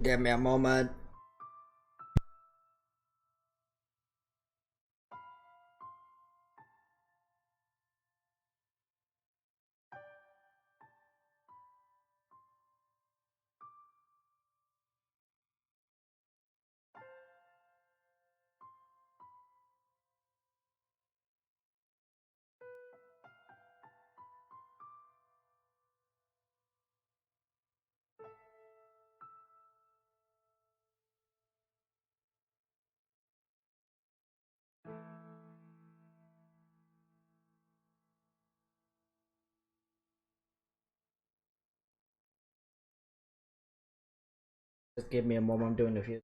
Give me a moment. Just give me a moment. I'm doing the few.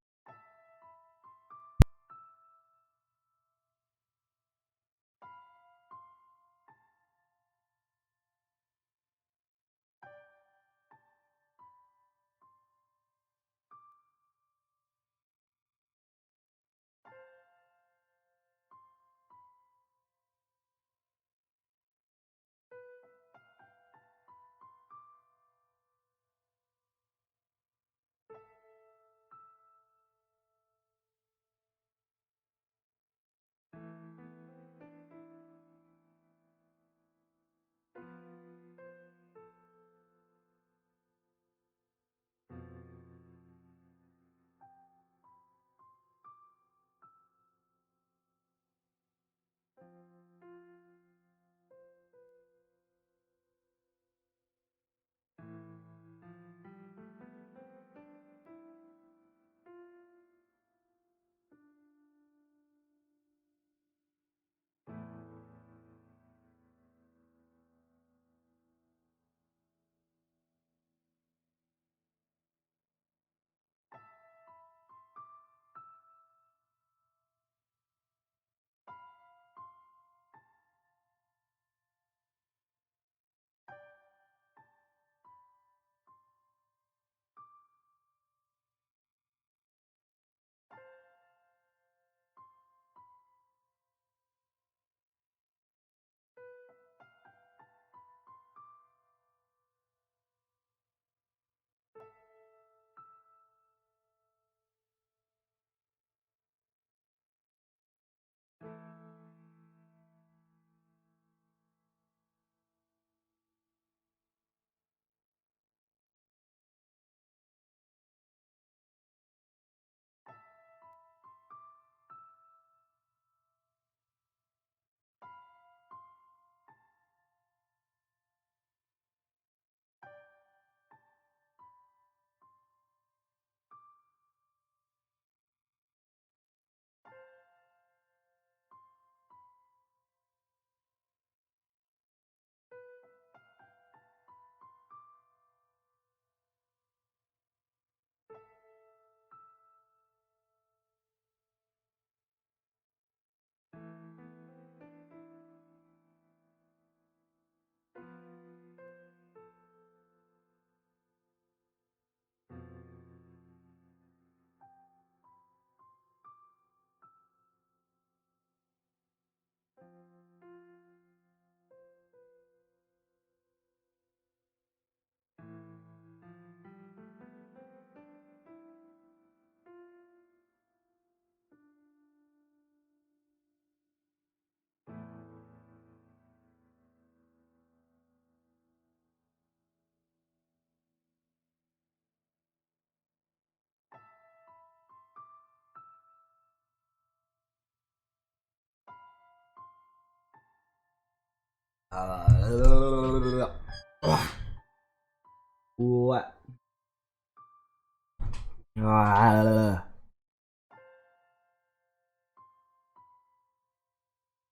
What?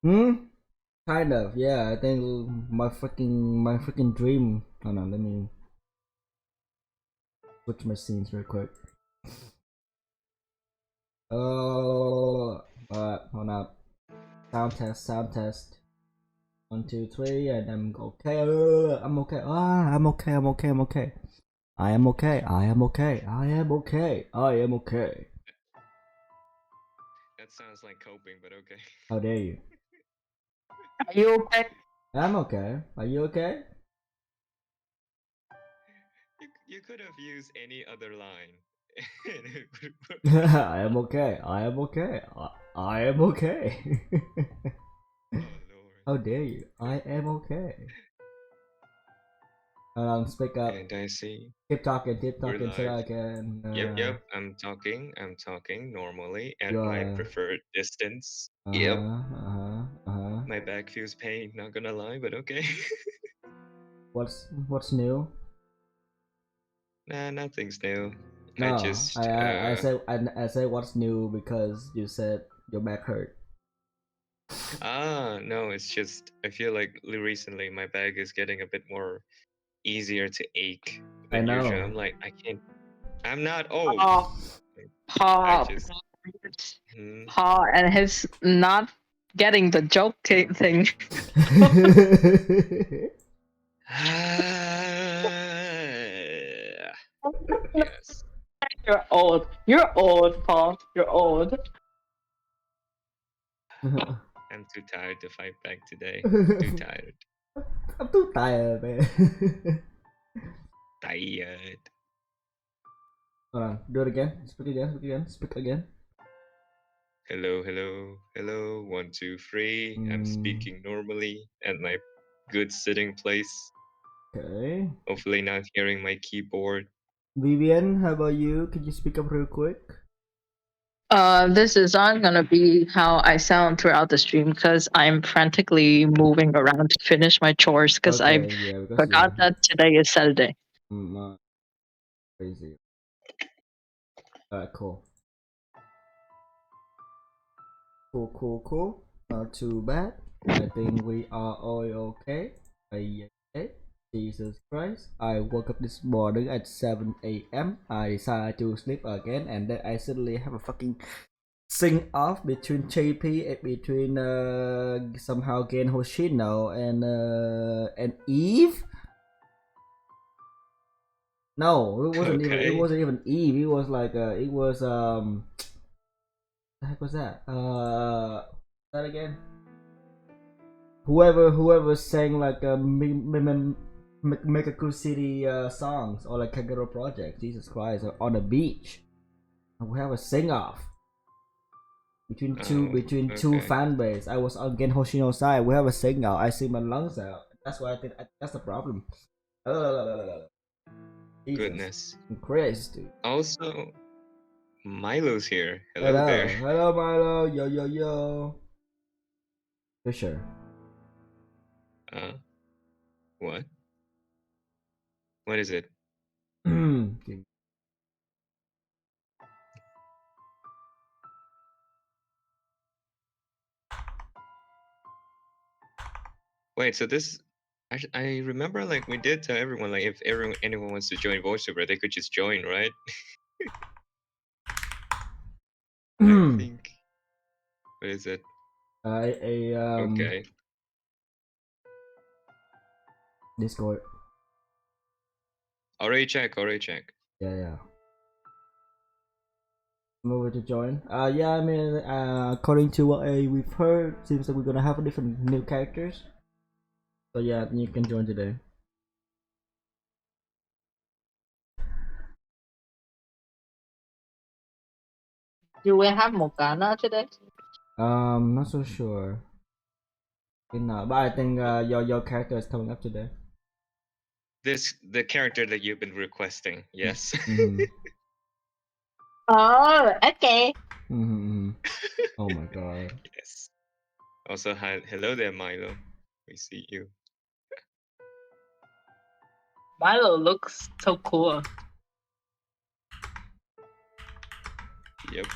Hmm? Kind of, yeah. I think my freaking dream. Hold on, let me switch my scenes real quick. Oh, hold up. Sound test, sound test. 1, 2, 3, and I'm okay. I'm okay. I'm okay. I'm okay. I'm okay. I am okay. I am okay. I am okay. I am okay. That sounds like coping, but okay. How dare you? Are you okay? I'm okay. Are you okay? You could have used any other line. I am okay. I am okay. I am okay. Oh lord. How dare you? I am okay. Speak up. And I see Keep talking. Keep we're talking so live. I can. Yep. I'm talking normally at You my are. preferred distance. Uh Yep. huh. Uh huh. Uh huh. My back feels pain, not gonna lie, but okay. What's new? Nah, nothing's new. I No, just I say what's new because you said your back hurt. no, it's just I feel like recently my back is getting a bit more easier to ache I than usual. know. I'm like I'm not old. Paul, I Paul, just hmm. Paul, and his not getting the joke thing. Yes. You're old. You're old, Paul. You're old. I'm too tired to fight back today. Too tired. I'm too tired, man. Tired. Hold on, do it again. Speak again. Speak again. Speak again. Hello. 1, 2, 3. I'm Mm, speaking normally at my good sitting place. okay. Hopefully not hearing my keyboard. Vivian, how about you? Can you speak up real quick? This is not gonna be how I sound throughout the stream because I'm frantically moving around to finish my chores because I Okay, yeah, because forgot that today is Saturday. crazy. Alright, cool. Cool. Not too bad. I think we are all okay. Okay. Jesus Christ. I woke up this morning at 7 a.m. I decided to sleep again and then I suddenly have a fucking sing off between JP and between somehow Gen Hoshino and Eve. No, it wasn't even. It Okay. wasn't even Eve. It was like it was the heck was that? That again? Whoever sang like Mekaku City songs or like Kagero Project. Jesus Christ! On the beach, and we have a sing off between two Okay. fan base. I was on Gen Hoshino's side. We have a sing out. I sing my lungs out. That's why I think that's the problem. Jesus Goodness. Christ, dude. Also, Milo's here. Hello there. Hello, Milo. Yo. Fisher. Uh, what? What is it? Wait, so this I remember like we did tell everyone like if anyone wants to join VoiceOver, they could just join, right? I think. What is it? Okay. Discord. Already check. Yeah. I'm over to join. Yeah, I mean, according to what we've heard, seems like we're gonna have a different new characters. So yeah, you can join today. Do we have Morgana today? Not so sure. Not, but I think your character is coming up today. The character that you've been requesting, yes. Mm-hmm. Oh, okay. Oh my god. Yes. Also, hello there, Milo. We see you. Milo looks so cool. Yep.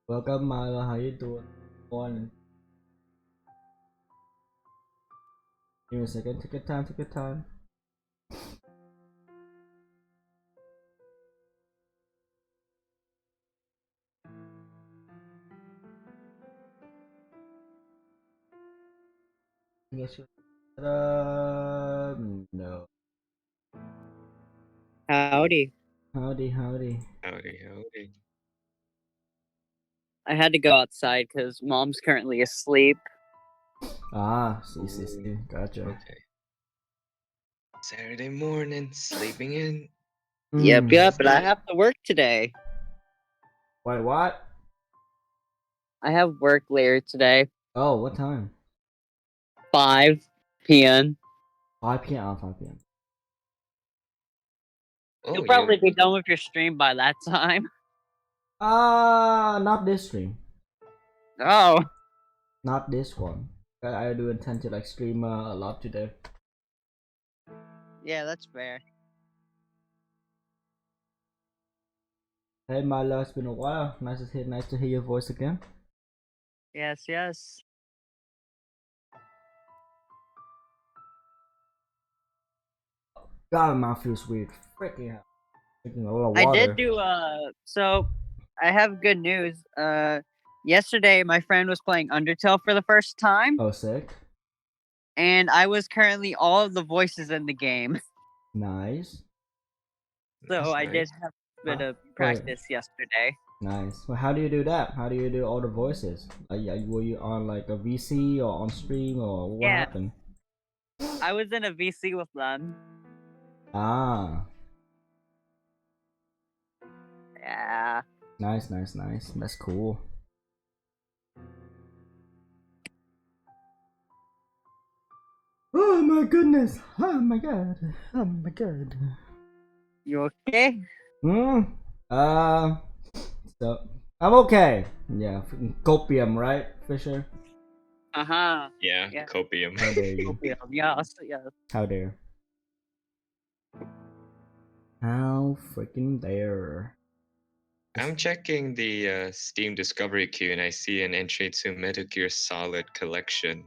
Welcome, Milo. How you doing? Morning. Give me a second. Take your time. Take your time. Yes. No. Howdy. Howdy. Howdy. I had to go outside because mom's currently asleep. Ah, see. Gotcha. Okay. Saturday morning, sleeping in. Yep, Mm. but I have to work today. Wait, what? I have work later today, Oh, what time? 5 p.m. 5 p.m. Oh, 5 p.m. Oh, You'll probably be done with your stream by that time. Not this stream. Oh, Not this one. I do intend to like stream a lot today. yeah, that's fair. Hey Milo, it's been a while. Nice to hear your voice again. Yes. God, my mouth feels weird. Freaking hell. Drinking a lot of I water. did do so I have good news. Yesterday my friend was playing Undertale for the first time, Oh, sick. and I was currently all of the voices in the game. Nice. So I nice. did have a bit of Wait. practice yesterday. Nice. Well, how do you do that? How do you do all the voices? Were you on like a VC or on stream or what Yeah. happened? I was in a VC with them. Ah, Yeah. nice. That's cool. Oh my goodness. Oh my god. Oh my god. You okay? So I'm okay. Yeah, freaking copium, right, Fisher? Uh-huh. Yeah, Yeah. copium. How dare you? Yes. How dare? How freaking dare? I'm checking the Steam Discovery queue and I see an entry to Metal Gear Solid Collection.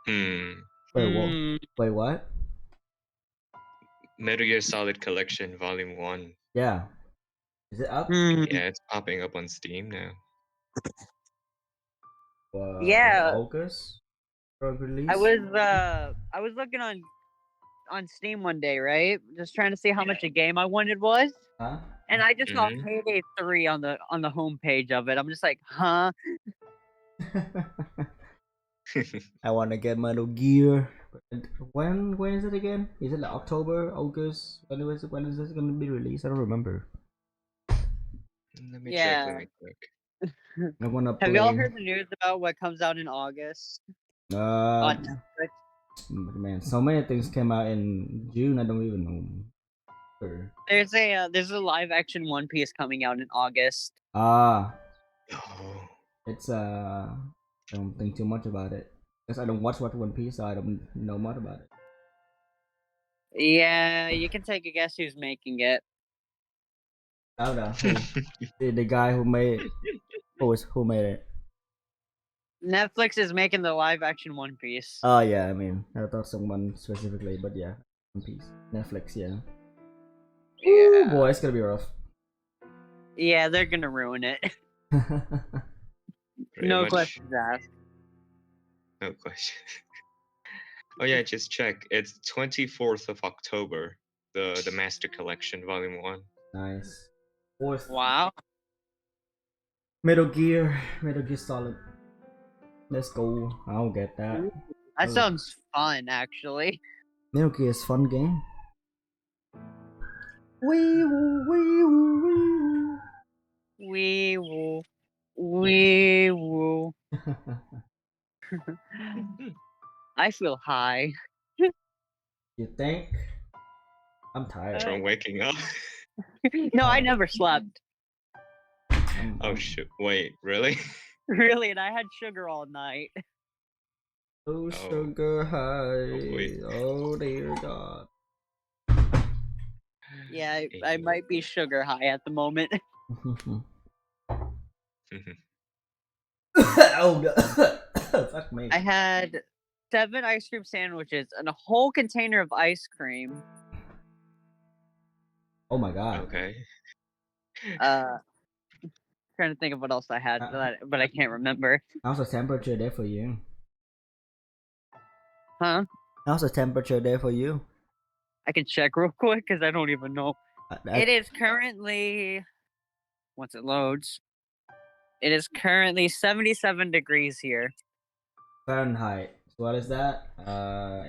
Wait, what? Wait, what? Metal Gear Solid Collection Volume 1. Yeah. Is it up? Yeah, it's popping up on Steam now. Yeah. August? Release? I was looking on Steam one day, right? Just trying to see how much a game I wanted was. Huh? And I just saw Mhm. Payday 3 on the homepage of it. I'm just like, huh? I want to get Metal Gear. When is it again? Is it like October, August? When is this gonna be released? I don't remember. Let me Yeah. check. I wanna play. Have y'all heard the news about what comes out in August? On Netflix? Man, so many things came out in June. I don't even know. There's a live action One Piece coming out in August. Oh. It's I don't think too much about it because I don't watch One Piece, so I don't know much about it. Yeah, you can take a guess who's making it. I don't know who. the guy who made who made it. Netflix is making the live action One Piece. Oh yeah, I mean I thought someone specifically, but yeah, One Piece, Netflix, yeah. Ooh, boy, it's gonna be rough. Yeah, they're gonna ruin it. No questions asked. No question. Oh yeah, just check. It's 24th of October. The Master Collection Volume 1. Nice. Fourth. Wow. Metal Gear Solid. Let's go. I'll get that. That sounds fun, actually. Metal Gear is fun game. Wee woo, wee woo, wee woo. Wee woo. I feel high. You think? I'm tired. From waking up. No, I never slept. Oh shit! Wait, really? Really, and I had sugar all night. Oh, sugar high. Wait. Oh dear God. Yeah, I might be sugar high at the moment. Oh God. Fuck me. I had 7 ice cream sandwiches and a whole container of ice cream. Oh my God. Okay. Trying to think of what else I had, but I can't remember. How's the temperature there for you? Huh? How's the temperature there for you? I can check real quick because I don't even know. It is currently, once it loads, It is currently 77 degrees here. Fahrenheit. So what is that?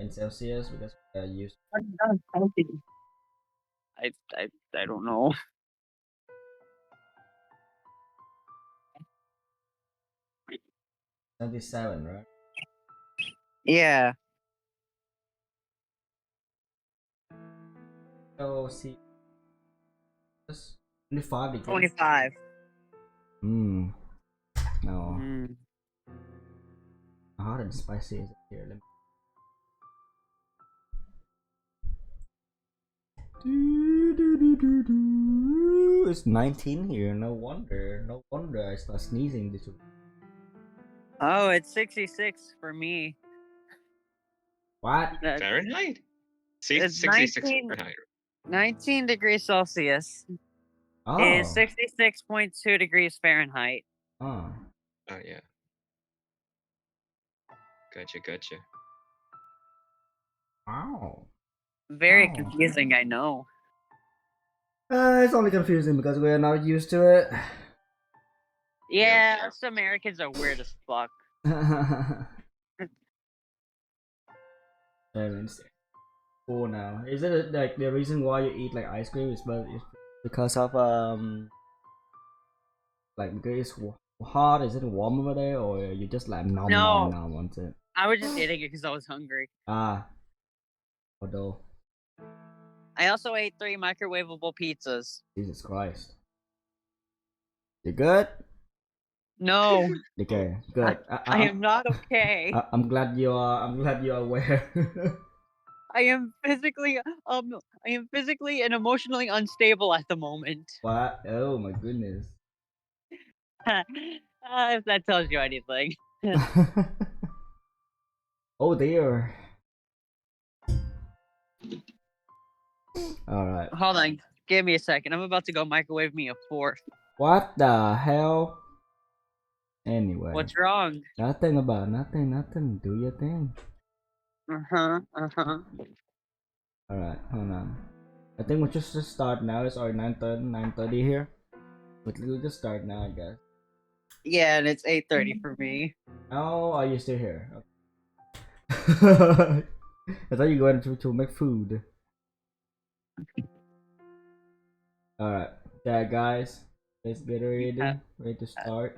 In Celsius because we use I don't know. 77, right? Yeah. Oh, see, 25 degrees. 25. No. Mm. Hot and spicy is it here? Let me... It's 19 here. No wonder. No wonder I start sneezing this week. Oh, it's 66 for me. What? Fahrenheit? See, It's 66 19 Fahrenheit. 19 degrees Celsius Oh. is 66.2 degrees Fahrenheit. Oh. Oh yeah. Gotcha. Wow. Very Oh. confusing, I know. It's only confusing because we're not used to it. Yeah, us Americans are weird as fuck. It's cool now. Is it like the reason why you eat like ice cream is because of like because it's hot? Is it warm over there, or you just like nom No. on it? I was just eating it because I was hungry. Ah, although I also ate 3 microwavable pizzas. Jesus Christ, you good? No, Okay, good. I am not okay. I'm glad you are. I'm glad you are aware. I am physically and emotionally unstable at the moment. What? Oh my goodness. If that tells you anything. Oh dear. All right. Hold on, give me a second. I'm about to go microwave me a 4th. What the hell? Anyway. What's wrong? Nothing about nothing. Do your thing. Uh-huh. Alright, hold on. I think we'll just start now. It's already 9:30 here. We'll just start now, I guess. Yeah, and it's 8:30 for me. Oh, are you still here? Okay. I thought you were going to make food. Alright. Yeah, guys. Let's get ready. Ready to start.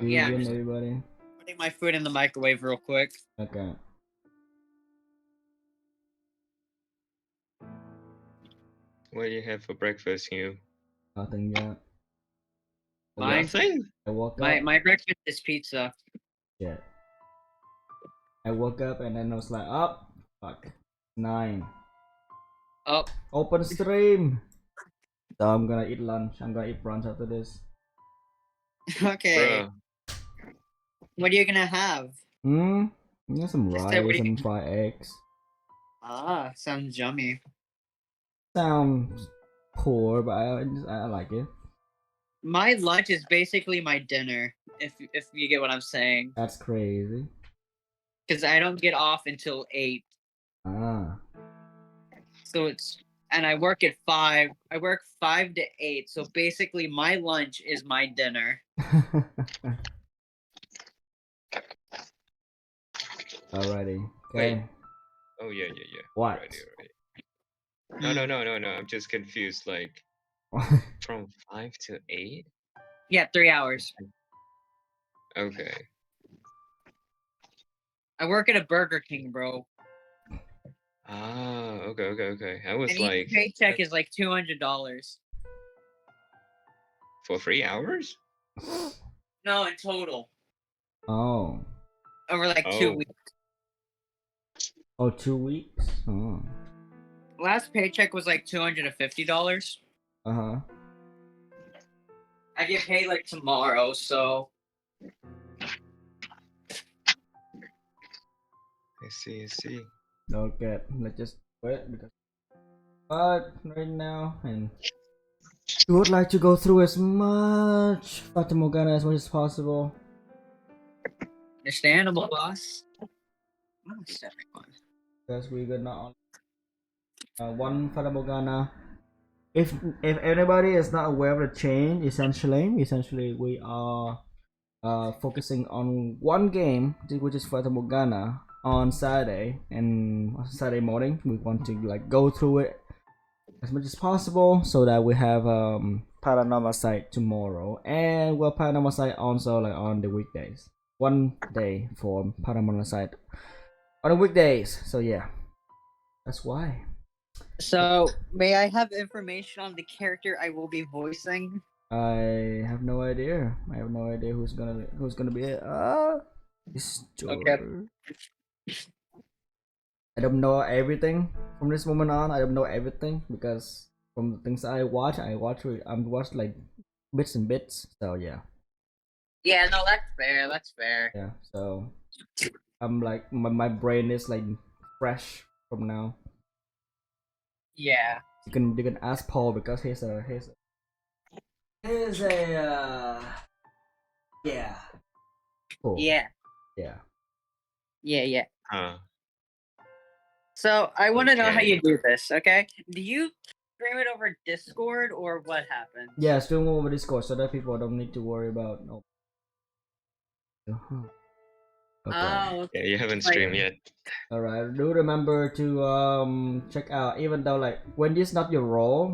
Yeah, Begin, just- everybody. Putting my food in the microwave real quick. Okay. What do you have for breakfast, Hugh? Nothing yet. Mine? Nothing? I woke My up. my breakfast is pizza. Shit. I woke up and then I was like, oh, fuck. 9. Oh, Open stream. So I'm gonna eat lunch. I'm gonna eat brunch after this. okay. Bruh. What are you gonna have? Yeah, some Just say what rice do you- and fried eggs. Ah, sounds yummy. Sounds poor, but I like it. My lunch is basically my dinner, if you get what I'm saying. That's crazy. Because I don't get off until 8. Ah. So and I work at 5. I work 5 to 8. So basically my lunch is my dinner. Alrighty. Wait. Okay. Oh yeah. What? Alrighty. No. I'm just confused. Like from 5 to 8? Yeah, 3 hours. Okay. I work at a Burger King, bro. Ah, okay. I was And like, each paycheck is like $200. for 3 hours? No, in total. Oh. Over like 2 Oh. weeks. Oh, 2 weeks? Oh. Last paycheck was like $250. Uh-huh. I get paid like tomorrow, so I see. Okay. Let's just wait because but right now and we would like to go through as much Fata Morgana as much as possible. understandable, boss. Almost everyone. Because we got not on one Fata Morgana if anybody is not aware of the change, essentially we are focusing on one game, which is Fata Morgana, on Saturday, and Saturday morning we want to like go through it as much as possible so that we have Paranormal Site tomorrow, and well, Paranormal Site also like on the weekdays. One day for Paranormal Site on the weekdays. So yeah, that's why. So, may I have information on the character I will be voicing? I have no idea. I have no idea who's gonna be it. Okay. I don't know everything from this moment on. I don't know everything because from the things I watch like bits and bits. So yeah, Yeah, no, that's fair. That's fair. yeah. So I'm like my brain is like fresh from now. Yeah. You can ask Paul because he's a yeah. Cool. Yeah. Yeah. Yeah. Huh. So, I want to know how Okay. you do this, okay? Do you stream it over Discord or what happens? Yeah, stream over Discord so that people don't need to worry about no. Okay. Oh, Yeah, okay. you haven't Like- streamed yet. Alright, do remember to check out, even though like when it's not your role,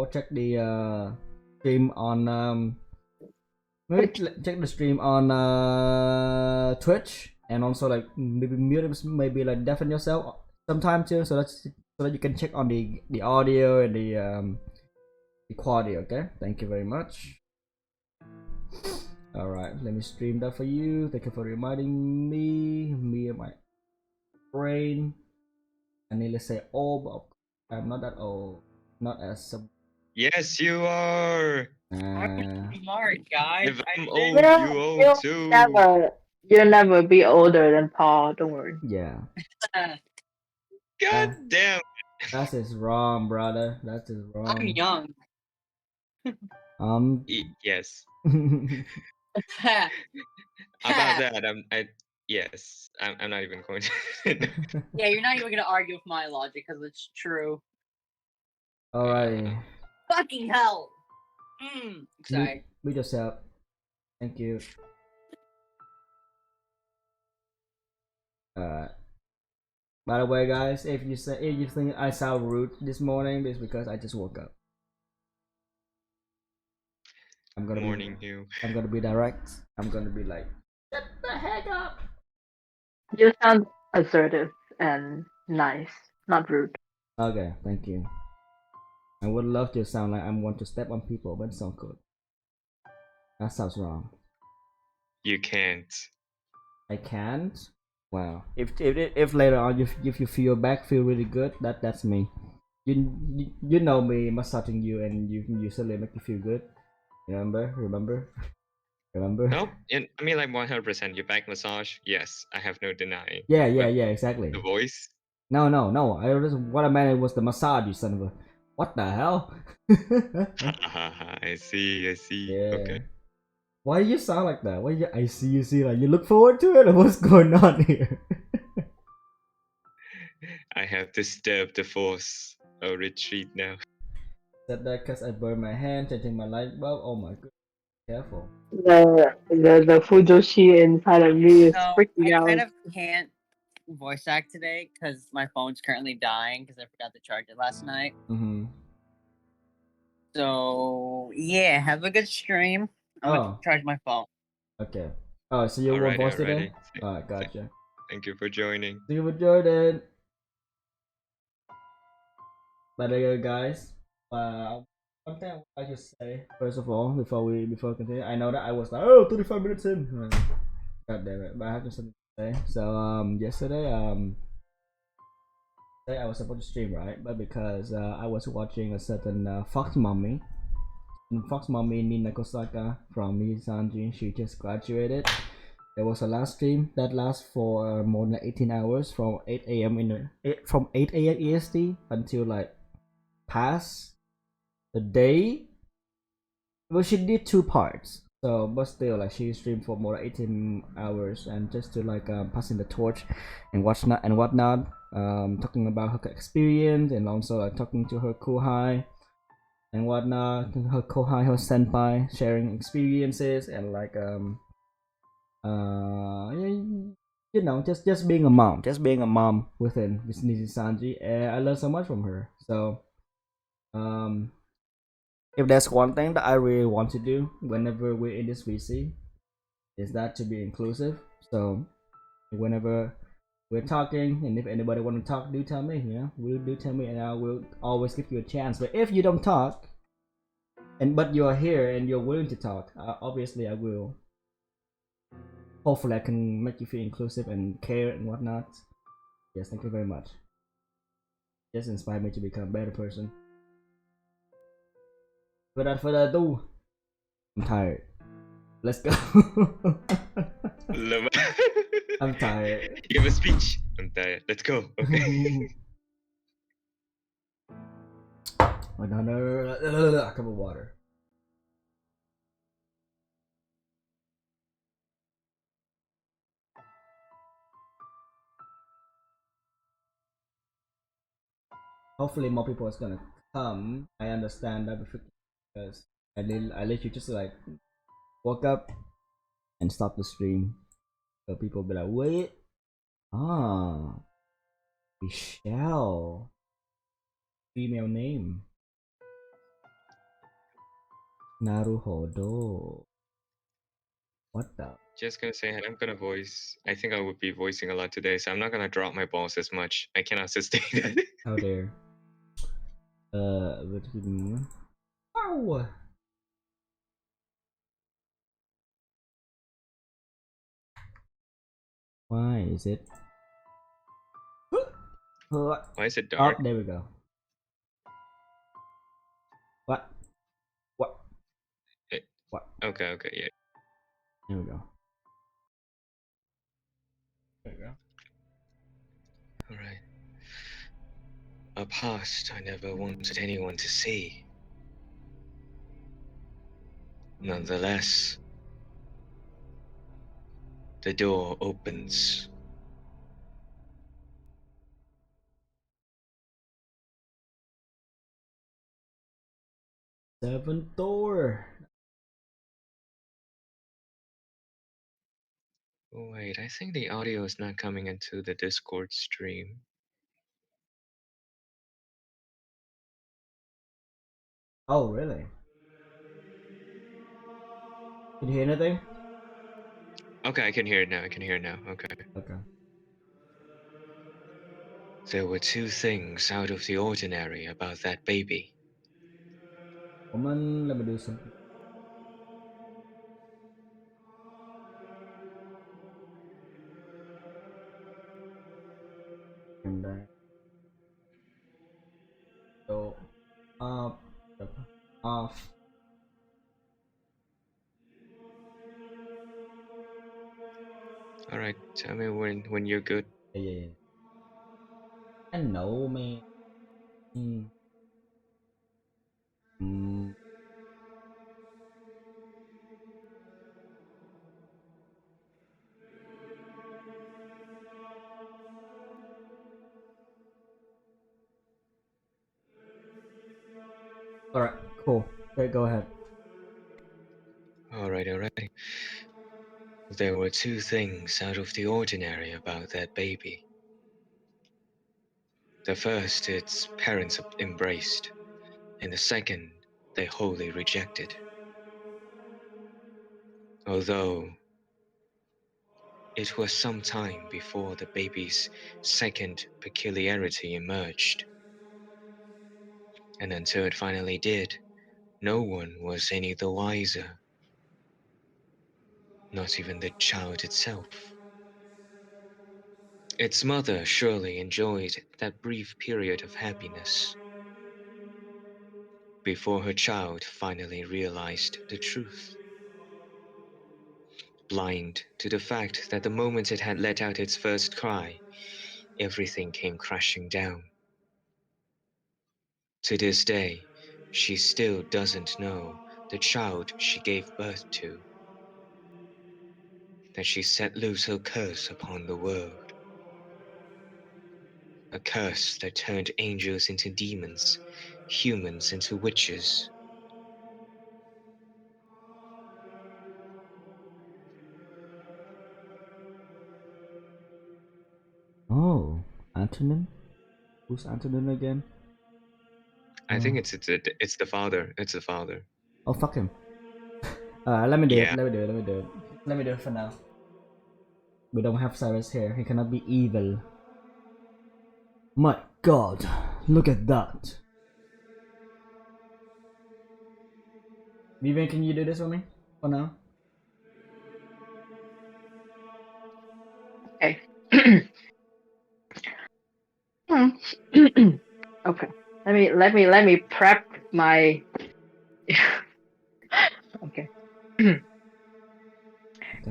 check the stream on maybe check the stream on Twitch, and also like maybe like deafen yourself sometime too, so that you can check on the audio and the quality. Okay, thank you very much. Alright, let me stream that for you. Thank you for reminding me and my brain. I nearly say old, but I'm not that old. Not as some. Yes, you are. Smart, guys. If I'm I old, did- you old too. You'll never be older than Paul. Don't worry. Yeah, God damn. that is wrong, brother. That is I'm wrong. young. Yes. Ha. About that, yes. I'm not even going to. Yeah, you're not even gonna argue with my logic because it's true. Alrighty. Fucking hell. Sorry. Beat yourself. Thank you. By the way, guys, if you think I sound rude this morning, it's because I just woke up. I'm gonna Morning, you. I'm gonna be direct. I'm gonna be like, shut the heck up. You sound assertive and nice, not rude. Okay, thank you. I would love to sound like I'm want to step on people, but it's not good. That sounds wrong. You can't. I can't. Wow. If later on if you feel back feel really good, that's me. You know me massaging you and you usually make you feel good. Remember? Nope. I mean, like 100%. Your back massage. Yes, I have no denying. Yeah, But exactly. the voice. No. What I meant was the massage, you son of a. What the hell? I see. Yeah. Okay. Why do you sound like that? Why I see like you look forward to it, or what's going on here? I have disturbed the force. Oh, retreat now. Said that because I burned my hand changing my light bulb. Oh my god. Careful. The Fujoshi inside of me is So freaking I out. kind of can't voice act today because my phone's currently dying because I forgot to charge it last night. Mm-hmm. So yeah, have a good stream. I'm gonna Oh. charge my phone. Okay. Oh, so you won't Alrighty, voice today? alrighty. Alright, gotcha. Thank you for joining. See you with Jordan. By the way, guys, one thing I should say first of all before we continue, I know that I was like 35 minutes in. God damn it, but I have something to say. So yesterday I was supposed to stream, right? But because I was watching a certain Fox Mommy. Fox Mommy Nina Kosaka from Nisanji, she just graduated. There was a last stream that lasts for more than 18 hours from 8 a.m. from 8 a.m. EST until like past the day. Well, she did 2 parts, so but still like she streamed for more than 18 hours, and just to like passing the torch and whatnot, talking about her experience and also like talking to her Kuhai and whatnot. Her kohai, her senpai, sharing experiences and like you know, just being a mom, within Niji Sanji, and I learned so much from her. So um, if there's one thing that I really want to do whenever we're in this VC, is that to be inclusive. So whenever we're talking, and if anybody want to talk, do tell me. Will do tell me, and I will always give you a chance. But if you don't talk, but you're here and you're willing to talk, obviously I will. Hopefully, I can make you feel inclusive and care and whatnot. Yes, thank you very much. Just inspired me to become a better person. Without further ado, I'm tired. Let's go. I'm tired. Give a speech. I'm tired. Let's go. Okay. A cup of water. Hopefully more people is gonna come. I understand that because I let you just like woke up and stop the stream. So people be like, wait, Michelle, female name, Naruhodo. What the? Just gonna say, I'm gonna voice. I think I would be voicing a lot today, so I'm not gonna drop my balls as much. I cannot sustain that. How dare? What do you mean? Ow! Why is it? Why is it Oh, dark? there we go. What? What? It- What? Okay, yeah. There we go. There we go. All right. A past I never wanted anyone to see. Nonetheless, the door opens. Seventh door. Wait, I think the audio is not coming into the Discord stream. Oh, really? Can you hear anything? Okay, I can hear it now. Okay. Okay. There were two things out of the ordinary about that baby. Woman, let me do something. And then go up, off. All right, tell me when you're good. Yeah. I know, man. Mm. Mm. All right, cool. Okay, go ahead. All right. There were two things out of the ordinary about that baby. The first, its parents embraced, and the second, they wholly rejected. Although it was some time before the baby's second peculiarity emerged, and until it finally did, no one was any the wiser, not even the child itself. Its mother surely enjoyed that brief period of happiness before her child finally realized the truth, blind to the fact that the moment it had let out its first cry, everything came crashing down. To this day, she still doesn't know the child she gave birth to, that she set loose her curse upon the world, a curse that turned angels into demons humans into witches. Oh, Antonin? Who's Antonin again? I think it's the father. It's the father. Oh, fuck him. Let me do it. Yeah. Let me do it. Let me do it. Let me do it for now. We don't have Cyrus here. He cannot be evil. My god, look at that. Vivian, can you do this for me? For now? Okay. Okay. Let me prep my. Okay.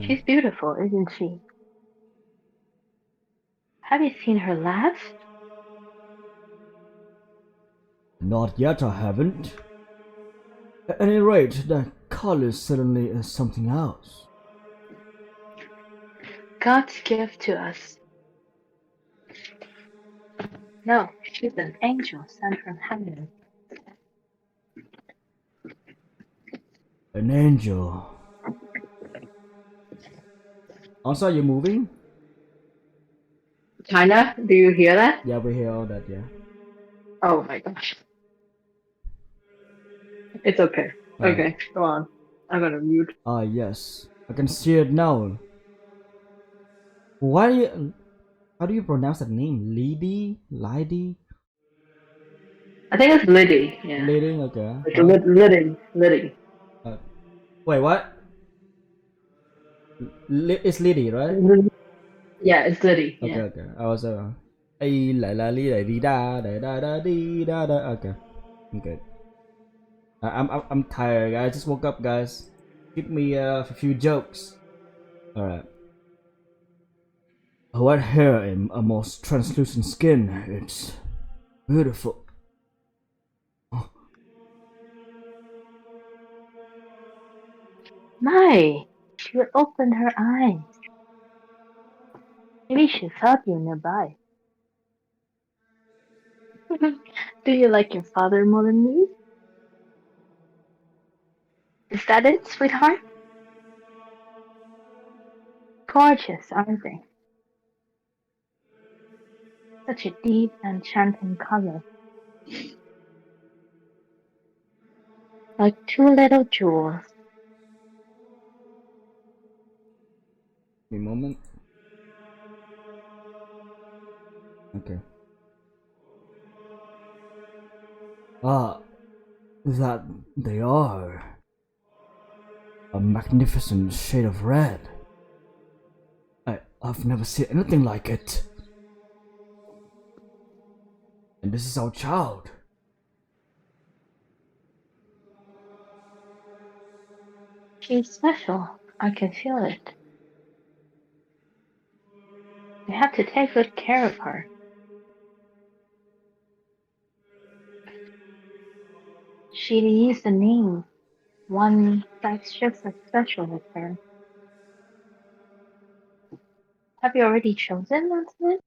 She's beautiful, isn't she? Have you seen her last? Not yet, I haven't. At any rate, that color suddenly is something else. God's gift to us. No, she's an angel sent from heaven. An angel. Also, are you moving? China, do you hear that? Yeah, we hear all that, yeah. Oh my gosh. It's okay. Alright. Okay, go on. I'm gonna mute. Ah, yes. I can see it now. Why do you... How do you pronounce that name? Lady? Lady? I think it's Liddy. Yeah. Lady? Okay. Like Huh? Liddy. Uh, wait, what? It's Lady, right? Yeah, it's Liddy. Okay, Yeah. okay. I was ay la la li da di da da da da di da da. Okay, okay. I'm tired. I just woke up, guys. Give me a few jokes. All right. White hair and a most translucent skin. It's beautiful. Oh, My, she opened her eyes. Maybe she felt you nearby. Do you like your father more than me? Is that it, sweetheart? Gorgeous, aren't they? Such a deep, enchanting color. Like two little jewels. a moment. Okay. Ah, that they are a magnificent shade of red. I've never seen anything like it. And this is our child. She's special. I can feel it. You have to take good care of her. She needs a name, one that's just as special as her. Have you already chosen, Antonin?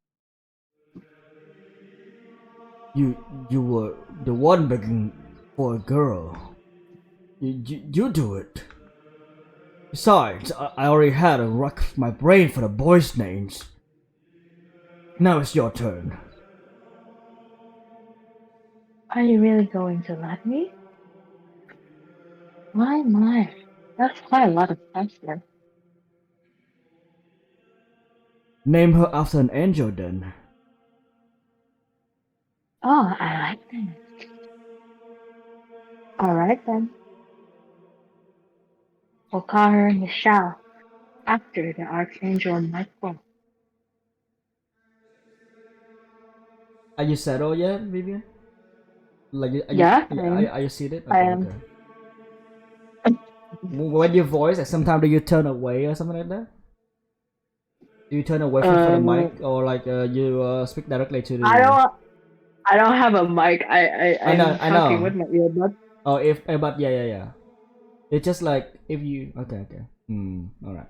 You were the one begging for a girl. You do it. Besides, I already had a rack my brain for the boys' names. Now it's your turn. Are you really going to let me? My. That's quite a lot of pressure. Name her after an angel then. Oh, I like that. Alright then. We'll call her Michelle, after the Archangel Michael. Are you settled yet, Vivian? Like, Yeah, I am. are you seated? I Okay, am. okay. When your voice, like sometimes do you turn away or something like that? Do you turn away from the Um, mic or like you speak directly to I the? don't. I don't have a mic. I know, I'm I talking with know. my earbud. Oh, but yeah. It's just like if you okay. All right.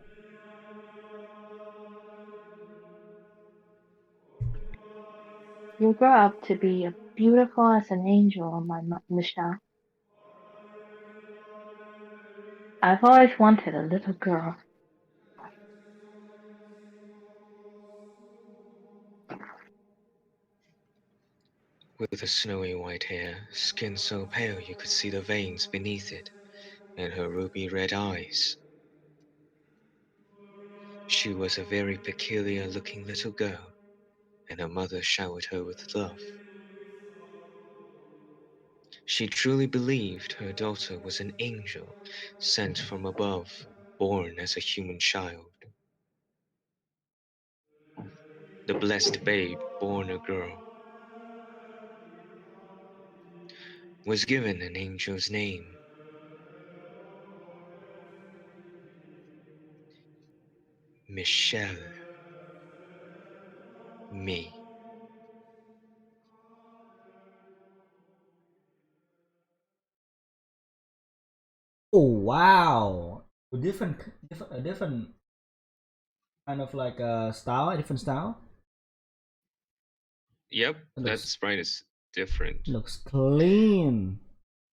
You'll grow up to be a beautiful as an angel, Michelle. I've always wanted a little girl. With her snowy white hair, skin so pale you could see the veins beneath it, and her ruby red eyes. She was a very peculiar looking little girl, and her mother showered her with love. She truly believed her daughter was an angel sent from above, born as a human child. The blessed babe, born a girl, was given an angel's name, Michelle. Me. Oh wow! A different kind of like style, a different style. Yep, It that looks sprite is different. looks clean.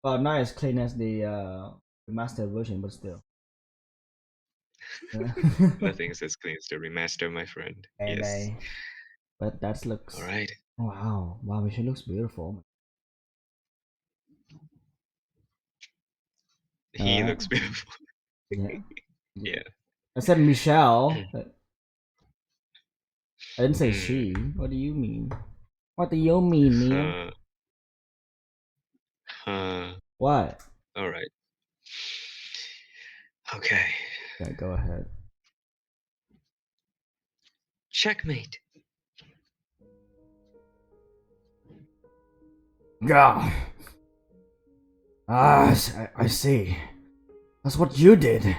Well, not as clean as the remastered version, but still. Yeah. Nothing is as clean as the remaster, my friend. and Yes. I, but that looks. Alright. Wow, wow, she looks beautiful. All He right. looks beautiful. Yeah. Yeah. I said Michelle. But I didn't say Hmm. she. What do you mean? What do you mean, Neil? Huh. Huh. What? Alright. Okay. Yeah, go ahead. Checkmate. Yeah. I see. That's what you did.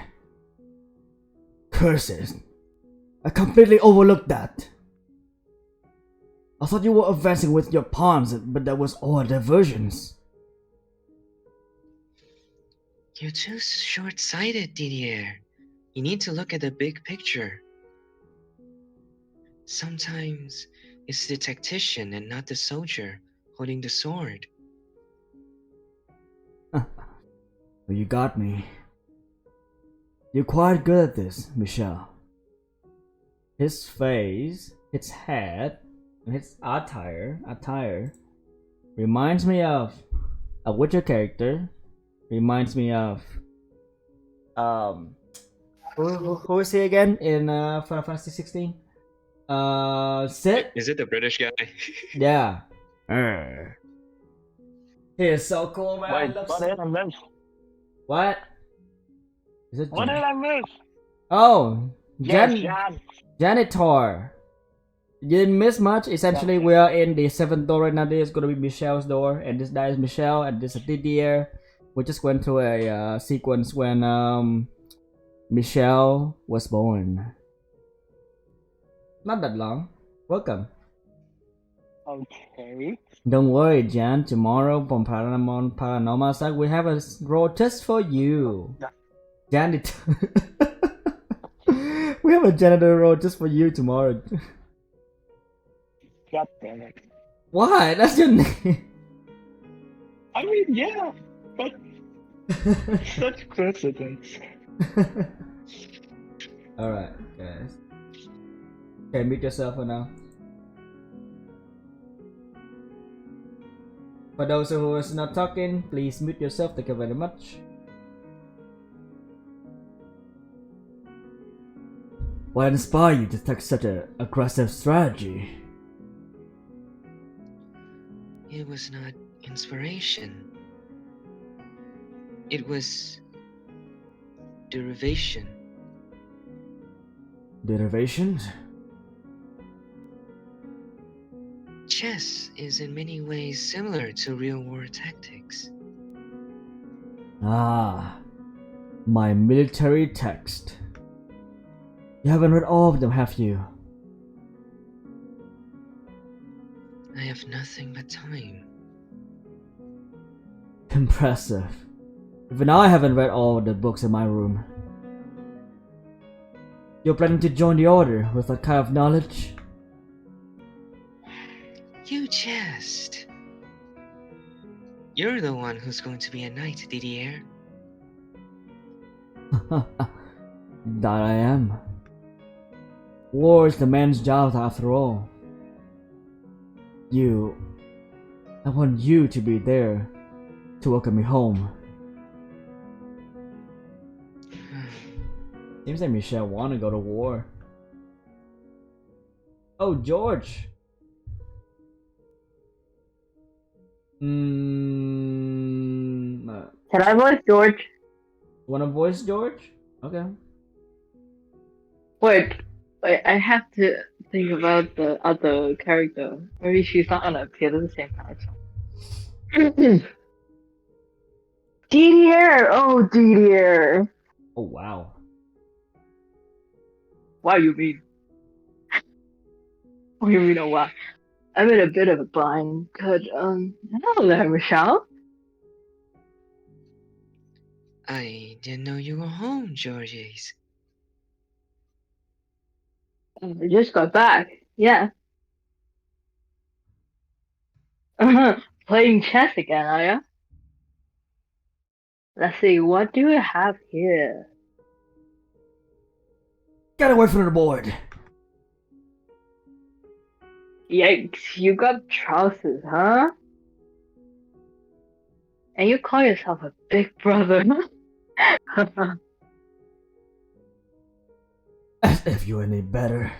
Curses. I completely overlooked that. I thought you were advancing with your pawns, but that was all diversions. You're too short-sighted, Didier. You need to look at the big picture. Sometimes it's the tactician and not the soldier holding the sword. You got me. You're quite good at this, Michelle. His face, his head, and his attire reminds me of a Witcher character. Reminds me of who is he again in Final Fantasy 16? Sid. Is it the British guy? Yeah. He is so cool, man. Wait, what did I miss? What? Is it What did Jan? I miss? Oh, Yes, Jan. janitor. You didn't miss much. Essentially, Okay. we are in the seventh door right now. This is gonna be Michelle's door, and this guy is Michelle, and this is Didier. We just went through a sequence when Michelle was born. Not that long. Welcome. Okay. Don't worry, Jan. Tomorrow from Paranormal Side, we have a role just for you. Janitor. We have a janitor role just for you tomorrow. God damn it. Why? That's your name. I mean, yeah, but such coincidence. Alright, guys. Okay, mute yourself for now. For those who is not talking, please mute yourself. Thank you very much. What inspired you to take such an aggressive strategy? It was not inspiration. It was derivation. Derivations? Chess is in many ways similar to real war tactics. Ah, my military text. You haven't read all of them, have you? I have nothing but time. Impressive. Even I haven't read all of the books in my room. You're planning to join the order with that kind of knowledge? You jest. You're the one who's going to be a knight, Didier. That I am. War is the man's job after all. I want you to be there to welcome me home. Seems like Michelle wanna go to war. Oh, George. Can I voice George? Wanna voice George? Okay. Wait, I have to think about the other character. Maybe she's not gonna appear to the same character. Didier! Oh, Didier! Oh wow. What you mean? What do you mean, oh wow? I'm in a bit of a bind. Hello there, Michelle. I didn't know you were home, Georges. I just got back. Yeah. Playing chess again, are ya? Let's see, what do we have here? Get away from the board. Yikes, you got trousers, huh? And you call yourself a big brother? As if you're any better.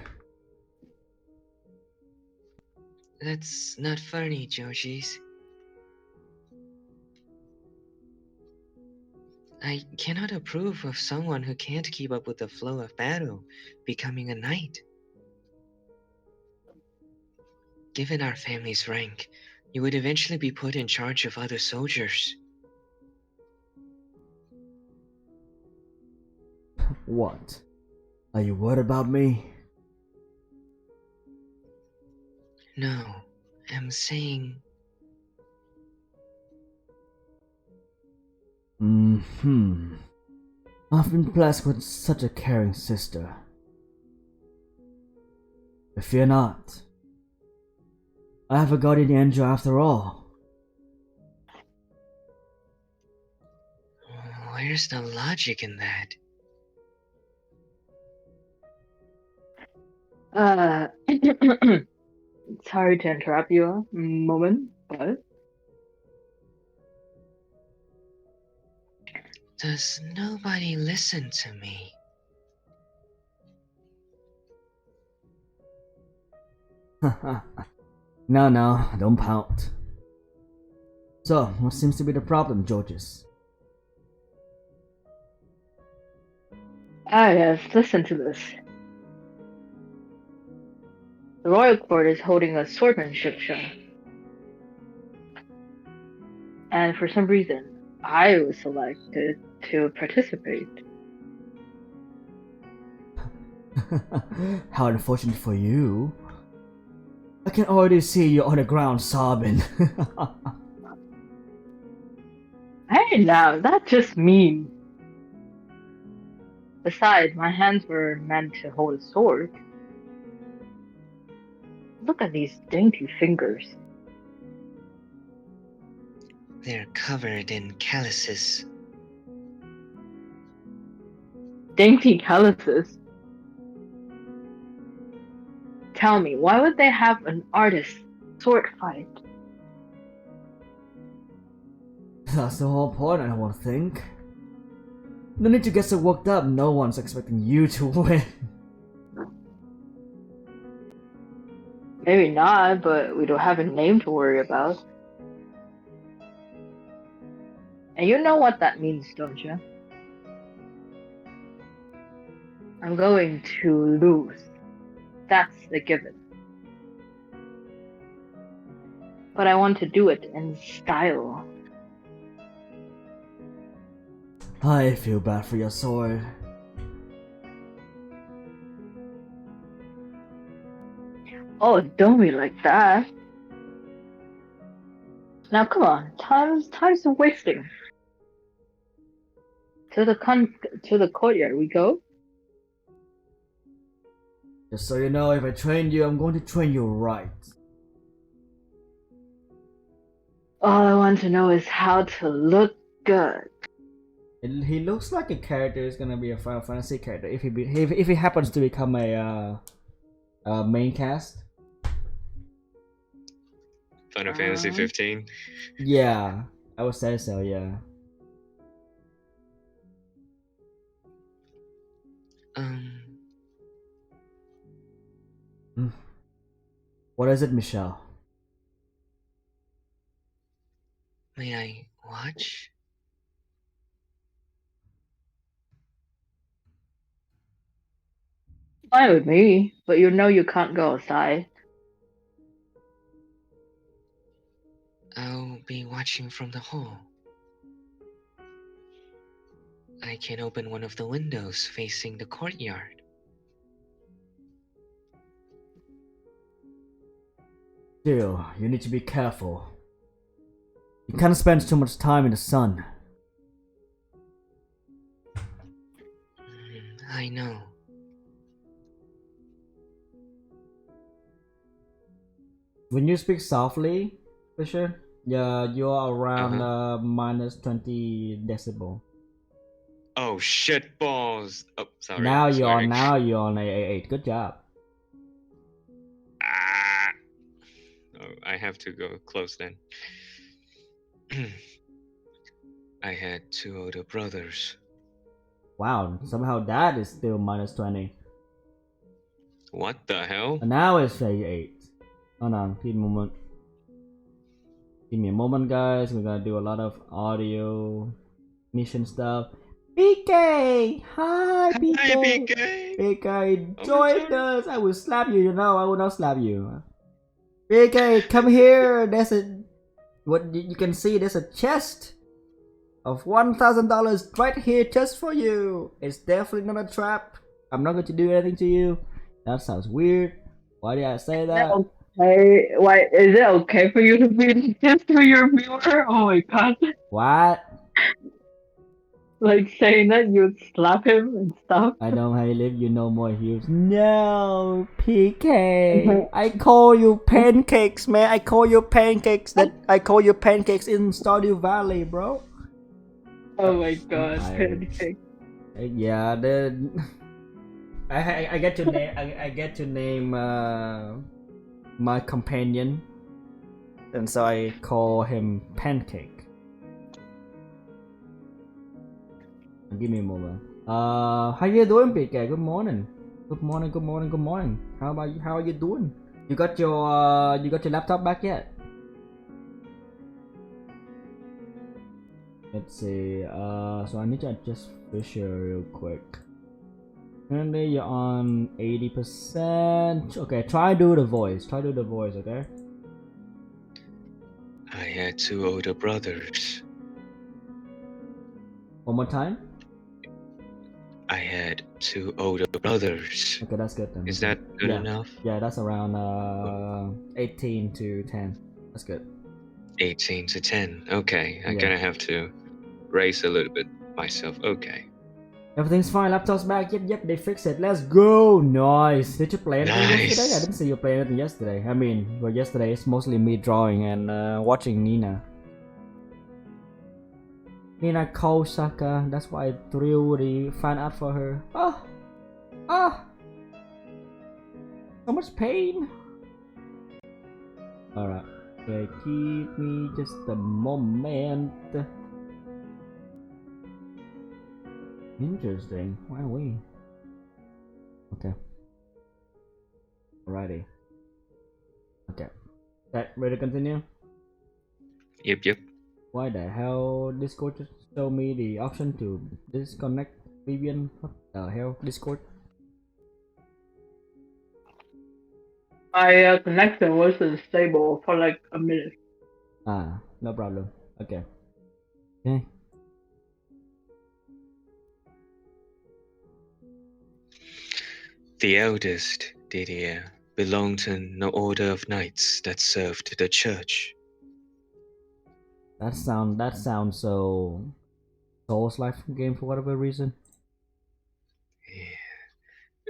That's not funny, Georges. I cannot approve of someone who can't keep up with the flow of battle becoming a knight. Given our family's rank, you would eventually be put in charge of other soldiers. What? Are you worried about me? No, I'm saying I've been blessed with such a caring sister. But fear not. I have a guardian angel after all. where's the logic in that? Sorry to interrupt you a moment, but Does nobody listen to me? No, don't pout. So, what seems to be the problem, Georges? yes, listen to this. The royal court is holding a swordsmanship show. And for some reason, I was selected to participate. How unfortunate for you. I can already see you on the ground sobbing. Hey now, that's just mean. Besides, my hands were meant to hold a sword. Look at these dainty fingers. They're covered in calluses. Dainty calluses? Tell me, why would they have an artist sword fight? That's the whole point, I would think. No need to get so worked up, no one's expecting you to win. Maybe not, but we don't have a name to worry about. And you know what that means, don't you? I'm going to lose. That's a given. But I want to do it in style. I feel bad for your sword. Oh, don't be like that. Now come on, time's wasting. To the courtyard we go. Just so you know, if I train you, I'm going to train you right. All I want to know is how to look good. He looks like a character is gonna be a Final Fantasy character if he happens to become a main cast. Final Fantasy 15. Yeah, I would say so. Yeah. What is it, Michelle? May I watch? Fine with me, but you know you can't go outside. I'll be watching from the hall. I can open one of the windows facing the courtyard. Still, you need to be careful. You can't spend too much time in the sun. I know. When you speak softly, Fisher, yeah, you're around minus 20 decibel. Oh shit balls! Oh, sorry. Now I'm you're swearing. on a 8. Good job. Ah! Oh, I have to go close then. I had 2 older brothers. Wow, somehow that is still minus 20. What the hell? And now it's a 8. Hold on, give me a moment. Give me a moment, guys. We're gonna do a lot of audio mission stuff. PK! Hi, PK! Hi, PK! PK, Oh, join sorry. us! I will slap you, you know, I will not slap you. PK, come here! There's a... What you can see, there's a chest of $1,000 right here just for you. It's definitely not a trap. I'm not going to do anything to you. That sounds weird. Why did I say that? Okay, why is it okay for you to be this to your viewer? Oh my god. What? Like saying that you'd slap him and stuff. I don't have live, you no more heels. No, PK. I call you pancakes, man. I call you pancakes. I call you pancakes in Stardew Valley, bro. Oh my god, tired. pancake. Yeah, the I get to name I get to name my companion, and so I call him Pancake. Give me a moment. How you doing, PK? Good morning. Good morning. Good morning. Good morning. How about you? How are you doing? You got your laptop back yet? Let's see. So I need to adjust Fisher real quick. Currently you're on 80%. Okay, try do the voice. Try do the voice. Okay. I had 2 older brothers. One more time. I had 2 older brothers. Okay, that's good then. Is that good yeah. enough? Yeah, that's around 18 to 10. That's good. 18 to 10. Okay, I'm Yeah. gonna have to raise a little bit myself. Okay. Everything's fine. Laptop's back. Yep, they fixed it. Let's go. Nice. Did you play anything yesterday? I Nice. didn't see you play anything yesterday. I mean, well, yesterday it's mostly me drawing and watching Nina. Nina Kosaka. That's why I threw the fan art for her. Oh, oh, so much pain. All right. Okay, give me just a moment. Interesting. Why are we? Okay. Alrighty. Okay. Okay, ready to continue? Yep. Why the hell Discord just show me the option to disconnect Vivian? What the hell, Discord? My connection wasn't stable for like a minute. Ah, no problem. Okay. Okay. The eldest, Didier, belonged to an order of knights that served the church. That sounds so Souls-like game for whatever reason.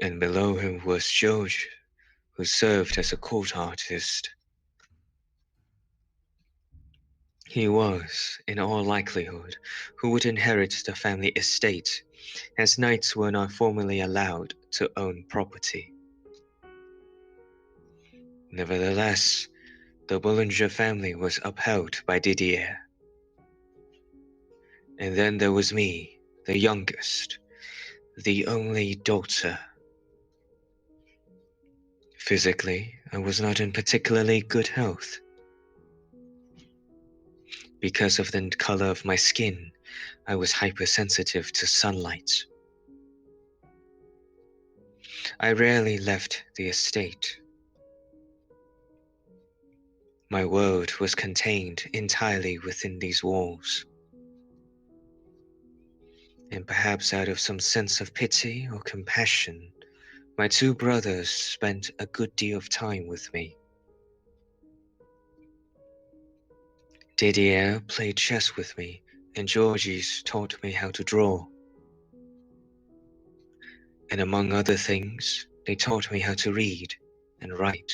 And below him was George, who served as a court artist. He was, in all likelihood, who would inherit the family estate, as knights were not formally allowed to own property. Nevertheless, the Bollinger family was upheld by Didier. And then there was me, the youngest, the only daughter. Physically, I was not in particularly good health. Because of the color of my skin, I was hypersensitive to sunlight. I rarely left the estate. My world was contained entirely within these walls. And perhaps out of some sense of pity or compassion, my two brothers spent a good deal of time with me. Didier played chess with me, and Georges taught me how to draw. And among other things, they taught me how to read and write.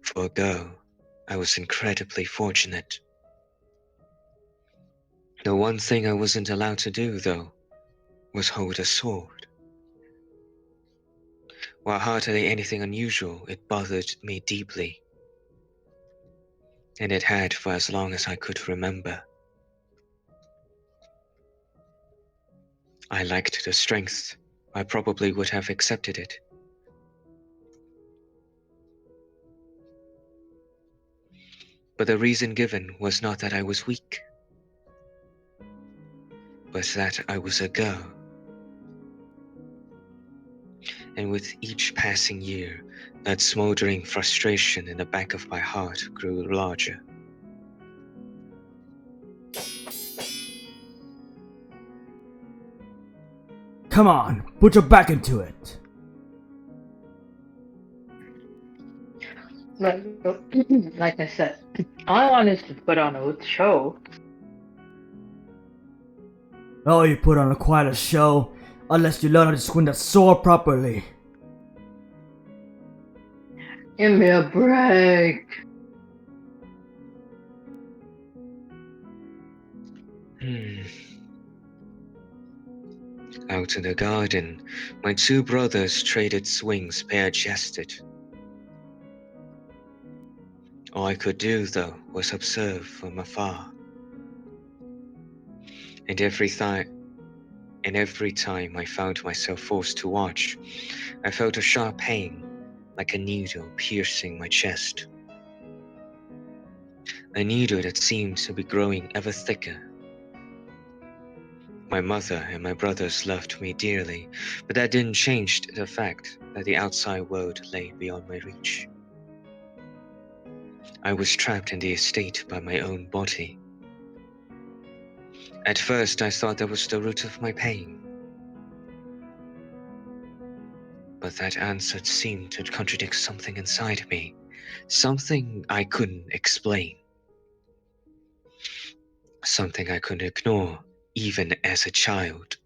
For a girl, I was incredibly fortunate. The one thing I wasn't allowed to do, though, was hold a sword. While hardly anything unusual, it bothered me deeply. And it had for as long as I could remember. I liked the strength. I probably would have accepted it. But the reason given was not that I was weak, but that I was a girl. And with each passing year, that smoldering frustration in the back of my heart grew larger. Come on, put your back into it. Like I said, all I want is to put on a show. Oh, you put on quite a show, unless you learn how to swing that sword properly. Give me a break. Out in the garden, my two brothers traded swings bare-chested. All I could do, though, was observe from afar. And every time I found myself forced to watch, I felt a sharp pain, like a needle piercing my chest. A needle that seemed to be growing ever thicker. My mother and my brothers loved me dearly, but that didn't change the fact that the outside world lay beyond my reach. I was trapped in the estate by my own body. At first, I thought that was the root of my pain. But that answer seemed to contradict something inside me, something I couldn't explain. Something I couldn't ignore, even as a child.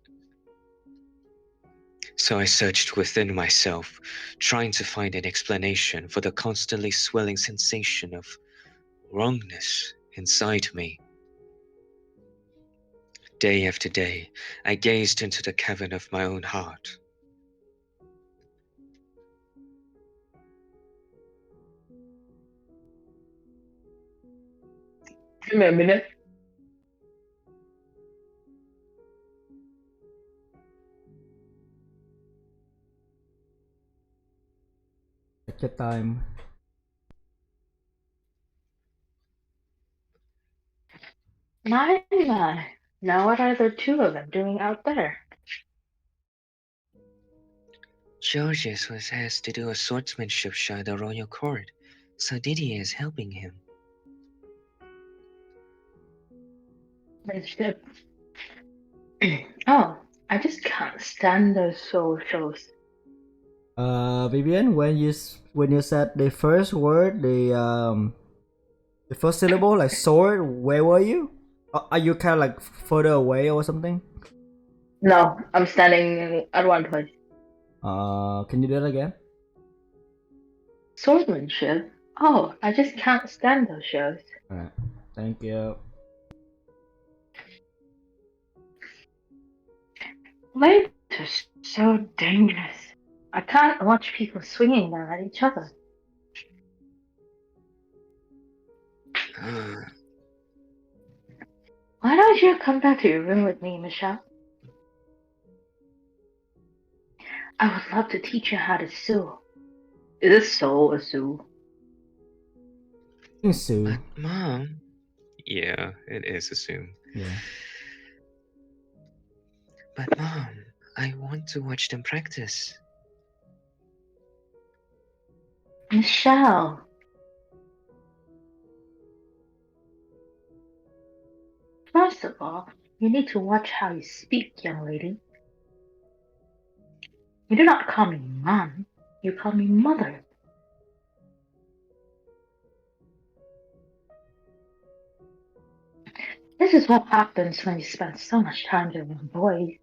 So I searched within myself, trying to find an explanation for the constantly swelling sensation of wrongness inside me. Day after day, I gazed into the cavern of my own heart. Give me a minute. Take your time. My. Now what are the two of them doing out there? Georges was asked to do a swordsmanship show at the royal court, so Didier is helping him. Friendship. Oh, I just can't stand those soul shows. Vivian, when you said the first word, the first syllable, like sword, where were you? Are you kind of like further away or something? No, I'm standing at one place. Can you do that again? Swordsmanship? Oh, I just can't stand those shows. Alright, thank you. Ladies are so dangerous. I can't watch people swinging them at each other. Ah, Why don't you come back to your room with me, Michelle? I would love to teach you how to sew. Is sew a sew? Sue. but Mom. Yeah, it is assumed. Yeah. But Mom, I want to watch them practice. Michelle. First of all, you need to watch how you speak, young lady. You do not call me mom, you call me mother. This is what happens when you spend so much time with boys.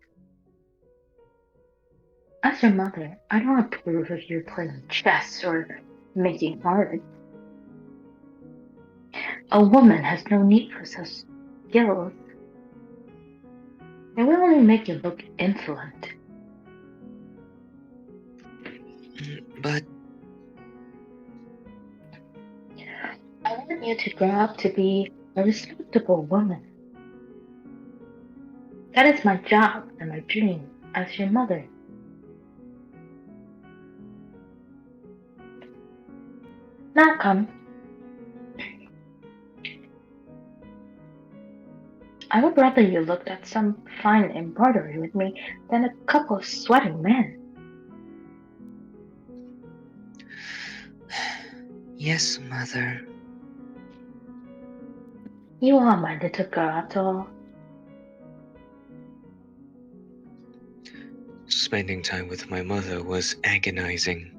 As your mother, I don't approve of you playing chess or making art. A woman has no need for such skills. They will only make you look insolent. But I want you to grow up to be a respectable woman. That is my job and my dream as your mother. Now come. I would rather you looked at some fine embroidery with me than a couple of sweating men. yes, Mother. You are my little girl after all. Spending time with my mother was agonizing.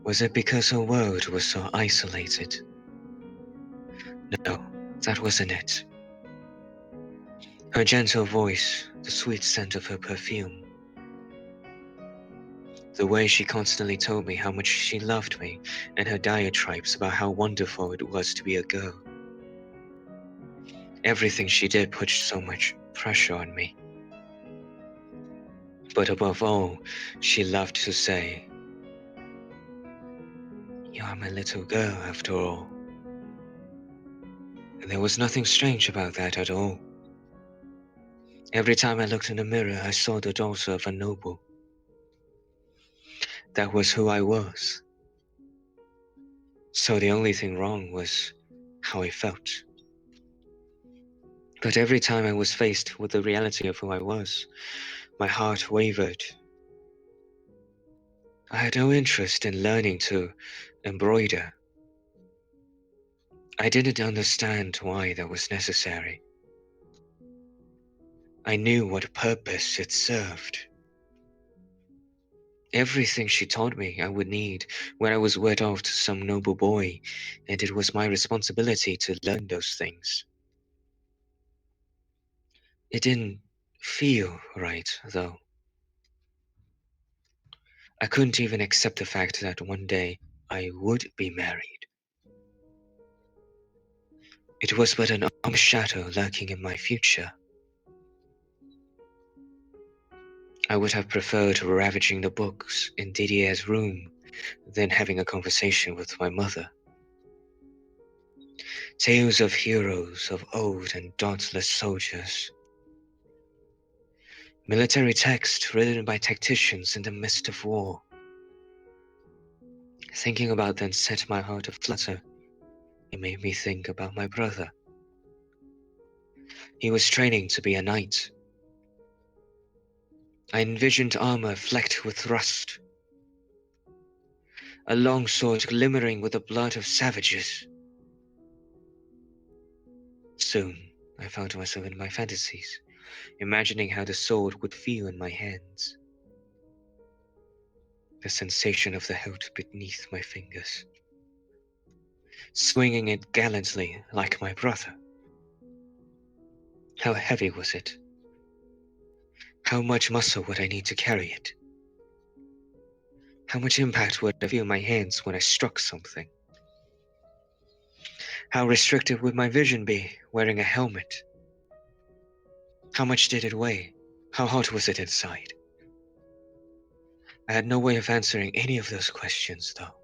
Was it because her world was so isolated? No, that wasn't it. Her gentle voice, the sweet scent of her perfume, the way she constantly told me how much she loved me, and her diatribes about how wonderful it was to be a girl. Everything she did put so much pressure on me. But above all, she loved to say, "You are my little girl after all." And there was nothing strange about that at all. Every time I looked in the mirror, I saw the daughter of a noble. That was who I was. So the only thing wrong was how I felt. But every time I was faced with the reality of who I was, my heart wavered. I had no interest in learning to embroider. I didn't understand why that was necessary. I knew what purpose it served. Everything she taught me I would need when I was wed off to some noble boy, and it was my responsibility to learn those things. It didn't feel right, though. I couldn't even accept the fact that one day I would be married. It was but an arm shadow lurking in my future. I would have preferred ravaging the books in Didier's room than having a conversation with my mother. Tales of heroes, of old and dauntless soldiers. Military text written by tacticians in the midst of war. Thinking about them set my heart aflutter. It made me think about my brother. He was training to be a knight. I envisioned armor flecked with rust, a long sword glimmering with the blood of savages. Soon, I found myself in my fantasies, imagining how the sword would feel in my hands, the sensation of the hilt beneath my fingers, swinging it gallantly like my brother. How heavy was it? How much muscle would I need to carry it? How much impact would I feel in my hands when I struck something? How restricted would my vision be wearing a helmet? How much did it weigh? How hot was it inside? I had no way of answering any of those questions, though.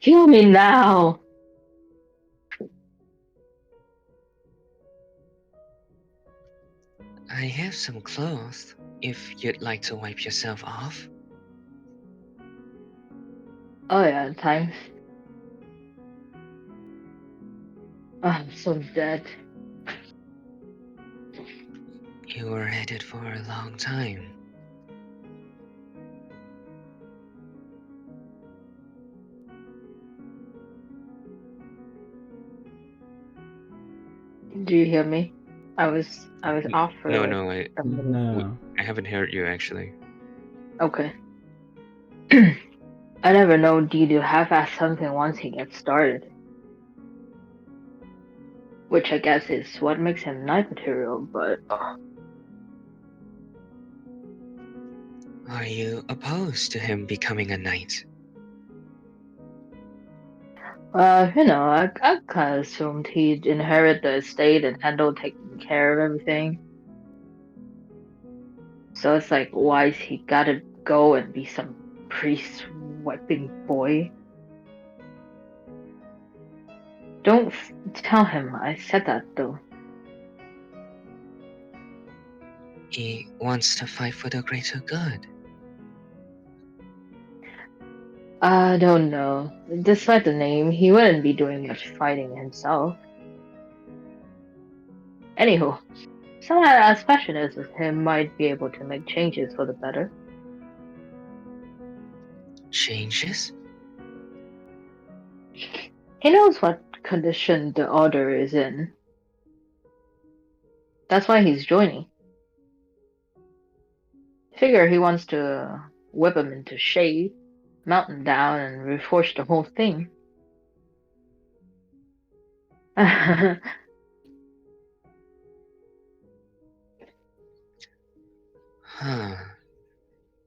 Kill me now. I have some cloth, if you'd like to wipe yourself off. Oh yeah, thanks. I'm so dead. You were at it for a long time. Do you hear me? I was off for No, like no, a minute. No. I haven't heard you actually. Okay. I never know D to half-ass something once he gets started. Which I guess is what makes him knight material, but Are you opposed to him becoming a knight? you know, I kinda assumed he'd inherit the estate and handle taking care of everything. So it's like, why is he gotta go and be some priest wiping boy? Don't tell him I said that though. He wants to fight for the greater good. I don't know. Despite the name, he wouldn't be doing much fighting himself. Anywho, someone as passionate as him might be able to make changes for the better. Changes? He knows what condition the order is in. That's why he's joining. Figure he wants to whip him into shape, melt him down, and reforge the whole thing. Huh.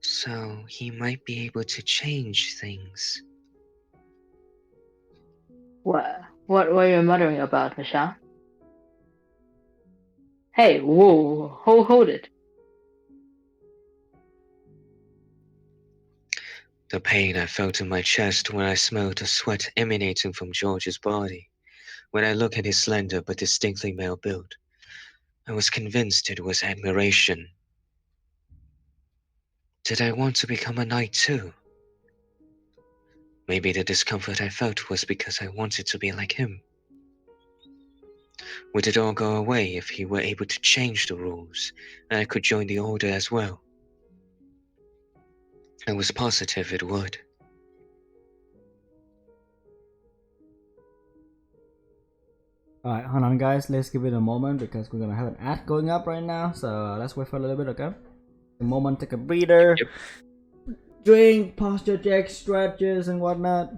So he might be able to change things. What were you muttering about, Michelle? Hey, whoa, hold it. The pain I felt in my chest when I smelled the sweat emanating from George's body. When I looked at his slender but distinctly male build, I was convinced it was admiration. Did I want to become a knight too? Maybe the discomfort I felt was because I wanted to be like him. Would it all go away if he were able to change the rules and I could join the order as well? I was positive it would. Alright, hold on guys, let's give it a moment because we're gonna have an ad going up right now, so let's wait for a little bit, okay? A moment, take a breather, Yep. drink, posture check, stretches and whatnot.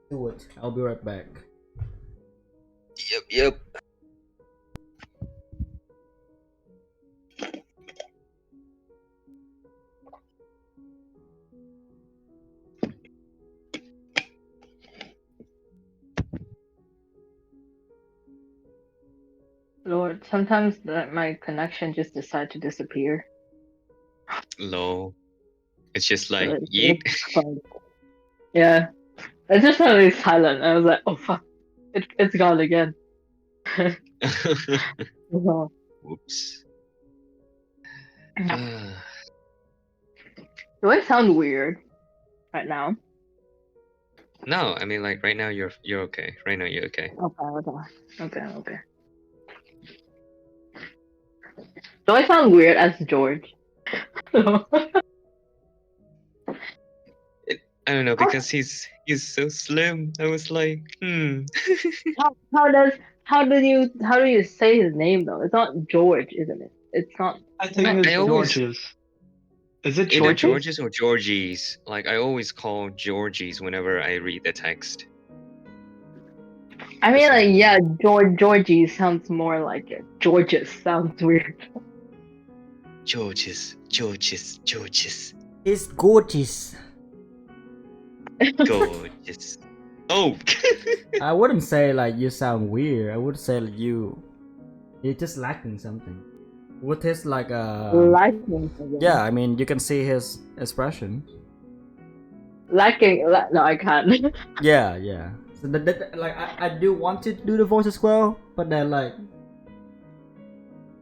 Do it. I'll be right back. Yep. Lord, sometimes my connection just decides to disappear. Lol. It's just like, So yeet. yeah, it's just suddenly silent. I was like, oh fuck, it's gone again. Whoops. Do I sound weird right now? No, I mean like right now you're okay. Right now you're okay. Okay. Do I sound weird as George? I don't know because he's so slim. I was like, How do you say his name though? It's not George, isn't it? It's not. I think I it's always George's. Is it either George's? George's or Georgie's. Like I always call Georgie's whenever I read the text. I mean, like, yeah, Georgie sounds more like it. Georges sounds weird. Georges. It's gorgeous. Gorgeous. Oh. I wouldn't say like you sound weird. I would say like you're just lacking something. With his like Lacking. yeah, I mean you can see his expression. Lacking. No, I can't. Yeah, yeah. So like I do want to do the voice as well, but then like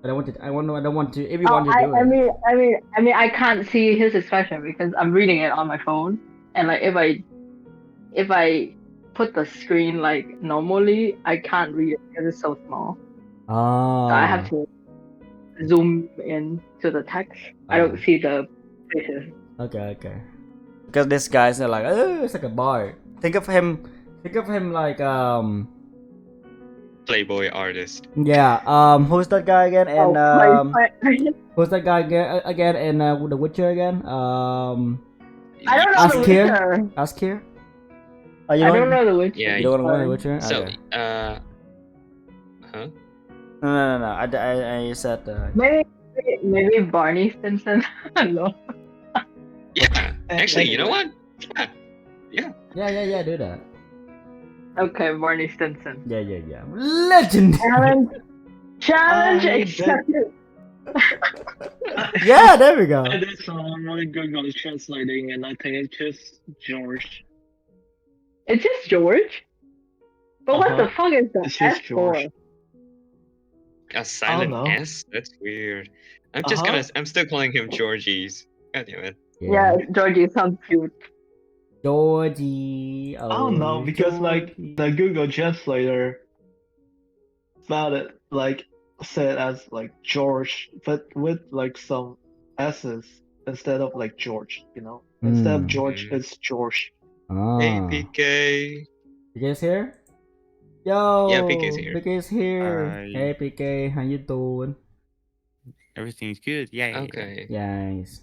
I don't want to. If you want to do it, I mean, I can't see his expression because I'm reading it on my phone, and like if I put the screen like normally, I can't read it because it's so small. ah, So I have to zoom in to the text. I don't see the faces. Okay. Because this guy's like, oh, it's like a bar. Think of him like Playboy artist. yeah, who's that guy again? And who's that guy again in The Witcher again? I don't know the Witcher. Askir? I don't know the Witcher. Yeah. You don't know The Witcher? So, Okay. huh? No. I said Maybe Barney Stinson. No. Yeah. Actually, you know what? Yeah. Yeah. Do that. Okay, Barney Stinson. Yeah. Legend. Challenge accepted. Yeah, there we go. I did some really Google translating, and I think it's just George. It's just George. But what the fuck is the It's S just for? George. A silent know. S? That's weird. I'm still calling him Georgies. God damn it. Yeah, Georgie sounds cute. Georgie. I don't know because like the Google translator found it like said as like George, but with like some S's instead of like George. You know, instead of George, it's George. Hey, PK. PK's here? Yo! Yeah, PK's here. PK's here. Hi. Hey PK, how you doing? Everything's good. Yeah. Okay. Nice.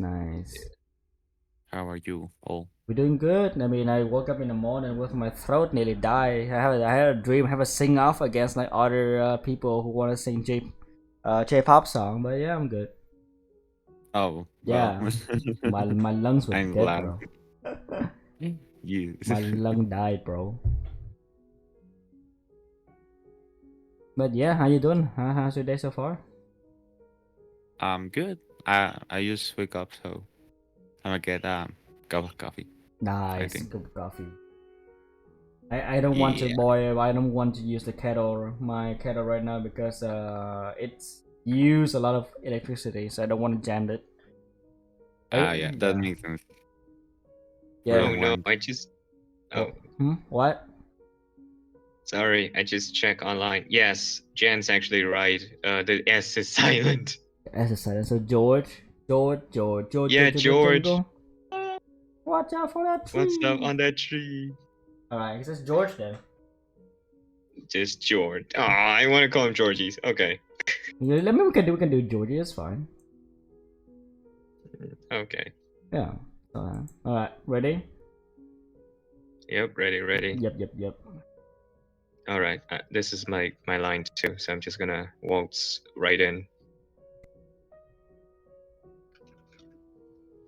How are you all? We're doing good. I mean, I woke up in the morning with my throat nearly died. I had a dream, have a sing off against like other people who want to sing J-pop song. But yeah, I'm good. Oh. Yeah. Well. my lungs were I'm dead, glad. bro. You. My lung died, bro. But yeah, how you doing? How's your day so far? Good. I just wake up, so I'm gonna get cup of coffee. Nice, think. cup of coffee. I don't want to boil. I don't want to use my kettle right now because it's use a lot of electricity, so I don't want to jam it. Yeah, that makes sense. Yeah. Oh no, I just. Oh, What? sorry. I just checked online. Yes, Jan's actually right. The S is silent. S is silent. So George. Yeah, George. Jungle. Watch out for that tree. What's up on that tree? Alright, it says George then. Just George. Oh, I want to call him Georgies. Okay. We can do Georgie. It's fine. Okay. Yeah. Alright, ready? Yep. Ready. Yep. All right. This is my line too, so I'm just gonna waltz right in.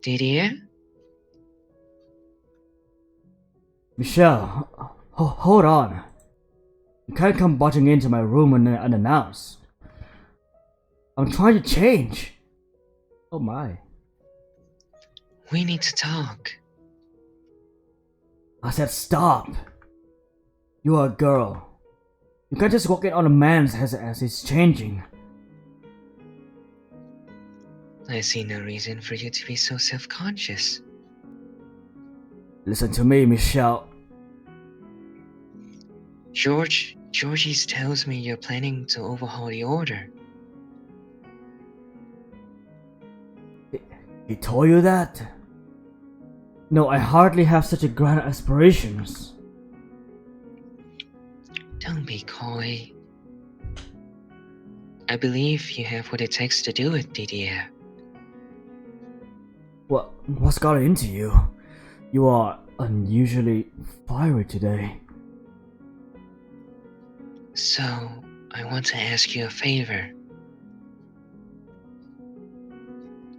Didier? Michelle, hold on. You can't come barging into my room unannounced. I'm trying to change. Oh my. We need to talk. I said stop. You are a girl. You can't just walk in on a man as he's changing. I see no reason for you to be so self-conscious. Listen to me, Michelle. Georgie tells me you're planning to overhaul the order. He told you that? No, I hardly have such a grand aspirations. Don't be coy. I believe you have what it takes to do it, Didier. What's got into you? You are unusually fiery today. So, I want to ask you a favor.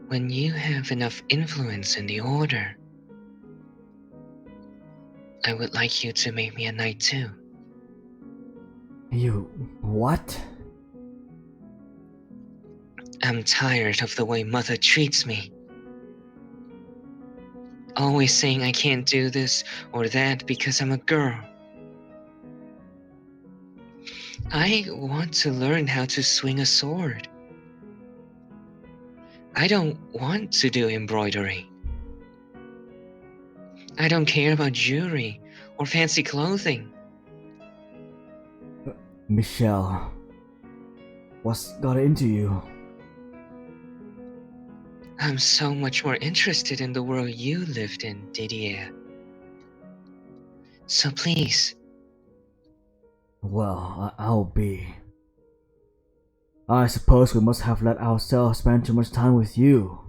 When you have enough influence in the Order, I would like you to make me a knight too. You. What? I'm tired of the way Mother treats me. Always saying I can't do this or that because I'm a girl. I want to learn how to swing a sword. I don't want to do embroidery. I don't care about jewelry or fancy clothing. Michelle. What's got into you? I'm so much more interested in the world you lived in, Didier. So please, Well, I'll be. I suppose we must have let ourselves spend too much time with you.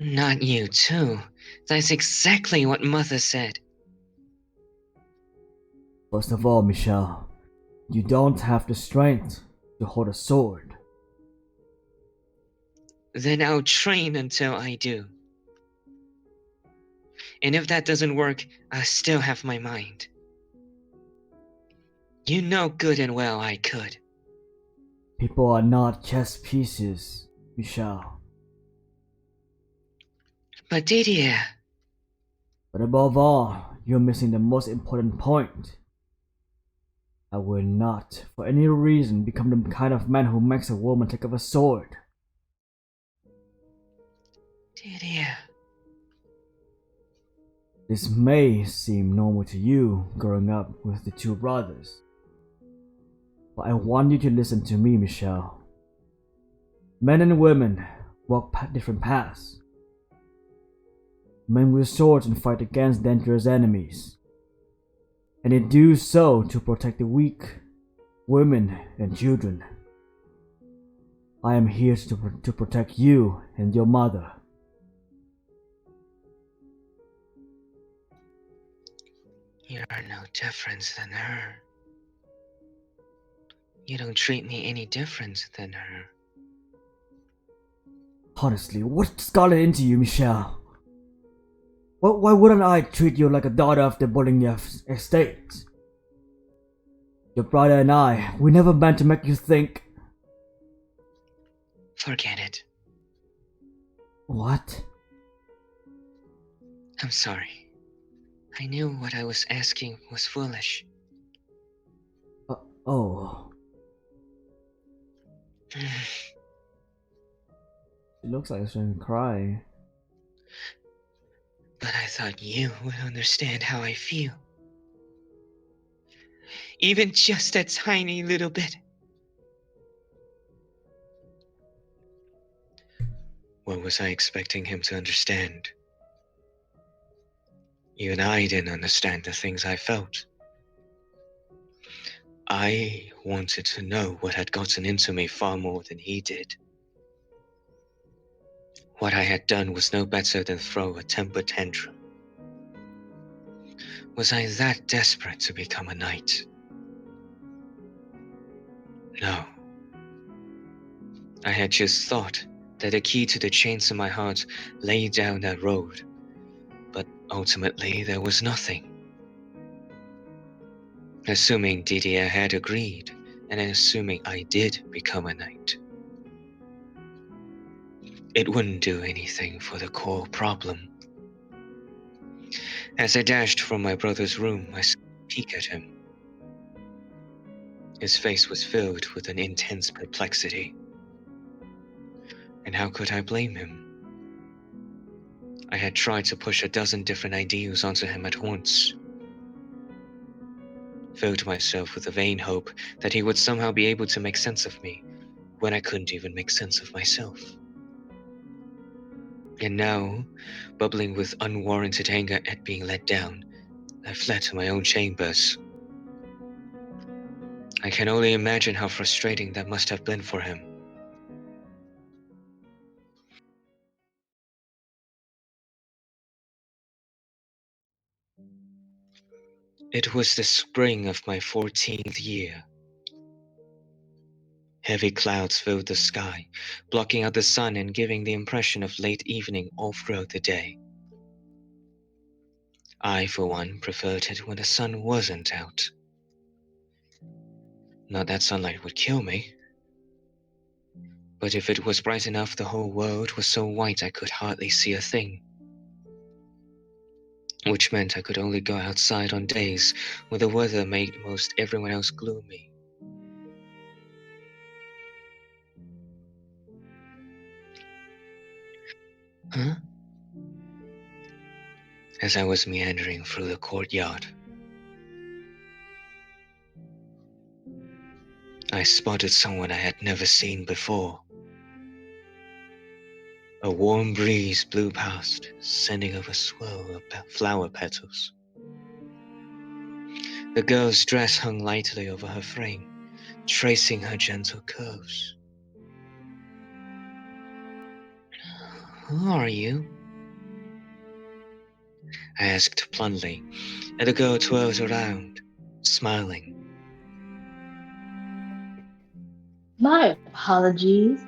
not you too. That's exactly what Mother said. First of all, Michelle, you don't have the strength to hold a sword. Then I'll train until I do. And if that doesn't work, I still have my mind. You know good and well I could. People are not chess pieces, Michelle. But Didier, But above all, you're missing the most important point. I will not, for any reason, become the kind of man who makes a woman take up a sword. Didier, This may seem normal to you, growing up with the two brothers. But I want you to listen to me, Michelle. Men and women walk different paths. Men with swords and fight against dangerous enemies. And they do so to protect the weak, women and children. I am here to protect you and your mother. you are no different than her. You don't treat me any different than her. Honestly, what's got into you, Michelle? Why wouldn't I treat you like a daughter of the Bolignev estate? Your brother and I, we never meant to make you think. Forget it. What? I'm sorry. I knew what I was asking was foolish. Oh. It looks like she's going to cry. But I thought you would understand how I feel. Even just a tiny little bit. What was I expecting him to understand? Even I didn't understand the things I felt. I wanted to know what had gotten into me far more than he did. What I had done was no better than throw a temper tantrum. Was I that desperate to become a knight? No. I had just thought that the key to the chains in my heart lay down that road, but ultimately there was nothing. Assuming Didier had agreed, and assuming I did become a knight, it wouldn't do anything for the core problem. As I dashed from my brother's room, I peeked at him. His face was filled with an intense perplexity. And how could I blame him? I had tried to push a dozen different ideas onto him at once. Filled myself with a vain hope that he would somehow be able to make sense of me when I couldn't even make sense of myself. And now, bubbling with unwarranted anger at being let down, I fled to my own chambers. I can only imagine how frustrating that must have been for him. It was the spring of my 14th year. Heavy clouds filled the sky, blocking out the sun and giving the impression of late evening all throughout the day. I, for one, preferred it when the sun wasn't out. Not that sunlight would kill me, but if it was bright enough, the whole world was so white I could hardly see a thing. Which meant I could only go outside on days when the weather made most everyone else gloomy. Huh? As I was meandering through the courtyard, I spotted someone I had never seen before. A warm breeze blew past, sending up a swirl of flower petals. The girl's dress hung lightly over her frame, tracing her gentle curves. Who are you? I asked bluntly, and the girl twirled around, smiling. My apologies.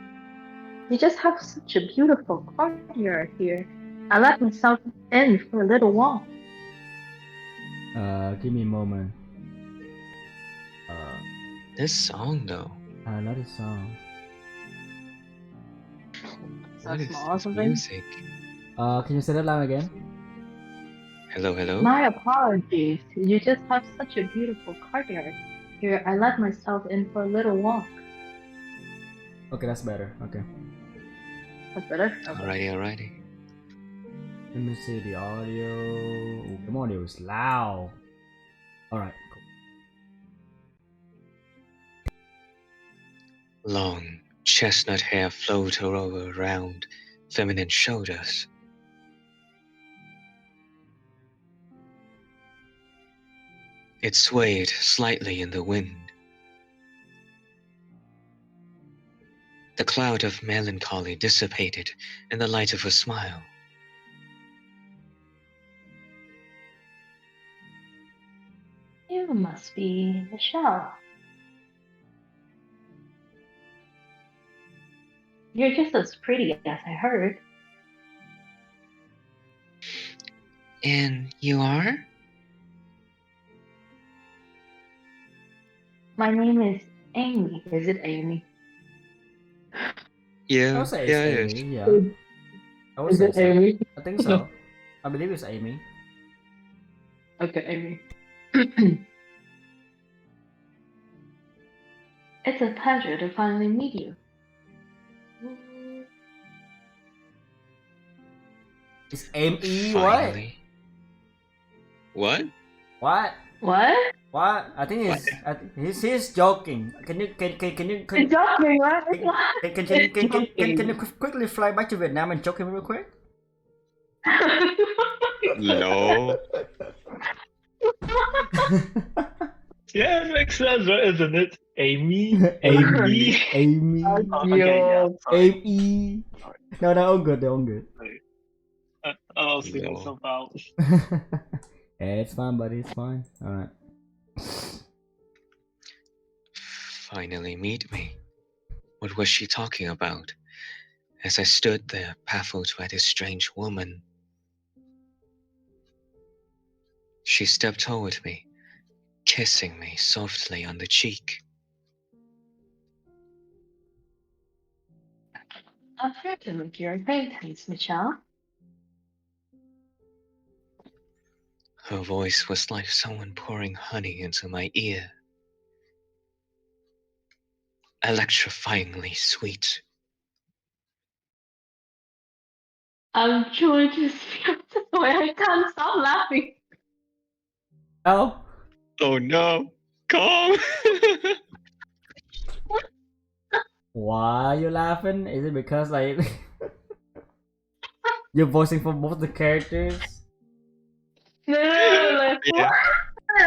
You just have such a beautiful courtyard here. I let myself in for a little walk. Give me a moment. This song, though. I love this song. What is Small or this something? music? Can you say that line again? Hello, hello? My apologies. You just have such a beautiful courtyard here. I let myself in for a little walk. Okay, that's better. Okay. That's better? Okay. Alrighty. Let me see the audio. Ooh, the audio is loud. Alright, cool. Long, chestnut hair flowed her over round, feminine shoulders. It swayed slightly in the wind. The cloud of melancholy dissipated in the light of a smile. You must be Michelle. You're just as pretty as I heard. And you are? My name is Amy. Is it Amy? I Yeah, would say yeah, it's it is. Amy, yeah. I would Is say it so. Amy? I think so. I believe it's Amy. Okay, Amy. It's a pleasure to finally meet you. It's Amy. Finally. What? What? What? What? I think he's joking. Can you It's joking, right? can you quickly fly back to Vietnam and joke him real quick? No. Yeah, it makes sense, right? Isn't it? Amy? Amy. Amy. Okay, yeah. Sorry. Amy. No, they're all good. They're all good. I'll see No. myself out. Yeah, it's fine, buddy. It's fine. All right. Finally meet me. What was she talking about? As I stood there, baffled by this strange woman. She stepped toward me, kissing me softly on the cheek. I'm here to make your acquaintance, Michelle. Her voice was like someone pouring honey into my ear. Electrifyingly sweet. I'm trying to speak this way. I can't stop laughing. Oh. Oh no! Calm! Why are you laughing? Is it because like you're voicing for both the characters? No, like Yeah.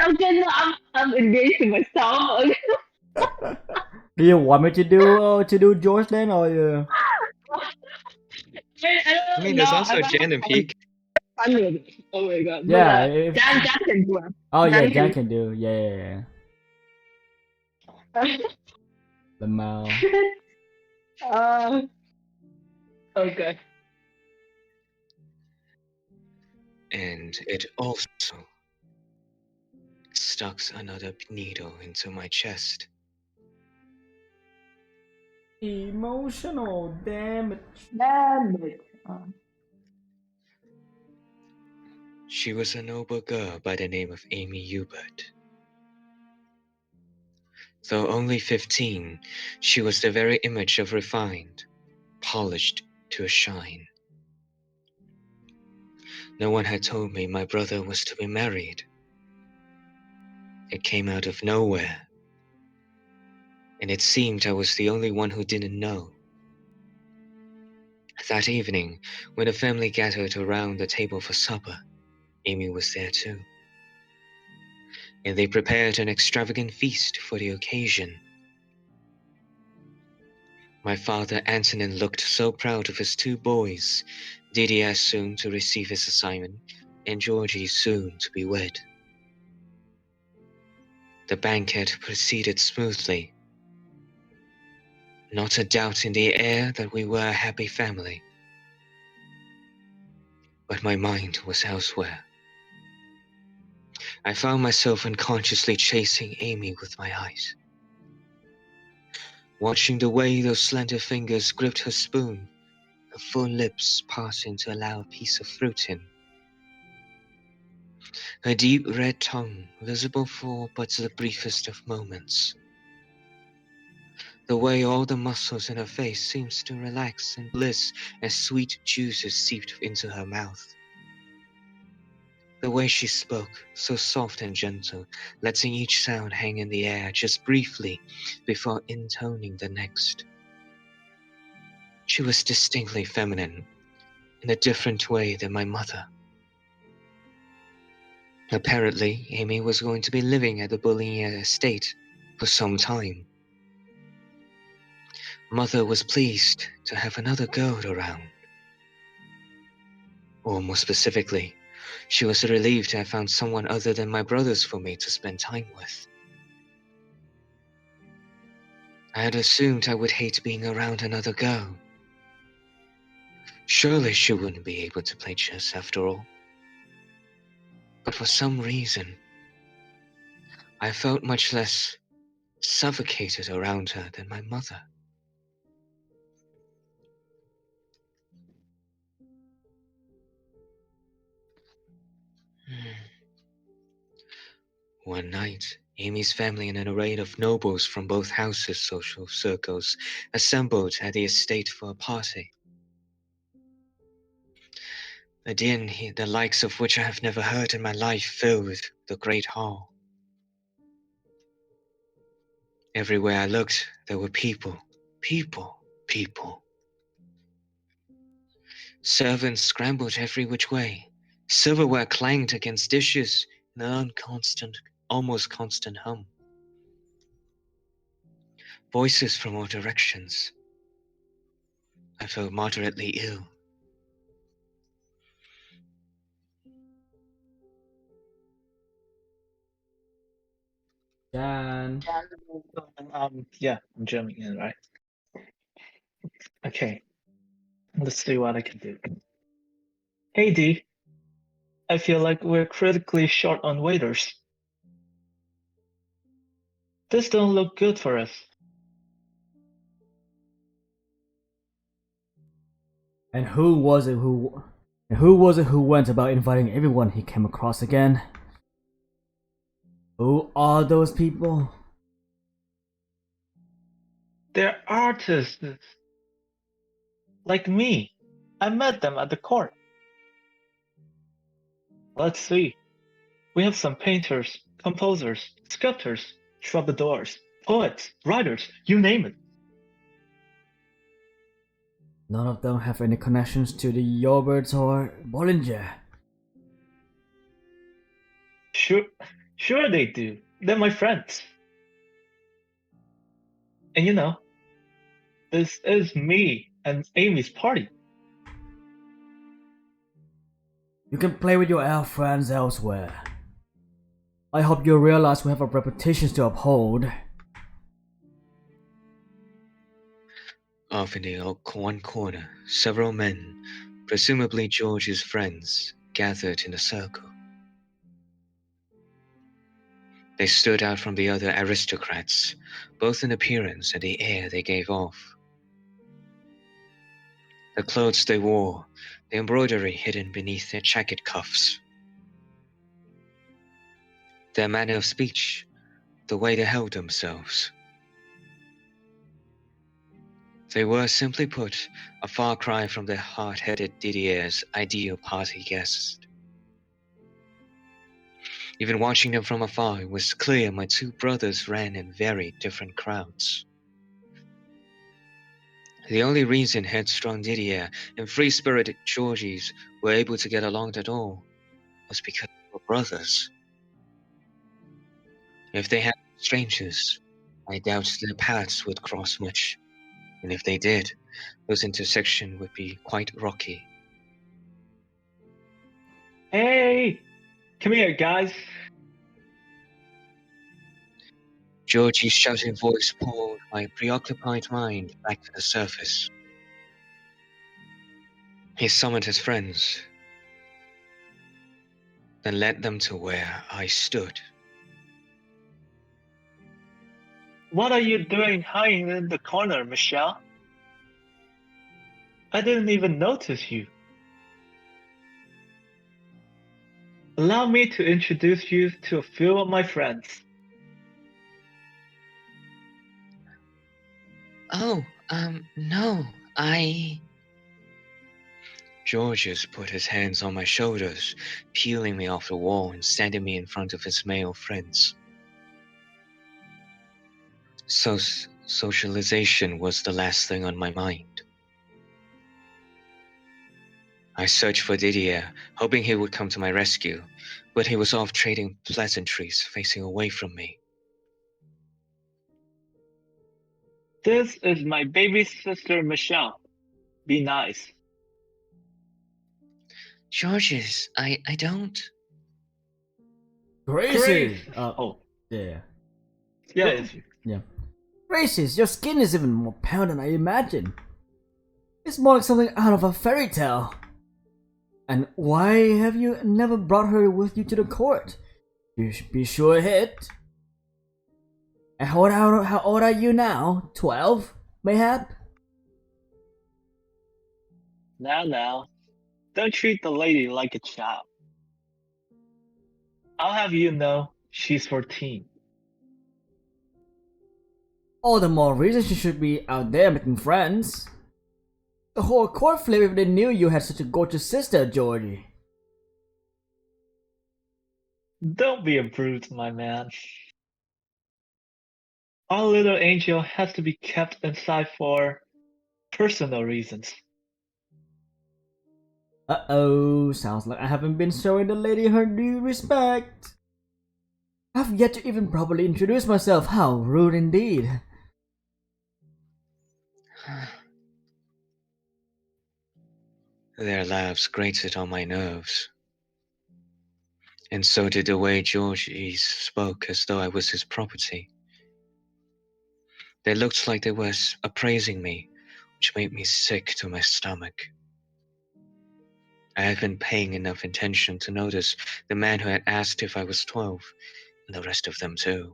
okay, no, I'm engaging myself. Okay. Do you want me to do George then, or you? I mean, there's also Jen and Peak. funny. Oh my god. Yeah, But if- Jan can do it. Oh yeah, Jan Jan can do. Yeah. The Mao. uh, okay. And it also stuck another needle into my chest. Emotional damage. Damn it. She was a noble girl by the name of Amy Hubert. Though only 15, she was the very image of refined, polished to a shine. No one had told me my brother was to be married. It came out of nowhere, and it seemed I was the only one who didn't know. That evening, when the family gathered around the table for supper, Amy was there too. And they prepared an extravagant feast for the occasion. My father Antonin looked so proud of his 2 boys, Didier soon to receive his assignment, and Georgie soon to be wed. The banquet proceeded smoothly. Not a doubt in the air that we were a happy family. But my mind was elsewhere. I found myself unconsciously chasing Amy with my eyes, watching the way those slender fingers gripped her spoon, her full lips parting to allow a piece of fruit in. Her deep red tongue visible for but the briefest of moments. The way all the muscles in her face seems to relax in bliss as sweet juices seeped into her mouth. The way she spoke, so soft and gentle, letting each sound hang in the air just briefly before intoning the next. She was distinctly feminine, in a different way than my mother. Apparently, Amy was going to be living at the Bouligne estate for some time. Mother was pleased to have another girl around. Or more specifically, she was relieved to have found someone other than my brothers for me to spend time with. I had assumed I would hate being around another girl. Surely she wouldn't be able to play chess after all. But for some reason, I felt much less suffocated around her than my mother. One night, Amy's family and an array of nobles from both houses' social circles assembled at the estate for a party. A din, the likes of which I have never heard in my life, filled the great hall. Everywhere I looked, there were people. Servants scrambled every which way. Silverware clanged against dishes in an almost constant hum. Voices from all directions. I felt moderately ill. Jan. Yeah, I'm jumping in, right? Okay, let's see what I can do. Hey D, I feel like we're critically short on waiters. This don't look good for us. And who was it who went about inviting everyone he came across again? Who are those people? They're artists. Like me. I met them at the court. Let's see. We have some painters, composers, sculptors, troubadours, poets, writers, you name it. None of them have any connections to the Yogurts or Bollinger. Sure they do. They're my friends. And you know, this is me and Amy's party. You can play with your elf friends elsewhere. I hope you realize we have our reputations to uphold. Off in the one corner, several men, presumably George's friends, gathered in a circle. They stood out from the other aristocrats, both in appearance and the air they gave off. The clothes they wore, the embroidery hidden beneath their jacket cuffs. Their manner of speech, the way they held themselves. They were, simply put, a far cry from the hard-headed Didier's ideal party guest. Even watching them from afar, it was clear my two brothers ran in very different crowds. The only reason headstrong Didier and free-spirited Georgies were able to get along at all was because they were brothers. If they had been strangers, I doubt their paths would cross much, and if they did, those intersections would be quite rocky. Hey, come here, guys. Georgie's shouting voice pulled my preoccupied mind back to the surface. He summoned his friends, then led them to where I stood. What are you doing hiding in the corner, Michelle? I didn't even notice you. Allow me to introduce you to a few of my friends. Oh, no, Georges put his hands on my shoulders, peeling me off the wall and standing me in front of his male friends. Socialization was the last thing on my mind. I searched for Didier, hoping he would come to my rescue, but he was off trading pleasantries, facing away from me. This is my baby sister, Michelle. Be nice. Georges, I don't... Gracie! Oh, Yeah. yeah, it's you. Yeah. Gracie, your skin is even more pale than I imagined. It's more like something out of a fairy tale. And why have you never brought her with you to the court? You should be sure hit. And how old are you now? 12, mayhap? Now, don't treat the lady like a child. I'll have you know she's 14. All the more reason she should be out there making friends. The whole court flipped if they knew you had such a gorgeous sister, Georgie. Don't be a brute, my man. Our little angel has to be kept inside for personal reasons. Uh-oh, sounds like I haven't been showing the lady her due respect. I've yet to even properly introduce myself. How rude indeed. Their laughs grated on my nerves. And so did the way Georges spoke as though I was his property. They looked like they were appraising me, which made me sick to my stomach. I had been paying enough attention to notice the man who had asked if I was 12, and the rest of them too,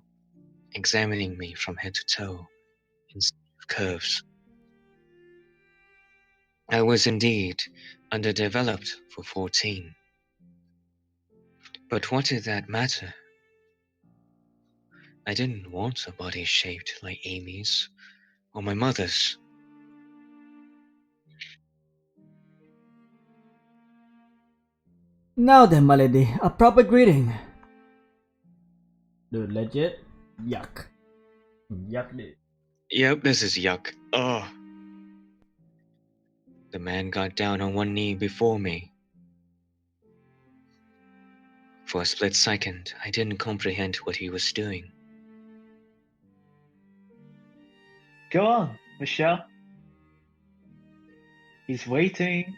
examining me from head to toe in curves. I was indeed underdeveloped for 14. But what did that matter? I didn't want a body shaped like Amy's or my mother's. Now then, my lady, a proper greeting. Dude, legit? Yuck. Yuck, dude. Yep, this is yuck. Ugh. The man got down on one knee before me. For a split second, I didn't comprehend what he was doing. Go on, Michelle. He's waiting.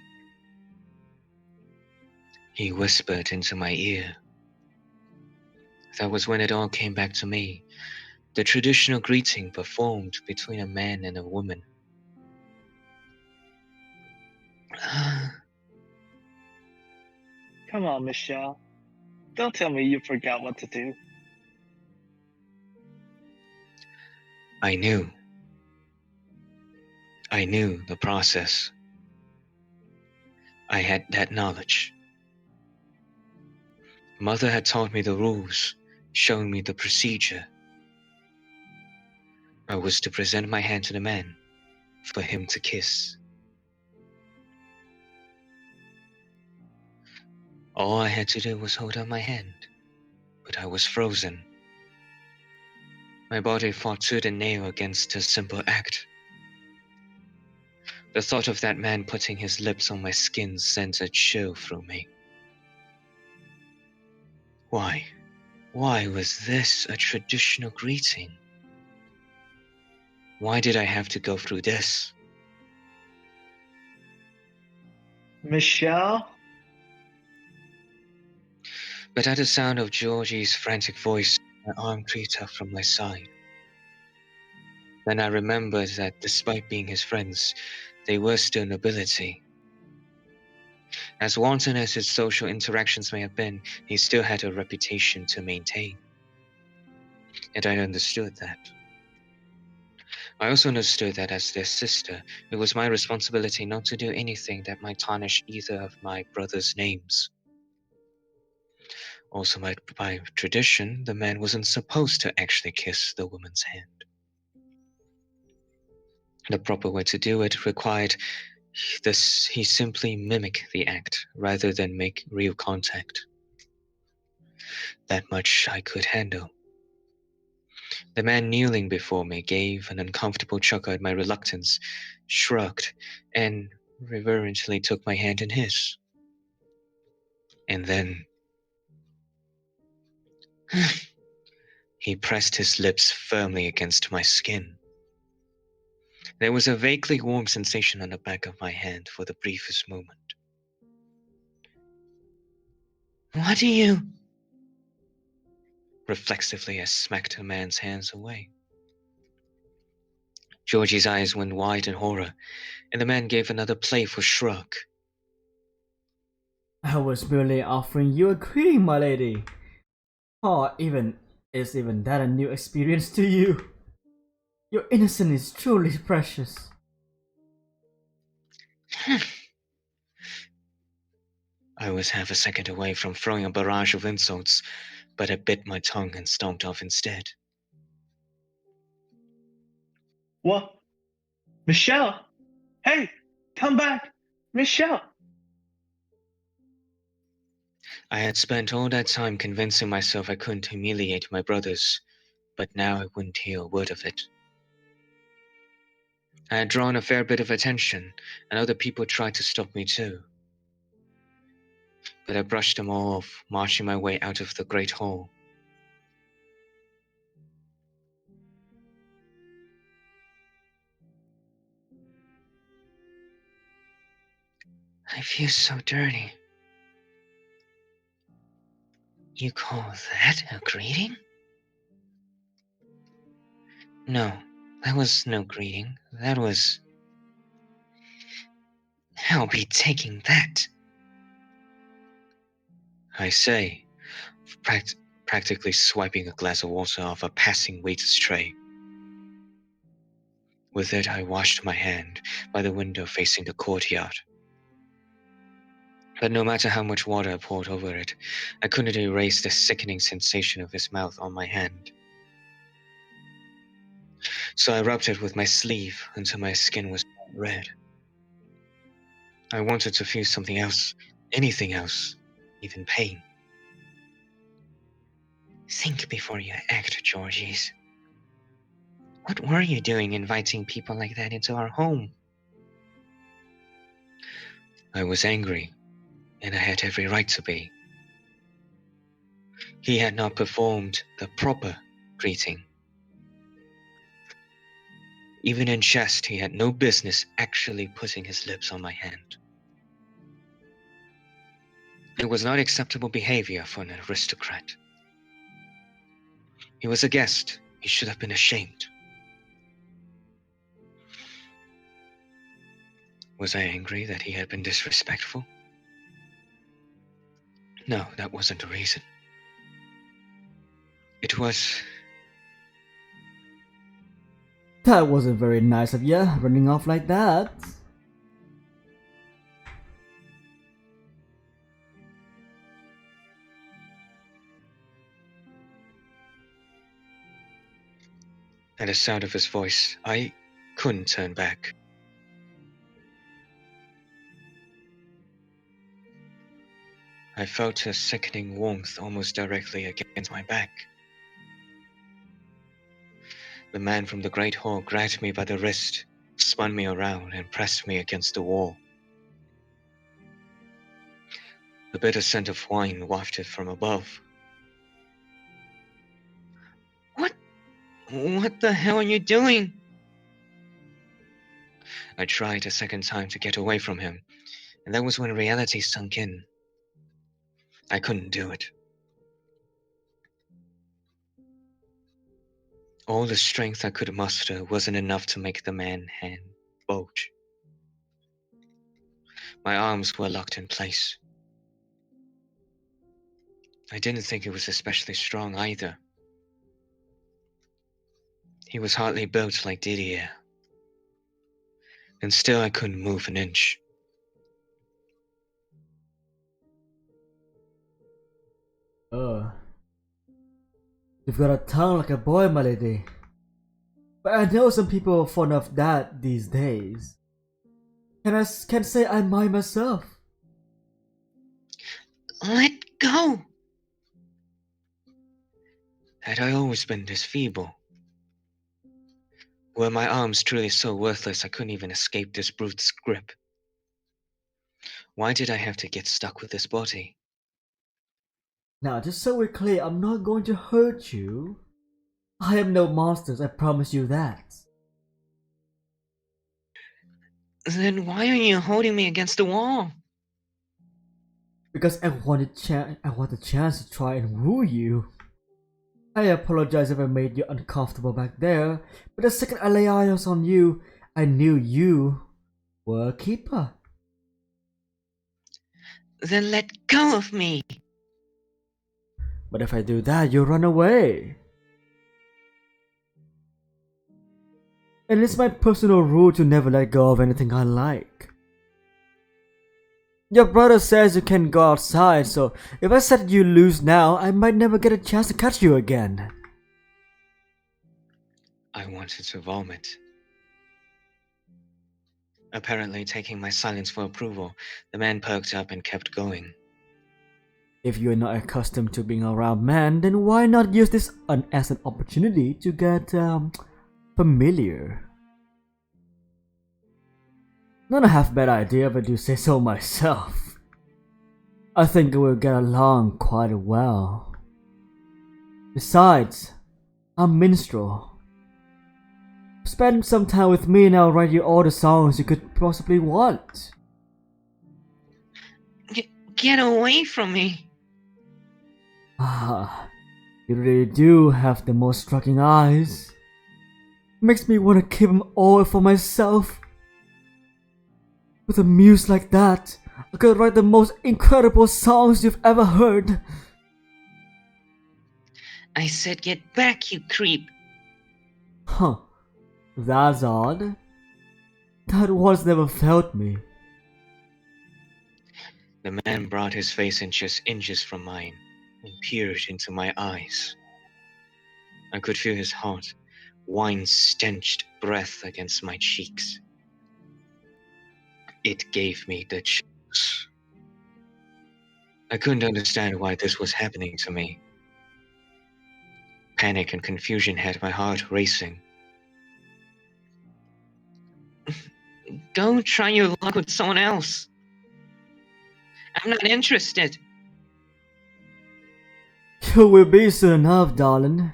He whispered into my ear. That was when it all came back to me. The traditional greeting performed between a man and a woman. Come on, Michelle. Don't tell me you forgot what to do. I knew. I knew the process. I had that knowledge. Mother had taught me the rules, shown me the procedure. I was to present my hand to the man, for him to kiss. All I had to do was hold out my hand, but I was frozen. My body fought tooth and nail against a simple act. The thought of that man putting his lips on my skin sent a chill through me. Why? Why was this a traditional greeting? Why did I have to go through this? Michelle? But at the sound of Georgie's frantic voice, my arm creaked up from my side. Then I remembered that despite being his friends, they were still nobility. As wanton as his social interactions may have been, he still had a reputation to maintain. And I understood that. I also understood that as their sister, it was my responsibility not to do anything that might tarnish either of my brothers' names. Also, by tradition, the man wasn't supposed to actually kiss the woman's hand. The proper way to do it required he simply mimic the act rather than make real contact. That much I could handle. The man kneeling before me gave an uncomfortable chuckle at my reluctance, shrugged, and reverently took my hand in his. And then he pressed his lips firmly against my skin. There was a vaguely warm sensation on the back of my hand for the briefest moment. What do you... Reflexively, I smacked the man's hands away. Georgie's eyes went wide in horror, and the man gave another playful shrug. I was merely offering you a greeting, my lady. Oh, is even that a new experience to you? Your innocence is truly precious. I was half a second away from throwing a barrage of insults, but I bit my tongue and stomped off instead. What? Michelle? Hey, come back! Michelle! I had spent all that time convincing myself I couldn't humiliate my brothers, but now I wouldn't hear a word of it. I had drawn a fair bit of attention, and other people tried to stop me too. But I brushed them all off, marching my way out of the great hall. I feel so dirty. You call that a greeting? No, that was no greeting. That was... I'll be taking that. I say, practically swiping a glass of water off a passing waiter's tray. With it, I washed my hand by the window facing the courtyard. But no matter how much water I poured over it, I couldn't erase the sickening sensation of his mouth on my hand. So I rubbed it with my sleeve until my skin was red. I wanted to feel something else, anything else, even pain. Think before you act, Georgies. What were you doing inviting people like that into our home? I was angry, and I had every right to be. He had not performed the proper greeting. Even in jest, he had no business actually putting his lips on my hand. It was not acceptable behavior for an aristocrat. He was a guest. He should have been ashamed. Was I angry that he had been disrespectful? No, that wasn't the reason. It was... That wasn't very nice of you, running off like that. At the sound of his voice, I couldn't turn back. I felt a sickening warmth almost directly against my back. The man from the Great Hall grabbed me by the wrist, spun me around, and pressed me against the wall. The bitter scent of wine wafted from above. What the hell are you doing? I tried a second time to get away from him, and that was when reality sunk in. I couldn't do it. All the strength I could muster wasn't enough to make the man's hand bulge. My arms were locked in place. I didn't think he was especially strong either. He was hardly built like Didier. And still I couldn't move an inch. You've got a tongue like a boy, my lady. But I know some people are fond of that these days. And I can say I mind myself. Let go! Had I always been this feeble? Were my arms truly so worthless I couldn't even escape this brute's grip? Why did I have to get stuck with this body? Now, just so we're clear, I'm not going to hurt you. I am no monsters, I promise you that. Then why are you holding me against the wall? Because I want a chance to try and woo you. I apologize if I made you uncomfortable back there, but the second I lay eyes on you, I knew you were a keeper. Then let go of me! But if I do that, you'll run away. And it's my personal rule to never let go of anything I like. Your brother says you can't go outside, so if I set you loose now, I might never get a chance to catch you again. I wanted to vomit. Apparently taking my silence for approval, the man perked up and kept going. If you're not accustomed to being around men, then why not use this as an opportunity to get familiar? Not a half bad idea if I do say so myself. I think we'll get along quite well. Besides, I'm minstrel. Spend some time with me and I'll write you all the songs you could possibly want. Get away from me! Ah, you really do have the most striking eyes. Makes me want to keep them all for myself. With a muse like that, I could write the most incredible songs you've ever heard. I said get back, you creep! Huh, that's odd. That once never felt me. The man brought his face inches from mine and peered into my eyes. I could feel his hot, wine-stenched breath against my cheeks. It gave me the chills. I couldn't understand why this was happening to me. Panic and confusion had my heart racing. Go try your luck with someone else. I'm not interested. You will be soon enough, darling.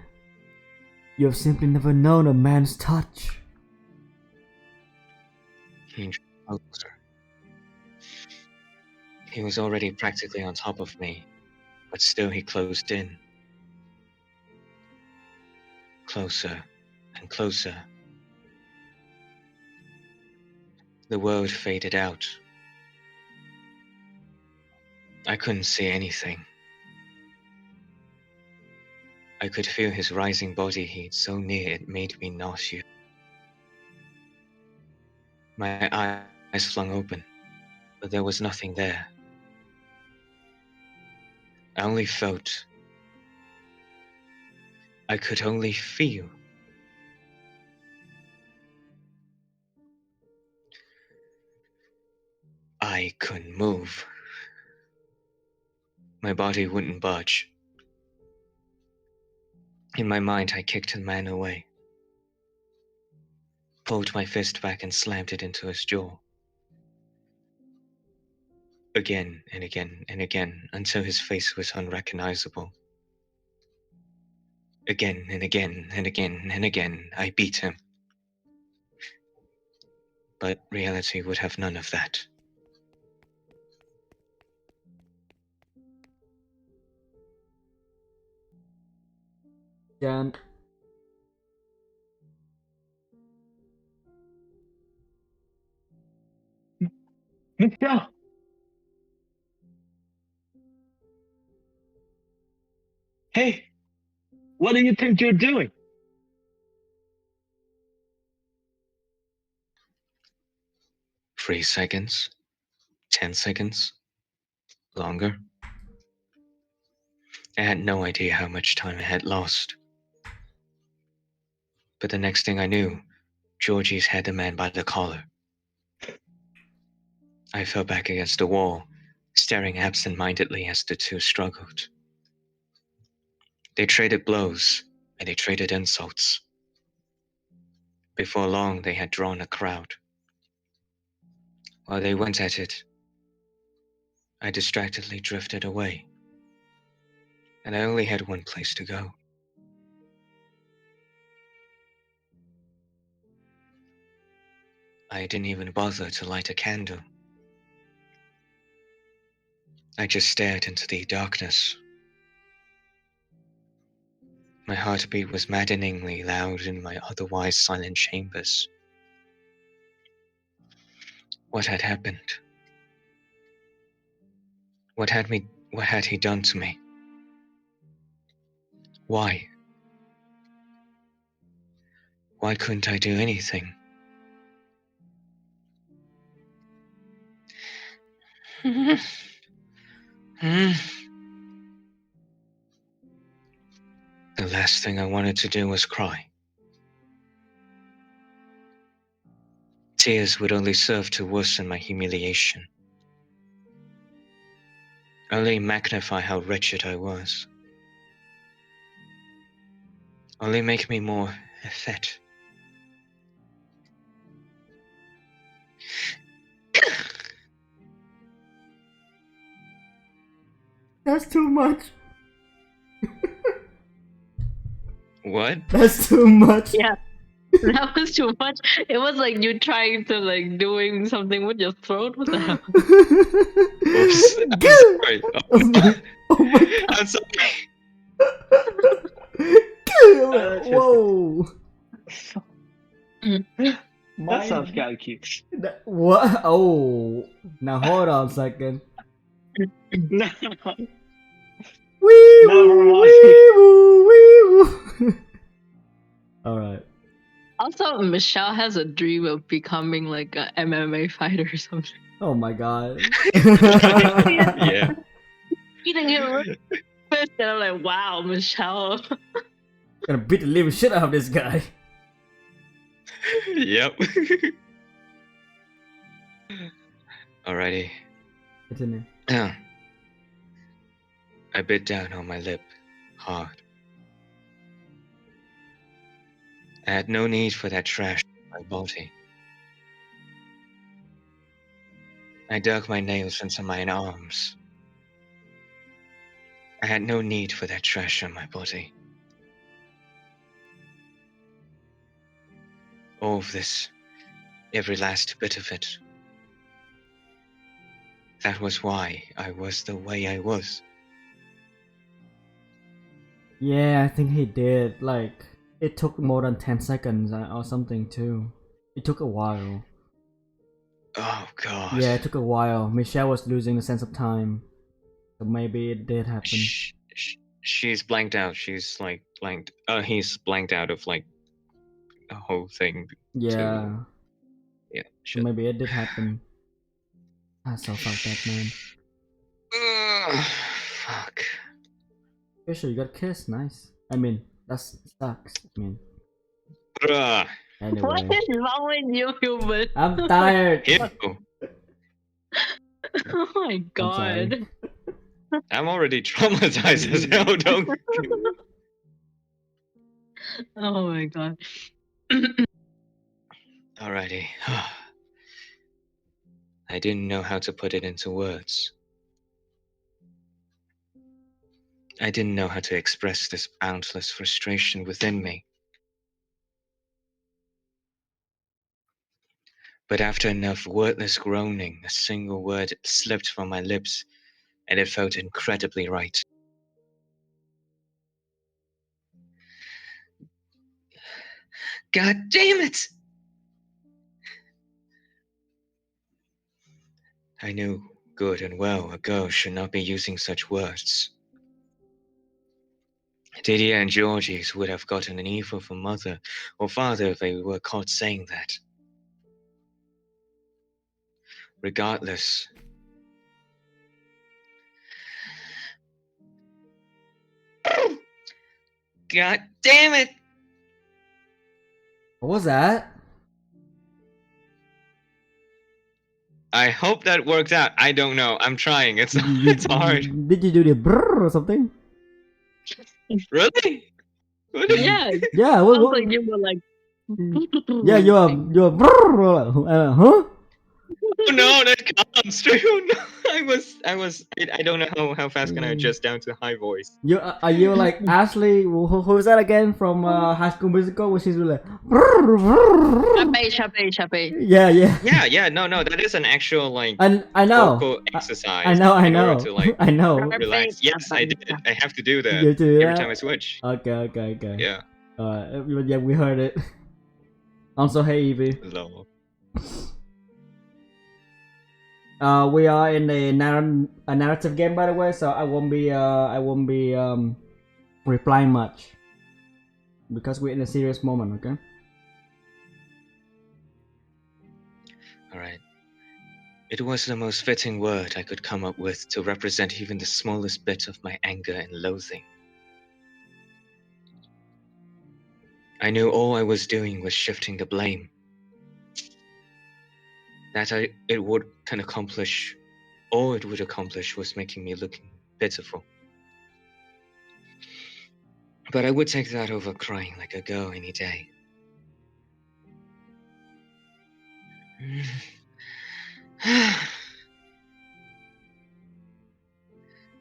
You have simply never known a man's touch. He drew closer. He was already practically on top of me, but still he closed in. Closer and closer. The world faded out. I couldn't see anything. I could feel his rising body heat so near it made me nauseous. My eyes flung open, but there was nothing there. I only felt. I could only feel. I couldn't move. My body wouldn't budge. In my mind, I kicked the man away, pulled my fist back and slammed it into his jaw. Again and again and again, until his face was unrecognizable. Again and again and again and again, I beat him. But reality would have none of that. Jan. Michelle! Hey! What do you think you're doing? 3 seconds, 10 seconds, longer. I had no idea how much time I had lost. But the next thing I knew, Georgie's had the man by the collar. I fell back against the wall, staring absent-mindedly as the two struggled. They traded blows, and they traded insults. Before long, they had drawn a crowd. While they went at it, I distractedly drifted away, and I only had one place to go. I didn't even bother to light a candle. I just stared into the darkness. My heartbeat was maddeningly loud in my otherwise silent chambers. What had happened? What had he done to me? Why? Why couldn't I do anything? The last thing I wanted to do was cry. Tears would only serve to worsen my humiliation, only magnify how wretched I was, only make me more effete. That's too much. What? That's too much. Yeah. That was too much. It was like you trying to like doing something with your throat. What the hell? Oops. I'm Good. sorry. Oh my, oh my god. I'm sorry. Good. Whoa. That sounds kind of cute. What? Oh. Now hold on a second. No. Wee Never woo, mind. wee woo, wee woo. Alright. Also, Michelle has a dream of becoming like a MMA fighter or something. Oh my god. Yeah. Eating him first, and I'm like, wow, Michelle. Gonna beat the living shit out of this guy. Yep. Alrighty. Continue. I bit down on my lip, hard. I had no need for that trash in my body. I dug my nails into my arms. I had no need for that trash on my body. All of this, every last bit of it, That was why I was the way I was. Yeah, I think he did. Like, it took more than 10 seconds or something too. It took a while. Oh God. Yeah, it took a while. Michelle was losing the sense of time. So maybe it did happen. She's blanked out. She's like blanked. He's blanked out of like the whole thing. Yeah. Yeah. So Shit. maybe it did happen. I so fucked up, man. Fuck. Fisher, you got kissed. Nice. I mean, that sucks. I mean, Bruh. anyway. What is wrong with you, Hubert? I'm tired. Ew. Oh my I'm god. sorry. I'm already traumatized as hell. Don't. Oh my god. Alrighty. I didn't know how to put it into words. I didn't know how to express this boundless frustration within me. But after enough wordless groaning, a single word slipped from my lips, and it felt incredibly right. God damn it! I knew good and well a girl should not be using such words. Didier and Georgie's would have gotten an evil for mother or father if they were caught saying that. Regardless, God damn it! What was that? I hope that worked out. I don't know. I'm trying. It's You- it's hard. Did you do the brrr or something? Really? Really? Yeah, it Yeah. sounds What? like you were like. Yeah, you're brrr. Huh? Oh no, that counts too. No, I don't know how fast can I adjust down to high voice. You are you like Ashley? Who is that again from High School Musical? Where she's like, brrr, brrr. Chape. Yeah, yeah. Yeah, no, that is an actual like And I know. vocal I exercise know. in order to like I know. relax. Yes, I did. I have to do that You do every that? time I switch. Okay. Yeah. Yeah, we heard it. Also, hey Evie. Lol. We are in a narrative game, by the way, so I won't be replying much because we're in a serious moment. Okay. All right. It was the most fitting word I could come up with to represent even the smallest bit of my anger and loathing. I knew all I was doing was shifting the blame. It would accomplish, all it would accomplish was making me look pitiful. But I would take that over crying like a girl any day.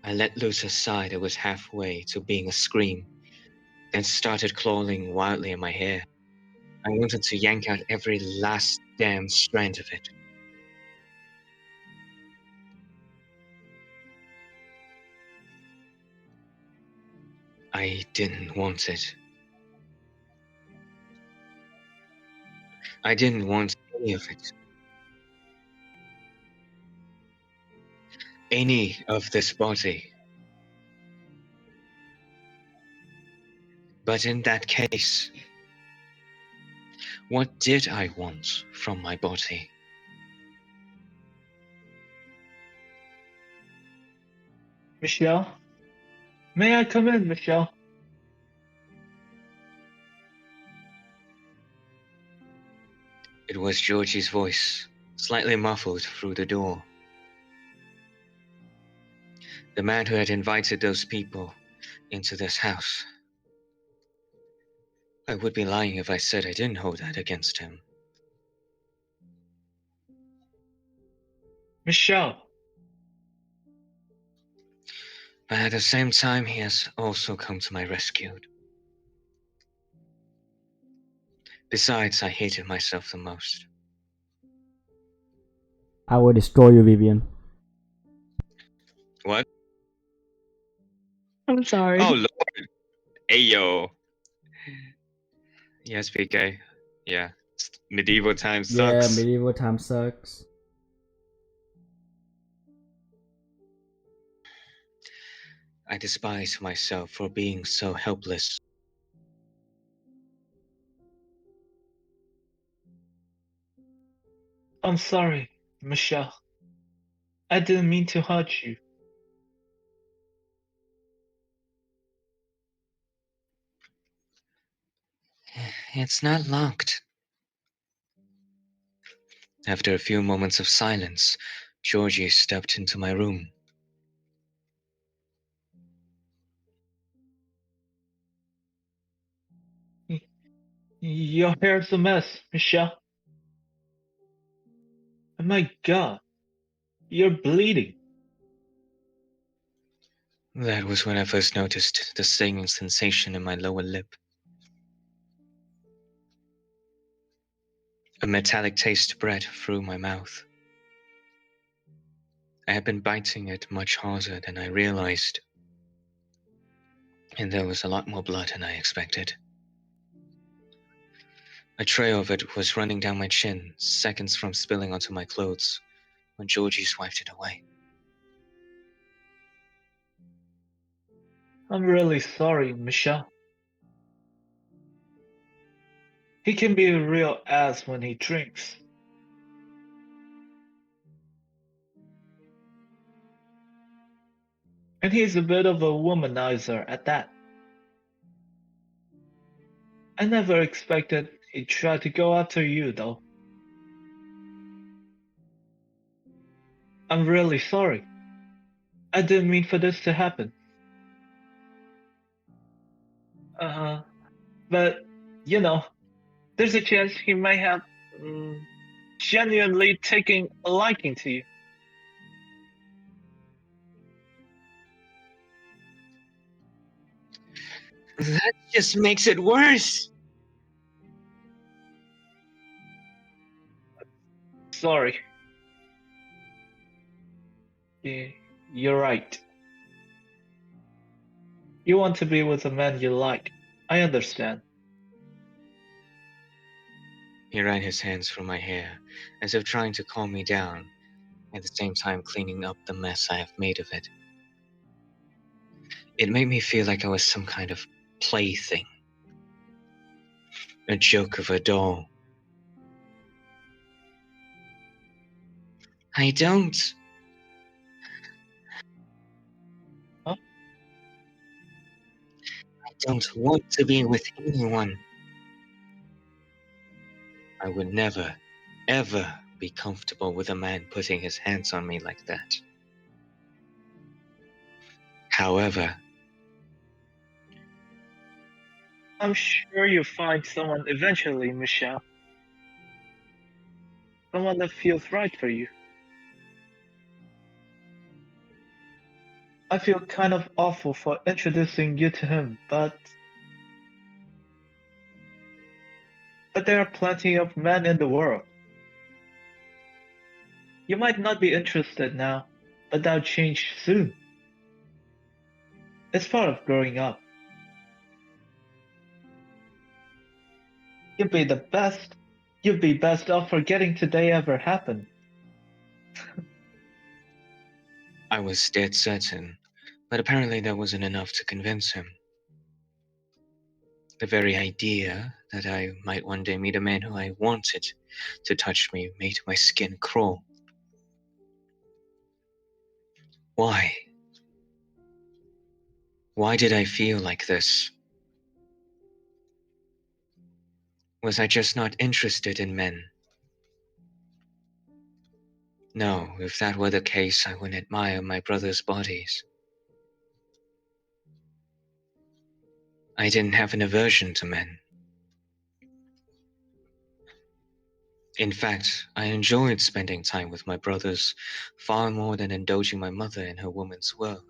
I let loose a sigh that was halfway to being a scream, then started clawing wildly in my hair. I wanted to yank out every last damn strand of it. I didn't want it. I didn't want any of it. Any of this body. But in that case, what did I want from my body? Michelle? May I come in, Michelle? It was Georgie's voice, slightly muffled through the door. The man who had invited those people into this house. I would be lying if I said I didn't hold that against him. Michelle! But at the same time, he has also come to my rescue. Besides, I hated myself the most. I will destroy you, Vivian. What? I'm sorry. Oh Lord. Ayo. Yes, PK. Yeah. Medieval times Yeah, sucks. medieval time sucks. I despise myself for being so helpless. I'm sorry, Michelle. I didn't mean to hurt you. It's not locked. After a few moments of silence, Georgie stepped into my room. Your hair's a mess, Michelle. Oh my god, you're bleeding. That was when I first noticed the stinging sensation in my lower lip. A metallic taste spread through my mouth. I had been biting it much harder than I realized, and there was a lot more blood than I expected. A trail of it was running down my chin, seconds from spilling onto my clothes, when Georgie swiped it away. I'm really sorry, Michelle. He can be a real ass when he drinks. And he's a bit of a womanizer at that. I never expected he'd try to go after you, though. I'm really sorry. I didn't mean for this to happen. But, you know, there's a chance he might have genuinely taken a liking to you. That just makes it worse! Sorry. Yeah, you're right. You want to be with a man you like. I understand. He ran his hands through my hair, as if trying to calm me down, at the same time cleaning up the mess I have made of it. It made me feel like I was some kind of plaything, a joke of a doll. I don't. Huh? I don't want to be with anyone. I would never, ever be comfortable with a man putting his hands on me like that. However, I'm sure you'll find someone eventually, Michelle. Someone that feels right for you. I feel kind of awful for introducing you to him, but there are plenty of men in the world. You might not be interested now, but that'll change soon. It's part of growing up. You'd be the best. You'd be best off forgetting today ever happened. I was dead certain, but apparently that wasn't enough to convince him. The very idea that I might one day meet a man who I wanted to touch me made my skin crawl. Why? Why did I feel like this? Was I just not interested in men? No, if that were the case, I would admire my brother's bodies. I didn't have an aversion to men. In fact, I enjoyed spending time with my brothers far more than indulging my mother in her woman's world.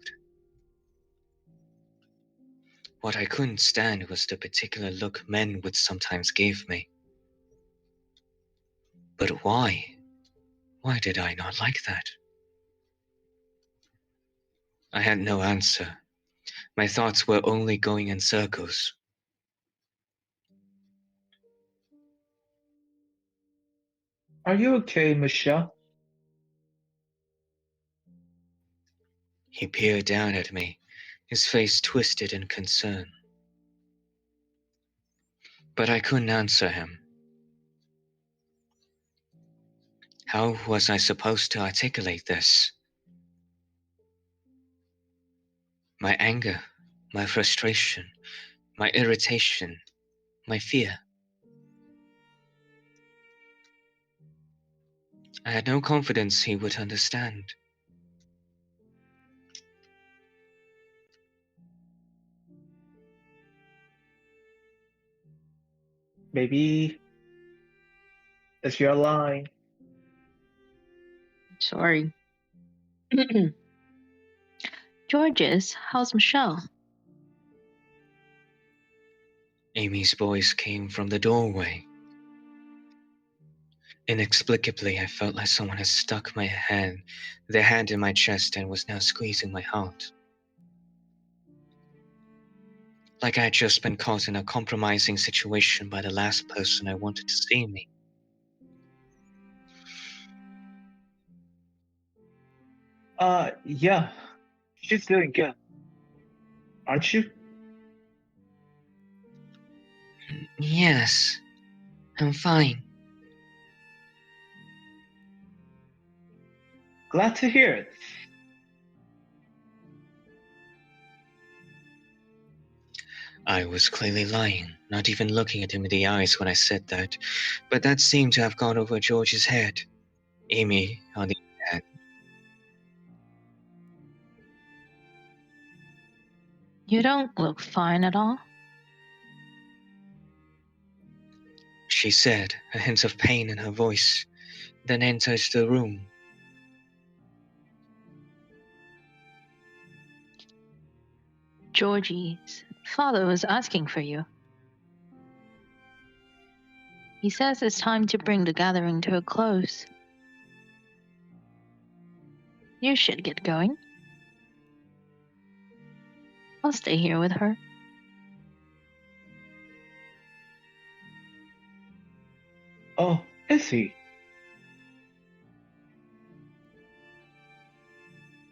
What I couldn't stand was the particular look men would sometimes give me. But why? Why did I not like that? I had no answer. My thoughts were only going in circles. Are you okay, Michelle? He peered down at me, his face twisted in concern. But I couldn't answer him. How was I supposed to articulate this? My anger, my frustration, my irritation, my fear. I had no confidence he would understand. Maybe it's your line. Sorry. Georges, how's Michelle? Amy's voice came from the doorway. Inexplicably, I felt like someone had stuck their hand in my chest and was now squeezing my heart. Like I had just been caught in a compromising situation by the last person I wanted to see me. Yeah, she's doing good. Aren't you? Yes, I'm fine. Glad to hear it. I was clearly lying, not even looking at him in the eyes when I said that, but that seemed to have gone over George's head. Amy, on the other hand, You don't look fine at all. she said, a hint of pain in her voice, then entered the room. Georgie's father was asking for you. He says it's time to bring the gathering to a close. You should get going. I'll stay here with her. Oh, is he?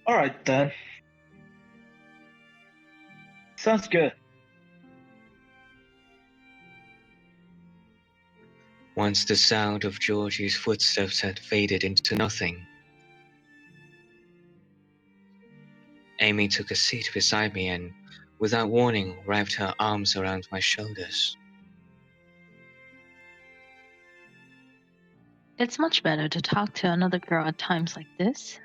Alright then. Sounds good. Once the sound of Georgie's footsteps had faded into nothing, Amy took a seat beside me and, without warning, wrapped her arms around my shoulders. It's much better to talk to another girl at times like this.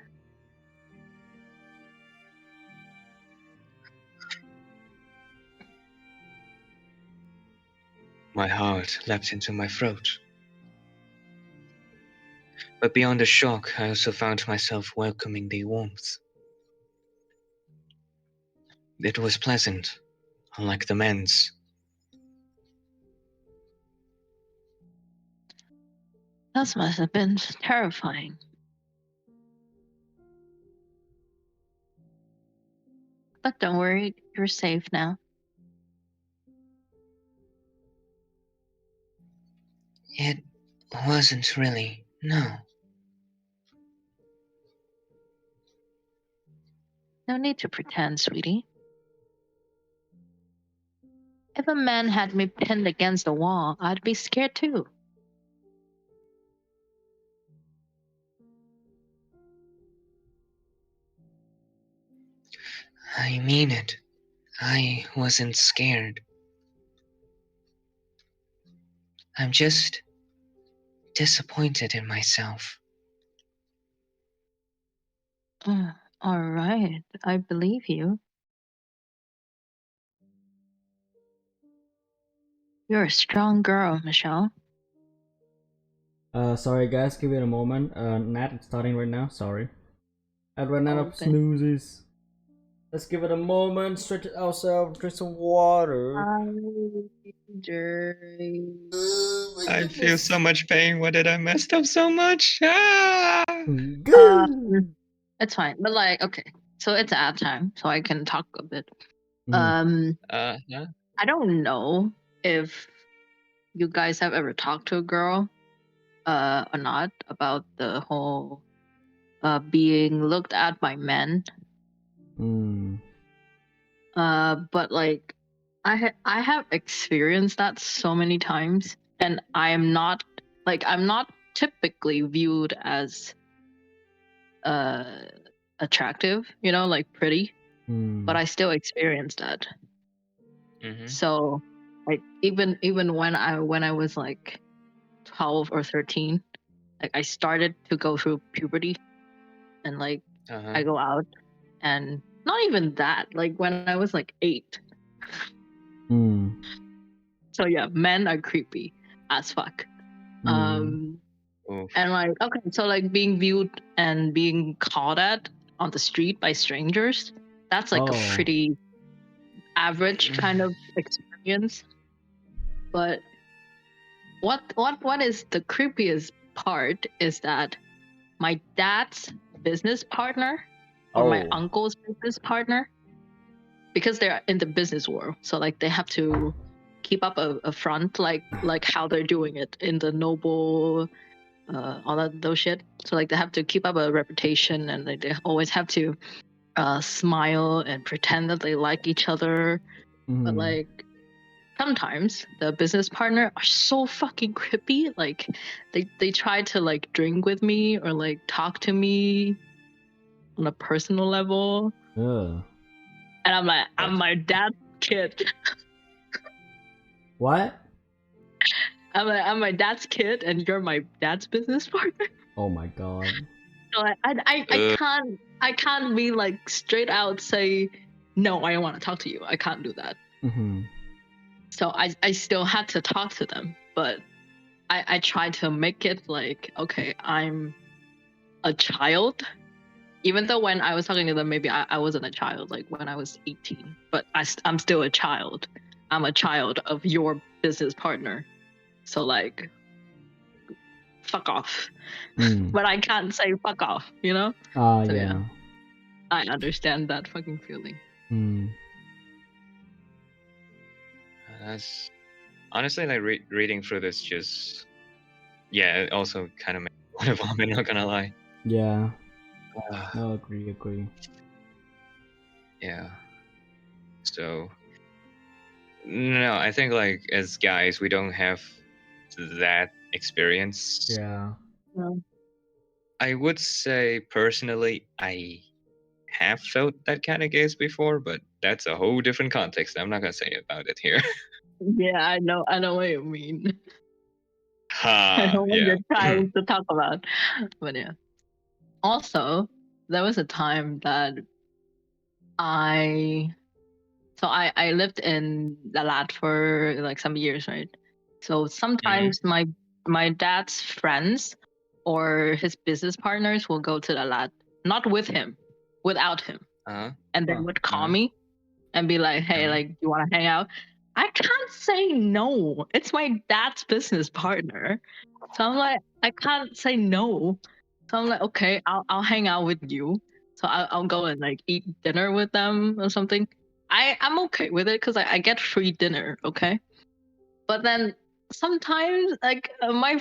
My heart leapt into my throat. But beyond the shock, I also found myself welcoming the warmth. It was pleasant, unlike the men's. That must have been terrifying. But don't worry, you're safe now. It wasn't really, no. No need to pretend, sweetie. If a man had me pinned against the wall, I'd be scared too. I mean it. I wasn't scared. I'm just disappointed in myself. All right, I believe you. You're a strong girl, Michelle. Sorry guys, give it a moment. Nat, it's starting right now. Sorry. I ran out of Okay. snoozes. Let's give it a moment. Stretch ourselves. Drink some water. I feel so much pain. What did I messed up so much? It's fine, but like, okay. So it's ad time, so I can talk a bit. Mhm. Yeah. I don't know if you guys have ever talked to a girl, or not about the whole being looked at by men. Mm. But like, I have experienced that so many times, and I'm not typically viewed as attractive, you know, like pretty, Mm. but I still experienced that. Mm-hmm. So like even when I was like 12 or 13, like I started to go through puberty, and like Uh-huh. I go out, and not even that, like when I was like 8. Mm. So yeah, men are creepy as fuck. Mm. Oof. And like, okay, so like being viewed and being called at on the street by strangers, that's like a Oh. pretty average kind of experience. But what is the creepiest part is that my dad's business partner or my Oh. uncle's business partner, because they're in the business world, so like they have to keep up a front, like how they're doing it in the noble, all that those shit. So like they have to keep up a reputation, and they always have to smile and pretend that they like each other. But Mm. like sometimes the business partner are so fucking creepy. Like they try to like drink with me or like talk to me on a personal level, Ugh. and I'm like, I'm What? my dad's kid. What? I'm my dad's kid, and you're my dad's business partner. Oh my god. So I can't be like straight out say no, I don't want to talk to you. I can't do that. Mm-hmm. So I still had to talk to them, but I tried to make it like, okay, I'm a child. Even though when I was talking to them, maybe I wasn't a child, like when I was 18, but I'm still a child. I'm a child of your business partner. So like, fuck off. Mm. But I can't say fuck off, you know? Ah, So, yeah. I understand that fucking feeling. Mm. That's honestly like reading through this just it also kind of makes me want to vomit. Not gonna lie. Yeah. Uh, No, agree. yeah. So no, I think like as guys we don't have that experience. Yeah. I would say personally I have felt that kind of gaze before, but that's a whole different context. I'm not gonna say about it here. Yeah, I know what you mean. I Ha, know what yeah. you're trying to talk about. But yeah. Also, there was a time that I lived in Dalat for like some years, right? So sometimes my dad's friends or his business partners will go to Dalat, not with him, without him, Uh-huh. and they Huh. would call me and be like, "Hey, Mhm. like, you want to hang out?" I can't say no. It's my dad's business partner, so I'm like, I can't say no. So I'm like, okay, I'll hang out with you. So I'll go and like eat dinner with them or something. I'm okay with it because I get free dinner, okay? But then sometimes like my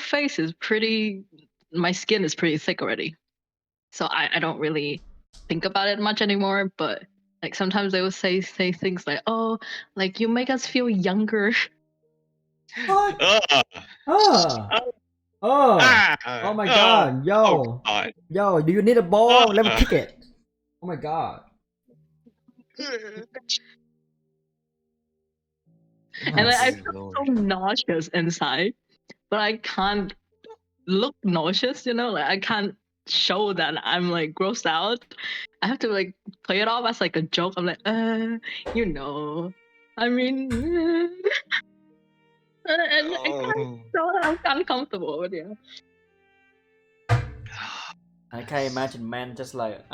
skin is pretty thick already. So I don't really think about it much anymore. But like sometimes they will say things like, oh, like you make us feel younger. What? Ah! Ah. Oh. Ah! Oh my Oh! god. Oh Yo. God! Yo, do you need a ball? Let me Ah! kick it. Oh my god. And I Good feel so Lord. nauseous inside, but I can't look nauseous, you know? Like I can't show that I'm like grossed out. I have to like play it off as like a joke. I'm like, you know, I mean, and I Oh. so uncomfortable with you. I can't imagine man just like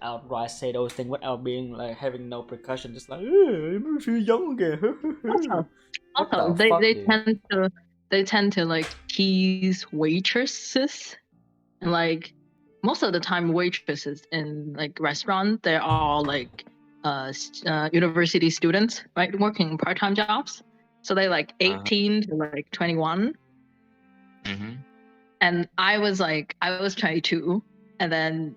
outright say those things without being like having no percussion, just like I'm too young again. What Also, the fuck, they dude? tend to like tease waitresses and like most of the time waitresses in like restaurant, they're all like university students, right? Working part-time jobs. So they're like 18 to like 21. Mm-hmm. And I was 22, and then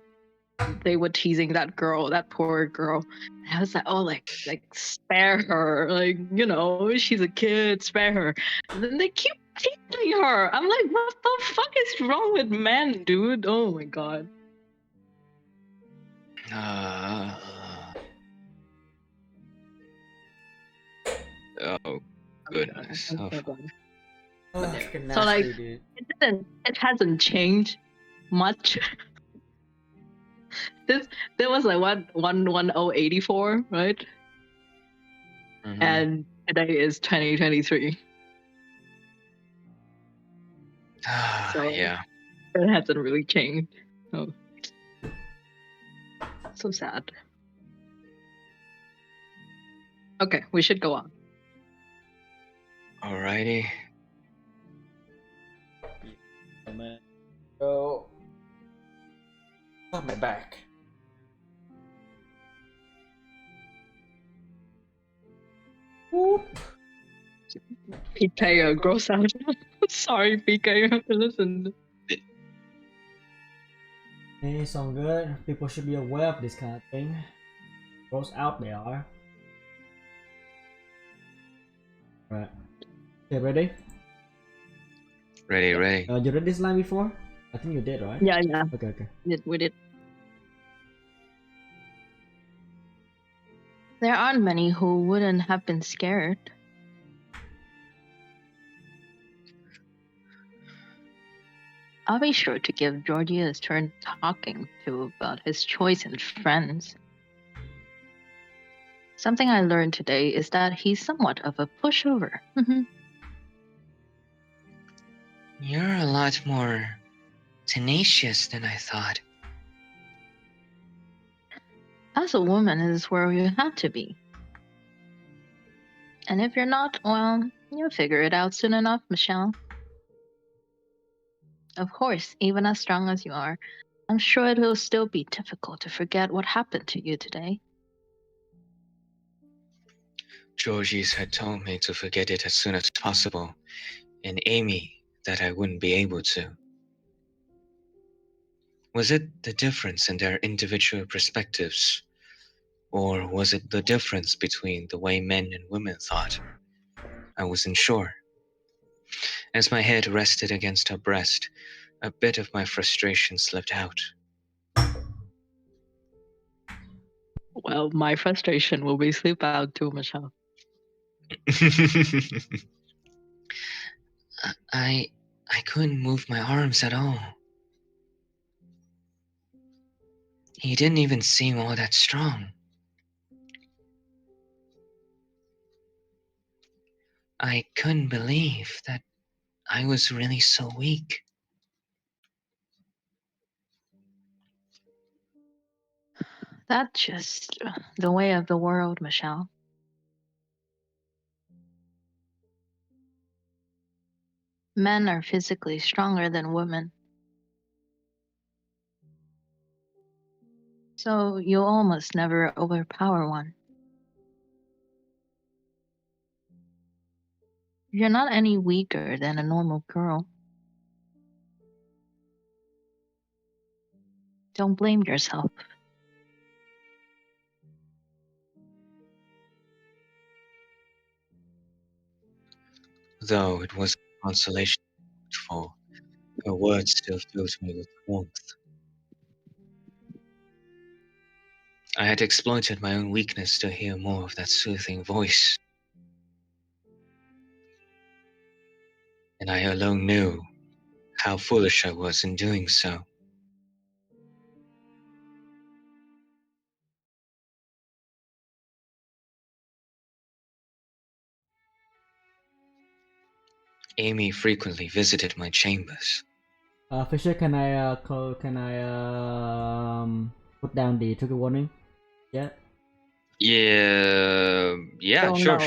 they were teasing that girl, that poor girl. And I was like, oh, like spare her, like, you know, she's a kid, spare her. And then they keep teasing her. I'm like, what the fuck is wrong with men, dude? Oh my god. Oh goodness. I'm so glad. Oh, Yeah. fucking So like, nasty, dude. it hasn't changed much. There was like 11084, right? Mhm. And today is 2023. So Yeah. it hasn't really changed. Oh. So sad. Okay, we should go on. Alrighty. Oh, man. Oh. Oh, my back. Whoop. PK, gross out. Sorry, PK, you have to listen. Hey, sound good. People should be aware of this kind of thing. Gross out they are. Right. Okay, ready? Ready. You read this line before? I think you did, right? Yeah. Okay. We did. There aren't many who wouldn't have been scared. I'll be sure to give Georgie his turn talking to about his choice in friends. Something I learned today is that he's somewhat of a pushover. You're a lot more tenacious than I thought. As a woman, it is where you have to be. And if you're not, well, you'll figure it out soon enough, Michelle. Of course, even as strong as you are, I'm sure it will still be difficult to forget what happened to you today. Georgie's had told me to forget it as soon as possible, and Amy that I wouldn't be able to. Was it the difference in their individual perspectives, or was it the difference between the way men and women thought? I wasn't sure. As my head rested against her breast, a bit of my frustration slipped out. Well, my frustration will be sleep out too, Michelle. I couldn't move my arms at all. He didn't even seem all that strong. I couldn't believe that I was really so weak. That's just the way of the world, Michelle. Men are physically stronger than women. So you'll almost never overpower one. You're not any weaker than a normal girl. Don't blame yourself. Though it was a consolation for her words still filled me with warmth. I had exploited my own weakness to hear more of that soothing voice. And I alone knew how foolish I was in doing so. Amy frequently visited my chambers. Fisher, can I put down the trigger warning? Yeah. Yeah, Don't sure.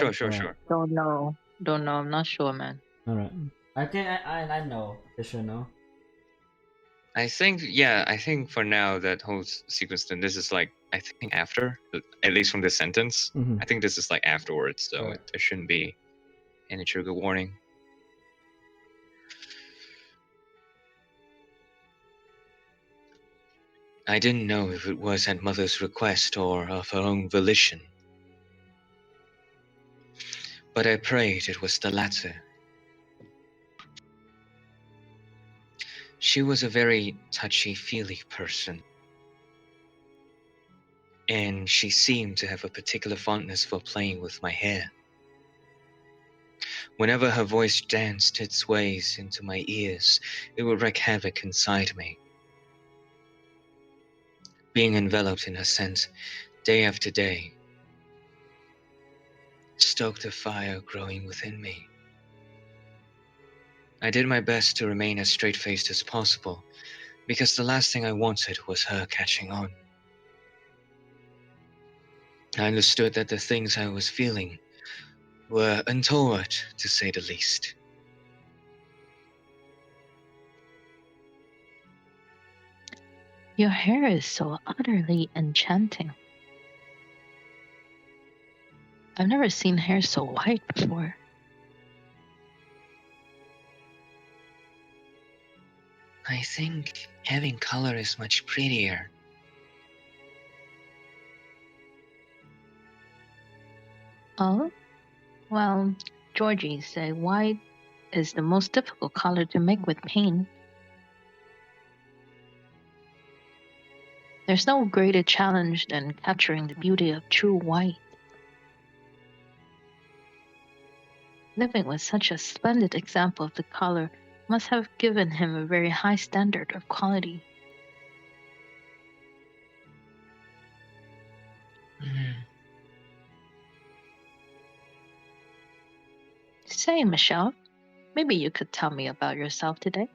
know. Don't know. I'm not sure, man. All right. Okay, I know. Fisher, no. I think, yeah, I think for now that whole sequence, then this is like, I think after, at least from this sentence, Mhm. I think this is like afterwards, so Right. there shouldn't be any trigger warning. I didn't know if it was at Mother's request or of her own volition, but I prayed it was the latter. She was a very touchy-feely person, and she seemed to have a particular fondness for playing with my hair. Whenever her voice danced its ways into my ears, it would wreak havoc inside me. Being enveloped in her scent day after day stoked a fire growing within me. I did my best to remain as straight-faced as possible, because the last thing I wanted was her catching on. I understood that the things I was feeling were untoward, to say the least. Your hair is so utterly enchanting. I've never seen hair so white before. I think having color is much prettier. Oh? Well, Georgie said white is the most difficult color to make with paint. There's no greater challenge than capturing the beauty of true white. Living with such a splendid example of the color must have given him a very high standard of quality. Say, Michelle, maybe you could tell me about yourself today.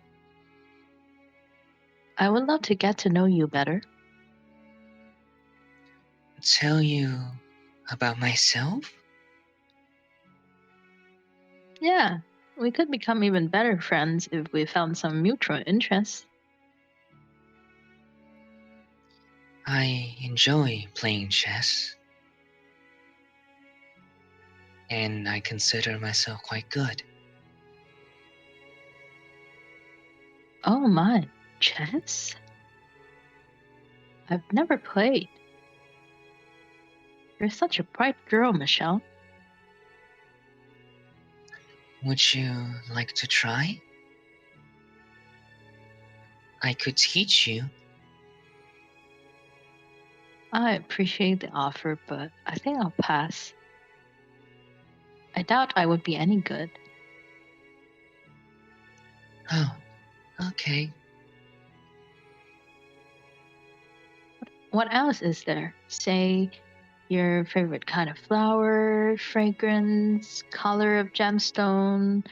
I would love to get to know you better. Tell you about myself? Yeah, we could become even better friends if we found some mutual interests. I enjoy playing chess, and I consider myself quite good. Oh my, chess? I've never played. You're such a bright girl, Michelle. Would you like to try? I could teach you. I appreciate the offer, but I think I'll pass. I doubt I would be any good. Oh, okay. What else is there? Say, your favorite kind of flower, fragrance, color of gemstone.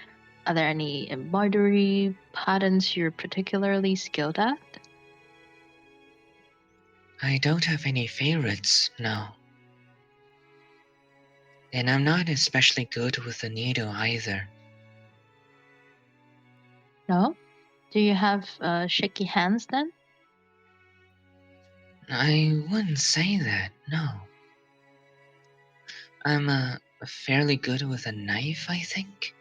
Are there any embroidery patterns you're particularly skilled at? I don't have any favorites, no. And I'm not especially good with the needle either. No? Do you have shaky hands then? I wouldn't say that, no. I'm fairly good with a knife, I think.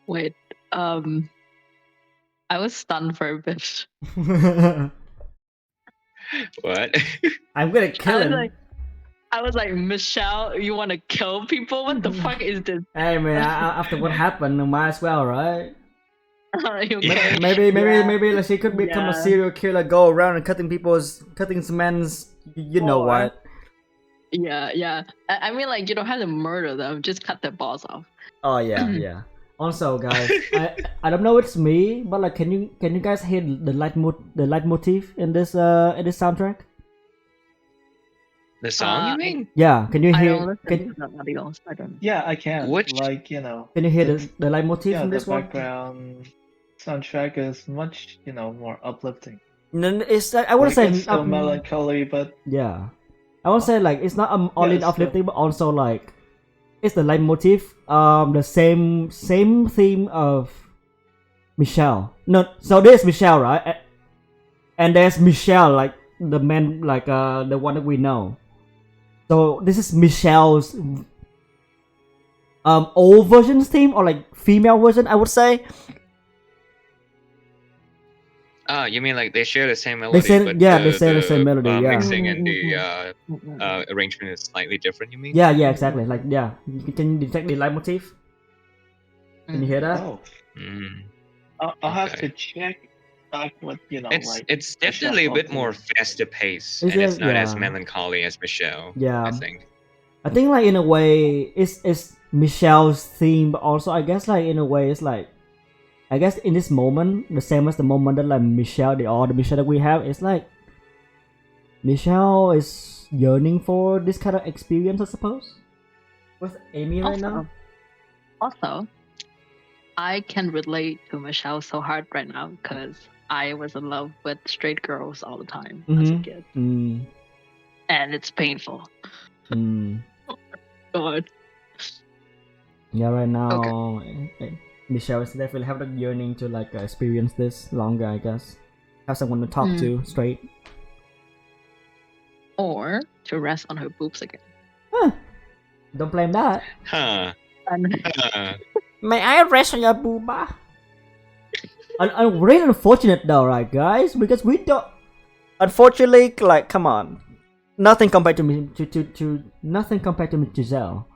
Wait, I was stunned for a bit. What? I'm gonna kill him. I was like, Michelle, you want to kill people? What the fuck is this? Hey man, after what happened, might as well, right? Okay. Maybe like she could become a serial killer, go around and cutting some men's, you know what? Yeah. I mean, like, you don't have to murder them; just cut their balls off. Oh yeah. Also, guys, I don't know it's me, but like, can you guys hear the leitmotif in this soundtrack? The song, you mean? Yeah, can you I hear? don't listen to the audios. I don't. Yeah, I can. Which- Like, Can you hear the leitmotif yeah, from the this one? background soundtrack is much, more uplifting. No, it's like, I wouldn't say It's still melancholy, but yeah. I would say like it's not only it's still- uplifting, but also like it's the leitmotif. The same theme of Michelle. No, so there's Michelle, right? And there's Michelle, like the man, like the one that we know. So this is Michelle's old version's theme, or like female version, I would say. Ah, you mean like they share the same melody, say- but yeah, they share the same melody, yeah. mixing and the Mm-mm. arrangement is slightly different. You mean? Yeah, exactly. Like, yeah, can you detect the leitmotif? Can you hear that? Oh, Mm. I'll have Okay. to check back what It's definitely a bit more faster paced, Is and it's it? not as Yeah. melancholy as Michelle. Yeah. I think. I think like in a way it's Michelle's theme, but also I guess like in a way it's like, I guess in this moment, the same as the moment that like Michelle, the other Michelle that we have, it's like Michelle is yearning for this kind of experience, I suppose, with Amy right now. Also, I can relate to Michelle so hard right now because I was in love with straight girls all the time as a Mhm. kid, Mm, and it's painful. mm. God. Yeah, right now, Michelle is definitely have the yearning to like experience this longer, I guess. Have someone to talk to straight. Or to rest on her boobs again. Huh. Don't blame that. Huh. And Huh. May I rest on your booba? Really unfortunate though, right, guys? Because we don't. Unfortunately, like, come on, nothing compared to me. To nothing compared to Giselle.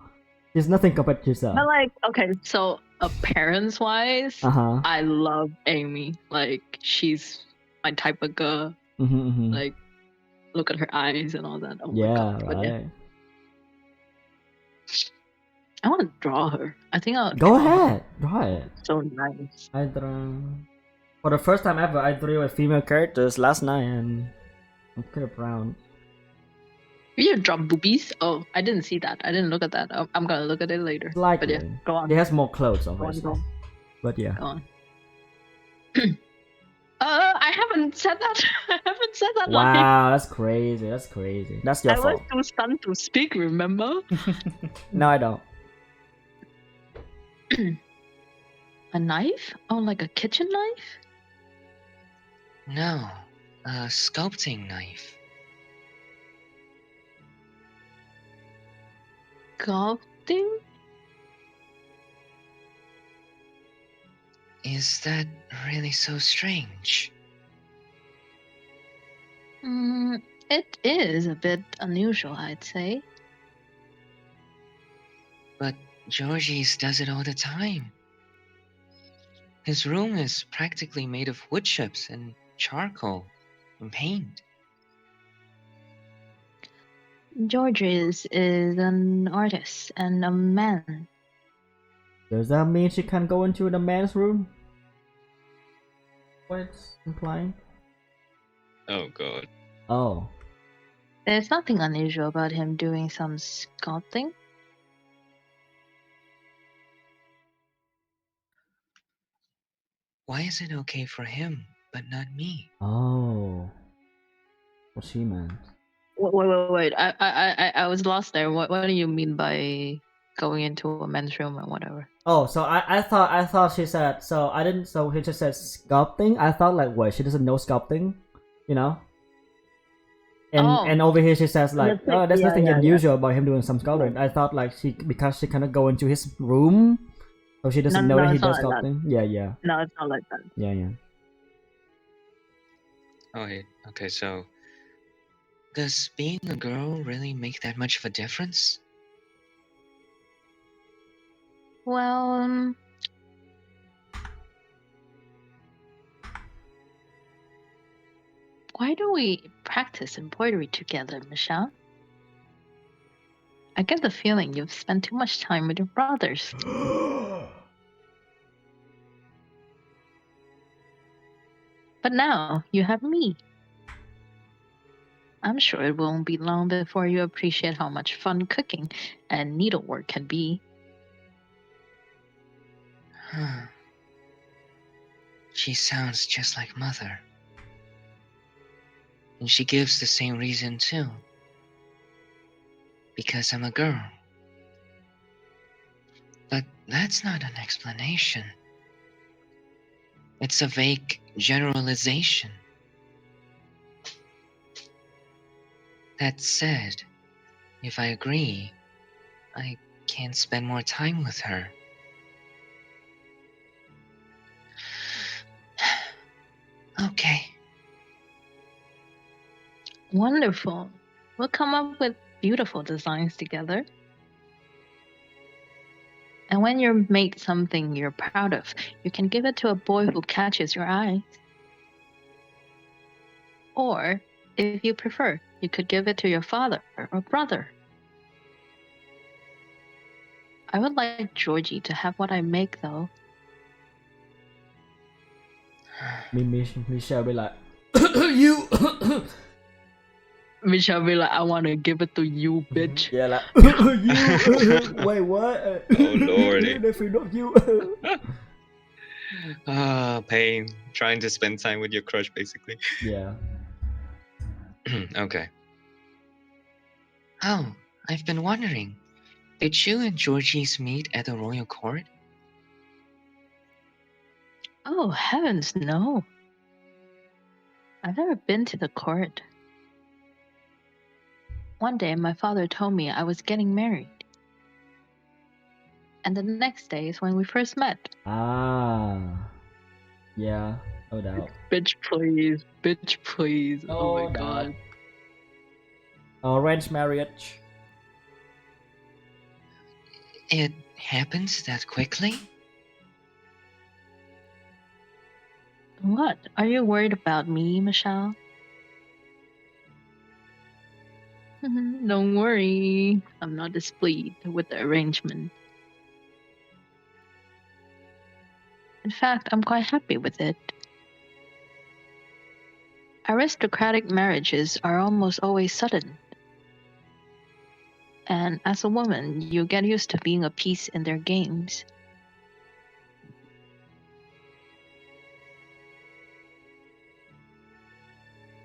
There's nothing compared to Giselle. but like, okay, so appearance wise, Uh-huh. I love Amy. Like, she's my type of girl. Mm-hmm. Like, look at her eyes and all that. Oh my Yeah, god. But yeah, right. I want to draw her. I think I'll Go draw her. ahead. Draw it. So nice. I draw. For the first time ever, I drew a female characters last night, and I'm kind of proud. You draw boobies? Oh, I didn't see that. I didn't look at that. I'm gonna look at it later. Slightly. But yeah, go on. It has more clothes, Go on, obviously. go on. But yeah. Go on. I haven't said that. I haven't said that. Like, Wow, that's crazy. That's crazy. That's your I was fault. too stunned to speak. Remember? No, I don't. A knife? Oh, like a kitchen knife? No, a sculpting knife. Sculpting? Is that really so strange? It is a bit unusual, I'd say. But Georgie's does it all the time. His room is practically made of wood chips and charcoal and paint. Georges is an artist and a man. Does that mean she can't go into the man's room? What it's implying? Oh god. Oh. There's nothing unusual about him doing some sculpting. Why is it okay for him, but not me? Oh. What she meant. Wait. I was lost there. What do you mean by going into a men's room or whatever? Oh, so I thought she said, so I didn't, so he just said sculpting. I thought like, wait, she doesn't know sculpting, you know? And over here she says like, oh, there's nothing unusual about him doing some sculpting. I thought like because she cannot go into his room, so she doesn't know that he does sculpting. Yeah. No, it's not like that. Yeah. Okay, so does being a girl really make that much of a difference? Well, why don't we practice embroidery together, Michelle? I get the feeling you've spent too much time with your brothers. But now you have me. I'm sure it won't be long before you appreciate how much fun cooking and needlework can be. She sounds just like Mother. And she gives the same reason too. Because I'm a girl. But that's not an explanation. It's a vague generalization. That said, if I agree, I can spend more time with her. Okay. Wonderful. We'll come up with beautiful designs together. And when you make something you're proud of, you can give it to a boy who catches your eye. Or, if you prefer, you could give it to your father or brother. I would like Georgie to have what I make, though. Michelle be like, you. Michelle be like, I want to give it to you, bitch. Yeah, like you. Wait, what? Oh, lordy. Definitely not you. Pain. Trying to spend time with your crush, basically. Yeah. Okay. Oh, I've been wondering. Did you and Georgie's meet at the royal court? Oh, heavens, no. I've never been to the court. One day, my father told me I was getting married. And the next day is when we first met. Ah. Yeah, no doubt. Bitch, please. Bitch, please. Oh No my doubt. god. Arranged marriage. It happens that quickly? What? Are you worried about me, Michelle? Don't worry. I'm not displeased with the arrangement. In fact, I'm quite happy with it. Aristocratic marriages are almost always sudden. And as a woman, you get used to being a piece in their games.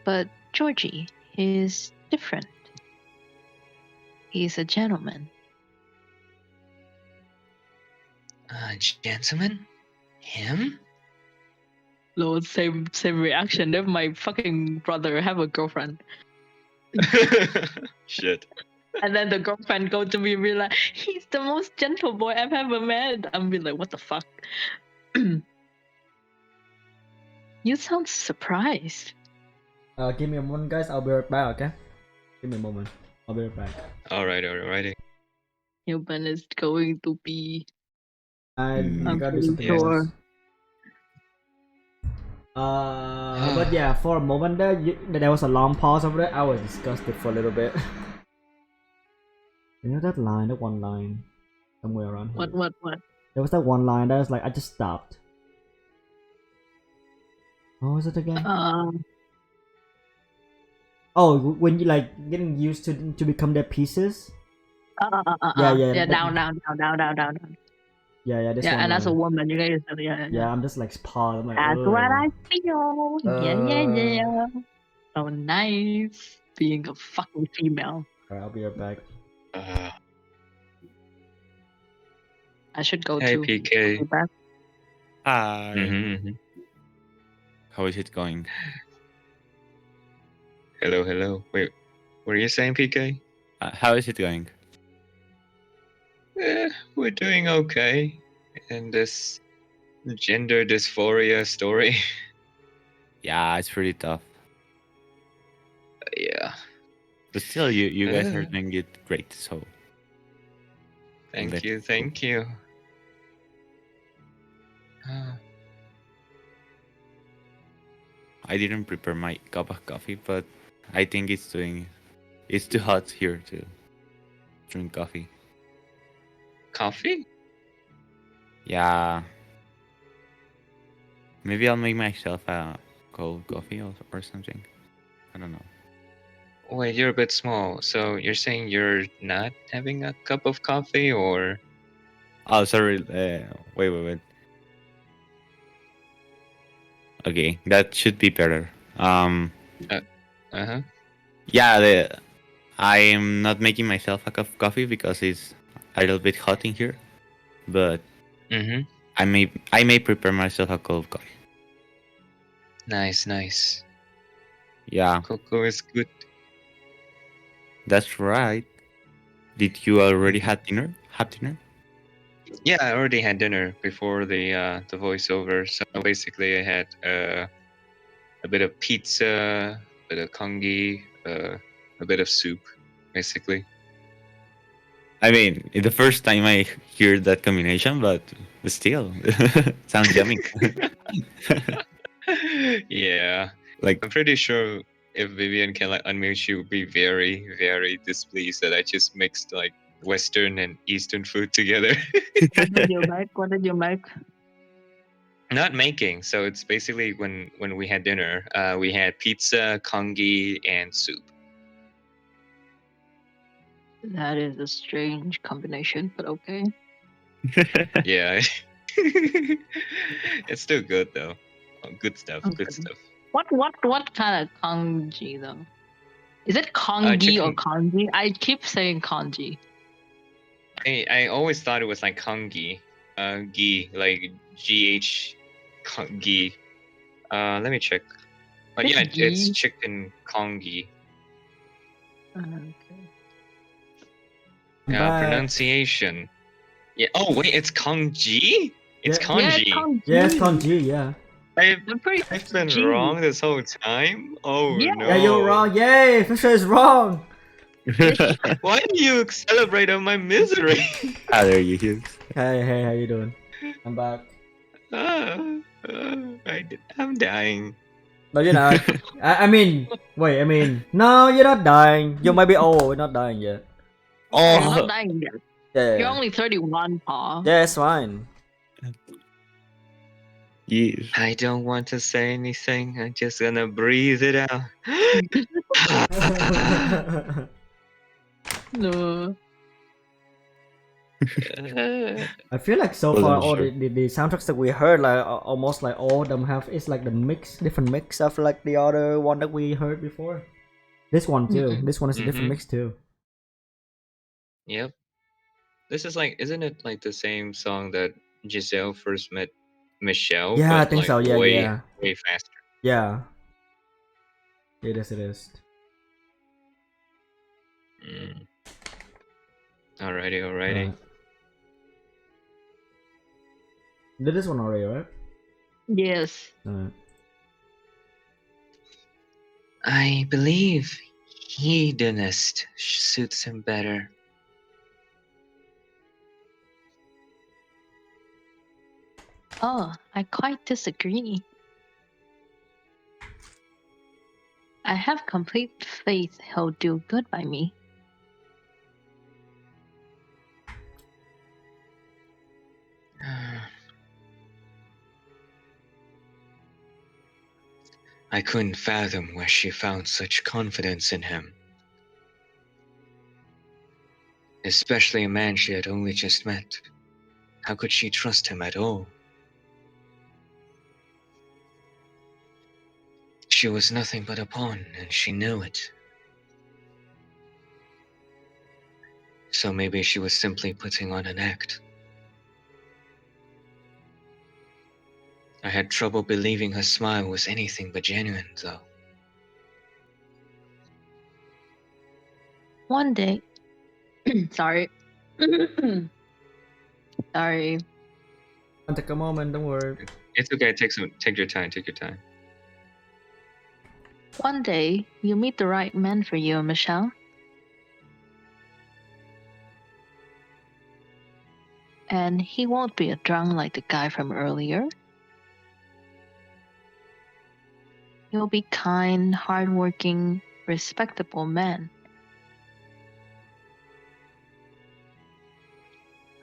But Georgie is different. He's a gentleman. Gentleman? Him? Lord, same reaction. If my fucking brother have a girlfriend, Shit. and then the girlfriend go to me and be like, "He's the most gentle boy I've ever met." I'm be like, "What the fuck?" You sound surprised. Give me a moment, guys. I'll be right back. Okay. Give me a moment. I'll be right back. Alrighty. Human is going to be. I'm I'm gonna do pretty something sure. else. But yeah, for a moment there was a long pause over there. I was disgusted for a little bit. You know that one line, somewhere around here. What? There was that one line that was like, I just stopped. What was it again? Oh, when you like getting used to become their pieces. Yeah. Down. Yeah, this Yeah, one and as a line. woman, you guys. Yeah. I'm just like paused. I'm like, That's ugh. what I feel. Yeah. So nice being a fucking female. Alright, I'll be right back. I should go Hey, too. PK. I'll be back. Hi. Mm-hmm. How is it going? Hello. Wait, what are you saying, PK? How is it going? We're doing okay in this gender dysphoria story. Yeah, it's pretty tough. Yeah. But still, you guys are doing it great. So Thank you. I didn't prepare my cup of coffee, but I think it's too hot here to drink coffee. Coffee? Yeah. Maybe I'll make myself a cold coffee or something. I don't know. Wait, you're a bit small, so you're saying you're not having a cup of coffee, or? Oh, sorry. Wait. Okay, that should be better. Yeah, I am not making myself a cup of coffee because it's a little bit hot in here. but Mm-hmm. I may prepare myself a cup of coffee. Nice, nice. Yeah, Cocoa is good. that's right. Did you already have dinner? Have dinner? Yeah, I already had dinner before the voiceover. So basically, I had a bit of pizza, a bit of congee, a bit of soup, basically. I mean, it's the first time I hear that combination, but still, sounds yummy. Yeah, Like, I'm pretty sure if Vivian can like unmute, she would be very, very displeased that I just mixed like Western and Eastern food together. What did you make? What did you make? Not making. So it's basically when we had dinner, we had pizza, congee, and soup. That is a strange combination, but okay. Yeah, it's still good though. Oh, good stuff. Good Okay. stuff. What kind of kanji though? Is it kangi or Chicken. kanji? I keep saying kanji. I always thought it was like congee, ghee, like GH, ghee. Let me check. But It's yeah, it's ghee. chicken congee. Okay. I'm back. Pronunciation. Yeah. Oh wait, it's congee. It's Yeah. Yeah, it's kanji. kanji. Yeah, it's kanji. Yeah. I'm pretty sure I've it's been G. wrong this whole time. Oh Yeah. no. Yeah, you're wrong. Yay, Fisher is wrong. Why do you celebrate on my misery? ah, there you go. Hey, how you doing? I'm back. I'm dying. But you know, I mean, wait, I mean, no, you're not dying. You might be old, you're not dying yet. You're not Oh, dying yet. Yeah, You're only 31, Paul. yeah, it's fine. yes. I don't want to say anything. I'm just gonna breathe it out. No. I feel like so Well, far I'm all sure. the soundtracks that we heard, like almost like all of them have it's like the different mix of like the other one that we heard before. This one too. Mm-mm. This one is a different Mhm. mix too. Yep. This is like, isn't it like the same song that Giselle first met Michelle, Yeah, I but think like so. Yeah, way, yeah, way faster? yeah. It is. It is. Mm. Alrighty, alrighty. Alright. Did this one already, right? Yes. Alright. I believe hedonist suits him better. Oh, I quite disagree. I have complete faith he'll do good by me. I couldn't fathom where she found such confidence in him. Especially a man she had only just met. How could she trust him at all? She was nothing but a pawn, and she knew it. So maybe she was simply putting on an act. I had trouble believing her smile was anything but genuine, though. One day. Sorry. Sorry. Take a moment. Don't worry. It's okay. Take your time. Take your time. One day, you meet the right man for you, Michelle. And he won't be a drunk like the guy from earlier. He'll be kind, hardworking, respectable man.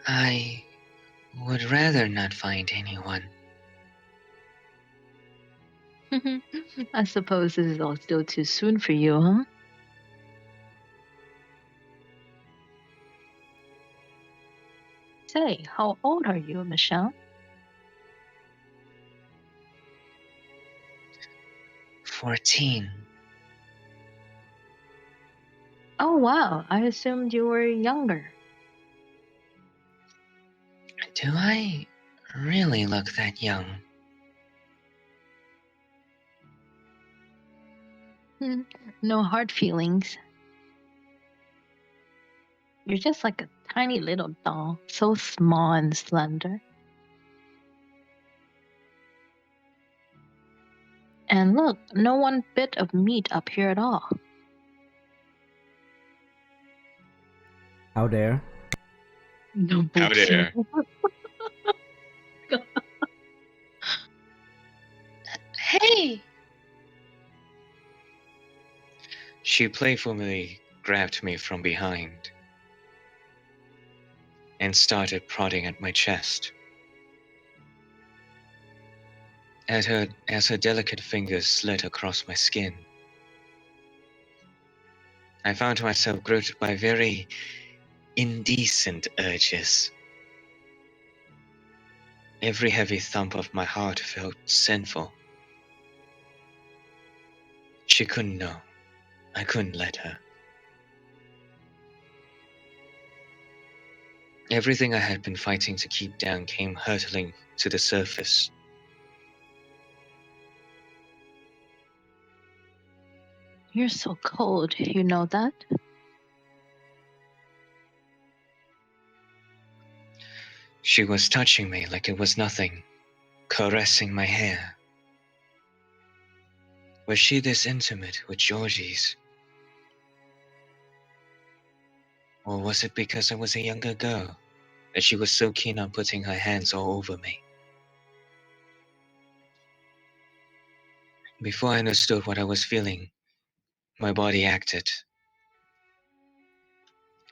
I would rather not find anyone. I suppose this is all still too soon for you, huh? Say, how old are you, Michelle? 14. Oh, wow. I assumed you were younger. Do I really look that young? No hard feelings. You're just like a tiny little doll, so small and slender. And look, no one bit of meat up here at all. How dare? No How boobs. dare. Hey! She playfully grabbed me from behind and started prodding at my chest. As her delicate fingers slid across my skin, I found myself gripped by very indecent urges. Every heavy thump of my heart felt sinful. She couldn't know. I couldn't let her. Everything I had been fighting to keep down came hurtling to the surface. You're so cold, you know that? She was touching me like it was nothing, caressing my hair. Was she this intimate with Georgie's? Or was it because I was a younger girl that she was so keen on putting her hands all over me? Before I understood what I was feeling, my body acted.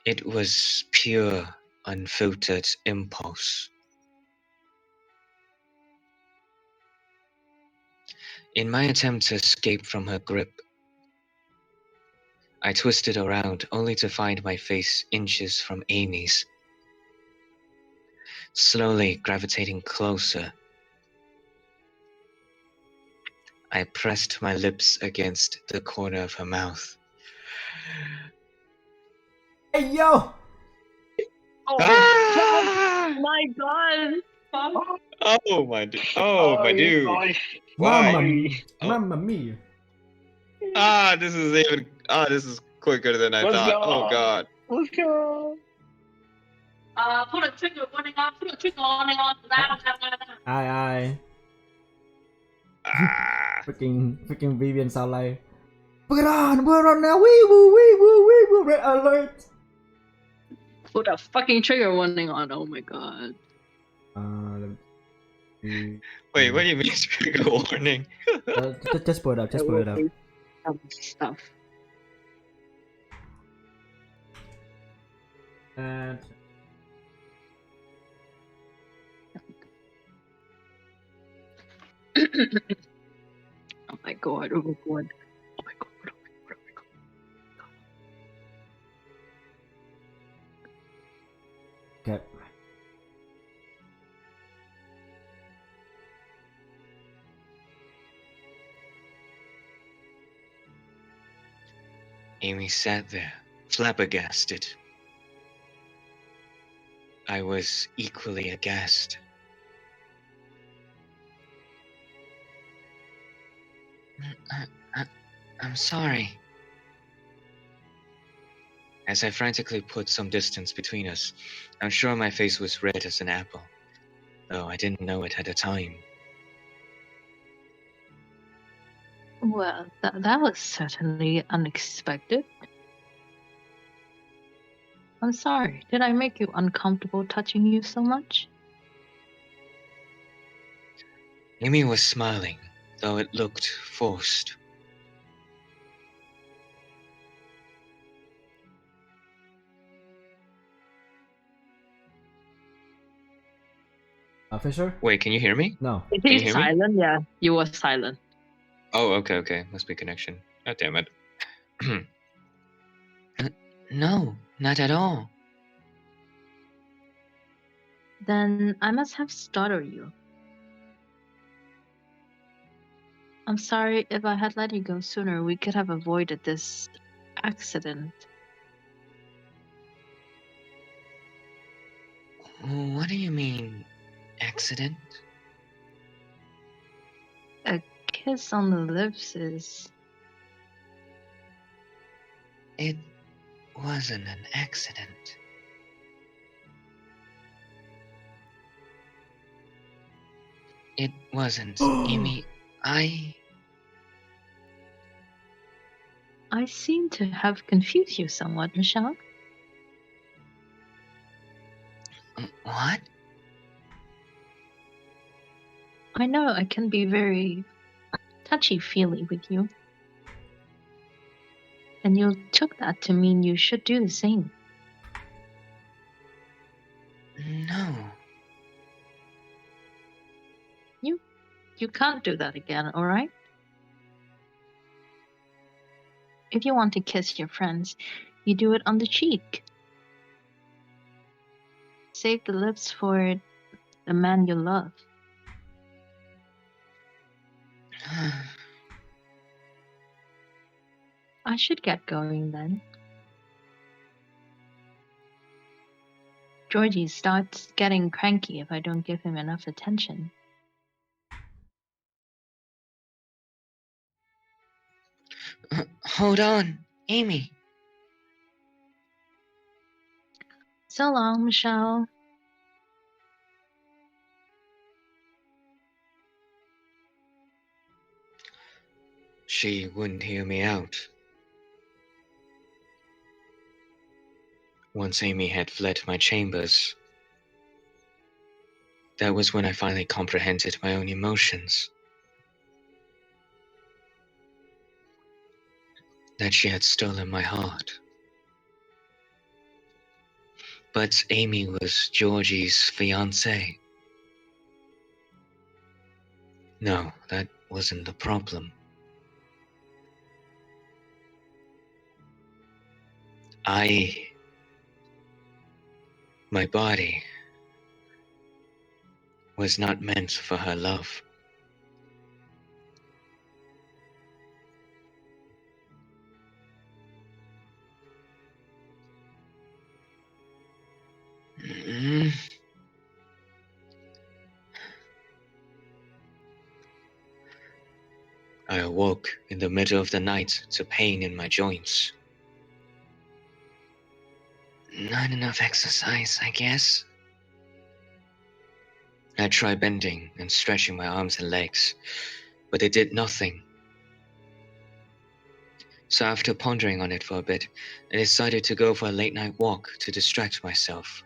It was pure, unfiltered impulse. In my attempt to escape from her grip, I twisted around only to find my face inches from Amy's. Slowly gravitating closer, I pressed my lips against the corner of her mouth. Hey yo! Oh, Ah! my God! Oh my dude! Why? Mamma mia! This is quicker than I thought. Oh god. Let's go. Put a trigger warning on. Put a trigger warning on. Ai. Ah. Freaking Vivian sound like. Put it on! We're on now! Wee woo! Wee woo! Wee woo! Red alert! Put a fucking trigger warning on. Oh my God. Let me see. Wait, what do you mean trigger warning? Just put it up. Just put it up. Stuff. And Oh my God. Oh my God. Oh my God. Oh my God. Oh my God. okay. Amy sat there, flabbergasted. I was equally aghast. I'm sorry. As I frantically put some distance between us, I'm sure my face was red as an apple, though I didn't know it at the time. Well, that was certainly unexpected. I'm sorry. Did I make you uncomfortable touching you so much? Amy was smiling, though it looked forced. Fisher? Wait, can you hear me? No. If you he's hear me? silent, yeah, you were silent. Oh, okay. Must be connection. God damn it. No, not at all. Then I must have startled you. I'm sorry. If I had let you go sooner, we could have avoided this accident. What What do you mean, accident? A kiss on the lips is. It wasn't an accident. It wasn't, Amy. I seem to have confused you somewhat, Michelle. What? I know I can be very touchy-feely with you. And you took that to mean you should do the same. No. You can't do that again, alright? If you want to kiss your friends, you do it on the cheek. Save the lips for the man you love. I should get going then. Georgie starts getting cranky if I don't give him enough attention. Hold on, Amy. So long, Michelle. She wouldn't hear me out. Once Amy had fled my chambers, that was when I finally comprehended my own emotions. That she had stolen my heart. But Amy was Georgie's fiancée. No, that wasn't the problem. My body was not meant for her love. Mm. I awoke in the middle of the night to pain in my joints. Not enough exercise, I guess. I tried bending and stretching my arms and legs, but it did nothing. So after pondering on it for a bit, I decided to go for a late night walk to distract myself.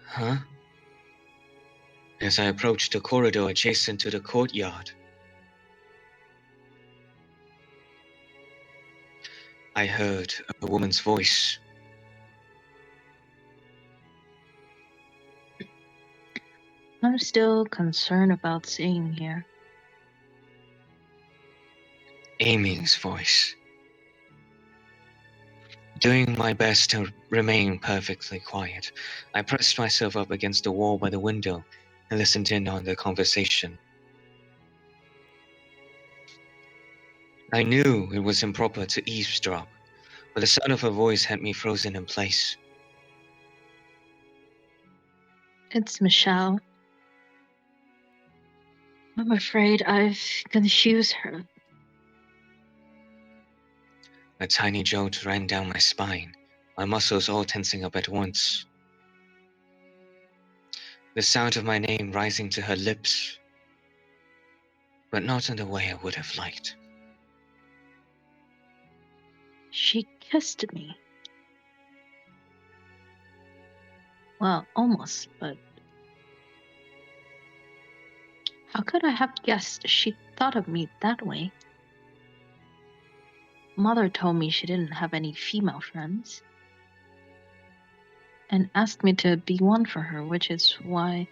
Huh? As I approached the corridor adjacent to the courtyard, I heard a woman's voice. I'm still concerned about seeing here. Amy's voice. Doing my best to remain perfectly quiet, I pressed myself up against the wall by the window and listened in on their conversation. I knew it was improper to eavesdrop, but the sound of her voice had me frozen in place. It's Michelle. I'm afraid I've confused her. A tiny jolt ran down my spine, my muscles all tensing up at once. The sound of my name rising to her lips, but not in the way I would have liked. She kissed me. Well, almost, but how could I have guessed she thought of me that way? Mother told me she didn't have any female friends and asked me to be one for her, which is why.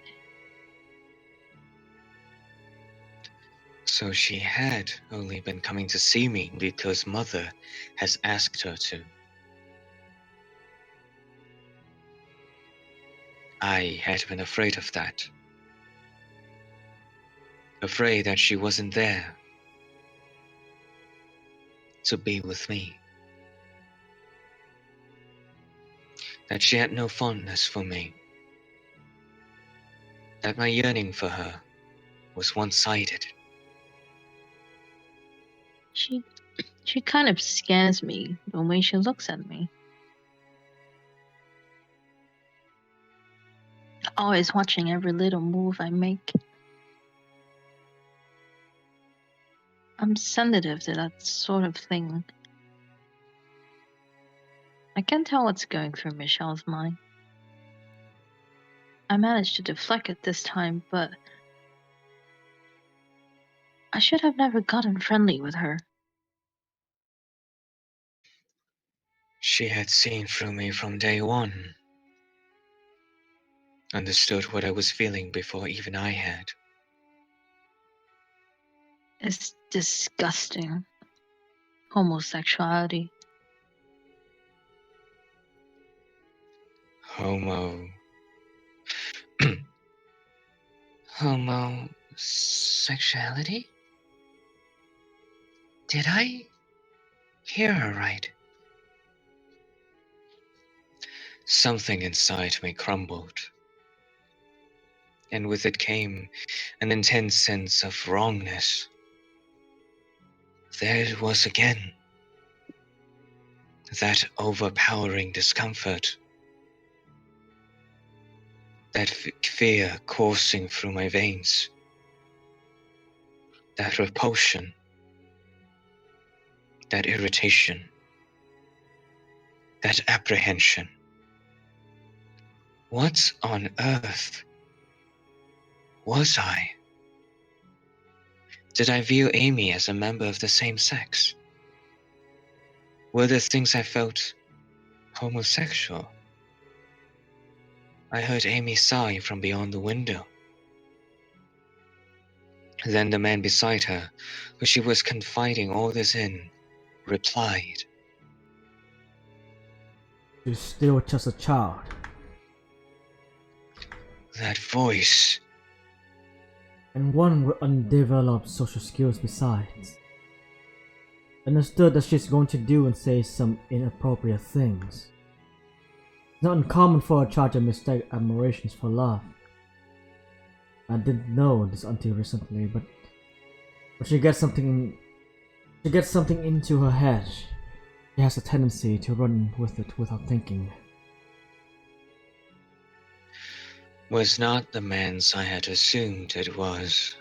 So she had only been coming to see me because Mother has asked her to. I had been afraid of that. Afraid that she wasn't there. to be with me. That she had no fondness for me. That my yearning for her was one-sided. She kind of scares me the way she looks at me. Always watching every little move I make. I'm sensitive to that sort of thing. I can't tell what's going through Michelle's mind. I managed to deflect it this time, but I should have never gotten friendly with her. She had seen through me from day one. Understood what I was feeling before even I had. It's disgusting. Homosexuality. Homosexuality? Did I hear her right? Something inside me crumbled, and with it came an intense sense of wrongness. There it was again. That overpowering discomfort. That fear coursing through my veins. That repulsion. That irritation. That apprehension. What on earth was I? Did I view Amy as a member of the same sex? Were the things I felt homosexual? I heard Amy sigh from beyond the window. Then the man beside her, who she was confiding all this in, replied. She's still just a child. That voice. And one with undeveloped social skills besides. Understood that she's going to do and say some inappropriate things. It's not uncommon for a child to mistake admirations for love. I didn't know this until recently, but she gets something into her head. She has a tendency to run with it without thinking. Was not the man's I had assumed it was.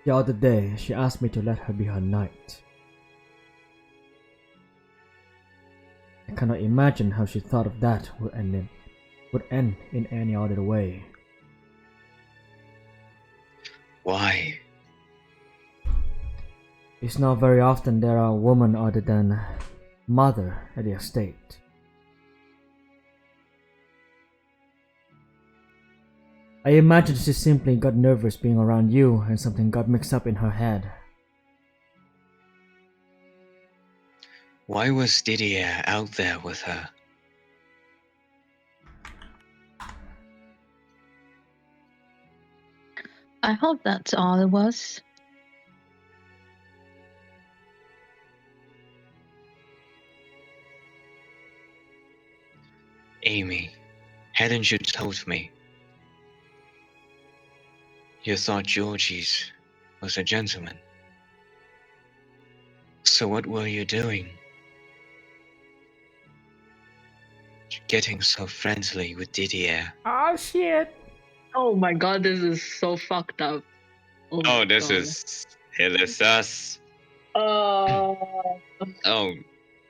The other day, she asked me to let her be her knight. I cannot imagine how she thought of that would end in any other way. Why? It's not very often there are women other than mother at the estate. I imagine she simply got nervous being around you and something got mixed up in her head. Why was Didier out there with her? I hope that's all it was. Amy, hadn't you told me? You thought Georgie's was a gentleman. So what were you doing? Getting so friendly with Didier. Oh shit! Oh my god, this is so fucked up. Oh, my this God. is sus. Oh. Oh,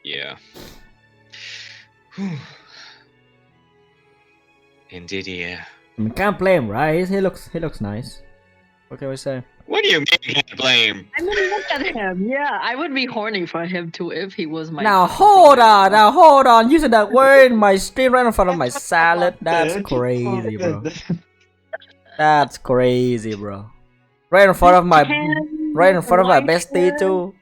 yeah. Whew. And Didier. I mean, can't blame him, right? He looks nice. What can we say? What do you mean can't blame? I mean, look at him. Yeah, I would be horny for him too if he was my. Now hold on. Using that word in my stream right in front of my salad. That's crazy, bro. That's crazy, bro. Right in front of my bestie too.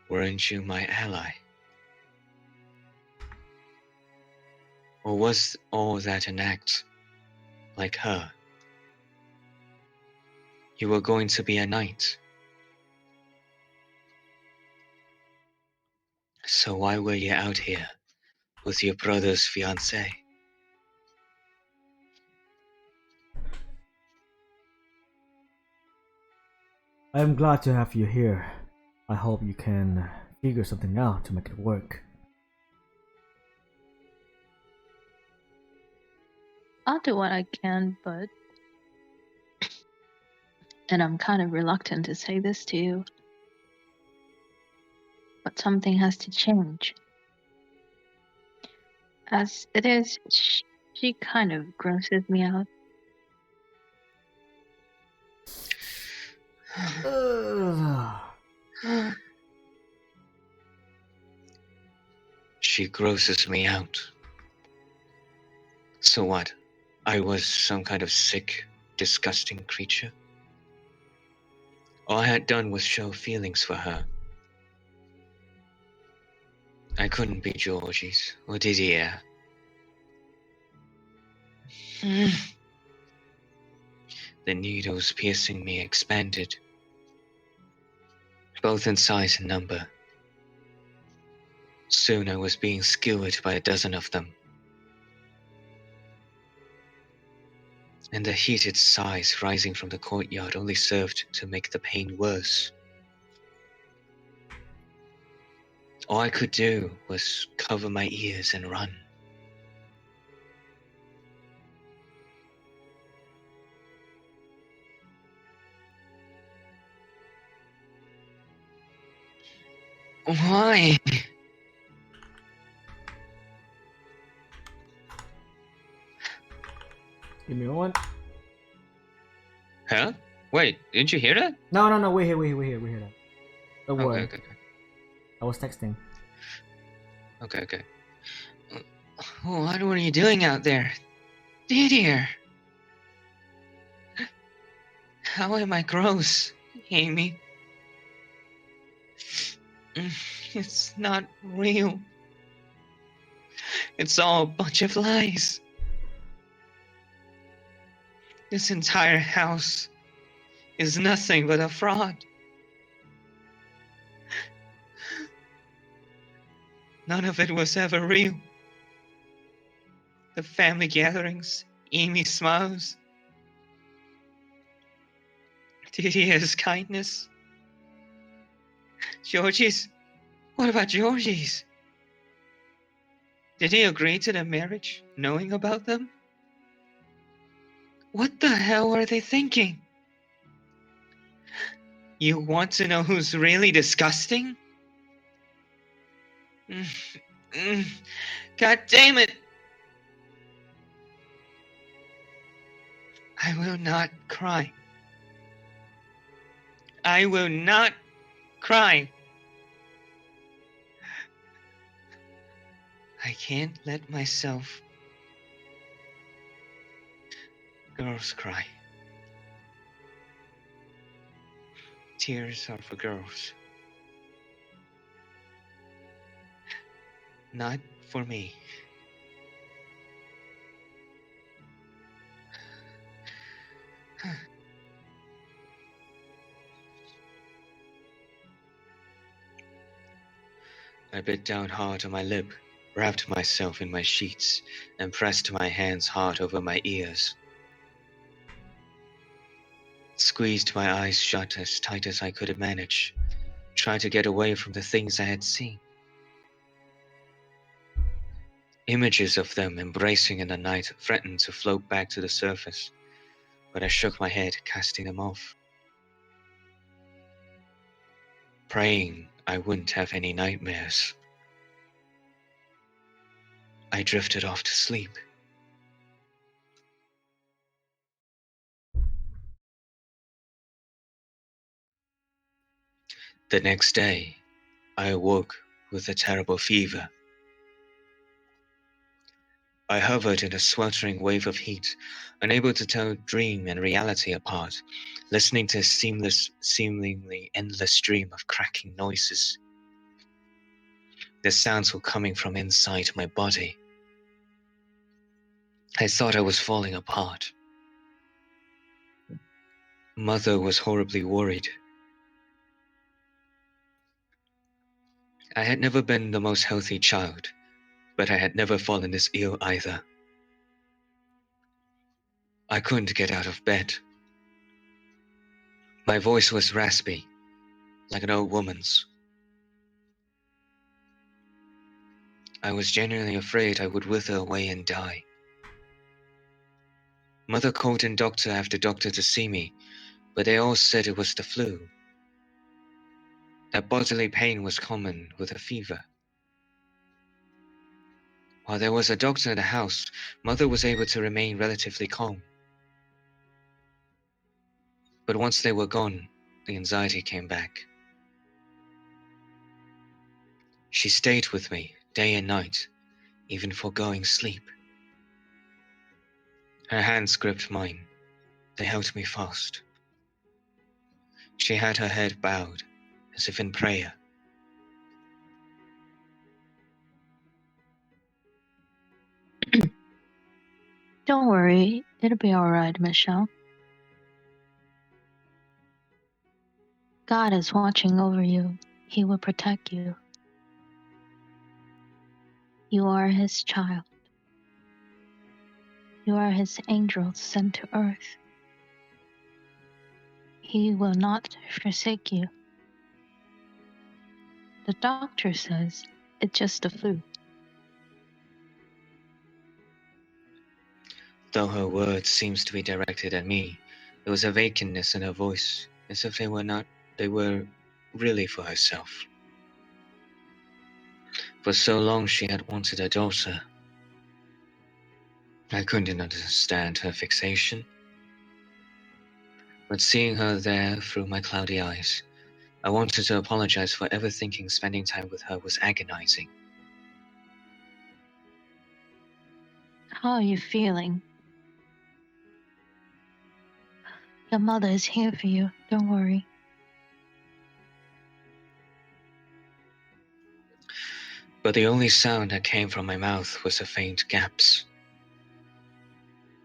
Weren't you my ally? Or was all that an act, like her? You were going to be a knight. So why were you out here with your brother's fiancée? I am glad to have you here. I hope you can figure something out to make it work. I'll do what I can, but. And I'm kind of reluctant to say this to you. But something has to change. As it is, she kind of grosses me out. She grosses me out. So what? I was some kind of sick, disgusting creature? All I had done was show feelings for her. I couldn't be Georgie's or Didier. The needles piercing me expanded, both in size and number. Soon I was being skewered by a dozen of them. And the heated sighs rising from the courtyard only served to make the pain worse. All I could do was cover my ears and run. Why? Give me one. Huh? Wait, didn't you hear that? No, we're here that. Don't worry. Okay. I was texting. Okay. What were you doing out there? Didier! How am I gross, Amy? It's not real. It's all a bunch of lies. This entire house is nothing but a fraud. None of it was ever real. The family gatherings, Amy's smiles, Didier's kindness. Georgie's? What about Georgie's? Did he agree to the marriage, knowing about them? What the hell are they thinking? You want to know who's really disgusting? God damn it! I will not cry. I will not cry. I can't let myself. Girls cry. Tears are for girls. Not for me. I bit down hard on my lip, wrapped myself in my sheets, and pressed my hands hard over my ears. Squeezed my eyes shut as tight as I could manage, tried to get away from the things I had seen. Images of them embracing in the night threatened to float back to the surface, but I shook my head, casting them off. Praying I wouldn't have any nightmares. I drifted off to sleep. The next day, I awoke with a terrible fever. I hovered in a sweltering wave of heat, unable to tell dream and reality apart, listening to a seemingly endless stream of cracking noises. The sounds were coming from inside my body. I thought I was falling apart. Mother was horribly worried. I had never been the most healthy child, but I had never fallen this ill either. I couldn't get out of bed. My voice was raspy, like an old woman's. I was genuinely afraid I would wither away and die. Mother called in doctor after doctor to see me, but they all said it was the flu. That bodily pain was common with a fever. While there was a doctor in the house, Mother was able to remain relatively calm. But once they were gone, the anxiety came back. She stayed with me day and night, even foregoing sleep. Her hands gripped mine. They held me fast. She had her head bowed, as if in prayer. Don't worry, it'll be alright, Michelle. God is watching over you. He will protect you. You are His child. You are His angel sent to earth. He will not forsake you. The doctor says it's just the flu. Though her words seemed to be directed at me, there was a vacantness in her voice, as if they were really for herself. For so long she had wanted a daughter. I couldn't understand her fixation. But seeing her there through my cloudy eyes, I wanted to apologize for ever thinking spending time with her was agonizing. How are you feeling? Your mother is here for you. Don't worry. But the only sound that came from my mouth was a faint gasp.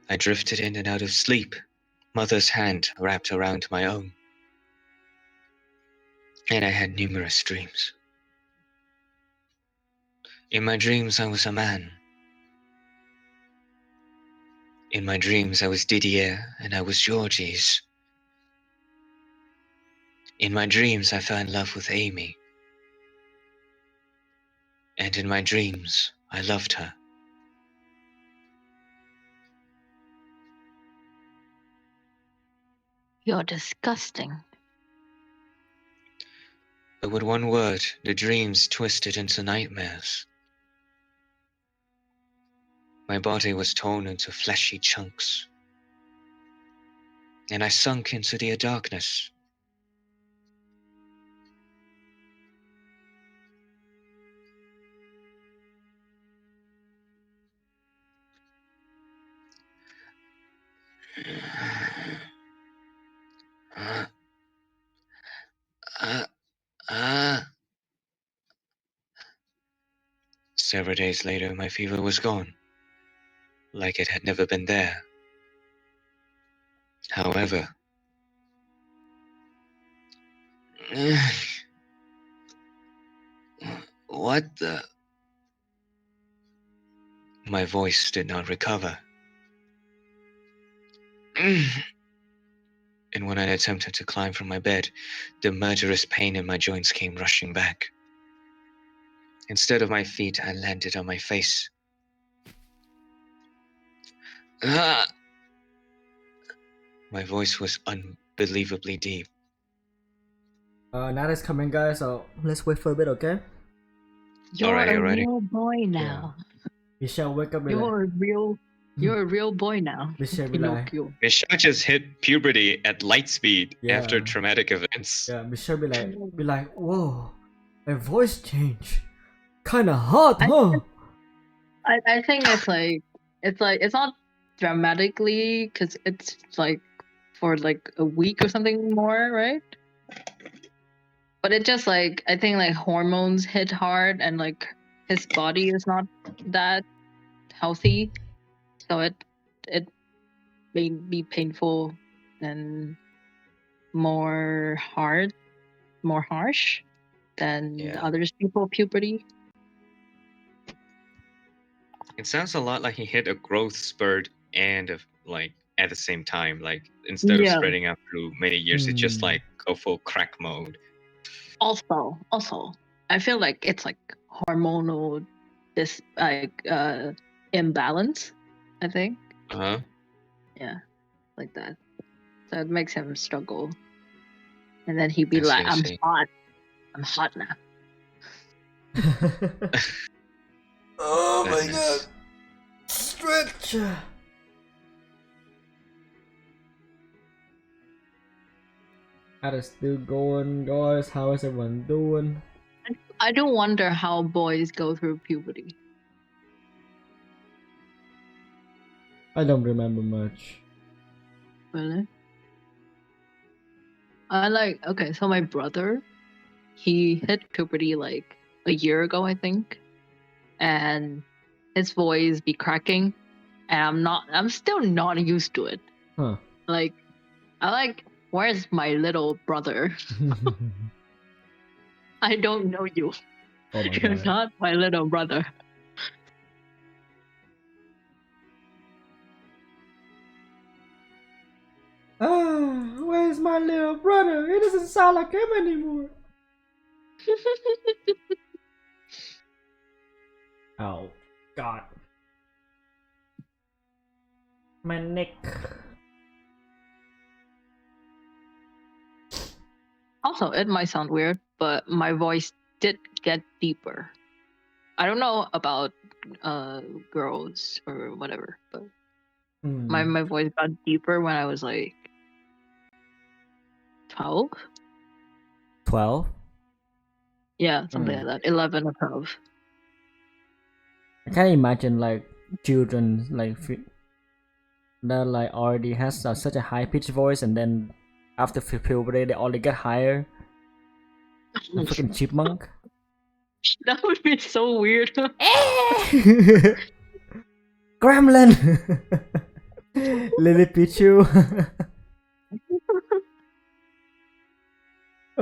I drifted in and out of sleep, Mother's hand wrapped around my own. And I had numerous dreams. In my dreams, I was a man. In my dreams, I was Didier and I was Georges. In my dreams, I fell in love with Amy. And in my dreams, I loved her. You're disgusting. But with one word, the dreams twisted into nightmares. My body was torn into fleshy chunks. And I sunk into the darkness. Several days later, my fever was gone, like it had never been there. However, what the? My voice did not recover. And when I attempted to climb from my bed, the murderous pain in my joints came rushing back. Instead of my feet, I landed on my face. My voice was unbelievably deep. Night is coming, guys, so let's wait for a bit, okay? You're Alrighty, a alrighty. real boy now. Michelle, wake up, be like, You're a real boy now. Michelle, be like, Pinocchio. Michelle just hit puberty at light speed after Yeah. traumatic events. yeah, Michelle be like, whoa, my voice changed. Kinda hot, huh? I think it's not dramatically because it's like for like a week or something more, right? But it just like I think like hormones hit hard and like his body is not that healthy. So it may be painful and more harsh than Yeah. others people puberty. It sounds a lot like he hit a growth spurt and like at the same time. Like instead of Yeah. spreading out through many years, it just like go full crack mode. Also, I feel like it's like hormonal imbalance. I think. Uh huh. Yeah, like that. So it makes him struggle. And then he'd be I see, like, I I'm see. hot. I'm hot now. Oh my god. Goodness. Stretch. How is still going, guys? How is everyone doing? I do wonder how boys go through puberty. I don't remember much. Really? Okay, so my brother, he hit puberty like a year ago, I think. And his voice be cracking. And I'm still not used to it. Huh. Like, where's my little brother? I don't know you. Oh my You're god. not my little brother. Ah, where's my little brother? It doesn't sound like him anymore. Oh, God. My neck. Also, it might sound weird, but my voice did get deeper. I don't know about girls or whatever, but my voice got deeper when I was like 12. 12? Yeah, something like that. 11 or 12. I can't imagine like children like that like already has such a high pitched voice, and then after puberty they already get higher. A freaking chipmunk. That would be so weird. Gremlin. Lily Pichu.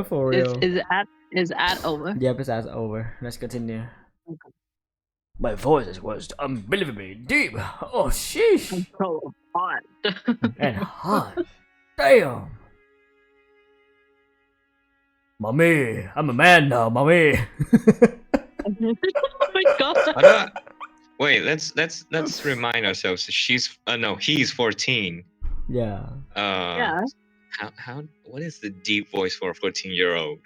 For real. Is at over? Yep, it's as over. Let's continue. Okay. My voice was unbelievably deep. Oh, sheesh. I'm so hot. And hot. Damn. Mommy, I'm a man now, mommy. Oh my god. Wait, let's remind ourselves. He's 14. Yeah. Yeah. How what is the deep voice for a 14-year-old?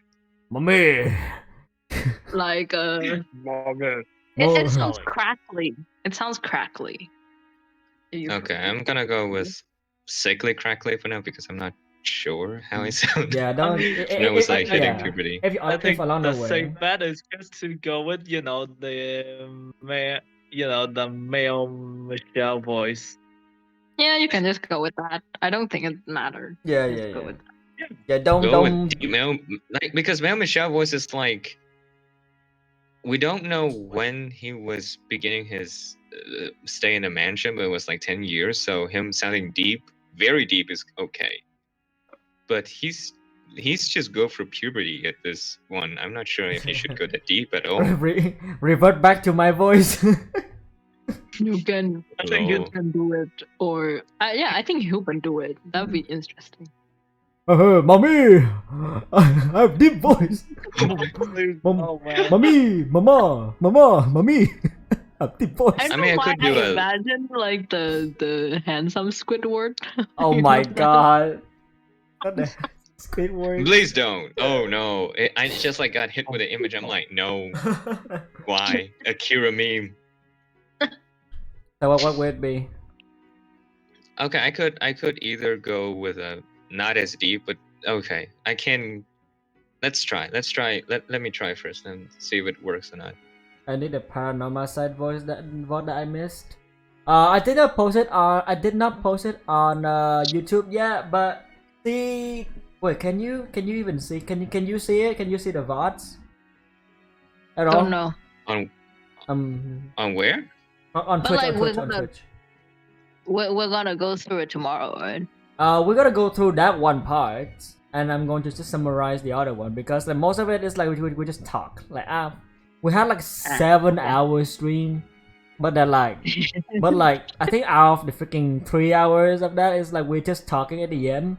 Mommy. Like Mommy. it sounds crackly. It sounds crackly. Okay, I'm gonna go with sickly crackly for now because I'm not sure how I sound. Yeah, don't. When I was like hitting puberty. I think along the the way. safe bet is just to go with the male Michelle voice. Yeah, you can just go with that. I don't think it matters. Yeah, Just yeah, go yeah. with that. Yeah, don't. Go with deep male, because male Michelle voice is like we don't know when he was beginning his stay in a mansion, but it was like 10 years. So him sounding deep, very deep, is okay. But he's just go for puberty at this one. I'm not sure if he should go that deep at all. Revert back to my voice. You can. I think you Lol. can do it, or yeah, I think you can do it. That'd be interesting. Mommy, I have deep voice. Oh man. Mommy, mama, mommy. I have deep voice. I don't mean, I know why could do a- imagine like the handsome Squidward. Oh You my know? god. What the Squidward? Please don't. Oh no. I just like got hit with an image. I'm like, no. Why? Akira meme. So what would it be? Okay, I could either go with a not as deep, but okay. I can. Let's try. Let me try first and see if it works or not. I need a paranormal side voice that I missed. I did not post it on YouTube yet, but see, wait, can you even see? Can you see it? Can you see the VODs? At all? Don't know. On where? On But Twitch, like on with Twitch, on the- Twitch. we're gonna go through it tomorrow, right? We're gonna go through that one part, and I'm going to just summarize the other one because like, most of it is like we just talk. Like we had like 7 hour stream, but then like, but like I think out of the freaking 3 hours of that is like we're just talking at the end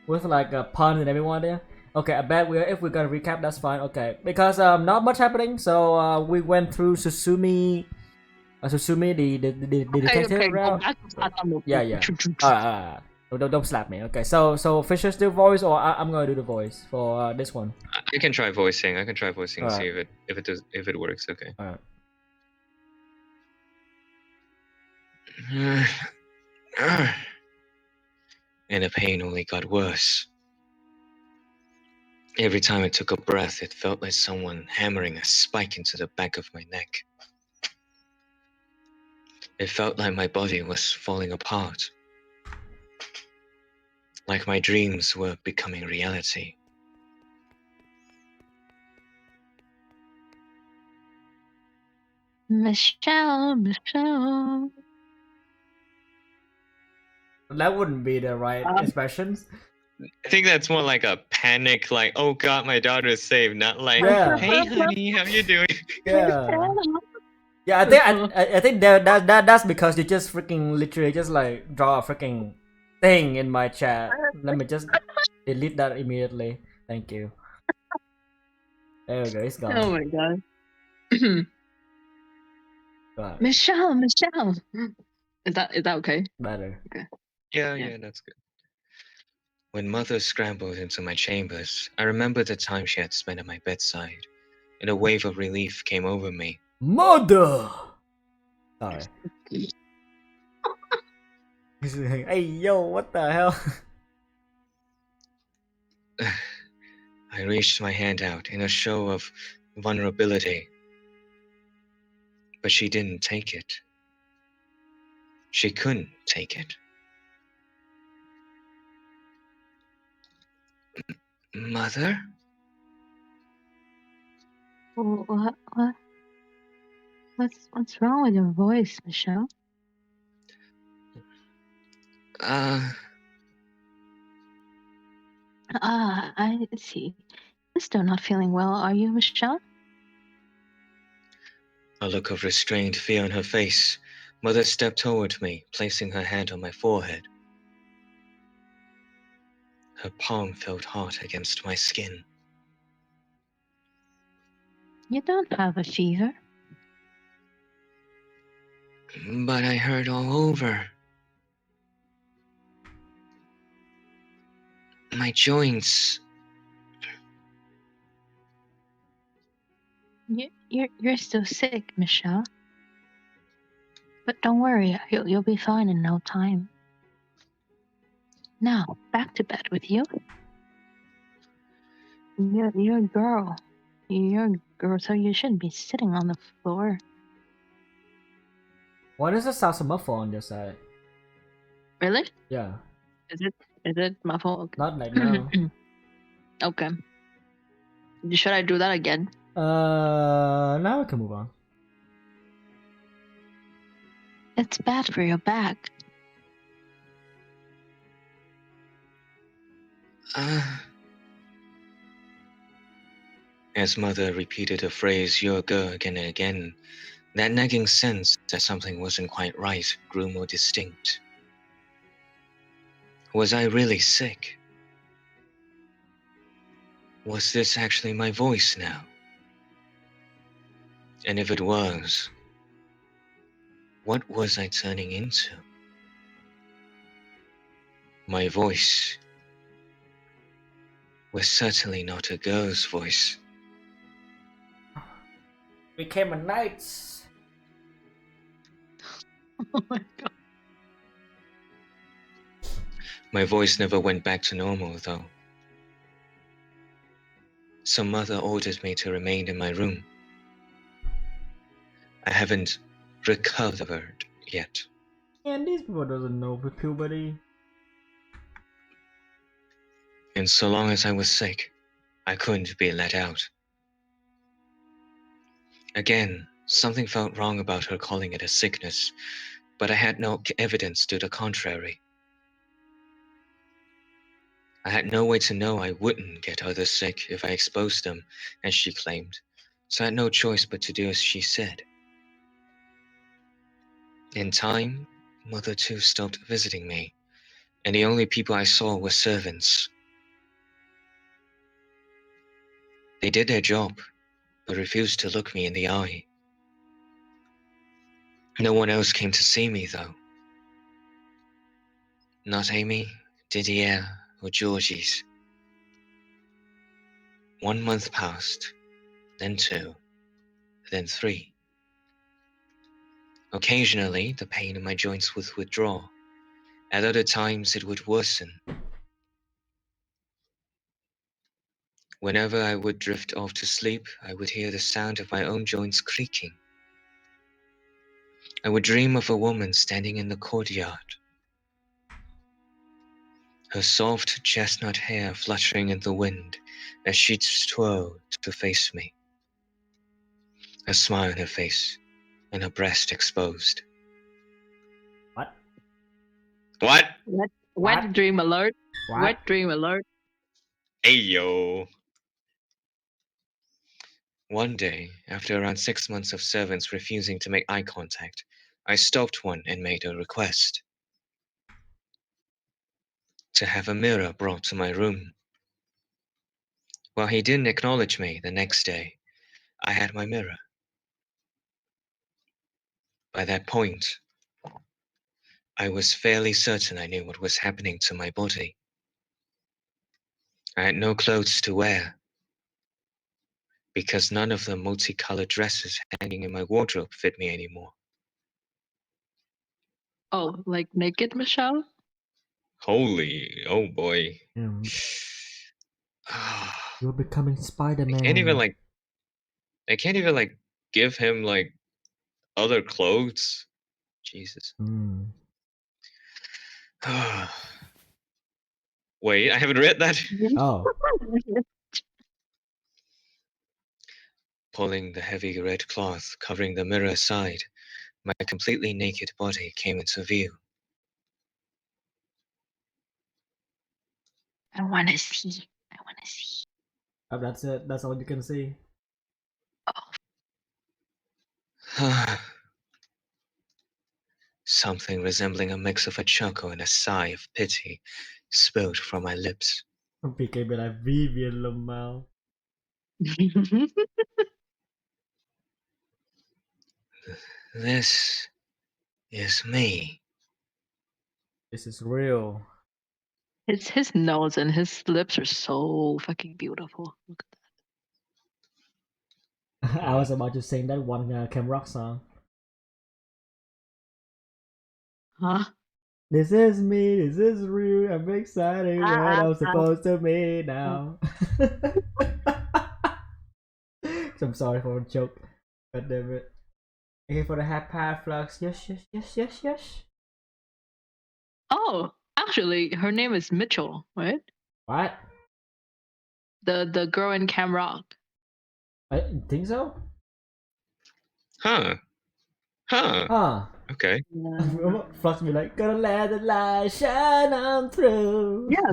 with like a pun and everyone there. Okay, I bet if we're gonna recap, that's fine. Okay, because not much happening. So we went through Susumi, the detective Okay, go route. back to start on the Yeah. Alright. Don't slap me. Okay, so Fisher's do voice, or I'm gonna do the voice for this one. I can try voicing. I can try voicing and see Alright. if it works. Okay. Alright. And the pain only got worse. Every time I took a breath, it felt like someone hammering a spike into the back of my neck. It felt like my body was falling apart. Like my dreams were becoming reality. Michelle. That wouldn't be the right expressions. I think that's more like a panic, like, oh god, my daughter is saved, not like, Yeah. hey honey, how you doing? Yeah. Yeah, I think that's because you just freaking literally just like draw a freaking thing in my chat. Let me just delete that immediately. Thank you. There we go. It's gone. Oh my god. Right. Michelle. Is that okay? Better. Yeah, that's good. When mother scrambled into my chambers, I remembered the time she had spent at my bedside, and a wave of relief came over me. Mother! Sorry. Hey, yo, what the hell? I reached my hand out in a show of vulnerability, but she didn't take it. She couldn't take it. Mother? What's wrong with your voice, Michelle? I see. You're still not feeling well, are you, Michelle? A look of restrained fear on her face, Mother stepped toward me, placing her hand on my forehead. Her palm felt hot against my skin. You don't have a fever. But I hurt all over. My joints. You're still sick, Michelle. But don't worry, you'll be fine in no time. Now, back to bed with you. You're a girl. You're a girl, so you shouldn't be sitting on the floor. Why does it sound so muffled on your side? Really? Yeah. Is it my fault? Not like now. Okay. Should I do that again? Now we can move on. It's bad for your back. As Mother repeated the phrase "your girl" again and again, that nagging sense that something wasn't quite right grew more distinct. Was I really sick? Was this actually my voice now? And if it was, what was I turning into? My voice was certainly not a girl's voice. Became a knight. Oh my god. My voice never went back to normal, though. So Mother ordered me to remain in my room. I haven't recovered yet. And these people doesn't know the puberty. And so long as I was sick, I couldn't be let out. Again, something felt wrong about her calling it a sickness, but I had no evidence to the contrary. I had no way to know I wouldn't get others sick if I exposed them, as she claimed, so I had no choice but to do as she said. In time, Mother too stopped visiting me, and the only people I saw were servants. They did their job, but refused to look me in the eye. No one else came to see me, though. Not Amy, Didier, or Georgie's. 1 month passed, then 2, then 3. Occasionally, the pain in my joints would withdraw. At other times, it would worsen. Whenever I would drift off to sleep, I would hear the sound of my own joints creaking. I would dream of a woman standing in the courtyard, her soft chestnut hair fluttering in the wind as she twirled to face me, a smile on her face and her breast exposed. What? What? Wet What? dream alert. What? Wet dream alert. Hey yo. One day, after around 6 months of servants refusing to make eye contact, I stopped one and made a request to have a mirror brought to my room. While he didn't acknowledge me the next day, I had my mirror. By that point, I was fairly certain I knew what was happening to my body. I had no clothes to wear because none of the multicolored dresses hanging in my wardrobe fit me anymore. Oh, like naked Michelle? Holy, oh boy. You're becoming I Spider-Man. can't even give him other clothes. Jesus. Mm. Wait, I haven't read that. Oh. Pulling the heavy red cloth covering the mirror aside, my completely naked body came into view. I wanna see. I wanna see. Oh, that's it. That's all you can see. Something resembling a mix of a chuckle and a sigh of pity spilled from my lips. PK be like Vivian Lamau. This is me. This is real. his nose and his lips are so fucking beautiful. Look at I was about to sing that one Cam Rock song. that. Huh? This is me. This is real. I'm excited. What I'm supposed to be now. I'm sorry for the joke. God damn it. Okay, for the half power flux. Yes, yes, yes, yes, yes. Oh, actually, her name is Mitchell, right? What? The girl in Cam Rock. I think so? Huh. Huh. Okay. Flux be like, gonna let the light shine on through. Yeah,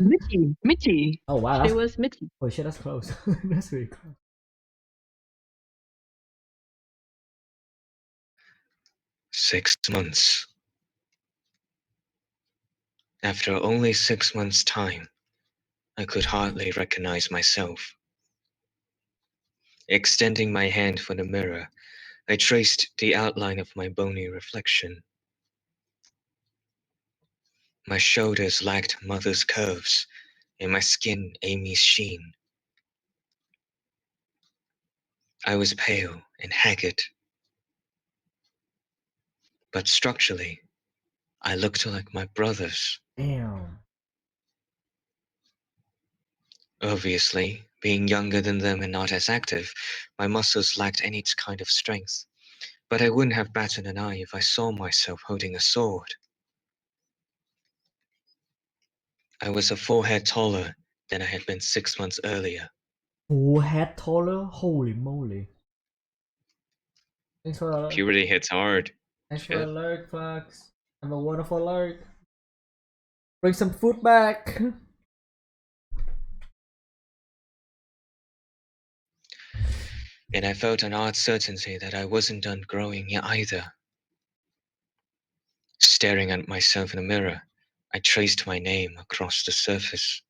Mitchie. Oh wow, She that's, was Mitchie. holy shit, that's close. That's really close. 6 months. After only 6 months' time, I could hardly recognize myself. Extending my hand for the mirror, I traced the outline of my bony reflection. My shoulders lacked mother's curves, and my skin Amy's sheen. I was pale and haggard, but structurally, I looked like my brothers. Damn. Obviously, being younger than them and not as active, my muscles lacked any kind of strength. But I wouldn't have batted an eye if I saw myself holding a sword. I was a full head taller than I had been 6 months earlier. Full head taller? Holy moly. Thanks for Puberty hits hard. thanks for Shit. the alert, Flux. Have a wonderful night. Bring some food back. And I felt an odd certainty that I wasn't done growing either. Staring at myself in the mirror, I traced my name across the surface.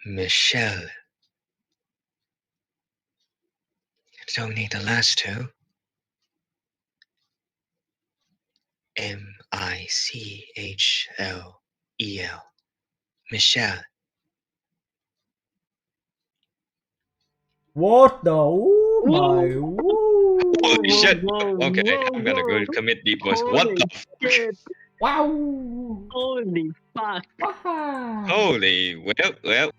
Michelle. Don't need the last two. Michlel. Michelle. What the? Oh my! Whoa, Woo. Holy shit! whoa, Okay, whoa, I'm gonna go whoa. commit deep voice. What Holy the fuck? shit. Wow! Holy fuck. Wow! Holy, well.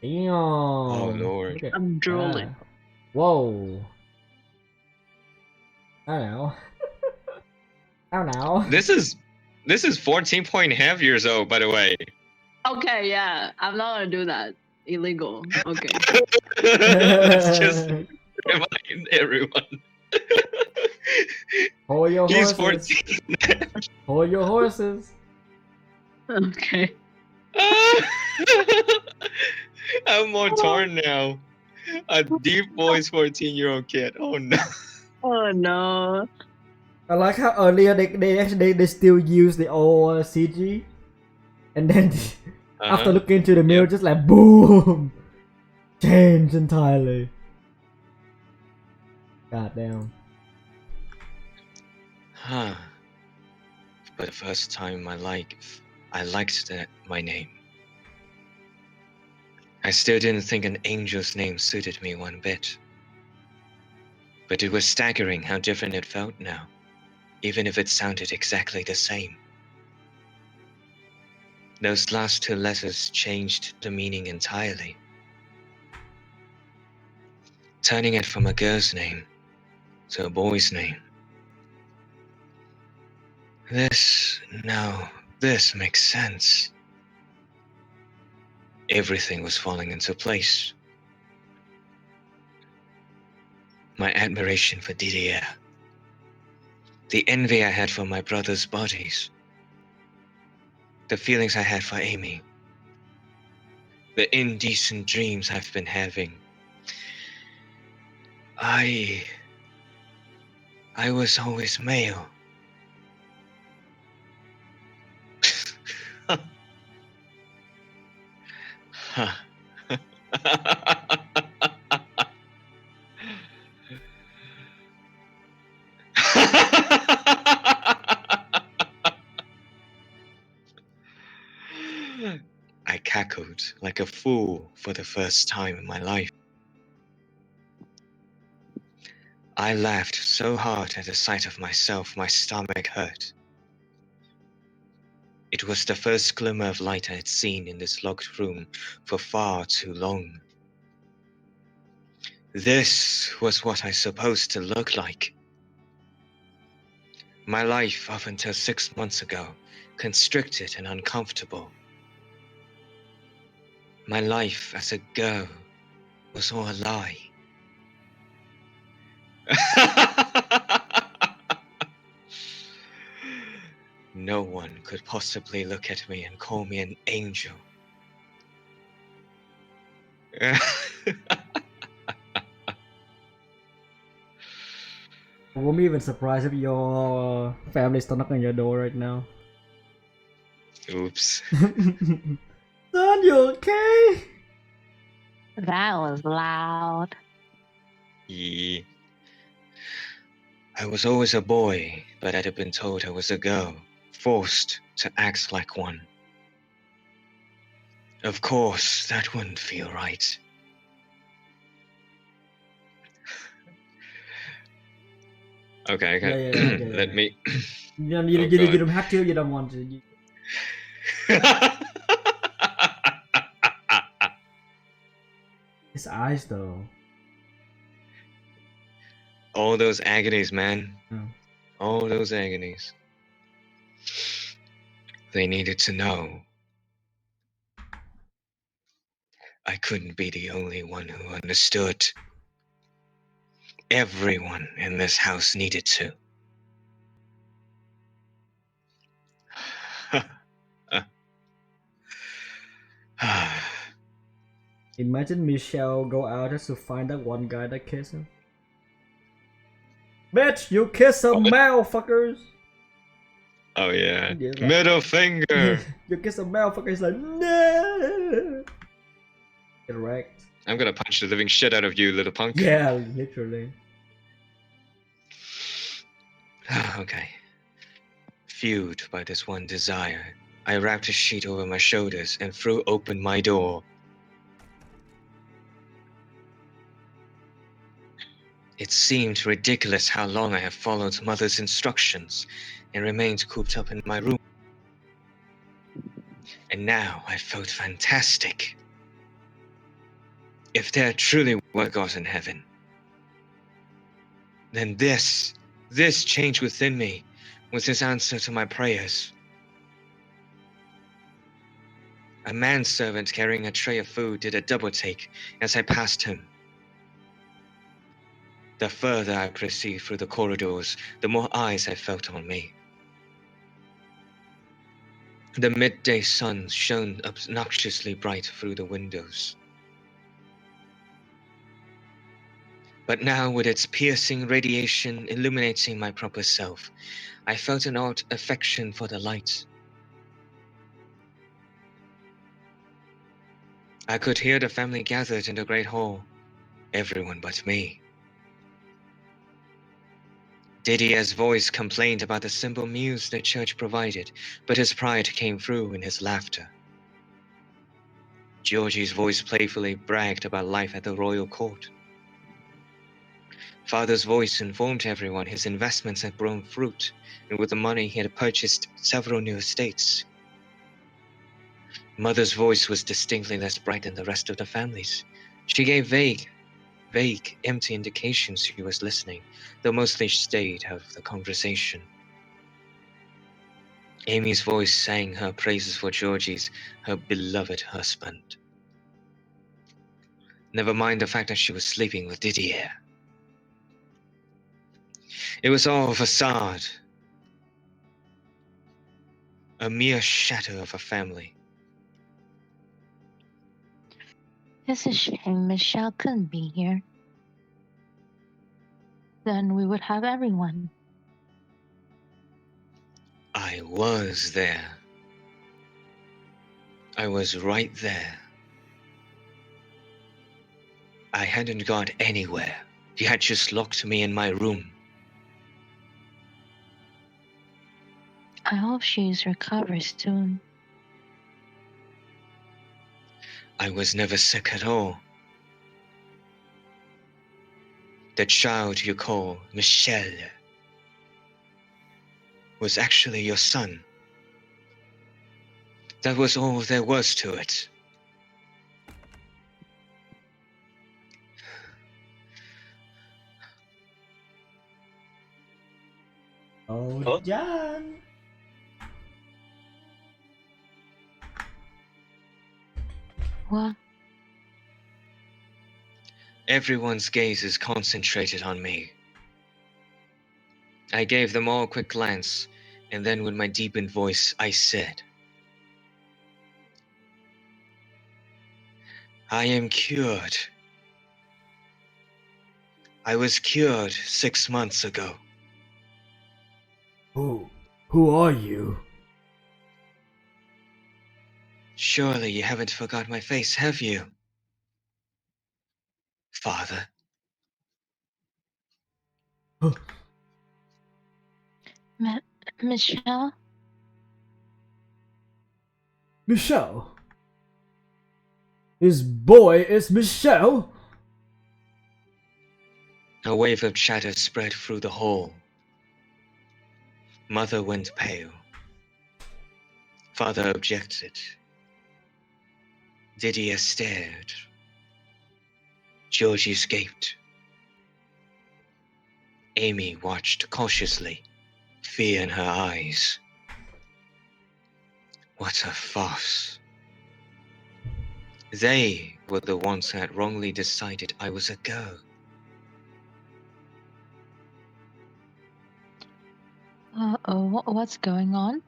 Damn! Oh Lord. Look at I'm drooling. that. Whoa! I don't know. I don't know. This is 14.5 years old, by the way. Okay, yeah. I'm not gonna do that. Illegal. Okay. Let's just remind everyone. Hold your He's horses. 14. Hold your horses. Okay. I'm more torn now. A deep voice 14-year-old kid. Oh no. Oh no. I like how earlier they still use the old CG, and then after looking into the mirror, Yep. just like boom, change entirely. God damn. Huh. For the first time in my life, I liked my name. I still didn't think an angel's name suited me one bit. But it was staggering how different it felt now, even if it sounded exactly the same. Those last two letters changed the meaning entirely, turning it from a girl's name to a boy's name. This makes sense. Everything was falling into place. My admiration for Didier, the envy I had for my brother's bodies, the feelings I had for Amy, the indecent dreams I've been having. I was always male. Huh. I cackled like a fool for the first time in my life. I laughed so hard at the sight of myself, my stomach hurt. It was the first glimmer of light I had seen in this locked room for far too long. This was what I supposed to look like. My life up until 6 months ago, constricted and uncomfortable. My life as a girl was all a lie. No one could possibly look at me and call me an angel. I won't be even surprised if your family's still knocking on your door right now. Oops. Son, you okay? That was loud. Yeah. I was always a boy, but I'd have been told I was a girl, forced to act like one. Of course, that wouldn't feel right. Okay. Yeah. Let me. You Oh, don't have to. You don't want to. His eyes, though. All those agonies, man. Oh. All those agonies. They needed to know. I couldn't be the only one who understood. Everyone in this house needed to. Imagine Michelle go out just to find that one guy that kissed him. Bitch, you kiss a male, fuckers! Oh yeah. Yeah, like- Middle finger. You kiss a male, fucker. He's like, no! Get wrecked. I'm gonna punch the living shit out of you, little punk. Yeah, literally. Okay. Fueled by this one desire, I wrapped a sheet over my shoulders and threw open my door. It seemed ridiculous how long I have followed Mother's instructions and remained cooped up in my room. And now I felt fantastic. If there truly were gods in heaven, then this change within me was his answer to my prayers. A manservant carrying a tray of food did a double take as I passed him. The further I proceeded through the corridors, the more eyes I felt on me. The midday sun shone obnoxiously bright through the windows. But now, with its piercing radiation illuminating my proper self, I felt an odd affection for the light. I could hear the family gathered in the great hall, everyone but me. Didier's voice complained about the simple meals the church provided, but his pride came through in his laughter. Georgie's voice playfully bragged about life at the royal court. Father's voice informed everyone his investments had borne fruit, and with the money he had purchased several new estates. Mother's voice was distinctly less bright than the rest of the family's. She gave vague, empty indications she was listening, though mostly stayed out of the conversation. Amy's voice sang her praises for Georgie's, her beloved husband. Never mind the fact that she was sleeping with Didier. It was all a facade. A mere shadow of a family. It's a shame Michelle couldn't be here. Then we would have everyone. I was there. I was right there. I hadn't gone anywhere. He had just locked me in my room. I hope she's recovered soon. I was never sick at all. The child you call Michel was actually your son. That was all there was to it. Oh, John. What? Everyone's gaze is concentrated on me. I gave them all a quick glance, and then with my deepened voice, I said, I am cured. I was cured 6 months ago. Who are you? Surely you haven't forgot my face, have you? Father. Michelle? Michelle? His boy is Michelle? A wave of chatter spread through the hall. Mother went pale. Father objected. Didier stared. Georgie escaped. Amy watched cautiously, fear in her eyes. What a farce. They were the ones who had wrongly decided I was a girl. Uh-oh, what's going on?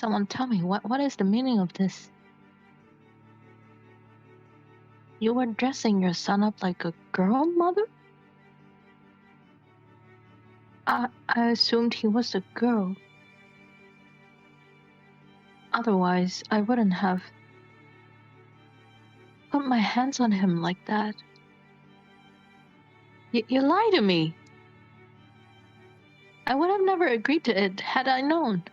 Someone tell me, what is the meaning of this? You were dressing your son up like a girl, Mother? I assumed he was a girl. Otherwise, I wouldn't have put my hands on him like that. You lied to me. I would have never agreed to it had I known.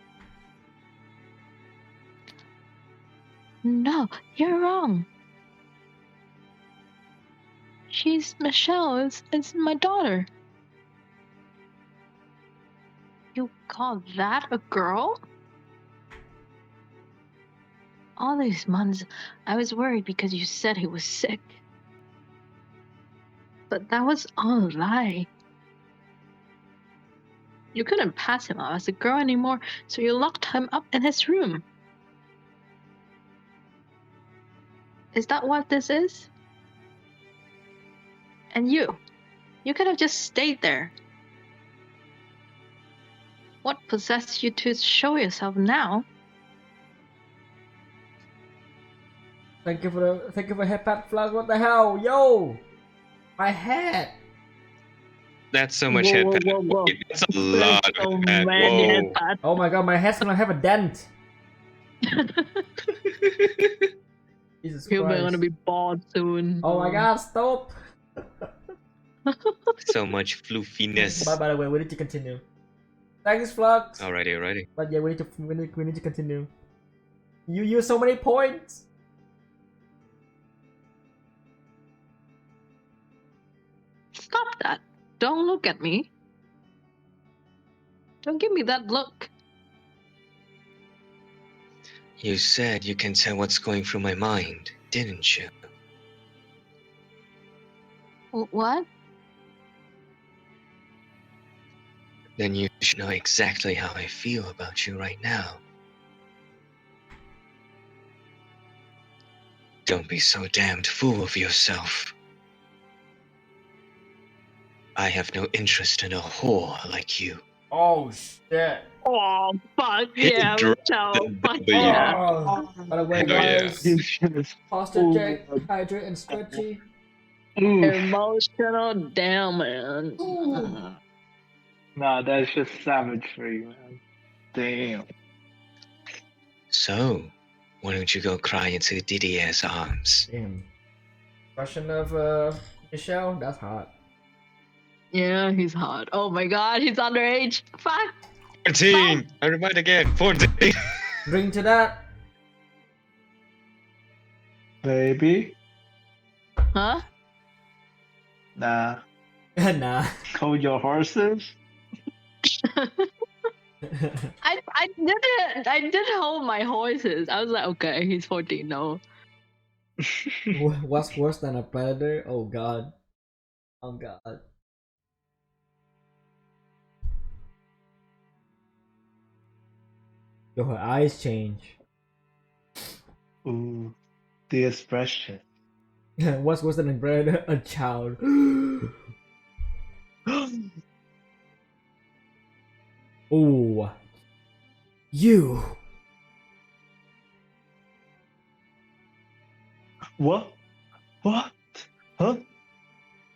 No, you're wrong. Michelle is my daughter. You call that a girl? All these months, I was worried because you said he was sick. But that was all a lie. You couldn't pass him off as a girl anymore, so you locked him up in his room. Is that what this is? And you could have just stayed there. What possessed you to show yourself now? Thank you for headpad flash. What the hell, yo? My head. That's so much Whoa, headpad. whoa, whoa, whoa. That's a lot of So headpad. many Whoa. headpads. Oh my god, my head's gonna have a dent. Jesus You're Christ. gonna be bald soon. Oh my god, stop. So much floofiness. By the way, we need to continue. Thanks, Flux. Alrighty. But yeah, we need to continue. You use so many points. Stop that. Don't look at me. Don't give me that look. You said you can tell what's going through my mind, didn't you? What? Then you should know exactly how I feel about you right now. Don't be so damned full of yourself. I have no interest in a whore like you. Oh shit. Oh, fuck He yeah, dropped Michelle. the Fuck W. yeah. Oh. By the way, Hell yeah. guys, posture check, hydrate and stretchy. Emotional damage. Nah, that's just savagery, man. Damn. So, why don't you go cry into Didier's arms? Damn. Question of Michelle, that's hot. Yeah, he's hot. Oh my god, he's underage. Fuck. 14! I remind again, 14! Bring to that. Baby? Huh? Nah. Nah. Hold your horses? I did hold my horses. I was like, okay, he's 14, no. What's worse than a predator? Oh god. Oh god. Yo, her eyes change. Ooh, the expression. What's worse than a predator? A child. Oh. You. What? What? Huh?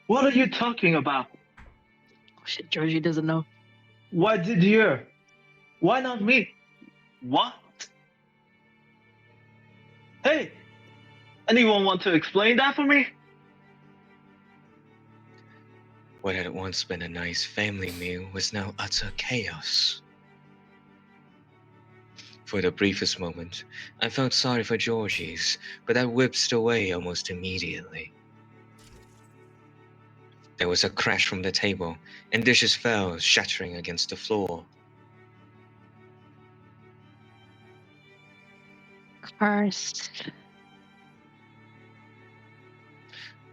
What are you talking about? Oh shit, Georgie doesn't know. Why did you? Why not me? What? Hey! Anyone want to explain that for me? What had once been a nice family meal was now utter chaos. For the briefest moment, I felt sorry for Georgie's, but that whipped away almost immediately. There was a crash from the table, and dishes fell, shattering against the floor. Cursed.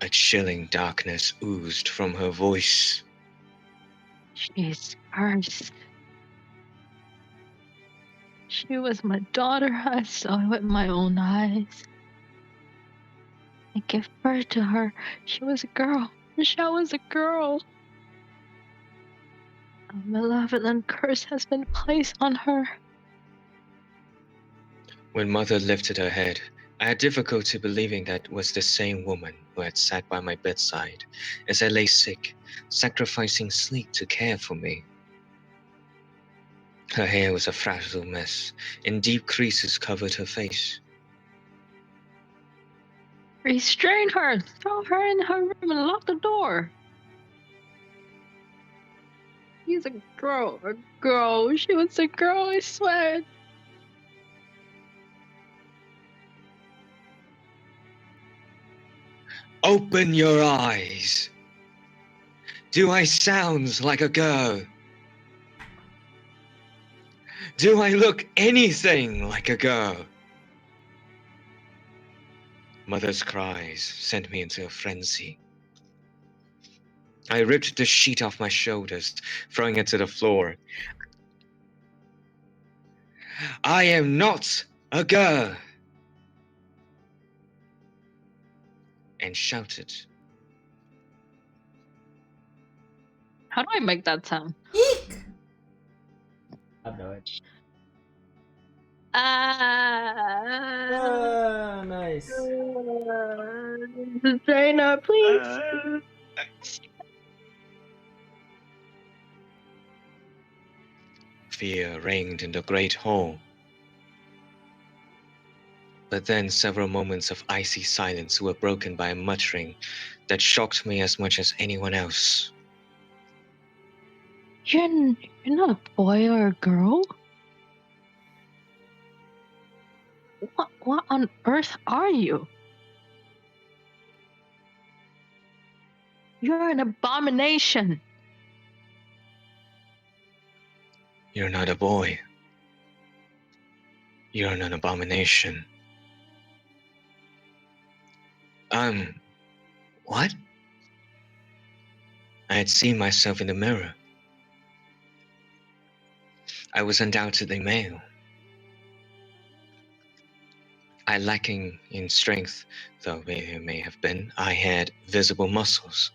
A chilling darkness oozed from her voice. She's cursed. She was my daughter. I saw it with my own eyes. I gave birth to her. She was a girl. Michelle was a girl. A malevolent curse has been placed on her. When Mother lifted her head, I had difficulty believing that was the same woman who had sat by my bedside as I lay sick, sacrificing sleep to care for me. Her hair was a frazzled mess, and deep creases covered her face. Restrain her! Throw her in her room and lock the door! She's a girl. A girl. She was a girl, I swear. Open your eyes! Do I sound like a girl? Do I look anything like a girl? Mother's cries sent me into a frenzy. I ripped the sheet off my shoulders, throwing it to the floor. I am not a girl! And shouted. How do I make that sound? Eek! I know it. Nice. Jaina, please. Fear reigned in the great hall. But then several moments of icy silence were broken by a muttering that shocked me as much as anyone else. You're not a boy or a girl? What on earth are you? You're an abomination. You're not a boy. You're an abomination. What? I had seen myself in the mirror. I was undoubtedly male. I lacking in strength, though it may have been, I had visible muscles.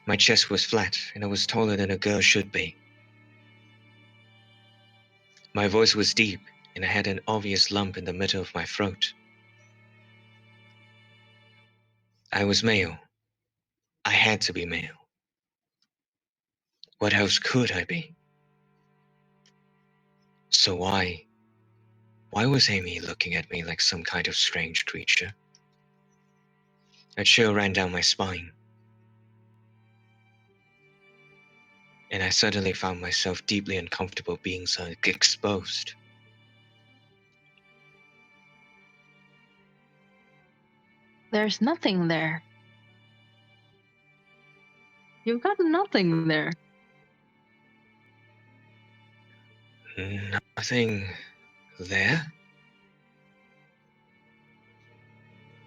My chest was flat, and I was taller than a girl should be. My voice was deep, and I had an obvious lump in the middle of my throat. I was male. I had to be male. What else could I be? So why was Amy looking at me like some kind of strange creature? A chill ran down my spine, and I suddenly found myself deeply uncomfortable being so exposed. There's nothing there. You've got nothing there. Nothing there?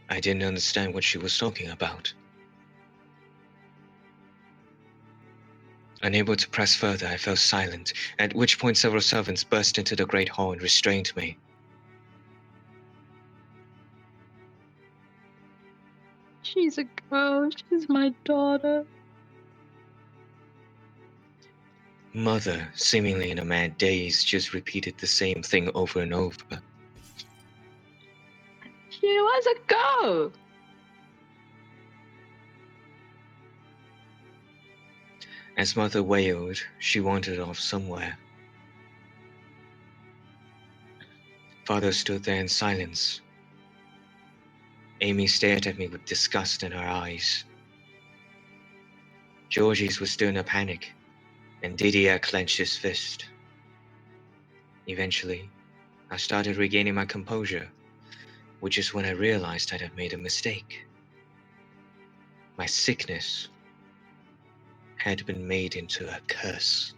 I didn't understand what she was talking about. Unable to press further, I fell silent, at which point several servants burst into the great hall and restrained me. She's a girl. She's my daughter. Mother, seemingly in a mad daze, just repeated the same thing over and over. She was a girl. As Mother wailed, she wandered off somewhere. Father stood there in silence. Amy stared at me with disgust in her eyes. Georges was still in a panic, and Didier clenched his fist. Eventually, I started regaining my composure, which is when I realized I'd have made a mistake. My sickness had been made into a curse.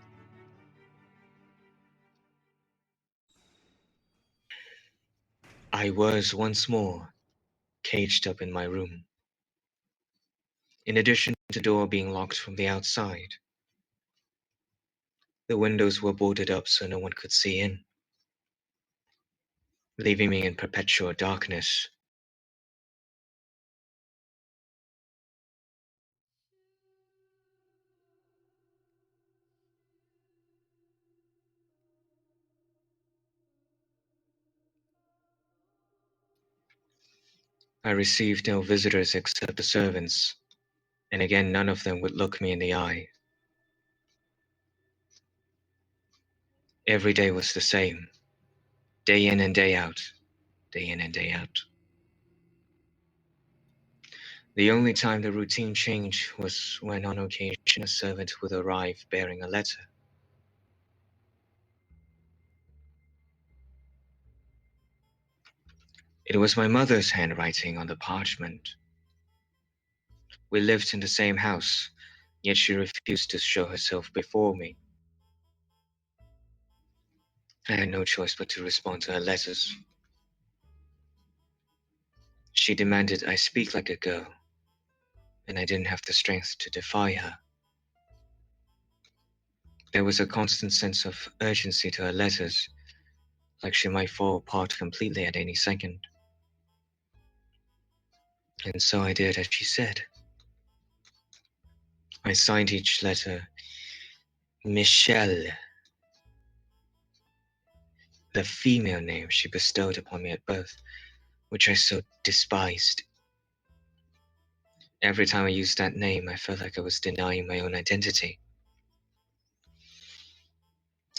I was once more caged up in my room. In addition to the door being locked from the outside, the windows were boarded up so no one could see in, leaving me in perpetual darkness. I received no visitors except the servants, and again none of them would look me in the eye. Every day was the same, day in and day out, day in and day out. The only time the routine changed was when on occasion a servant would arrive bearing a letter. It was my mother's handwriting on the parchment. We lived in the same house, yet she refused to show herself before me. I had no choice but to respond to her letters. She demanded I speak like a girl, and I didn't have the strength to defy her. There was a constant sense of urgency to her letters, like she might fall apart completely at any second. And so I did as she said. I signed each letter Michelle, the female name she bestowed upon me at birth, which I so despised. Every time I used that name, I felt like I was denying my own identity.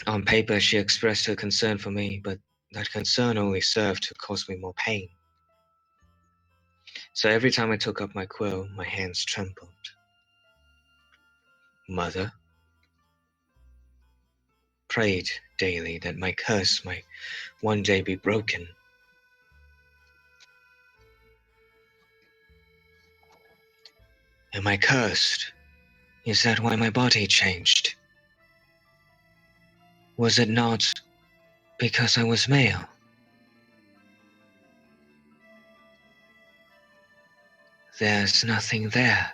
On paper, she expressed her concern for me, but that concern only served to cause me more pain. So every time I took up my quill, my hands trembled. Mother prayed daily that my curse might one day be broken. Am I cursed? Is that why my body changed? Was it not because I was male? There's nothing there.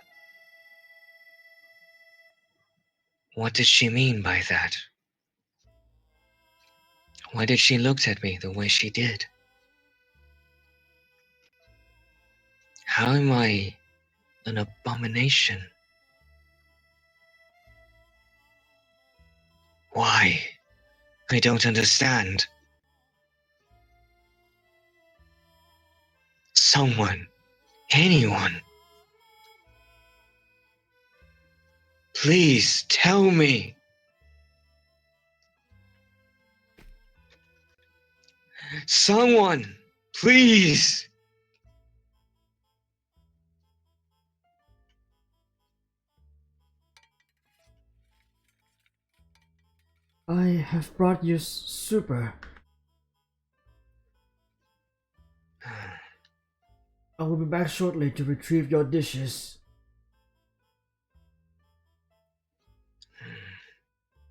What did she mean by that? Why did she look at me the way she did? How am I an abomination? Why? I don't understand. Someone, anyone, please tell me. Someone, please. I have brought you super. I will be back shortly to retrieve your dishes.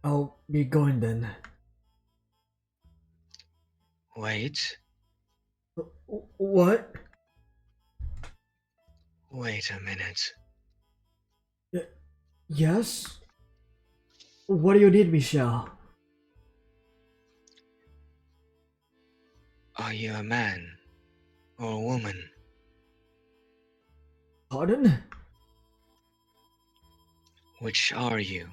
I'll be going then. Wait, What? wait a minute. Yes? What do you need, Michelle? Are you a man or a woman? Pardon? Which are you?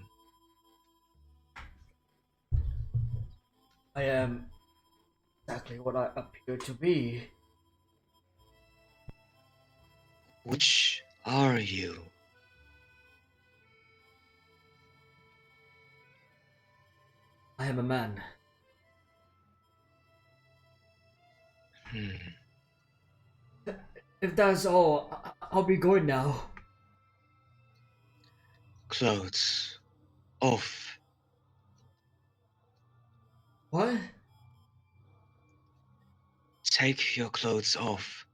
I am exactly what I appear to be. Which are you? I am a man. If that's all, I'll be going now. Clothes off. What? Take your clothes off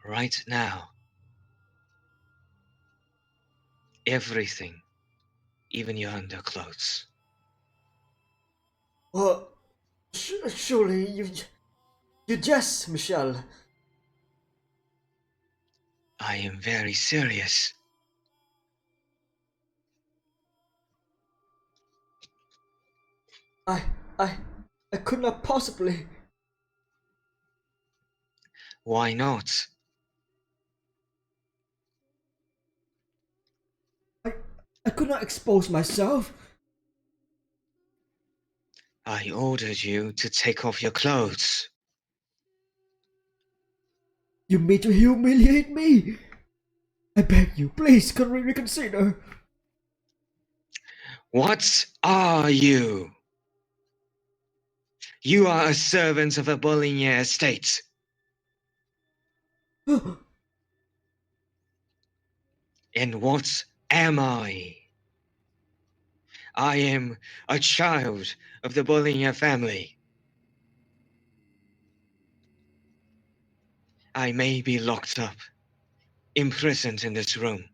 right now. Everything, even your underclothes. Well, surely you jest, Michelle. I am very serious. I could not possibly. Why not? I could not expose myself. I ordered you to take off your clothes. You mean to humiliate me? I beg you, please reconsider. What are you? You are a servant of a Bolignere estate. And what am I? I am a child of the Bolignere family. I may be locked up, imprisoned in this room,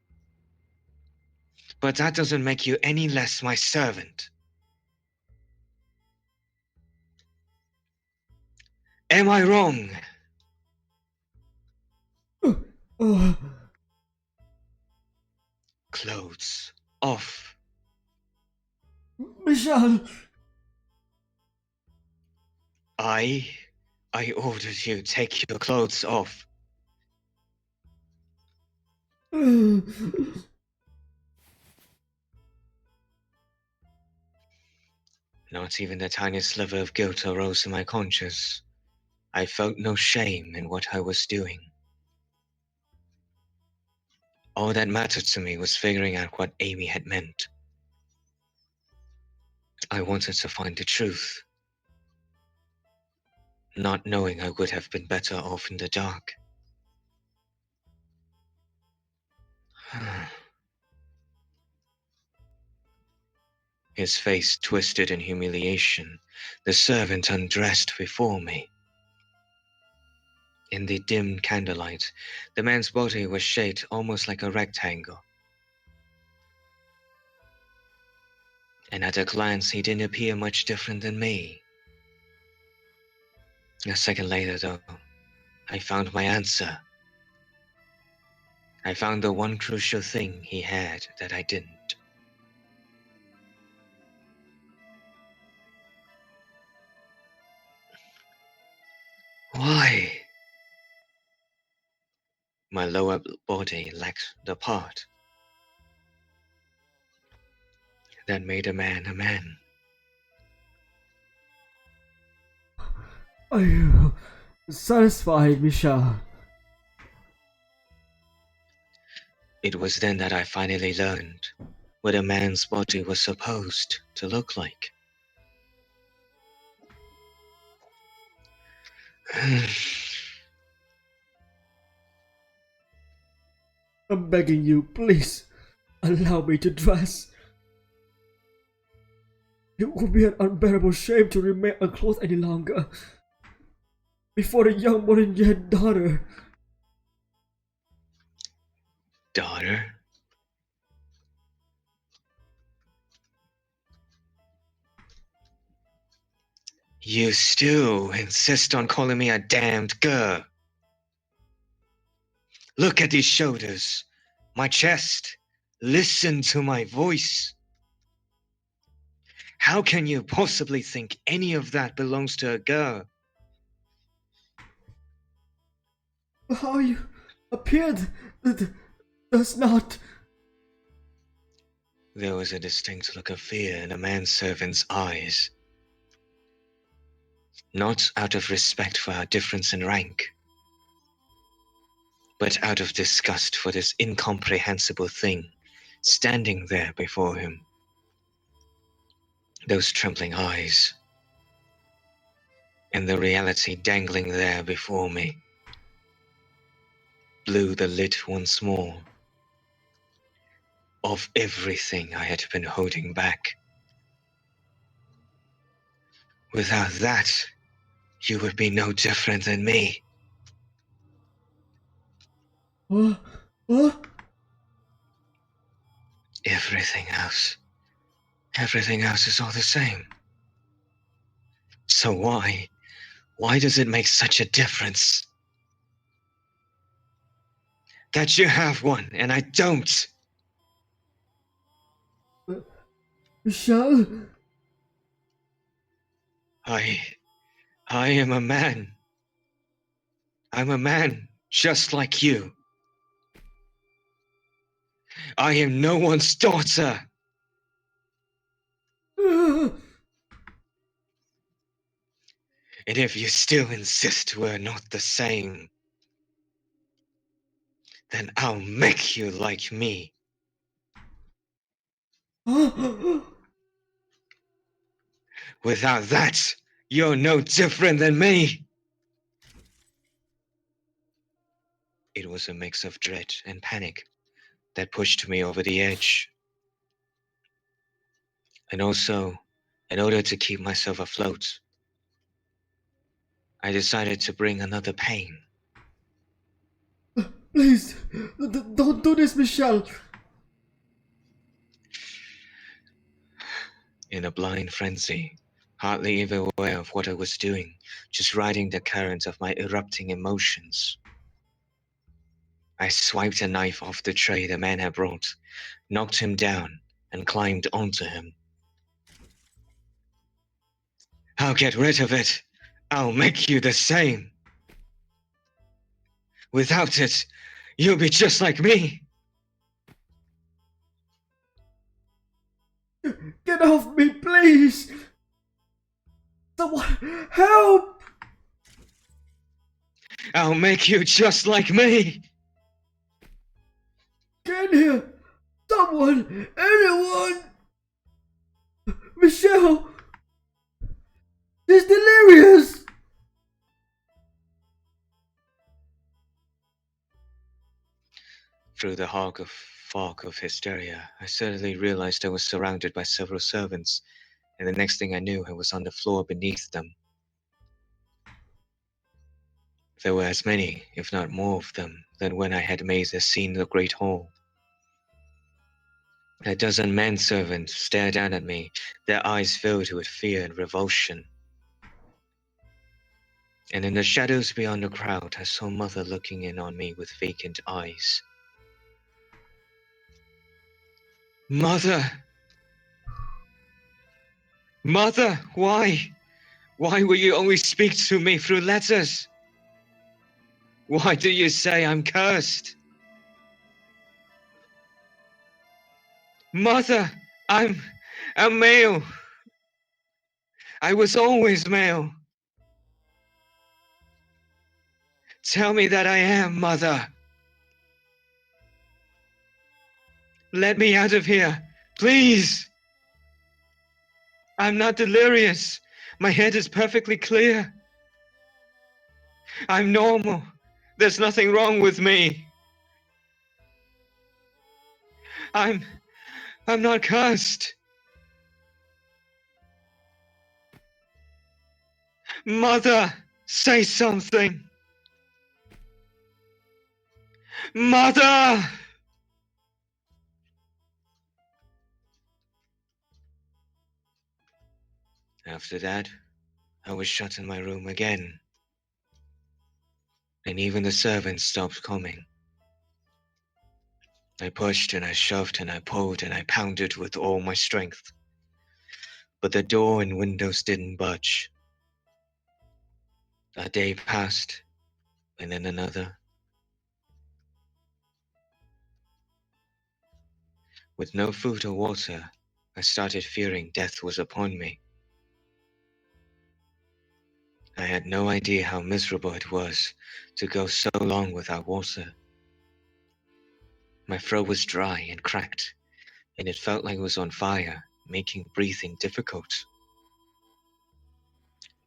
but that doesn't make you any less my servant. Am I wrong? Oh, Clothes off. Michelle! I ordered you take your clothes off. Not even the tiniest sliver of guilt arose to my conscience. I felt no shame in what I was doing. All that mattered to me was figuring out what Amy had meant. I wanted to find the truth, not knowing I would have been better off in the dark. His face twisted in humiliation, the servant undressed before me. In the dim candlelight, the man's body was shaped almost like a rectangle. And at a glance, he didn't appear much different than me. A second later, though, I found my answer. I found the one crucial thing he had that I didn't. Why? My lower body lacked the part that made a man a man. Are you satisfied, Michelle? It was then that I finally learned what a man's body was supposed to look like. I'm begging you, please, allow me to dress. It would be an unbearable shame to remain unclothed any longer before the young Bolignere daughter. Daughter? You still insist on calling me a damned girl. Look at these shoulders, my chest. Listen to my voice. How can you possibly think any of that belongs to a girl? How you appeared does not. There was a distinct look of fear in a manservant's eyes. Not out of respect for our difference in rank, but out of disgust for this incomprehensible thing standing there before him. Those trembling eyes, and the reality dangling there before me, blew the lid once more of everything I had been holding back. Without that, you would be no different than me. What? Everything else is all the same. So why does it make such a difference? That you have one and I don't. Michelle? I am a man. I'm a man just like you. I am no one's daughter. And if you still insist we're not the same, then I'll make you like me. Without that, you're no different than me. It was a mix of dread and panic that pushed me over the edge. And also, in order to keep myself afloat, I decided to bring another pain. Please, don't do this, Michelle. In a blind frenzy, hardly even aware of what I was doing, just riding the current of my erupting emotions. I swiped a knife off the tray the man had brought, knocked him down, and climbed onto him. I'll get rid of it. I'll make you the same. Without it, you'll be just like me. Get off me, please. Someone help. I'll make you just like me. Get here. Someone, anyone. Michelle. She's delirious. Through the fog of hysteria, I suddenly realized I was surrounded by several servants, and the next thing I knew, I was on the floor beneath them. There were as many, if not more of them, than when I had made the scene in the great hall. A dozen manservants stared down at me, their eyes filled with fear and revulsion. And in the shadows beyond the crowd, I saw Mother looking in on me with vacant eyes. Mother! Mother, why? Why will you only speak to me through letters? Why do you say I'm cursed? Mother, I'm male. I was always male. Tell me that I am, Mother. Let me out of here, please. I'm not delirious. My head is perfectly clear. I'm normal. There's nothing wrong with me. I'm not cursed. Mother, say something. Mother! After that, I was shut in my room again. And even the servants stopped coming. I pushed and I shoved and I pulled and I pounded with all my strength. But the door and windows didn't budge. A day passed, and then another. With no food or water, I started fearing death was upon me. I had no idea how miserable it was to go so long without water. My throat was dry and cracked, and it felt like it was on fire, making breathing difficult.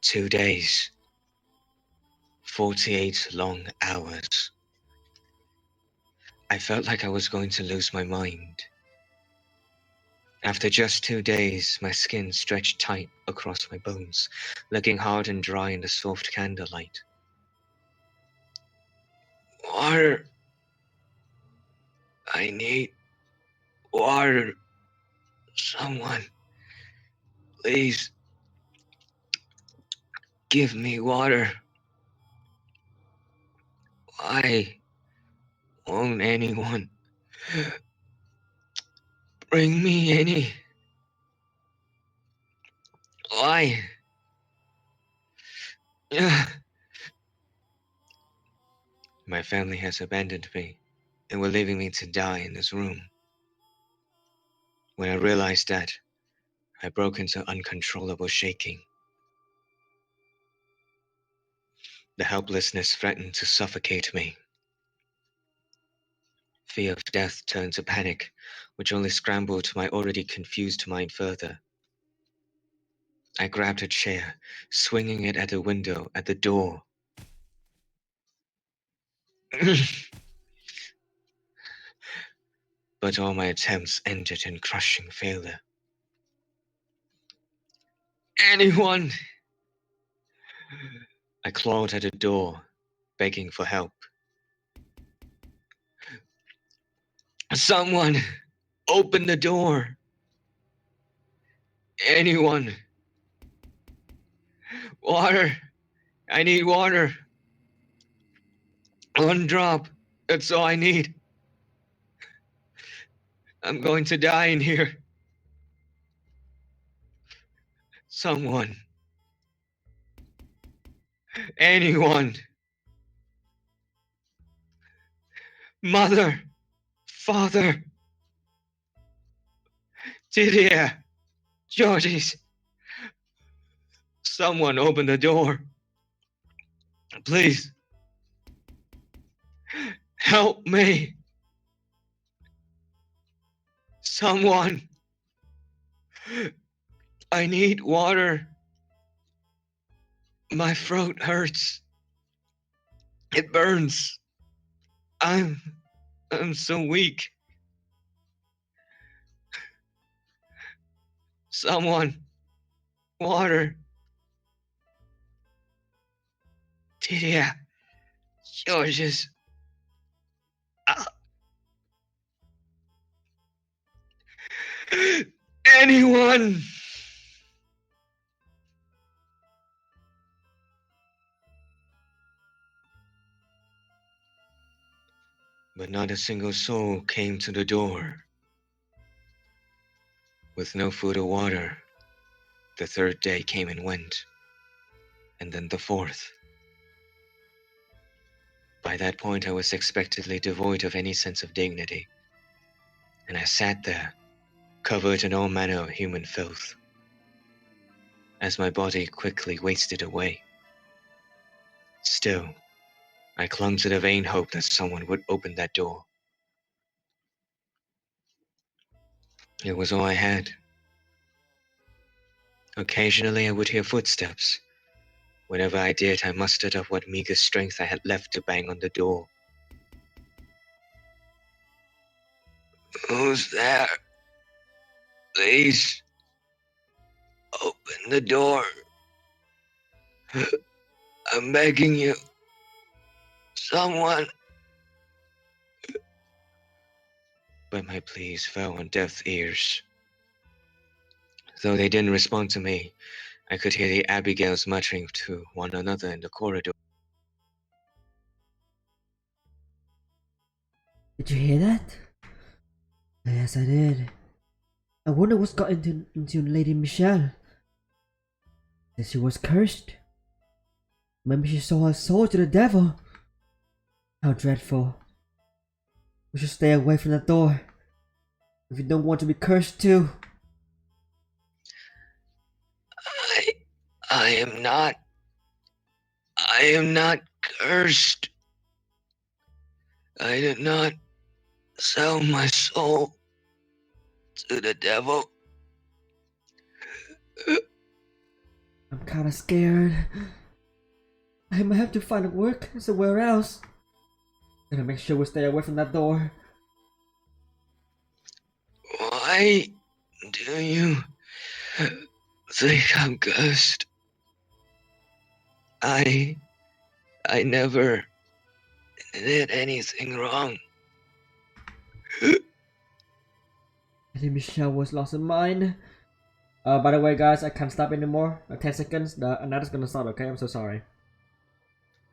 2 days. 48 long hours. I felt like I was going to lose my mind. After just 2 days, my skin stretched tight across my bones, looking hard and dry in the soft candlelight. Water. I need water. Someone, please give me water. Why won't anyone bring me any? Why? My family has abandoned me and were leaving me to die in this room. When I realized that, I broke into uncontrollable shaking. The helplessness threatened to suffocate me. Fear of death turned to panic, which only scrambled my already confused mind further. I grabbed a chair, swinging it at the window, at the door. But all my attempts ended in crushing failure. Anyone! I clawed at the door, begging for help. Someone! Open the door! Anyone! Water! I need water! One drop! That's all I need! I'm going to die in here! Someone! Anyone! Mother! Father! Didier! Georges! Someone open the door! Please! Help me! Someone! I need water! My throat hurts. It burns. I'm so weak. Someone. Water. Didier. Georges. Anyone. But not a single soul came to the door. With no food or water, the third day came and went, and then the fourth. By that point, I was expectedly devoid of any sense of dignity, and I sat there, covered in all manner of human filth, as my body quickly wasted away. Still, I clung to the vain hope that someone would open that door. It was all I had. Occasionally I would hear footsteps. Whenever I did, I mustered up what meager strength I had left to bang on the door. Who's there? Please, open the door. I'm begging you. Someone. But my pleas fell on deaf ears. Though they didn't respond to me, I could hear the Abigails muttering to one another in the corridor. Did you hear that? Yes, I did. I wonder what's got into Lady Michelle. That she was cursed. Maybe she sold her soul to the devil. How dreadful. We should stay away from that door. If you don't want to be cursed too. I am not cursed. I did not sell my soul to the devil. I'm kinda scared. I might have to find work somewhere else. Gonna make sure we stay away from that door. Why do you think I'm cursed? I never did anything wrong. Lady Michelle was lost in mind. By the way, guys, I can't stop anymore. 10 seconds. The another's gonna start. Okay, I'm so sorry.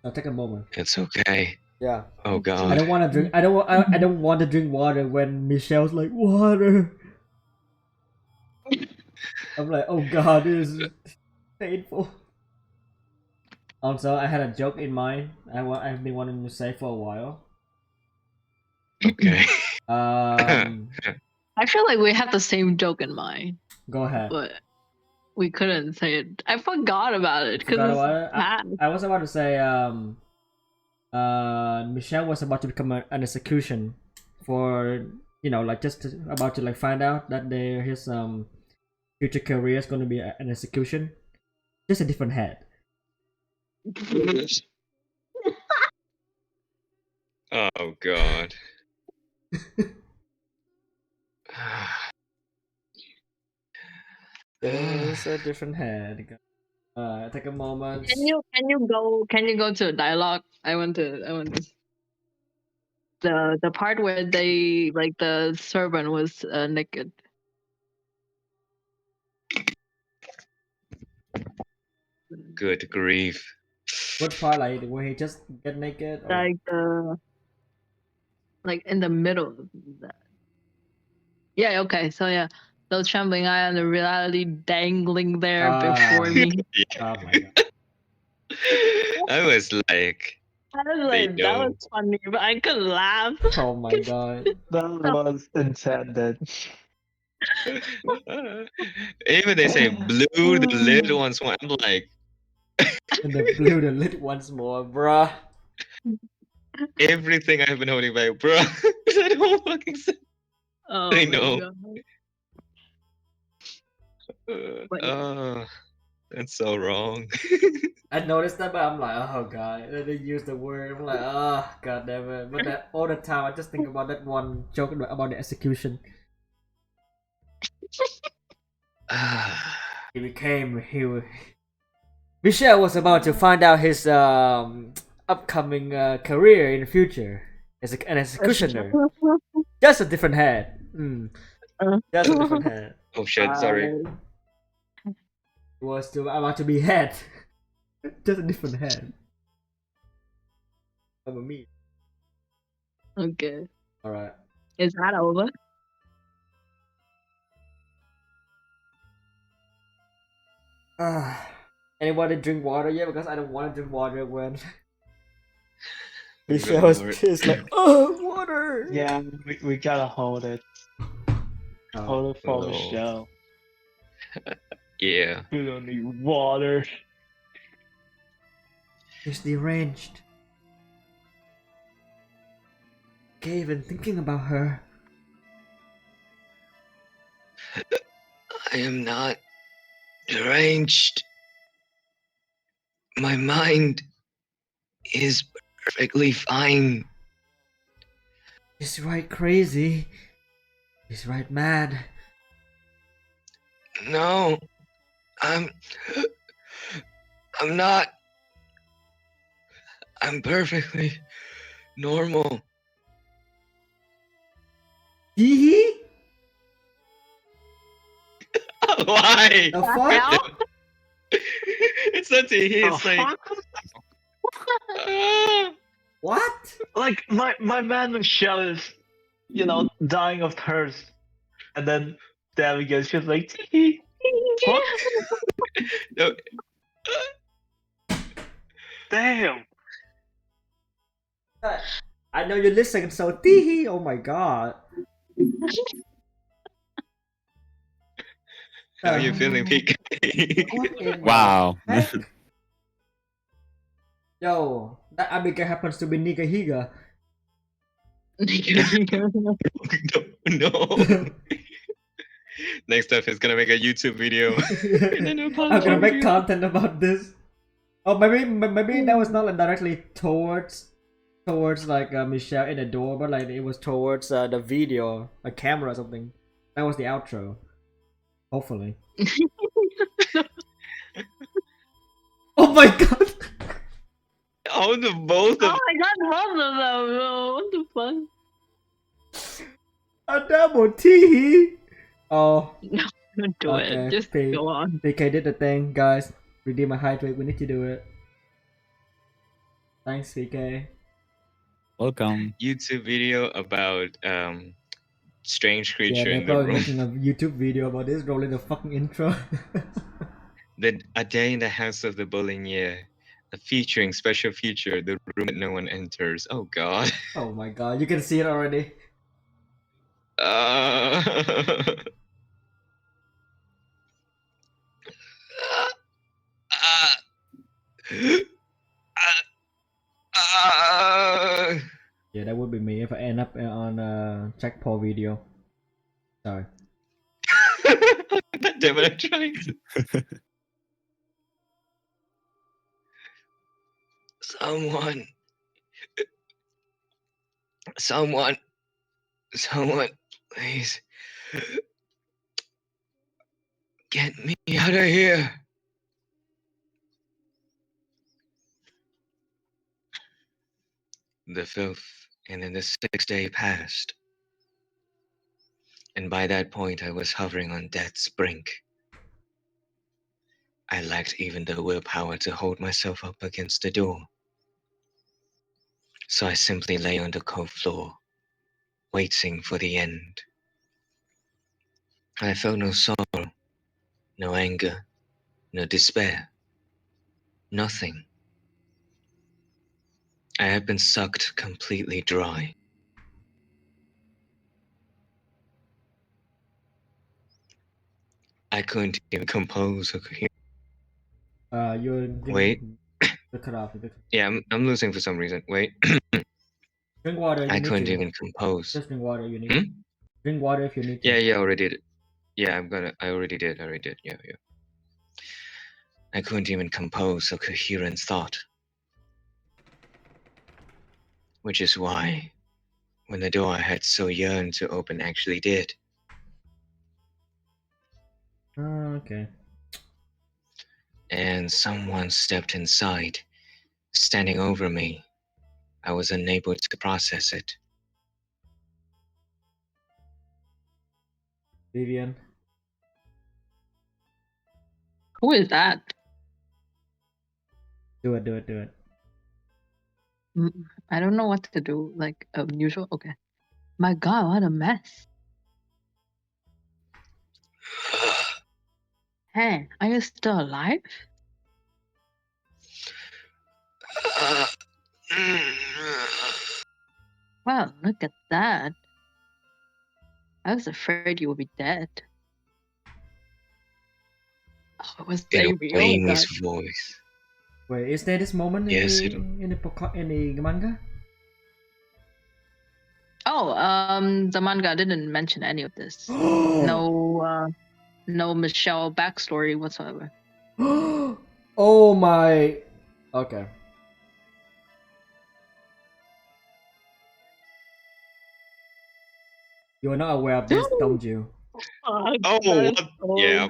I'll take a moment. It's okay. Yeah. Oh God. I don't want to drink. I don't want to drink water when Michelle's like water. I'm like, oh God, this is painful. Also, I had a joke in mind. I've been wanting to say for a while. Okay. I feel like we had the same joke in mind, Go ahead. but we couldn't say it. I forgot about it because Forgot it's about it? bad. I was about to say Michelle was about to become an execution for like just about to like find out that his future career is gonna be an execution. Just a different head. Oh God. Just a different head. Take a moment. Can you go to dialogue? I want to the part where they like the servant was naked. Good grief. What part, like where he just get naked? Or... Like like in the middle of that. Yeah, okay. So yeah. Those trembling eye and the reality dangling there before me. Oh my God. I was like, I was they like, that was know. funny, but I could laugh. Oh my God. That was intended. Even they say blue the lid once more. I'm like, And the blew the lid once more, bruh. everything I've been holding back, bro. That whole fucking sense. Oh I my know. God. But yeah. That's so wrong. I noticed that, but I'm like, oh God. And they use the word. I'm like, oh God damn it. But that, all the time, I just think about that one joke about the execution. Michelle was about to find out his upcoming career in the future as an executioner. Just a different head. Just a different head. Oh shit, sorry. He was still about to be head. Just a different head. How about me? Okay. Alright. Is that over? Anybody drink water yet? Because I don't want to drink water when Michelle's is like, oh, water. Yeah, we gotta hold it. Hold it for no. Michelle. Yeah. We don't need water. He's deranged. Okay, even thinking about her. I am not deranged. My mind is perfectly fine. He's right crazy. He's right mad. No, I'm not. I'm perfectly normal. Hee. Why? The fuck? It's not to hear. It's like. What? Like my man Michelle is, dying of thirst, and then Abigail's just like, "Tee-hee." What? No. Damn. I know you're listening, so teehee. Oh my God. How are you feeling, PK? What in Wow. the heck? Yo, that Abigail happens to be Nika Higa. No. Next up, he's gonna make a YouTube video. I'm gonna make content about this. Oh, maybe that was not like directly towards like Michelle in the door, but like it was towards the video, a camera or something. That was the outro. Hopefully. Oh my God. Oh, the both of Oh my God, both of them. What the fuck? A double T. Oh. No, don't do Okay, it. Just go on. PK did the thing, guys. Redeem a hydrate. We need to do it. Thanks, PK. Welcome. YouTube video about strange Yeah, creature they're in the probably room. making a YouTube video about this, rolling the fucking intro. A day in the house of the Bolignere, featuring special feature, the room that no one enters. Oh God. Oh my God, you can see it already. Yeah, that would be me if I end up on a Jack Paul video. Sorry. Damn it, I'm trying. Someone. Someone. Someone. Please. Get me out of here. The filth, and then the 6th day passed. And by that point, I was hovering on death's brink. I lacked even the willpower to hold myself up against the door. So I simply lay on the cold floor, waiting for the end. I felt no sorrow, no anger, no despair. Nothing. I had been sucked completely dry. I couldn't even compose or cohere. Wait. The cut off. Yeah, I'm losing for some reason. Wait. Drink water. You I need couldn't to. even compose. Just drink water. You need. Hmm? Drink water if you need to. Yeah, I already did. Yeah, I already did. Yeah. I couldn't even compose a coherent thought. Which is why, when the door I had so yearned to open actually did, Oh, okay. and someone stepped inside, standing over me, I was unable to process it. Vivian. Who is that? Do it. I don't know what to do. Like usual. Okay. My God, what a mess. Hey, are you still alive? Well, look at that. I was afraid you would be dead. Oh, was In they a real? Wayne's God. voice. Wait, is there this moment Yes, in the manga? Oh, the manga didn't mention any of this. No Michelle backstory whatsoever. Oh my. Okay. You're not aware of this, don't you? Oh, what? Yeah.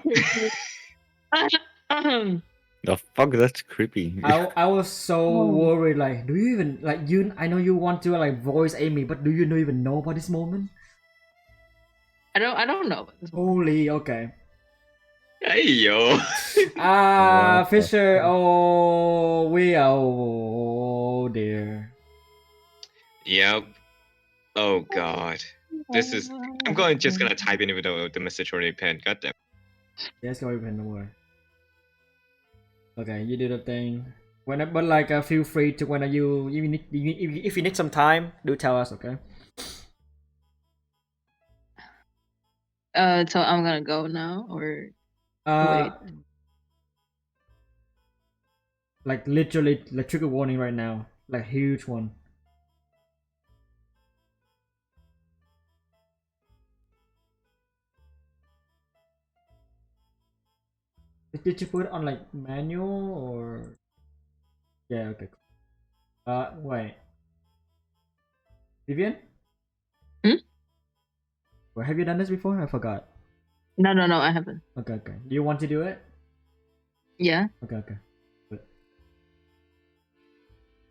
The fuck, that's creepy. I was so Oh. worried. Like, do you even like you? I know you want to like voice Amy, but do you even know about this moment? I don't know. Holy, okay. Hey, yo. What the Fisher. fuck? Oh dear. Yep. Oh, God. This is... I'm just gonna type in even though the message already pinned. Goddamn. Yes, go ahead, no more. Okay, you do the thing. But like, feel free to when you need if you need some time, do tell us, okay? So I'm gonna go now, or Wait. Like literally, like trigger warning right now, like huge one. Did you put it on like manual or? Yeah, okay. Wait. Vivian? Well, have you done this before? I forgot. No, I haven't. Okay. Do you want to do it? Yeah. Okay.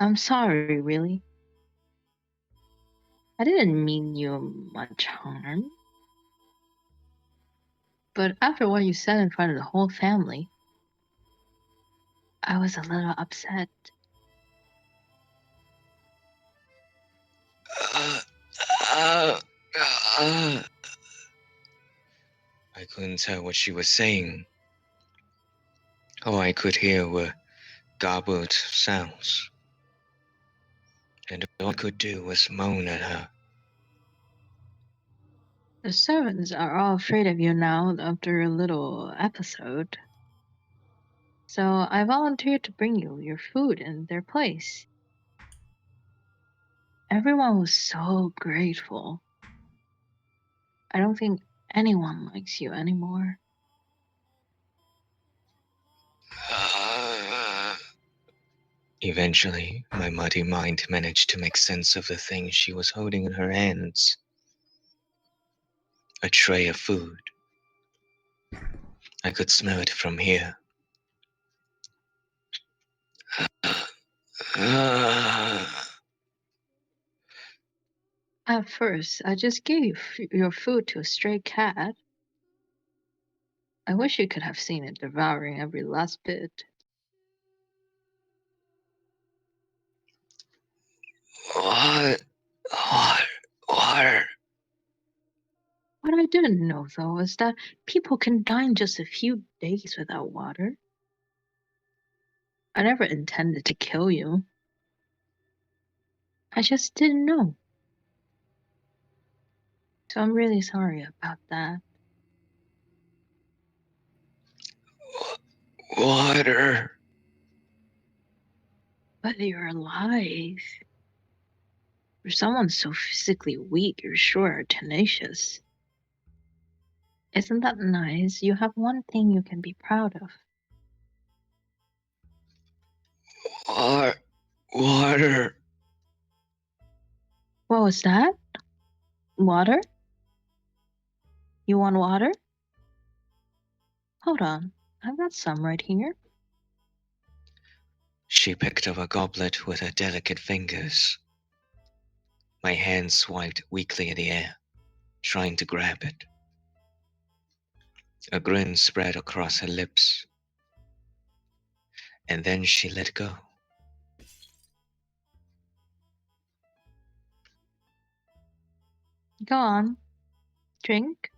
I'm sorry, really. I didn't mean you much harm. But after what you said in front of the whole family, I was a little upset. I couldn't tell what she was saying. All I could hear were garbled sounds. And all I could do was moan at her. The servants are all afraid of you now after your little episode. So I volunteered to bring you your food in their place. Everyone was so grateful. I don't think anyone likes you anymore. Eventually, my muddy mind managed to make sense of the thing she was holding in her hands. A tray of food. I could smell it from here. At first, I just gave your food to a stray cat. I wish you could have seen it devouring every last bit. What? Water. What I didn't know, though, is that people can die in just a few days without water. I never intended to kill you. I just didn't know. So I'm really sorry about that. Water. But you're alive. For someone so physically weak, you sure are tenacious. Isn't that nice? You have one thing you can be proud of. Water. What was that? Water? You want water? Hold on, I've got some right here. She picked up a goblet with her delicate fingers. My hand swiped weakly in the air, trying to grab it. A grin spread across her lips, and then she let go. Go on, drink.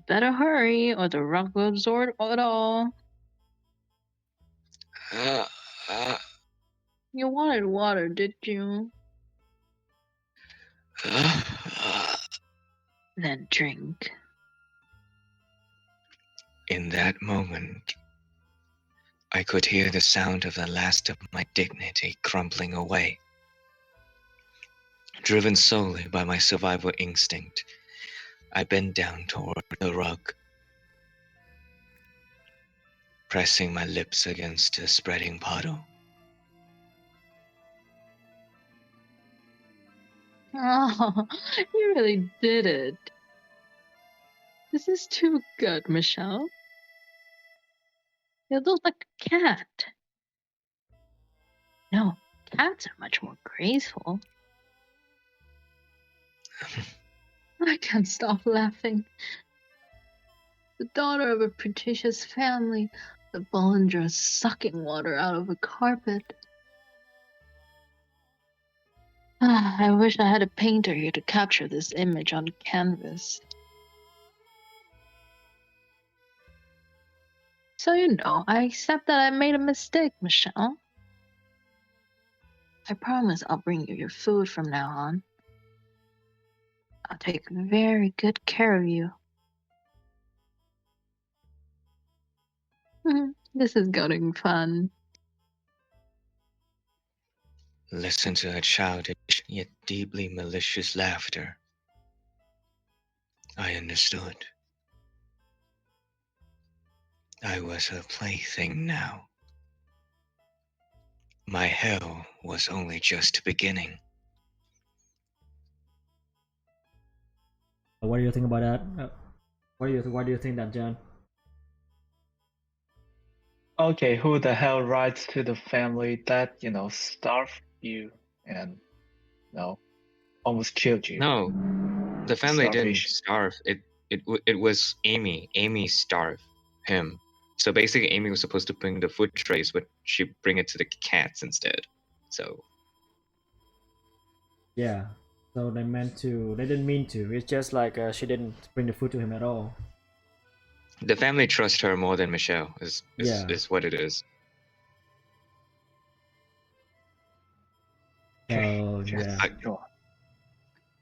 Better hurry, or the rock will absorb it all. You wanted water, did you? Then drink. In that moment, I could hear the sound of the last of my dignity crumbling away. Driven solely by my survival instinct, I bent down toward the rug, pressing my lips against the spreading puddle. Oh, you really did it. This is too good, Michelle. You look like a cat. No, cats are much more graceful. I can't stop laughing. The daughter of a pretentious family, the Bollinger sucking water out of a carpet. I wish I had a painter here to capture this image on canvas. So you know, I accept that I made a mistake, Michelle. I promise I'll bring you your food from now on. I'll take very good care of you. This is getting fun. Listen to her childish yet deeply malicious laughter. I understood. I was her plaything now. My hell was only just beginning. What do you think about that? Why do you think that, John? Okay, who the hell writes to the family that, starved you and, almost killed you? No, the family didn't Starvation. starve. It was Amy. Amy starved him. So basically, Amy was supposed to bring the food trays, but she bring it to the cats instead. So Yeah. So they didn't mean to. It's just like she didn't bring the food to him at all. the family trusts her more than Michelle. Is what it is. So Just yeah. go on.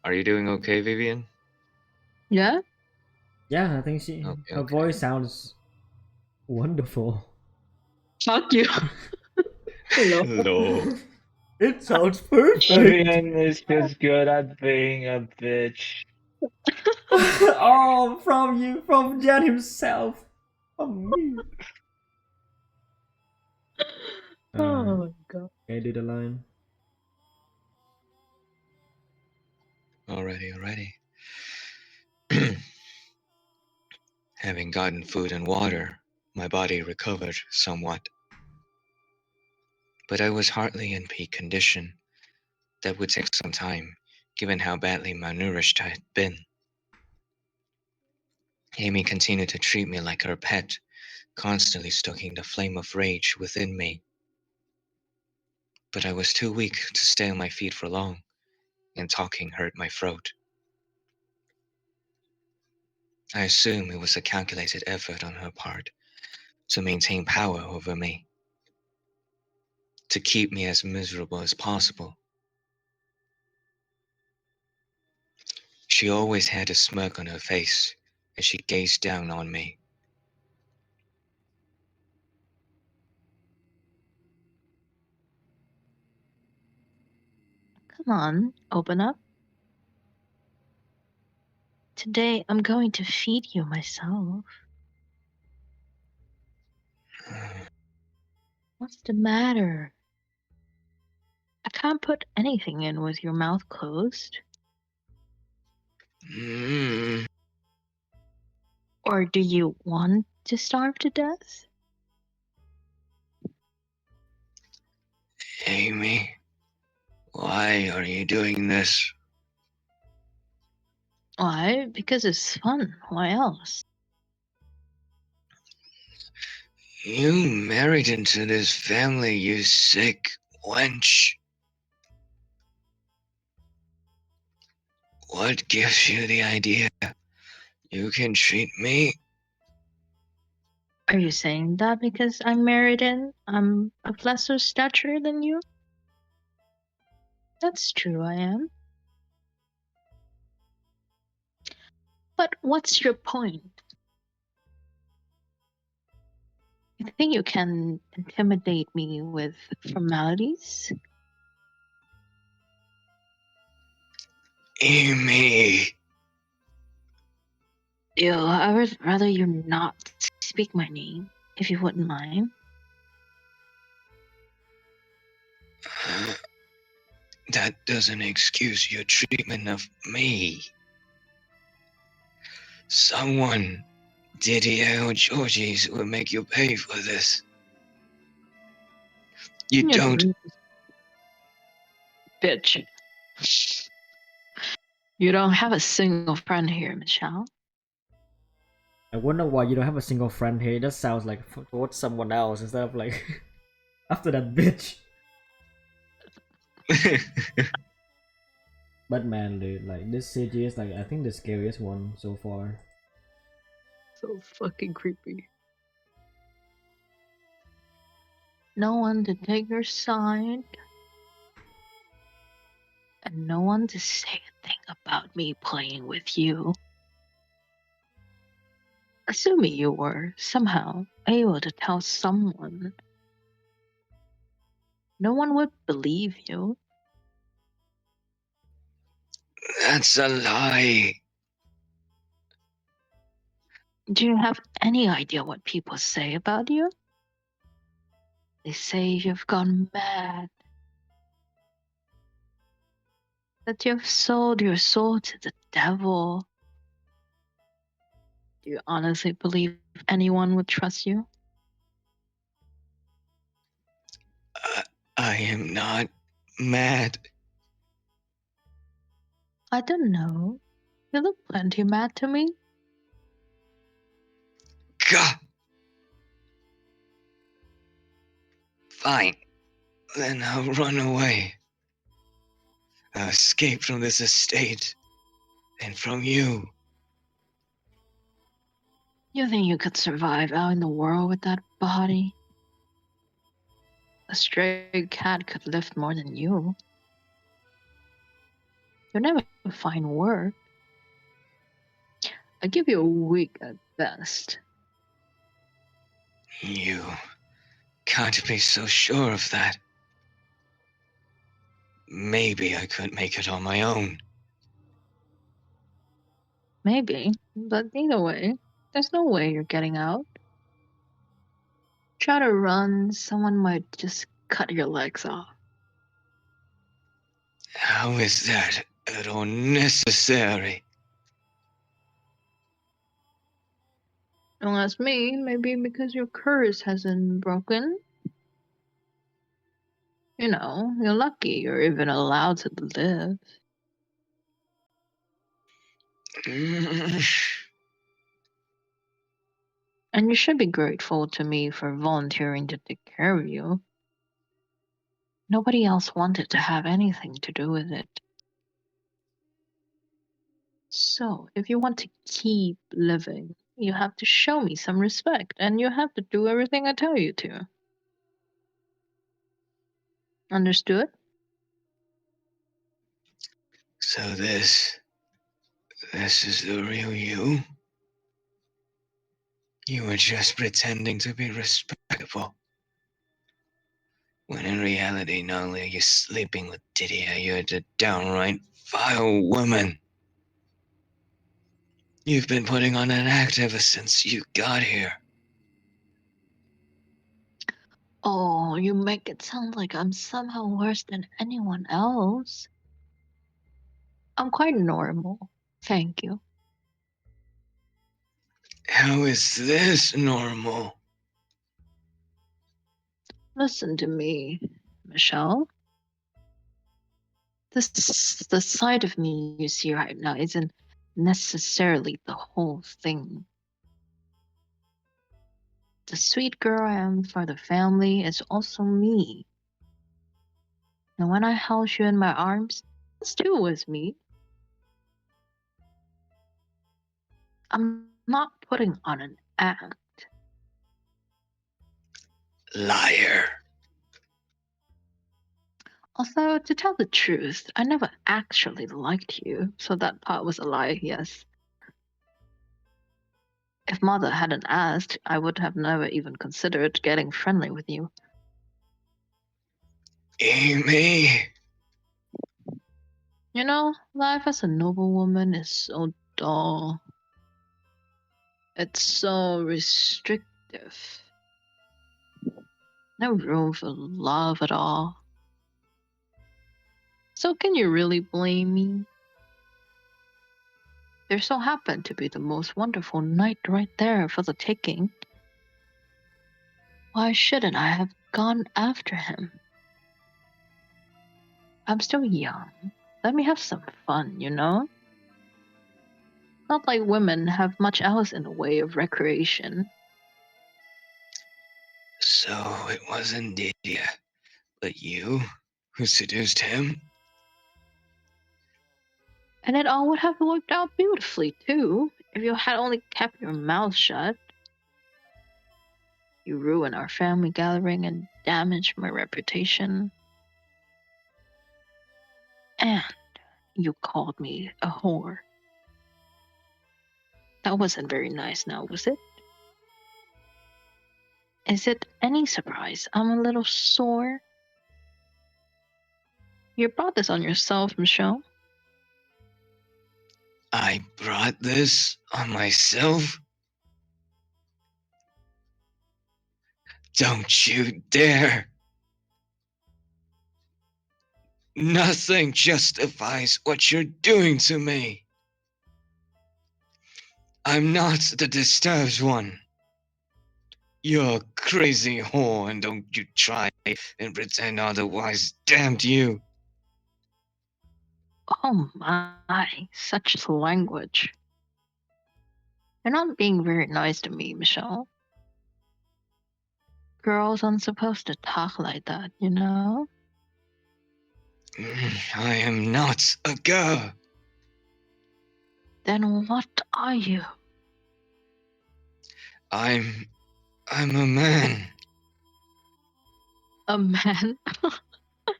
Are you doing okay, Vivian? Yeah? Yeah, I think Okay, her voice sounds wonderful. Fuck you. Hello. Hello. It sounds perfect. Vivian is just good at being a bitch. Oh, from you, from Jan himself. From me. Oh my god. Can you do the line? Already. Having gotten food and water, my body recovered somewhat. But I was hardly in peak condition. That would take some time, given how badly malnourished I had been. Amy continued to treat me like her pet, constantly stoking the flame of rage within me. But I was too weak to stay on my feet for long, and talking hurt my throat. I assume it was a calculated effort on her part to maintain power over me, to keep me as miserable as possible. She always had a smirk on her face as she gazed down on me. Come on, open up. Today I'm going to feed you myself. What's the matter? I can't put anything in with your mouth closed. Mm, Or do you want to starve to death? Amy, why are you doing this? Why? Because it's fun. Why else? You married into this family, you sick wench. What gives you the idea you can treat me? Are you saying that because I'm married and I'm of lesser stature than you? That's true, I am. But what's your point? You think you can intimidate me with formalities? Amy, Ew, I would rather you not speak my name, if you wouldn't mind. that doesn't excuse your treatment of me. Someone, Didier or Georgie's, will make you pay for this. You You're don't. Bitch. You don't have a single friend here, Michelle. I wonder why you don't have a single friend here. It just sounds like towards someone else instead of like after that bitch. But man, dude, like this CG is like I think the scariest one so far. So fucking creepy. No one to take your side. And no one to say a thing about me playing with you. Assuming you were somehow able to tell someone, no one would believe you. That's a lie. Do you have any idea what people say about you? They say you've gone mad. That you've sold your soul to the devil. Do you honestly believe anyone would trust you? I am not mad. I don't know. You look plenty mad to me. God. Fine. Then I'll run away. I'll escape from this estate. And from you. You think you could survive out in the world with that body? A stray cat could lift more than you. You'll never find work. I give you a week at best. You can't be so sure of that. Maybe I could make it on my own. Maybe, but either way, there's no way you're getting out. Try to run, someone might just cut your legs off. How is that at all necessary? Don't ask me, maybe because your curse hasn't broken. You know, you're lucky you're even allowed to live. And you should be grateful to me for volunteering to take care of you. Nobody else wanted to have anything to do with it. So, if you want to keep living, you have to show me some respect, and you have to do everything I tell you to. Understood? So this is the real you? You were just pretending to be respectable. When in reality, not only are you sleeping with Didier, you're the downright vile woman. You've been putting on an act ever since you got here. Oh, you make it sound like I'm somehow worse than anyone else. I'm quite normal. Thank you. How is this normal? Listen to me, Michelle. The side of me you see right now isn't necessarily the whole thing. The sweet girl I am for the family is also me. And when I held you in my arms, this too was me. I'm not putting on an act. Liar. Although, to tell the truth, I never actually liked you, so that part was a lie, yes. If Mother hadn't asked, I would have never even considered getting friendly with you. Amy. You know, life as a noblewoman is so dull. It's so restrictive. No room for love at all. So can you really blame me? There so happened to be the most wonderful knight right there for the taking. Why shouldn't I have gone after him? I'm still young. Let me have some fun, you know? Not like women have much else in the way of recreation. So it wasn't Didier, but you who seduced him? And it all would have worked out beautifully, too, if you had only kept your mouth shut. You ruined our family gathering and damaged my reputation. And you called me a whore. That wasn't very nice now, was it? Is it any surprise I'm a little sore? You brought this on yourself, Michelle. I brought this on myself? Don't you dare! Nothing justifies what you're doing to me. I'm not the disturbed one. You're a crazy whore, and don't you try and pretend otherwise. Damned you. Oh my, such language. You're not being very nice to me, Michelle. Girls aren't supposed to talk like that, you know? I am not a girl. Then what are you? I'm a man. A man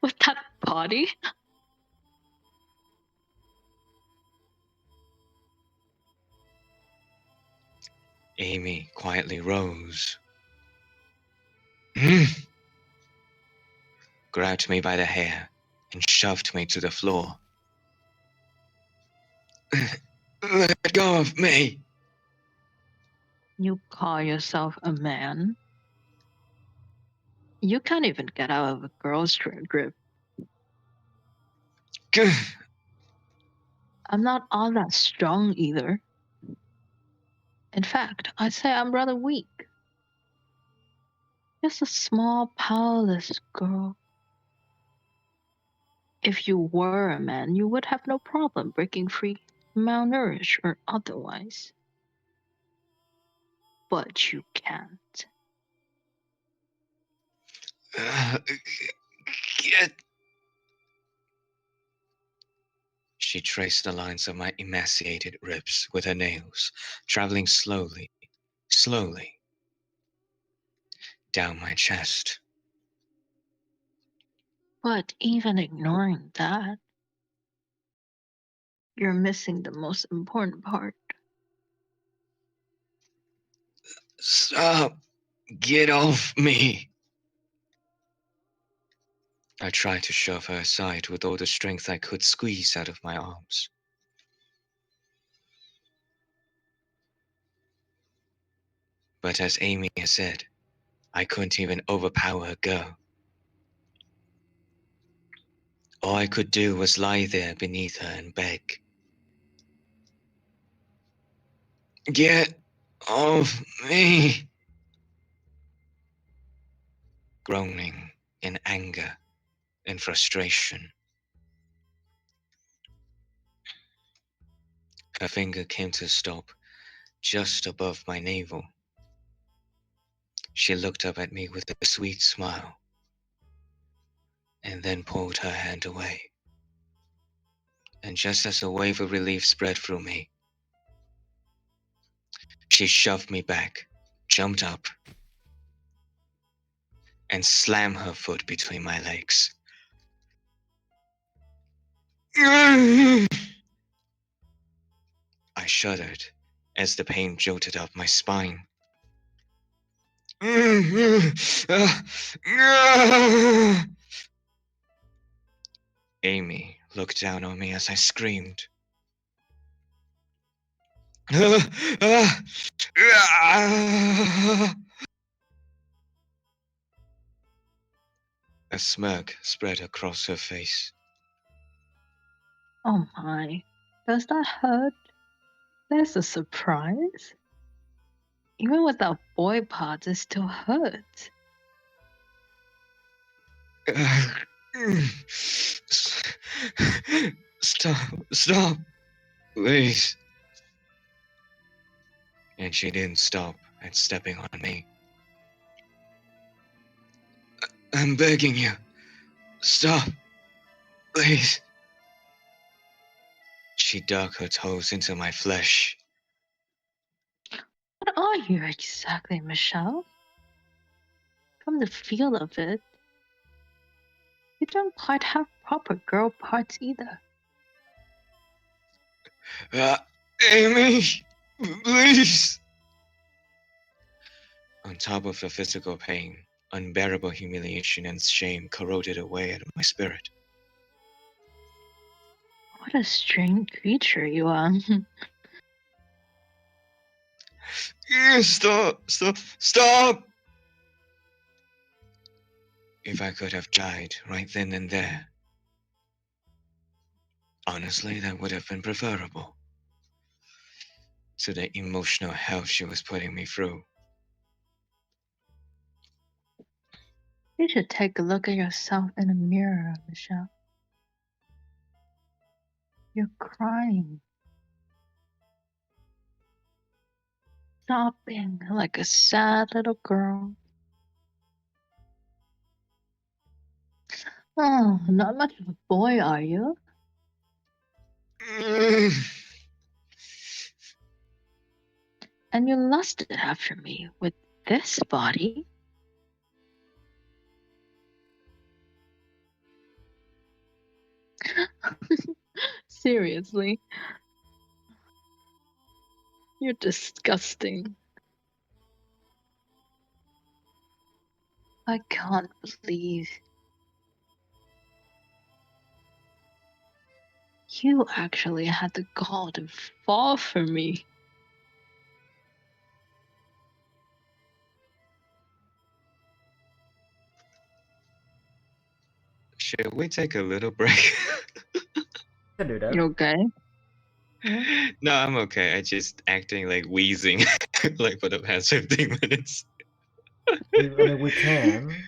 with that body? Amy quietly rose. grabbed me by the hair and shoved me to the floor. Let go of me! You call yourself a man? You can't even get out of a girl's grip. I'm not all that strong either. In fact, I'd say I'm rather weak. Just a small, powerless girl. If you were a man, you would have no problem breaking free, malnourished or otherwise. But you can't. Get. She traced the lines of my emaciated ribs with her nails, traveling slowly, down my chest. But even ignoring that, you're missing the most important part. Stop! Get off me! I tried to shove her aside with all the strength I could squeeze out of my arms. But as Amy has said, I couldn't even overpower a girl. All I could do was lie there beneath her and beg. Get off me! Groaning in anger and frustration. Her finger came to a stop just above my navel. She looked up at me with a sweet smile and then pulled her hand away. And just as a wave of relief spread through me, she shoved me back, jumped up, and slammed her foot between my legs. I shuddered as the pain jolted up my spine. Amy looked down on me as I screamed. A smirk spread across her face. Oh my, does that hurt? There's a surprise? Even without boy parts, it still hurts. Stop, please. And she didn't stop at stepping on me. I'm begging you, stop, please. She dug her toes into my flesh. What are you exactly, Michelle? From the feel of it, you don't quite have proper girl parts either. Amy, please. On top of the physical pain, unbearable humiliation and shame corroded away at my spirit. What a strange creature you are. Stop! If I could have died right then and there, honestly, that would have been preferable to the emotional hell she was putting me through. You should take a look at yourself in the mirror, Michelle. You're crying. Sobbing like a sad little girl. Oh, not much of a boy, are you? And you lusted after me with this body? Seriously. You're disgusting. I can't believe you actually had the gall to fall for me. Should we take a little break? Can do that. You okay? No, I'm okay. I just acting like wheezing like for the past 15 minutes. We can.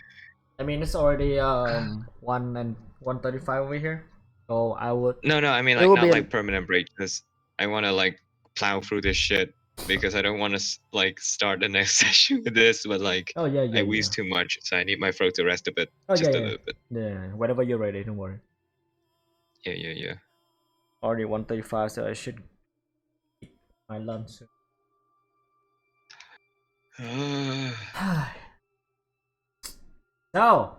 I mean, it's already 1:35 over here, so I would. No, I mean It like will not be like permanent break. Just I want to like plow through this shit because I don't want to like start the next session with this, but like Oh yeah, I wheeze too much, so I need my throat to rest a bit, Oh just yeah, a yeah. little bit. Yeah, whenever you're ready, don't worry. Yeah. Already 1:35, so I should eat my lunch soon. So,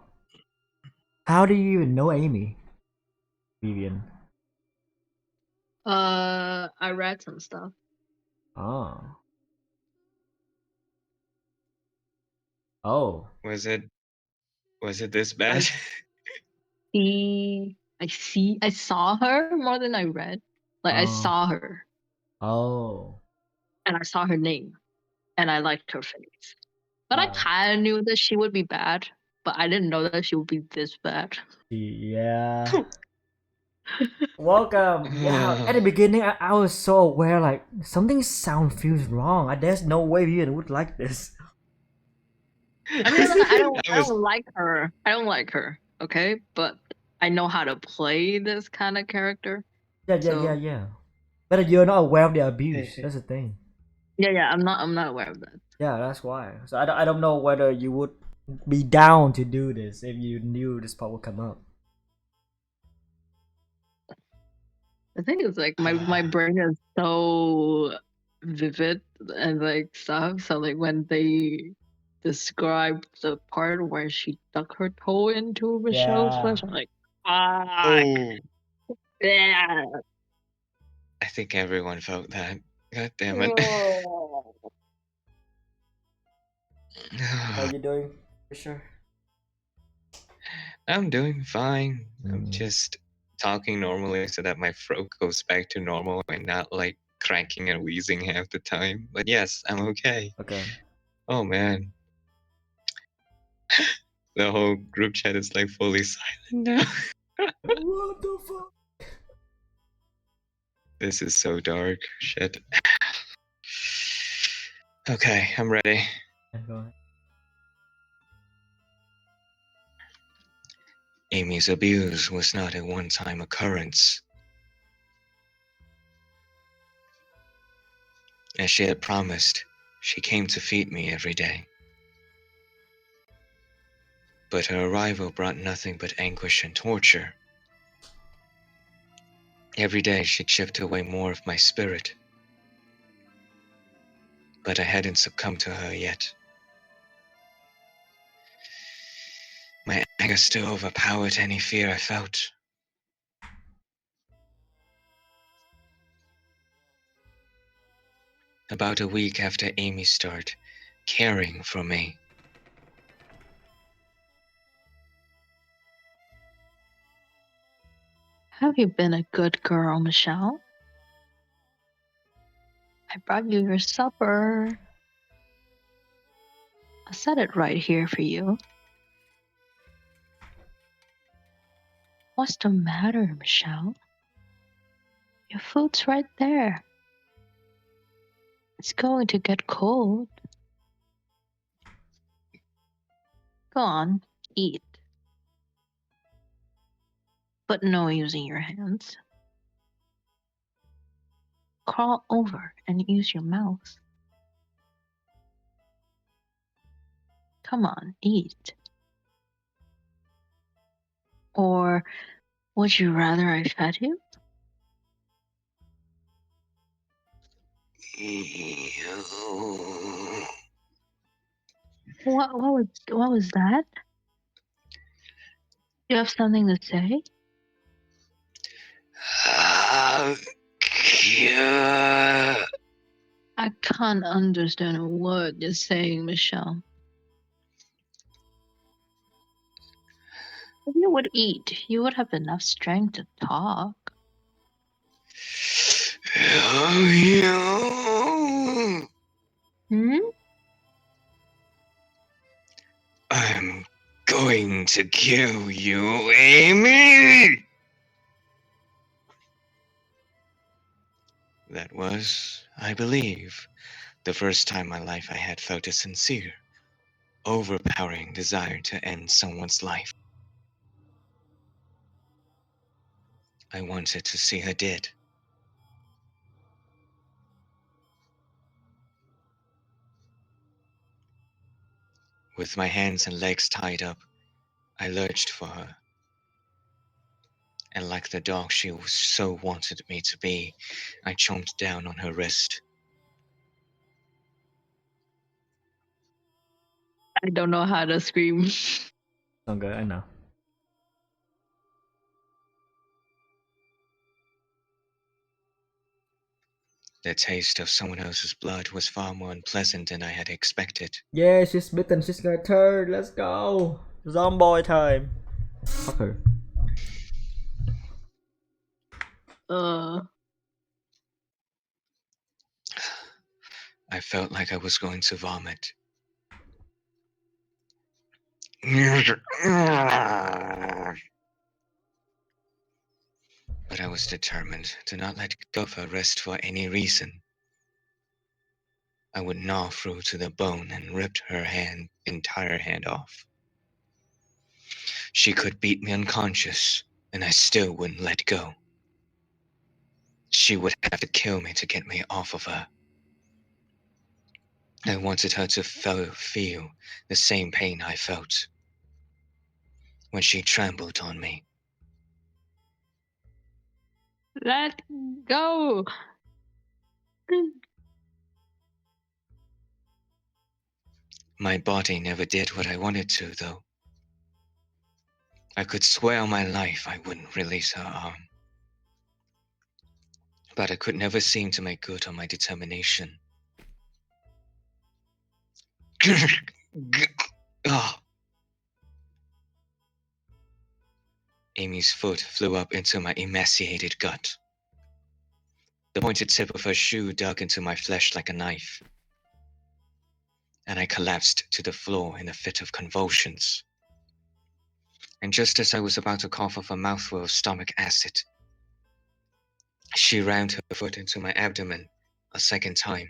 how do you even know Amy, Vivian? I read some stuff. Oh. Oh. Was it this bad? I saw her more than I read. Like I Oh. saw her Oh. and I saw her name and I liked her face. But I Wow. kind of knew that she would be bad, but I didn't know that she would be this bad. Yeah. Welcome. Yeah. At the beginning, I was so aware, like something feels wrong. There's no way Vivian would like this. I mean, I don't like her. I don't like her. Okay, but I know how to play this kind of character. Yeah. But you're not aware of the abuse. That's the thing. Yeah. I'm not aware of that. Yeah, that's why. So I don't know whether you would be down to do this if you knew this part would come up. The thing is, like, my brain is so vivid and like stuff. So like when they described the part where she stuck her toe into Michelle's flesh, I'm like, Oh, yeah. I think everyone felt that. God damn it. How are you doing, Fisher? I'm doing fine. I'm Mm. just talking normally so that my throat goes back to normal and not like cracking and wheezing half the time. But yes, I'm okay. Okay. Oh man. The whole group chat is like fully silent now. What the fuck? This is so dark. Shit. Okay, I'm ready. Go ahead. Amy's abuse was not a one-time occurrence. As she had promised, she came to feed me every day. But her arrival brought nothing but anguish and torture. Every day she chipped away more of my spirit. But I hadn't succumbed to her yet. My anger still overpowered any fear I felt. About a week after Amy started caring for me, Have you been a good girl, Michelle? I brought you your supper. I set it right here for you. What's the matter, Michelle? Your food's right there. It's going to get cold. Go on, eat. But no using your hands. Crawl over and use your mouth. Come on, eat. Or would you rather I fed you? What was that? You have something to say? Yeah. I can't understand a word you're saying, Michelle. If you would eat, you would have enough strength to talk. Hmm? I'm going to kill you, Amy! That was, I believe, the first time in my life I had felt a sincere, overpowering desire to end someone's life. I wanted to see her dead. With my hands and legs tied up, I lurched for her. And like the dog she so wanted me to be, I chomped down on her wrist. I don't know how to scream. Okay, I know. The taste of someone else's blood was far more unpleasant than I had expected. Yeah, she's bitten. She's gonna turn. Let's go. Zombie time. Fuck her. I felt like I was going to vomit. But I was determined to not let go of her wrist for any reason. I would gnaw through to the bone and ripped her entire hand off. She could beat me unconscious, and I still wouldn't let go. She would have to kill me to get me off of her. I wanted her to feel the same pain I felt when she trampled on me. Let go. My body never did what I wanted to, though. I could swear on my life I wouldn't release her arm. But I could never seem to make good on my determination. Oh. Amy's foot flew up into my emaciated gut. The pointed tip of her shoe dug into my flesh like a knife, and I collapsed to the floor in a fit of convulsions. And just as I was about to cough off a mouthful of stomach acid, she rammed her foot into my abdomen a second time.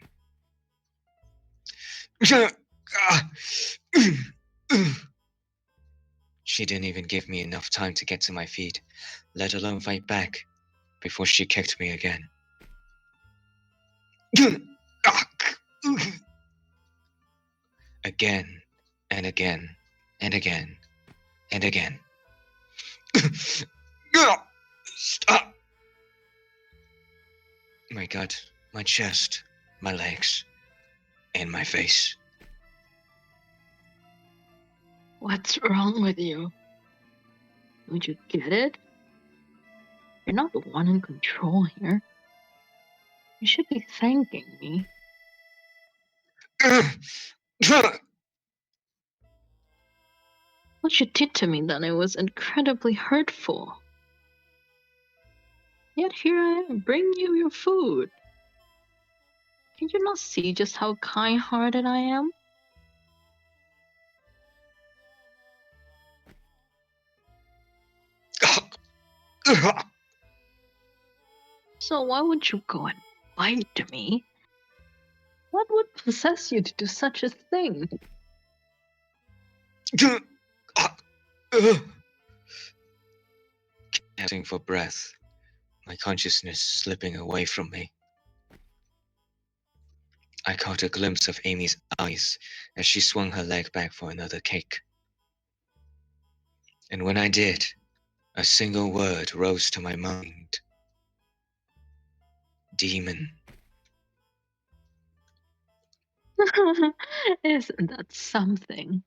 She didn't even give me enough time to get to my feet, let alone fight back, before she kicked me again. Again, and again, and again, and again. Stop! My gut, my chest, my legs, and my face. What's wrong with you? Don't you get it? You're not the one in control here. You should be thanking me. What you did to me then, it was incredibly hurtful. Yet here I am, bringing you your food. Can you not see just how kind-hearted I am? So why would you go and bite me? What would possess you to do such a thing? Gasping for breath, my consciousness slipping away from me. I caught a glimpse of Amy's eyes as she swung her leg back for another kick. And when I did, a single word rose to my mind. Demon. Isn't that something?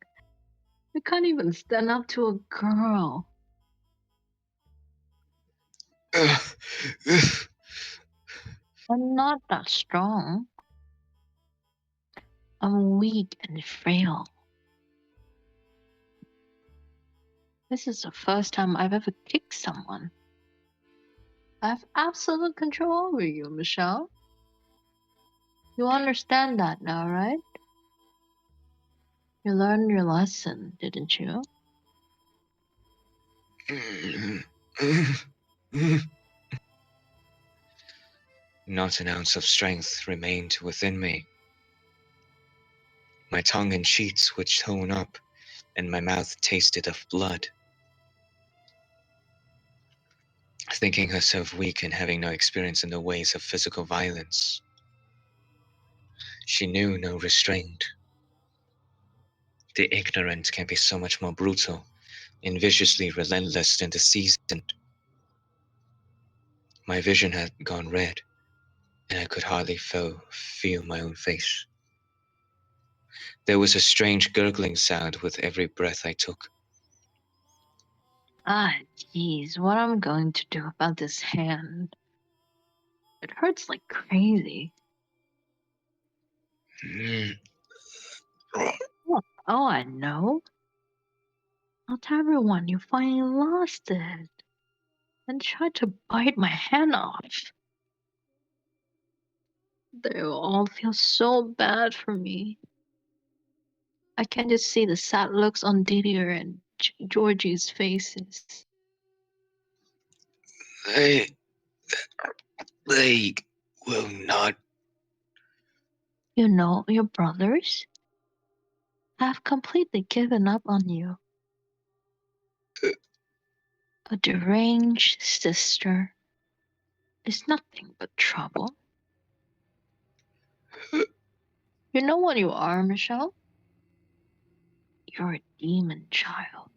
You can't even stand up to a girl. I'm not that strong. I'm weak and frail. This is the first time I've ever kicked someone. I have absolute control over you, Michelle. You understand that now, right? You learned your lesson, didn't you? Not an ounce of strength remained within me. My tongue and cheeks were torn up, and my mouth tasted of blood. Thinking herself weak and having no experience in the ways of physical violence, she knew no restraint. The ignorant can be so much more brutal and viciously relentless than the seasoned. My vision had gone red, and I could hardly feel my own face. There was a strange gurgling sound with every breath I took. Ah, jeez, what am I going to do about this hand? It hurts like crazy. Oh, I know. I'll tell everyone you finally lost it and tried to bite my hand off. They will all feel so bad for me. I can just see the sad looks on Didier and Georgie's faces. They will not. You know, your brothers have completely given up on you. A deranged sister is nothing but trouble. You know what you are, Michelle? You're a demon child.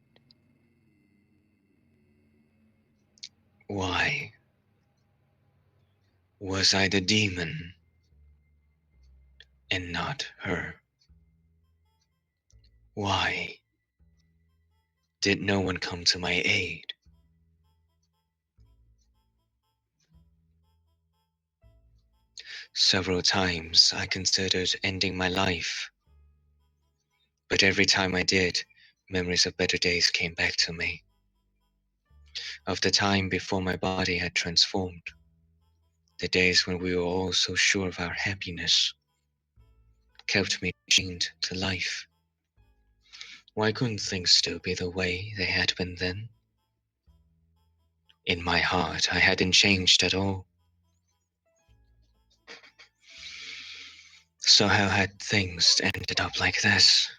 Why was I the demon and not her? Why did no one come to my aid? Several times I considered ending my life, but every time I did, memories of better days came back to me. Of the time before my body had transformed, the days when we were all so sure of our happiness, kept me chained to life. Why couldn't things still be the way they had been then? In my heart, I hadn't changed at all. So how had things ended up like this?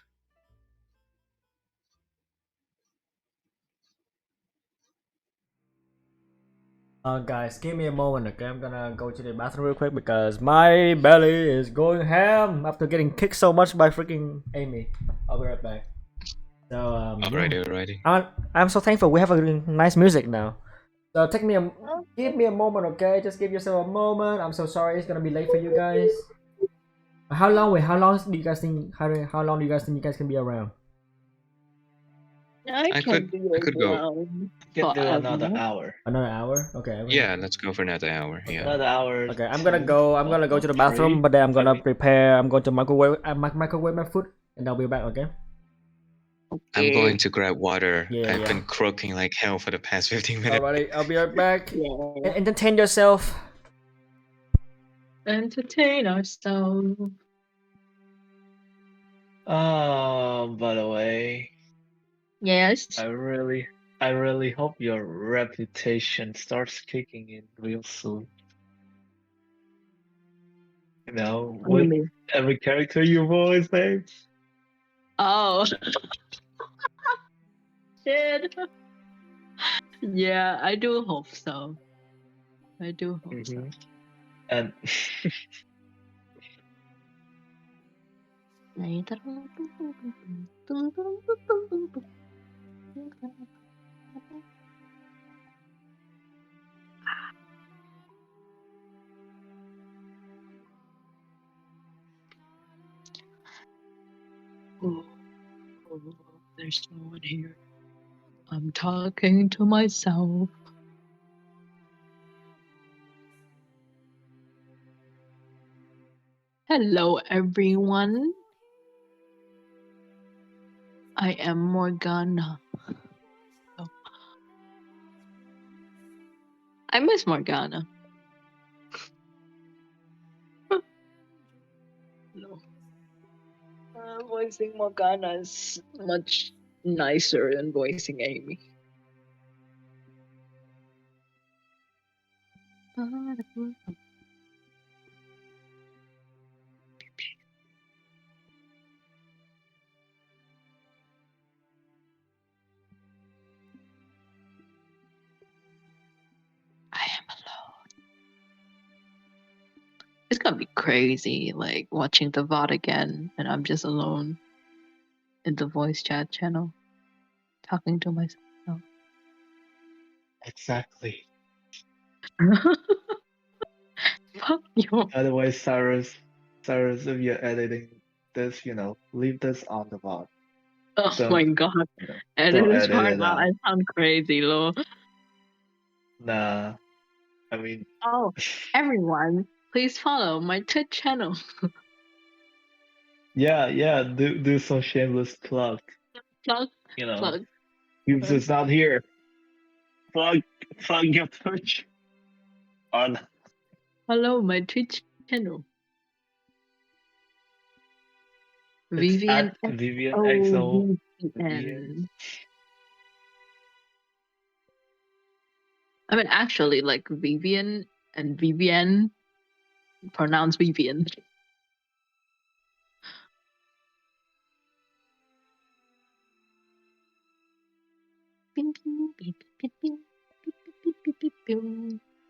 Guys, give me a moment, okay? I'm gonna go to the bathroom real quick because my belly is going ham after getting kicked so much by freaking Amy. I'll be right back. So Alrighty. I'm so thankful we have a nice music now. So give me a moment, okay? Just give yourself a moment. I'm so sorry it's gonna be late for you guys. How long do you guys think how long do you guys think you guys can be around? I could go. Can do another hour. Another hour? Okay. Yeah, let's go for another hour. Yeah. Another hour. Okay, I'm gonna go to the bathroom, 3. but then I'm gonna prepare. I'm going to microwave my food, and I'll be back. Okay. I'm going to grab water. Yeah, I've been croaking like hell for the past 15 minutes. Alrighty, I'll be right back. Yeah. Entertain yourself. Entertain ourselves. By the way, Yes. I really hope your reputation starts kicking in real soon. You know, What do you with mean? every character you voice, babe. Oh. Shit. Yeah, I do hope so. I do hope so. And Oh, there's no one here. I'm talking to myself. Hello, everyone. I am Morgana. I miss Morgana. No. Voicing Morgana is much nicer than voicing Amy. I am alone. It's gonna be crazy, like watching the VOD again, and I'm just alone in the voice chat channel, talking to myself. Exactly. Fuck you. By the way, Cyrus, if you're editing this, leave this on the VOD. Oh Don't, my god. Don't Edit this edit part it out. out. I sound crazy, lol. Nah, I mean, Oh, everyone, please follow my Twitch channel. yeah, do some shameless plug. Plug, You know, plug. Hubes is not here. Plug your Twitch on. Follow my Twitch channel. It's Vivian at Vivian XO. XOVN. I mean, actually, like Vivian and Vivian, pronounced Vivian.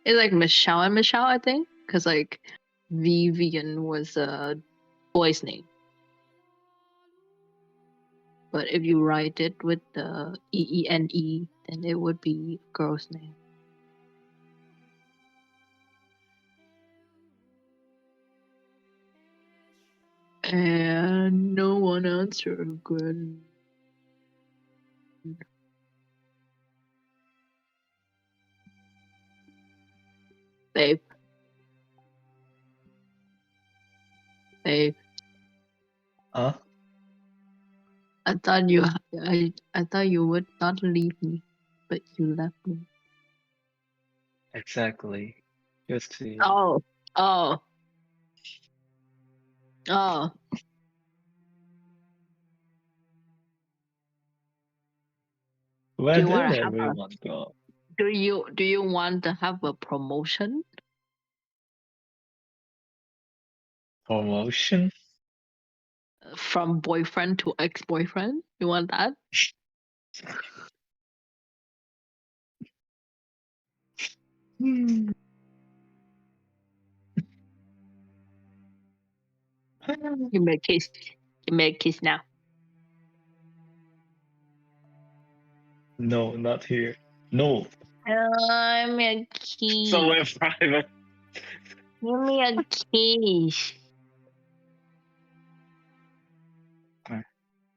It's like Michelle and Michelle, I think, because like Vivian was a boy's name, but if you write it with the EENE, then it would be a girl's name. And no one answered good. Babe. Babe. Huh? I thought you would not leave me, but you left me. Exactly. Just to. Oh. Oh. Where Do you did want to have a everyone go? do you want to have a promotion? Promotion? From boyfriend to ex-boyfriend? You want that? You make kiss. You make kiss now. No, not here. No. I'm a kiss. Somewhere private. Give me a kiss.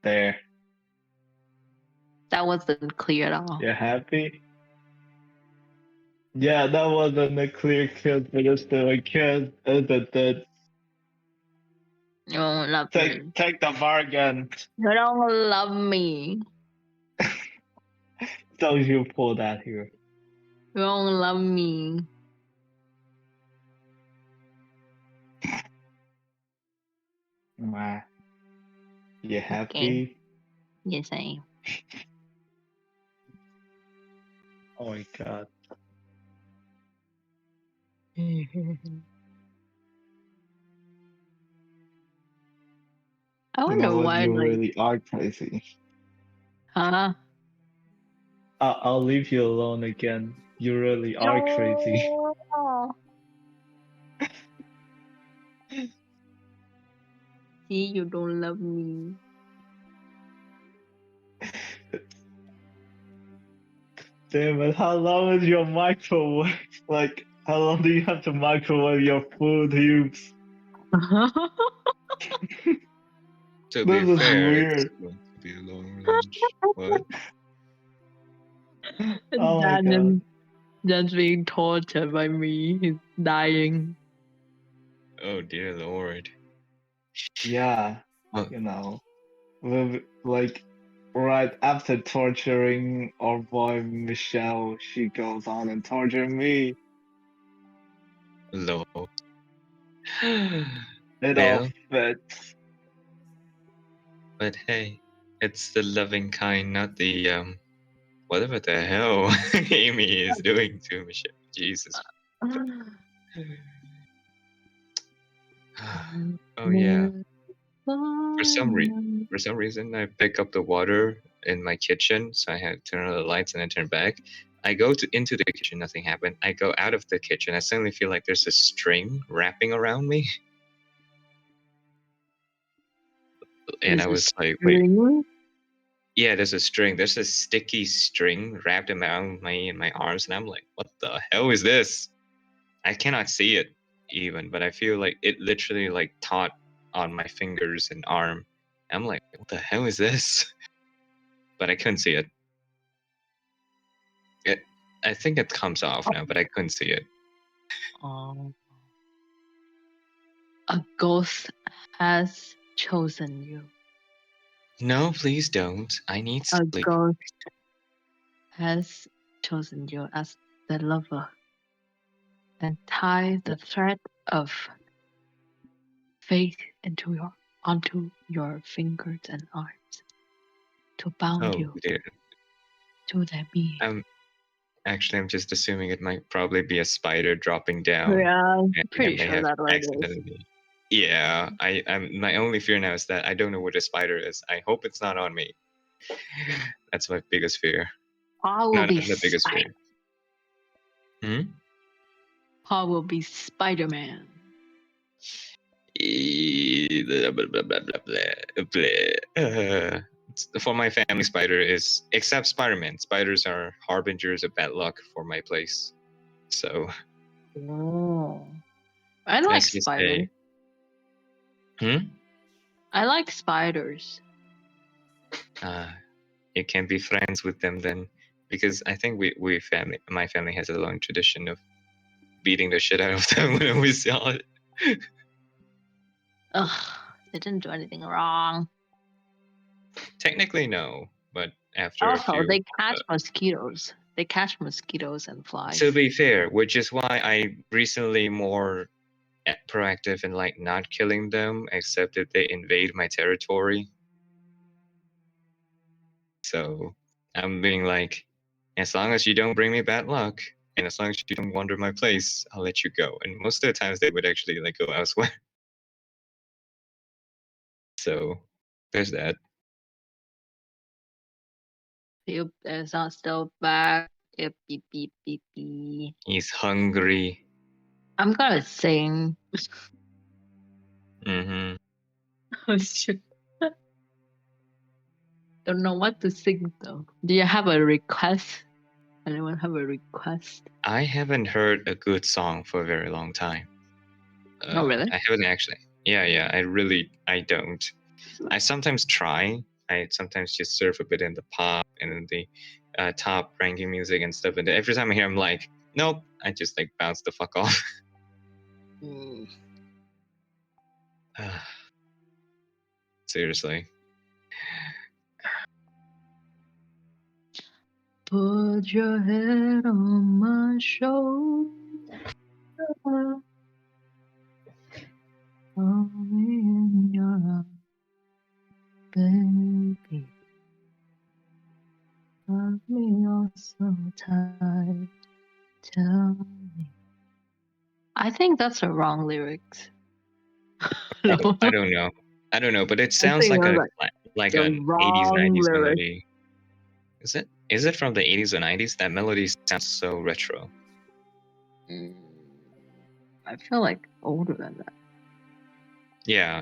There. That wasn't clear at all. You're happy? Yeah, that wasn't a clear kiss, but just a kiss. That You don't love me. take the bargain. You don't love me. Don't you pull that here. You don't love me. Wow. You happy? Okay. Yes, I am. Oh my god. I You wonder know what? why, You like, really are crazy. huh? I'll leave you alone again. You really are crazy. No. See, you don't love me. Damn it, how long is your microwave? Like, how long do you have to microwave your food, Hubes? To This be is fair, weird. it's going to be a long lunch. What? Oh my god. Dan's being tortured by me. He's dying. Oh dear lord. Yeah, Well, like, right after torturing our boy Michelle, she goes on and torture me. Lol. It all Well, fits. but hey, it's the loving kind, not the whatever the hell Amy is doing to Michelle. Jesus. Oh yeah. For some reason, I pick up the water in my kitchen, so I had to turn on the lights and then turn back. I go into the kitchen, nothing happened. I go out of the kitchen, I suddenly feel like there's a string wrapping around me, and I was like, wait, yeah, there's a string. There's a sticky string wrapped around me in my arms, and I'm like, what the hell is this? I cannot see it even, but I feel like it literally like taut on my fingers and arm. I'm like, what the hell is this? But I couldn't see it. I think it comes off now, but I couldn't see it. A ghost has chosen you. No, please don't. I need A sleep. ghost has chosen you as the lover and tie the thread of faith onto your fingers and arms to bound Oh, you dear. to their being. Actually, I'm just assuming it might probably be a spider dropping down. Yeah, I'm and I pretty may sure have that's what it is. accidentally. Yeah, I'm. My only fear now is that I don't know what a spider is. I hope it's not on me. That's my biggest fear. Paul No, will be not the biggest fear. Paul will be Spider-Man. Blah, blah, blah, blah, blah, blah, blah. For my family, spider is except Spider-Man. Spiders are harbingers of bad luck for my place. So Oh, I like as you spiders. say, I like spiders. you can be friends with them then, because I think my family has a long tradition of beating the shit out of them when we saw it. Ugh, they didn't do anything wrong. Technically, no, but after a Also, few. they catch mosquitoes. They catch mosquitoes and flies. To be fair, which is why I recently more proactive in like not killing them, except that they invade my territory. So I'm being like, as long as you don't bring me bad luck, and as long as you don't wander my place, I'll let you go. And most of the times they would actually like go elsewhere. So there's that. Yep, it's not still back. Yep, beep, beep, beep, beep. He's hungry. I'm gonna sing. Mm-hmm. Oh, shit. Don't know what to sing though. Do you have a request? Anyone have a request? I haven't heard a good song for a very long time. Oh, really? I haven't actually. Yeah. I don't. I sometimes try. I sometimes just surf a bit in the pop and in the top ranking music and stuff. And every time I hear, I'm like, nope. I just like bounce the fuck off. Seriously. Put your head on my shoulder. Hold me in your arms, baby. Hug me oh so tight. Tell me. I think that's a wrong lyrics. I don't know. I don't know, but it I sounds think like that's like the an 80s, wrong 90s lyric. melody. Is it? Is it from the 80s or 90s? That melody sounds so retro. I feel like older than that. Yeah.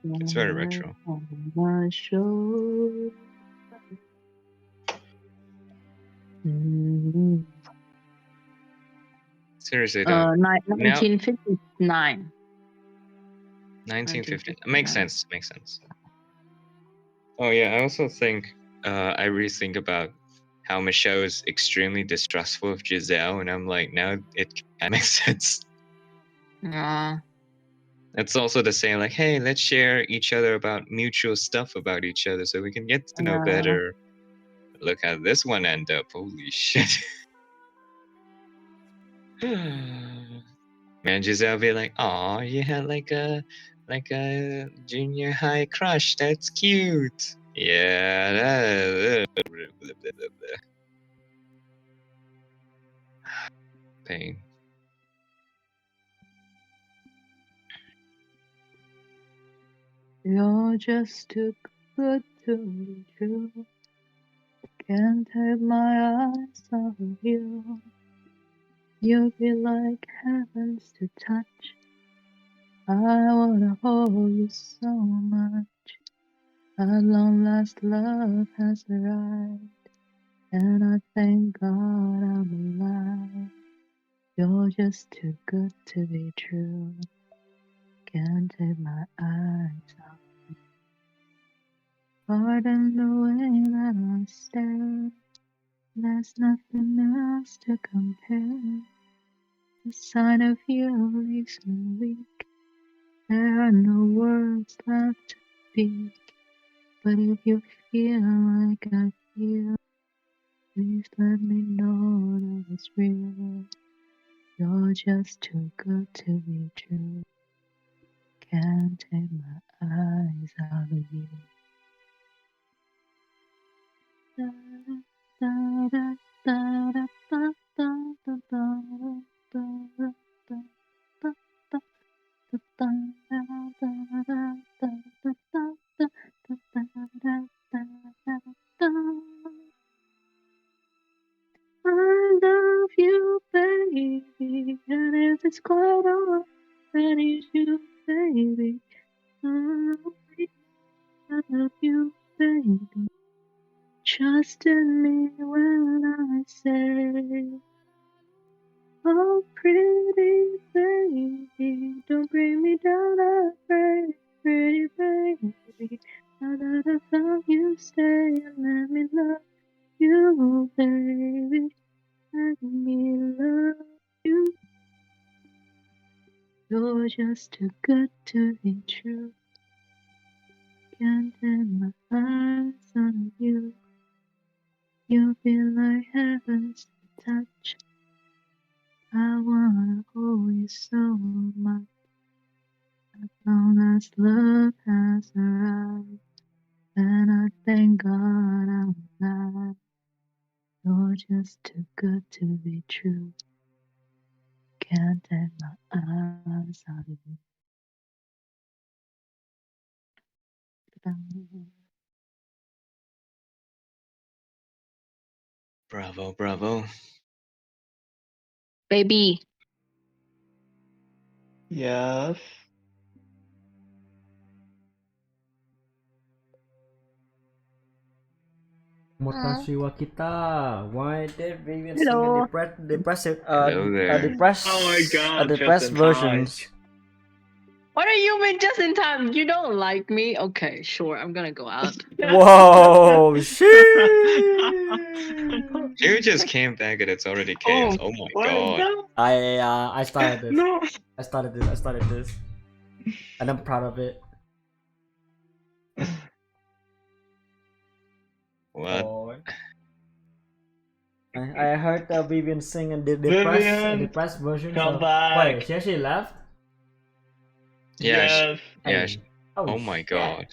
It's very retro. On my shoulder. Seriously though. 1959. 1950. Makes sense. Oh yeah, I also think I really think about how Michelle is extremely distrustful of Giselle, and I'm like, now it kind of makes sense. Yeah. It's also the same, like, hey, let's share each other about mutual stuff about each other so we can get to know Yeah. better. Look how this one end up. Holy shit. Man, Giselle be like, "Aw, you had like a junior high crush. That's cute." Yeah, that pain. You're just too good to be true. Can't take my eyes off of you. You feel like heavens to touch. I wanna hold you so much. At long last, love has arrived, and I thank God I'm alive. You're just too good to be true. Can't take my eyes off you. Pardon the way that I stare. There's nothing else to compare. The sight of you leaves me weak. There are no words left to speak. But if you feel like I feel, please let me know that it's real. You're just too good to be true. Can't take my eyes out of you. I love you, baby, and if it's quite all I need you, baby. I love you, baby. Trust in me when I say, oh, pretty baby, don't bring me down, I pray, pretty baby. Now that I found you, stay and let me love you, baby. Let me love you. You're just too good to be true. Can't take my eyes on you. You feel like heaven's to touch. I wanna hold you so much. As long as love has arrived, and I thank God I'm alive. You're just too good to be true. Can't take my eyes out of you. Bravo, bravo. Baby. Yes. Mutan Shiwa kita. Why did Vivian sing a Hello. depressive Hello there. Oh my god, depressed just in versions? What do you mean just in time? You don't like me? Okay, sure. I'm gonna go out. Whoa, shit! You just came back and it's already chaos. Oh my god. No, I started this. no. I started this, and I'm proud of it. What? Oh. I heard Vivian sing a Vivian, depressed version. come So back. wait, she actually left. Yeah, Yes. yeah. Hey. Oh my shit. god.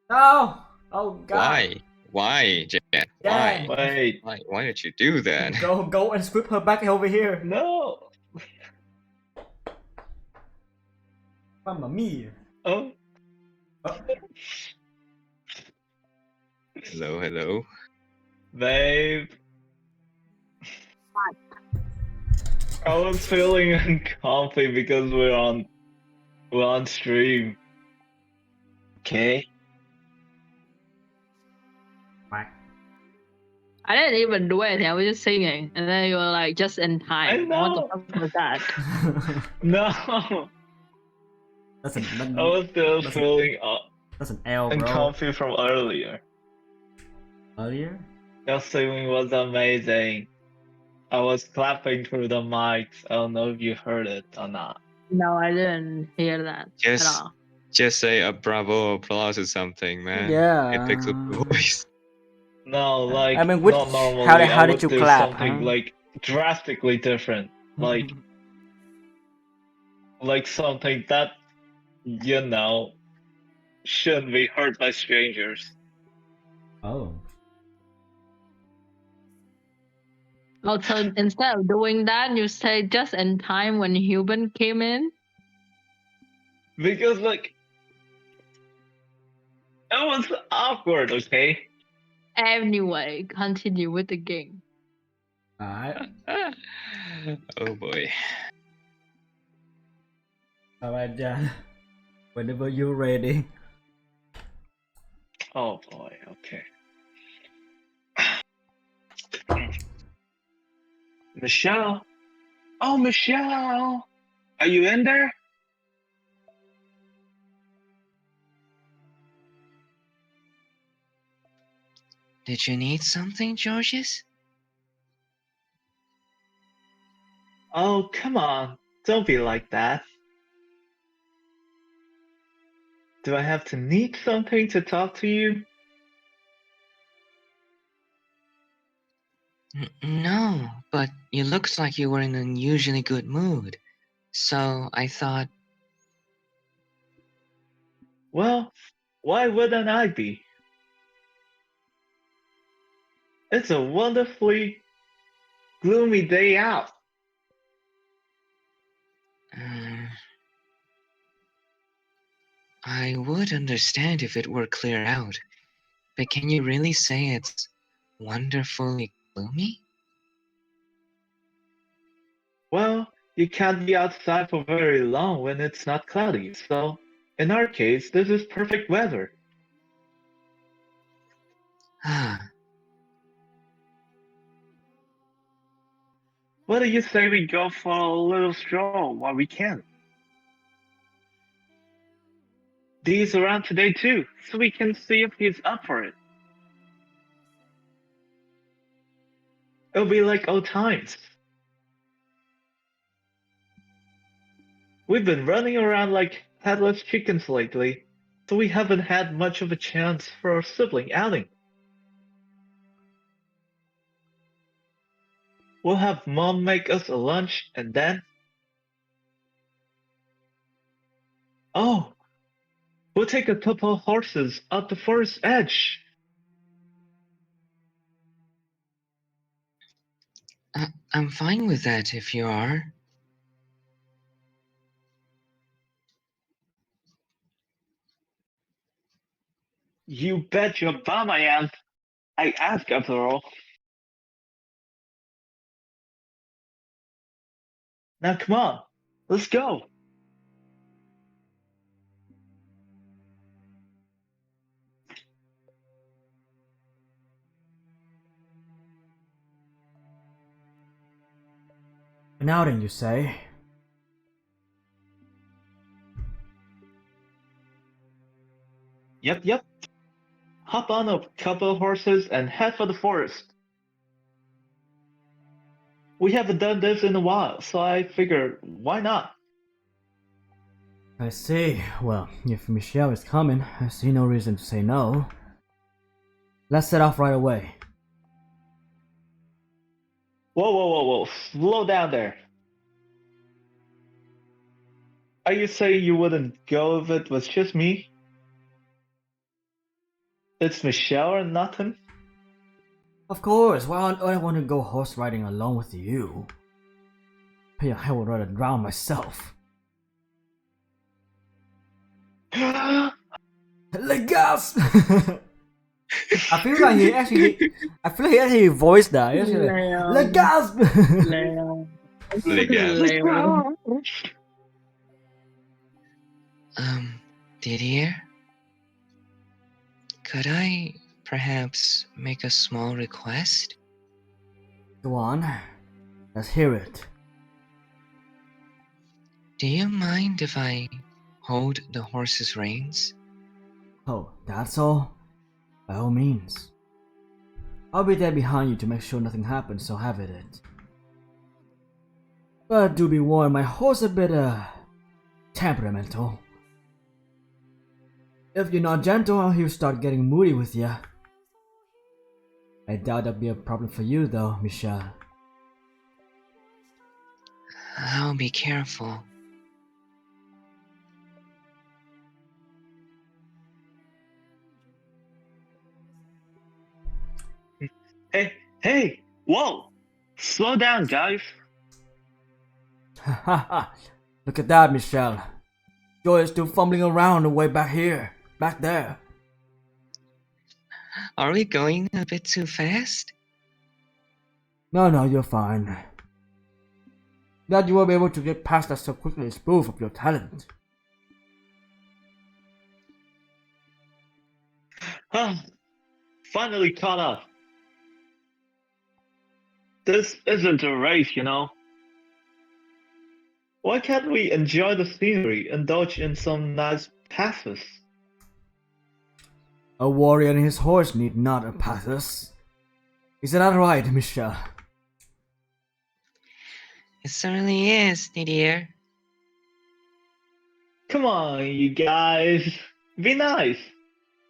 No! Oh god. Why? Why, Jan? Jan. Why? Wait. Why did you do that? Go and sweep her back over here. No. Mamma mia. Oh. Hello, hello. Babe. I was feeling uncomfy because we're on stream. Okay. I didn't even do anything. I was just singing, and then you were like, just in time. I know. What the fuck was that? No. That's an I was still that's feeling that's an L, bro. uncomfy from earlier. Earlier? Your singing was amazing. I was clapping through the mics. I don't know if you heard it or not. No, I didn't hear that at Just all. just say a bravo, applause, or something, man. Yeah. It picks up the voice. No, like I mean, not normally. how I did would you do clap? something Huh? like drastically different, like something that shouldn't be heard by strangers. Oh. Oh, so instead of doing that, you say just in time when Hubent came in? Because like it was awkward, okay? Anyway, continue with the game. Alright. Oh boy. Alright, Jan. Whenever you're ready. Oh boy, okay. Michelle? Oh, Michelle! Are you in there? Did you need something, Georges? Oh, come on. Don't be like that. Do I have to need something to talk to you? No, but you looked like you were in an unusually good mood. So I thought, Well, why wouldn't I be? It's a wonderfully gloomy day out. uh, I would understand if it were clear out, but can you really say it's wonderfully gloomy? Well, you can't be outside for very long when it's not cloudy, so in our case, this is perfect weather. Ah, What do you say we go for a little stroll while we can? Dee's around today too, so we can see if he's up for it. It'll be like old times. We've been running around like headless chickens lately, so we haven't had much of a chance for a sibling outing. We'll have Mom make us a lunch and then... Oh, we'll take a couple of horses up the forest edge. I'm fine with that if you are. You bet your bum I am. I ask after all. Now come on, let's go. An outing, you say? Yep. Hop on a couple of horses and head for the forest. We haven't done this in a while, so I figured, why not? I see. Well, if Michelle is coming, I see no reason to say no. Let's set off right away. Whoa. Slow down there. Are you saying you wouldn't go if it was just me? It's Michelle or nothing? Of course, why on earth I want to go horse riding alone with you? Yeah, I would rather drown myself. Legas! I feel like he actually voiced that. He actually Legas! Didier? Could I perhaps make a small request? Go on, let's hear it. Do you mind if I hold the horse's reins? Oh, that's all? By all means. I'll be there behind you to make sure nothing happens, so have at it. But do be warned, my horse a bit, temperamental. If you're not gentle, he'll start getting moody with you. I doubt that'll be a problem for you though, Michelle. I'll be careful. Hey, whoa! Slow down, guys. Haha, look at that, Michelle. Joy is still fumbling around the way back there. Are we going a bit too fast? No, you're fine. Glad you will be able to get past that so quickly is proof of your talent. Finally caught up. This isn't a race, you know. Why can't we enjoy the scenery, indulge in some nice passes? A warrior and his horse need not a pathos. Is that right, Michelle? It certainly is, Didier. Come on, you guys. Be nice.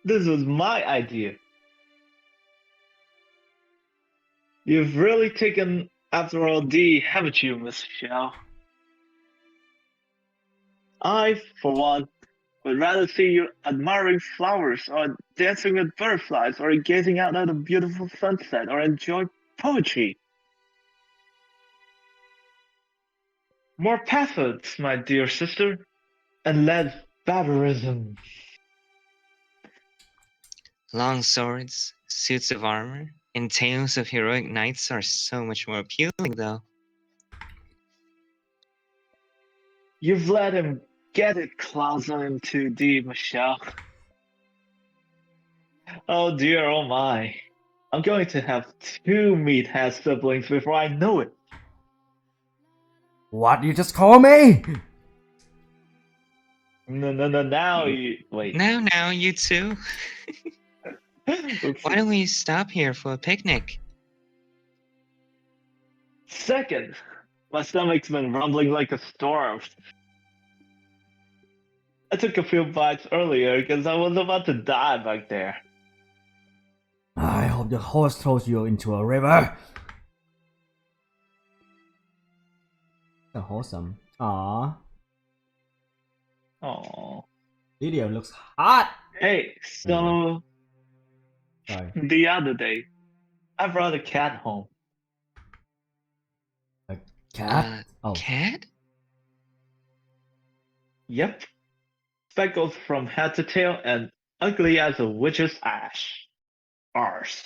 This was my idea. You've really taken after all D, haven't you, Miss Michelle? I, for one, would rather see you admiring flowers or dancing with butterflies or gazing out at a beautiful sunset or enjoy poetry. More pathos, my dear sister, and less barbarism. Long swords, suits of armor, and tales of heroic knights are so much more appealing, though. You've let him get it closer into D, Michelle. Oh dear, oh my. I'm going to have 2 meathead siblings before I know it. What you just call me? No, now you... Wait. Now, you two. Why don't we stop here for a picnic? Second, my stomach's been rumbling like a storm. I took a few bites earlier because I was about to die back there. I hope the horse throws you into a river. So wholesome. Aww. Aww. Video looks hot. Hey, so Sorry. the other day, I brought a cat home. A cat? Cat? Yep. Speckled from head to tail and ugly as a witch's ash. Arse.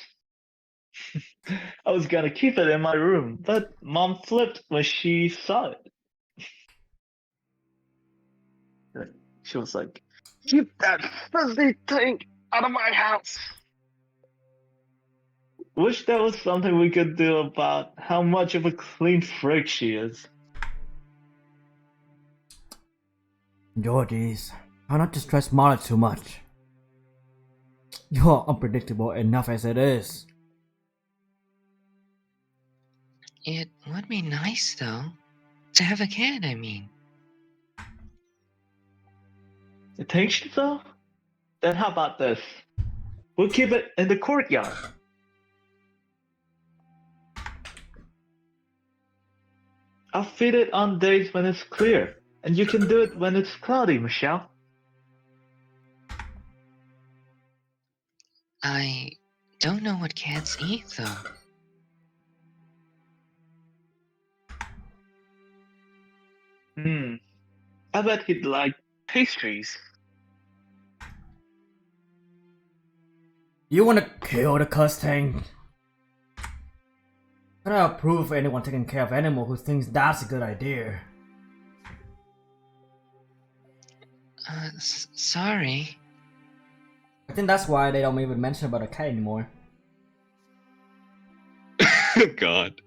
I was gonna keep it in my room, but Mom flipped when she saw it. She was like, "Keep that filthy thing out of my house!" Wish there was something we could do about how much of a clean freak she is. Georgies, try not to stress Mara too much. You're unpredictable enough as it is. It would be nice, though, to have a cat, I mean. You think so? Then how about this? We'll keep it in the courtyard. I'll feed it on days when it's clear, and you can do it when it's cloudy, Michelle. I don't know what cats eat, though. I bet he'd like pastries. You wanna kill the cuss thing? I don't approve of anyone taking care of animal who thinks that's a good idea. Sorry. I think that's why they don't even mention about a cat anymore. God.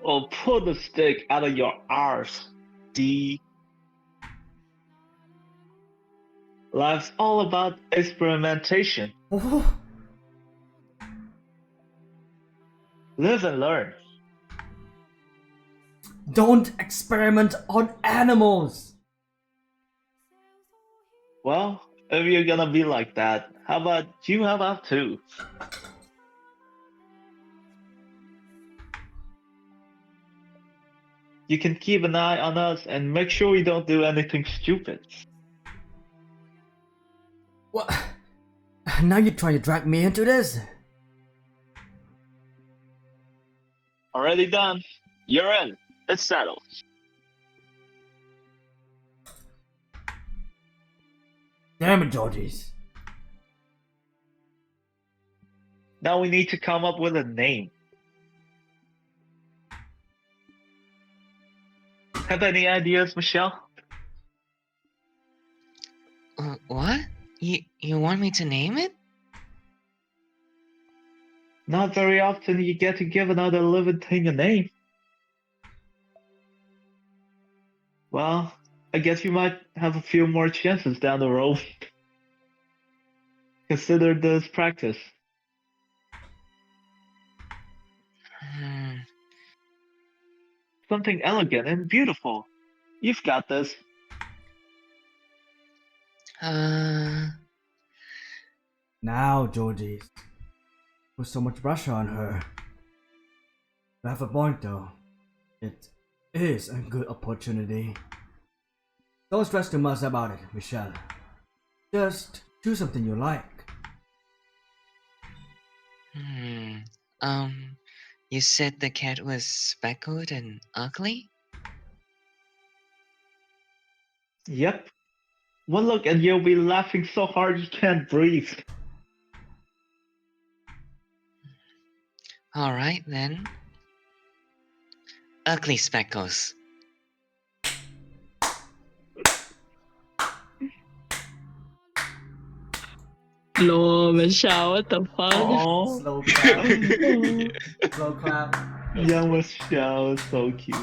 Well, pull the stick out of your arse, D. Life's all about experimentation. Live and learn. Don't experiment on animals! Well, if you're gonna be like that, how about you help out too? You can keep an eye on us and make sure we don't do anything stupid. What? Now you're trying to drag me into this? Already done. You're in. It's settled. Damn it, Georgies. Now we need to come up with a name. Have any ideas, Michelle? What? You want me to name it? Not very often you get to give another living thing a name. Well, I guess you might have a few more chances down the road. Consider this practice. Hmm. Something elegant and beautiful. You've got this. Now, Georgies. Put so much pressure on her. You have a point though. It is a good opportunity. Don't stress too much about it, Michelle. Just choose something you like. You said the cat was speckled and ugly? Yep. One look and you'll be laughing so hard you can't breathe. Alright then. Ugly Speckles. No, Michelle, what the fuck? Oh, Slow clap. Slow clap. young Michelle is so cute.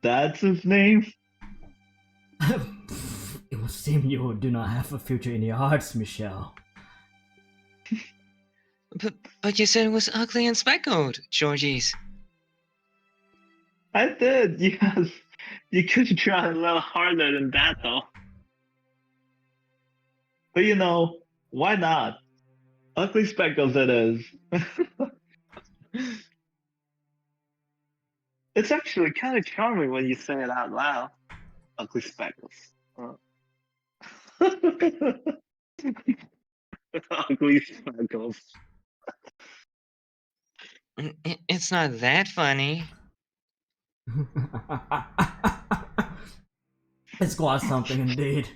That's his name? It would seem you do not have a future in your hearts, Michelle. But you said it was ugly and speckled, Georgies. I did, yes. You could try a little harder than that, though. But you know, why not? Ugly Speckles it is. It's actually kind of charming when you say it out loud. Ugly Speckles. Ugly Speckles. It's not that funny. It's quite something indeed.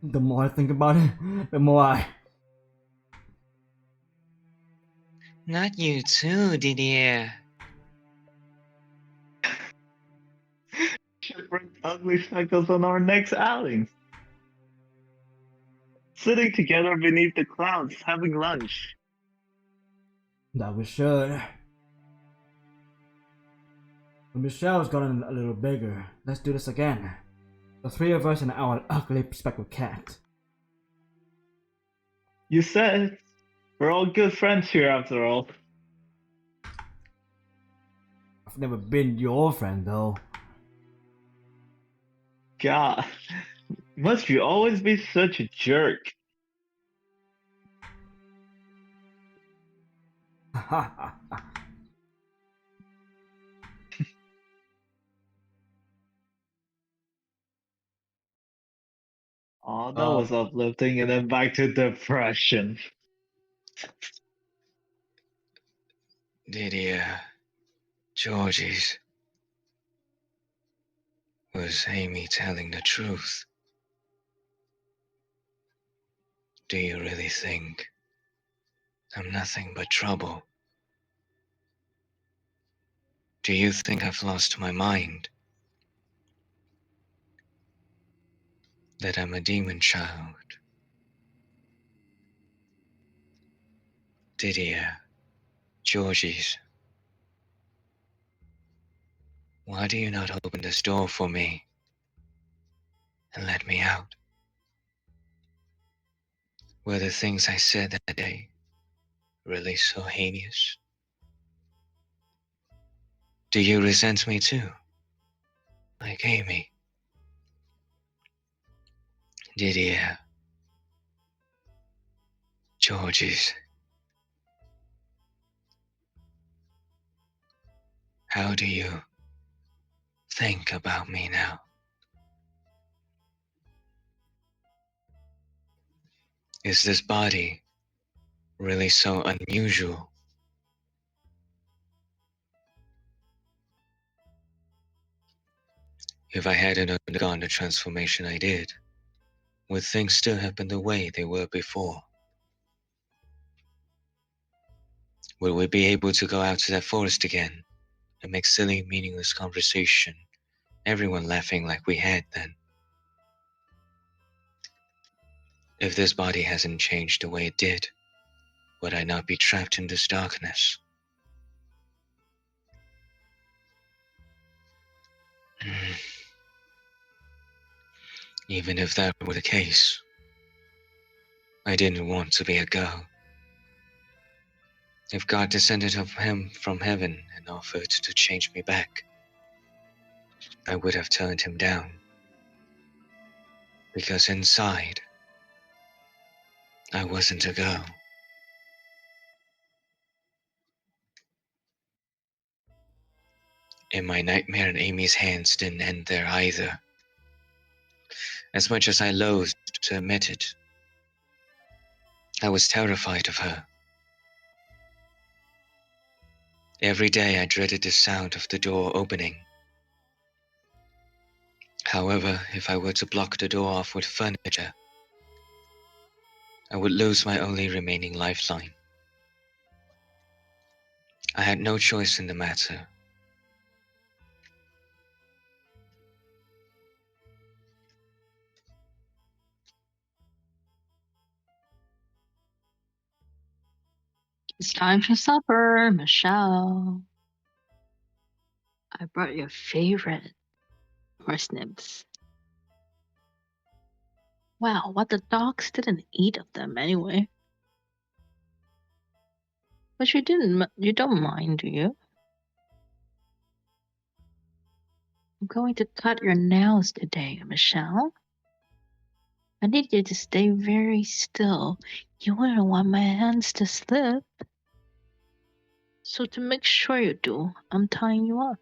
The more I think about it, the more I... Not you too, Didier. Should bring Ugly Speckles on our next outing. Sitting together beneath the clouds, having lunch. That we should. When Michelle's gotten a little bigger, let's do this again. The three of us and our ugly speckled cat. You said we're all good friends here after all. I've never been your friend though. God, must you always be such a jerk? Oh, that was uplifting, and then back to depression. Didier. Georgies. Was Amy telling the truth? Do you really think I'm nothing but trouble? Do you think I've lost my mind? That I'm a demon child? Didier, Georgies, why do you not open this door for me? and let me out. Were the things I said that day really so heinous? Do you resent me too? Like Amy? Didier? Georges? How do you think about me now? Is this body really so unusual? If I hadn't undergone the transformation I did, would things still have been the way they were before? Would we be able to go out to that forest again and make silly, meaningless conversation, everyone laughing like we had then? If this body hasn't changed the way it did, would I not be trapped in this darkness? Even if that were the case, I didn't want to be a girl. If God descended of him from heaven and offered to change me back, I would have turned him down. Because inside, I wasn't a girl. In my nightmare, Amy's hands didn't end there either. As much as I loathed to admit it, I was terrified of her. Every day I dreaded the sound of the door opening. However, if I were to block the door off with furniture, I would lose my only remaining lifeline. I had no choice in the matter. It's time for supper, Michelle. I brought your favorite parsnips. Wow, what the dogs didn't eat of them anyway. But you don't mind, do you? I'm going to cut your nails today, Michelle. I need you to stay very still. You wouldn't want my hands to slip. So to make sure you do, I'm tying you up.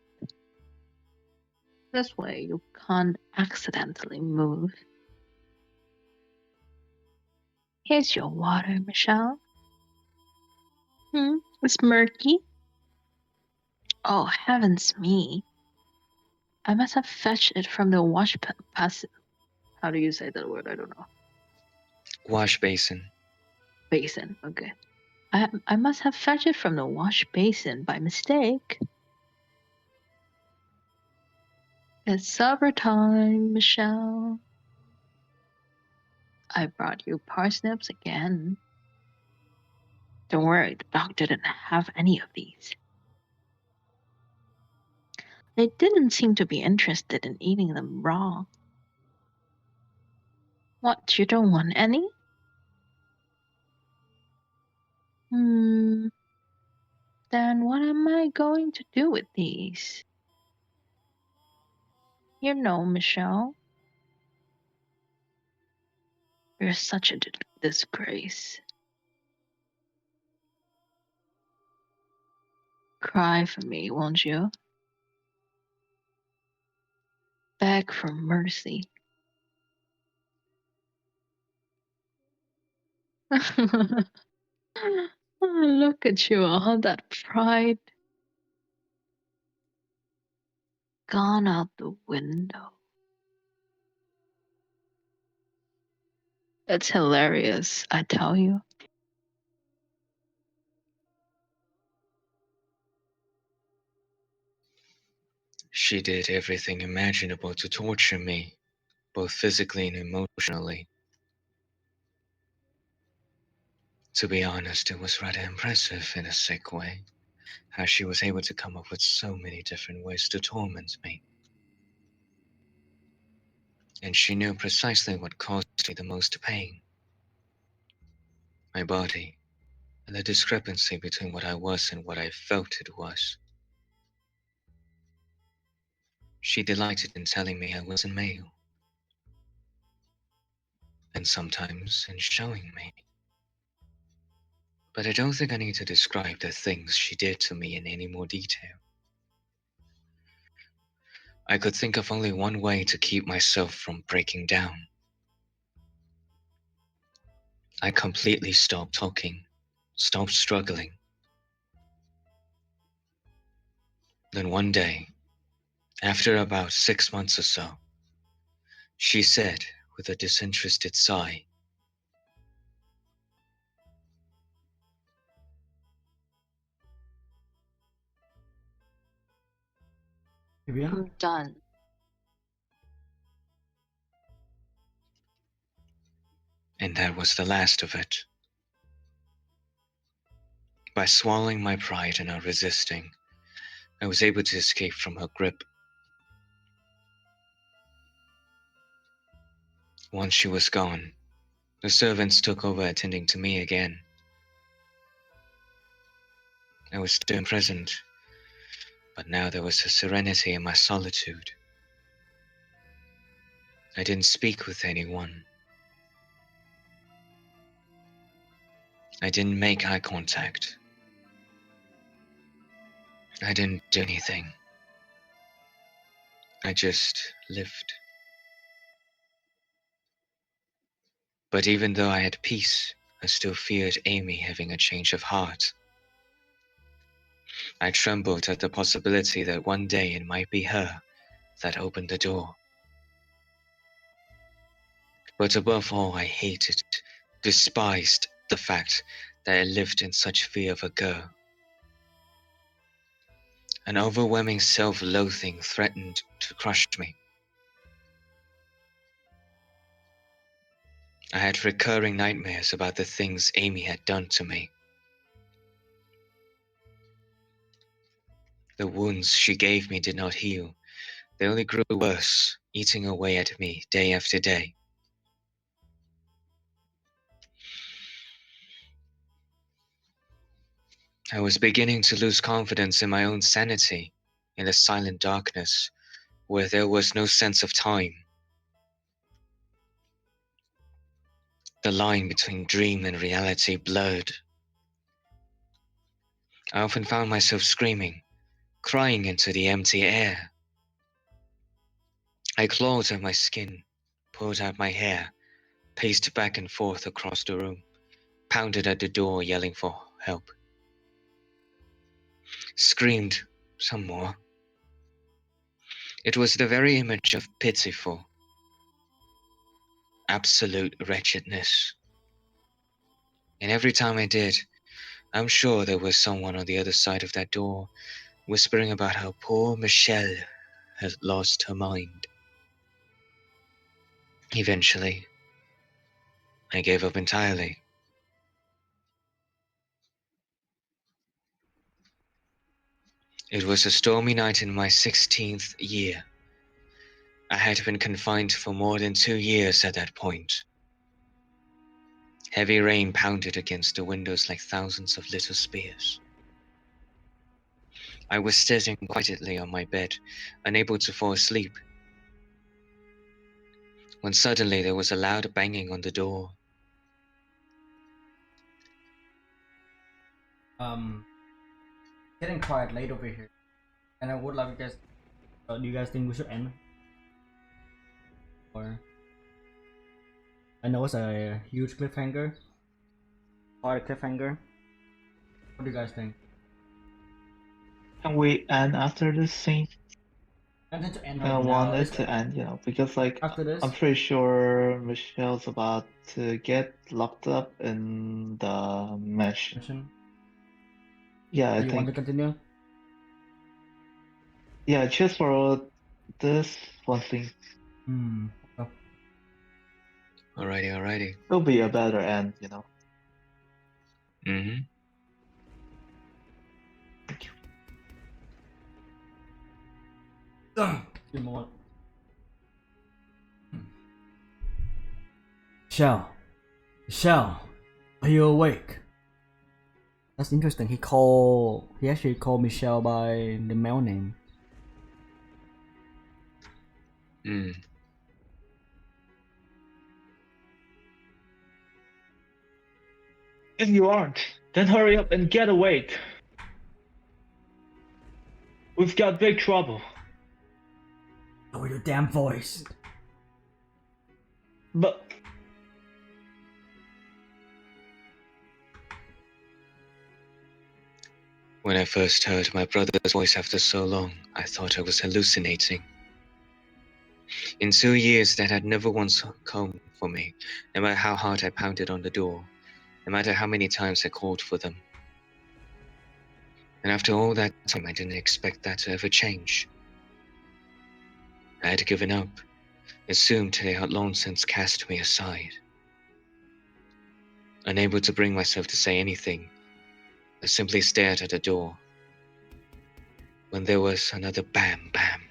This way you can't accidentally move. Here's your water, Michelle. It's murky. Oh, heavens me. I must have fetched it from the wash pass. How do you say that word? I don't know. Wash basin. Basin, okay. I must have fetched it from the wash basin by mistake. It's supper time, Michelle. I brought you parsnips again. Don't worry, the dog didn't have any of these. They didn't seem to be interested in eating them raw. What, you don't want any? Then what am I going to do with these? You know, Michelle, you're such a disgrace. Cry for me, won't you? Beg for mercy. Look at you, all that pride gone out the window. It's hilarious, I tell you. She did everything imaginable to torture me, both physically and emotionally. To be honest, it was rather impressive in a sick way, how she was able to come up with so many different ways to torment me. and she knew precisely what caused me the most pain. My body, and the discrepancy between what I was and what I felt it was. She delighted in telling me I wasn't male, and sometimes in showing me. But I don't think I need to describe the things she did to me in any more detail. I could think of only one way to keep myself from breaking down. I completely stopped talking, stopped struggling. Then one day, after about 6 months or so, she said with a disinterested sigh, Vivian? I'm done. and that was the last of it. By swallowing my pride and not resisting, I was able to escape from her grip. Once she was gone, the servants took over attending to me again. I was still present, but now there was a serenity in my solitude. I didn't speak with anyone. I didn't make eye contact. I didn't do anything. I just lived. But even though I had peace, I still feared Amy having a change of heart. I trembled at the possibility that one day it might be her that opened the door. But above all, I hated, despised the fact that I lived in such fear of a girl. An overwhelming self-loathing threatened to crush me. I had recurring nightmares about the things Amy had done to me. The wounds she gave me did not heal. They only grew worse, eating away at me day after day. I was beginning to lose confidence in my own sanity in the silent darkness where there was no sense of time. The line between dream and reality blurred. I often found myself screaming, crying into the empty air. I clawed at my skin, pulled out my hair, paced back and forth across the room, pounded at the door yelling for help. Screamed some more. It was the very image of pitiful, absolute wretchedness. And every time I did, I'm sure there was someone on the other side of that door whispering about how poor Michelle had lost her mind. Eventually, I gave up entirely. It was a stormy night in my 16th year. I had been confined for more than 2 years at that point. Heavy rain pounded against the windows like thousands of little spears. I was sitting quietly on my bed, unable to fall asleep, when suddenly there was a loud banging on the door. Getting quiet late over here, and I would like you guys. Do you guys think we should end? Or I know it's a huge cliffhanger, hard cliffhanger. What do you guys think? Can we end after this scene? I tend to end I right now. want it to end, because like After this. I'm pretty sure Michelle's about to get locked up in the mesh. Mission. Yeah, I Do you want to think. continue? Yeah, just for this one thing, Oh, Alrighty. it'll be a better end, Mm-hmm. Give me one. Michelle, Michelle, are you awake? That's interesting. He actually called Michelle by the male name. Hmm. If you aren't, then hurry up and get awake. We've got big trouble. Lower your damn voice. But When I first heard my brother's voice after so long, I thought I was hallucinating. In 2 years, that had never once come for me, no matter how hard I pounded on the door, no matter how many times I called for them. And after all that time, I didn't expect that to ever change. I had given up, assumed they had long since cast me aside. Unable to bring myself to say anything, I simply stared at the door. When there was another bam bam.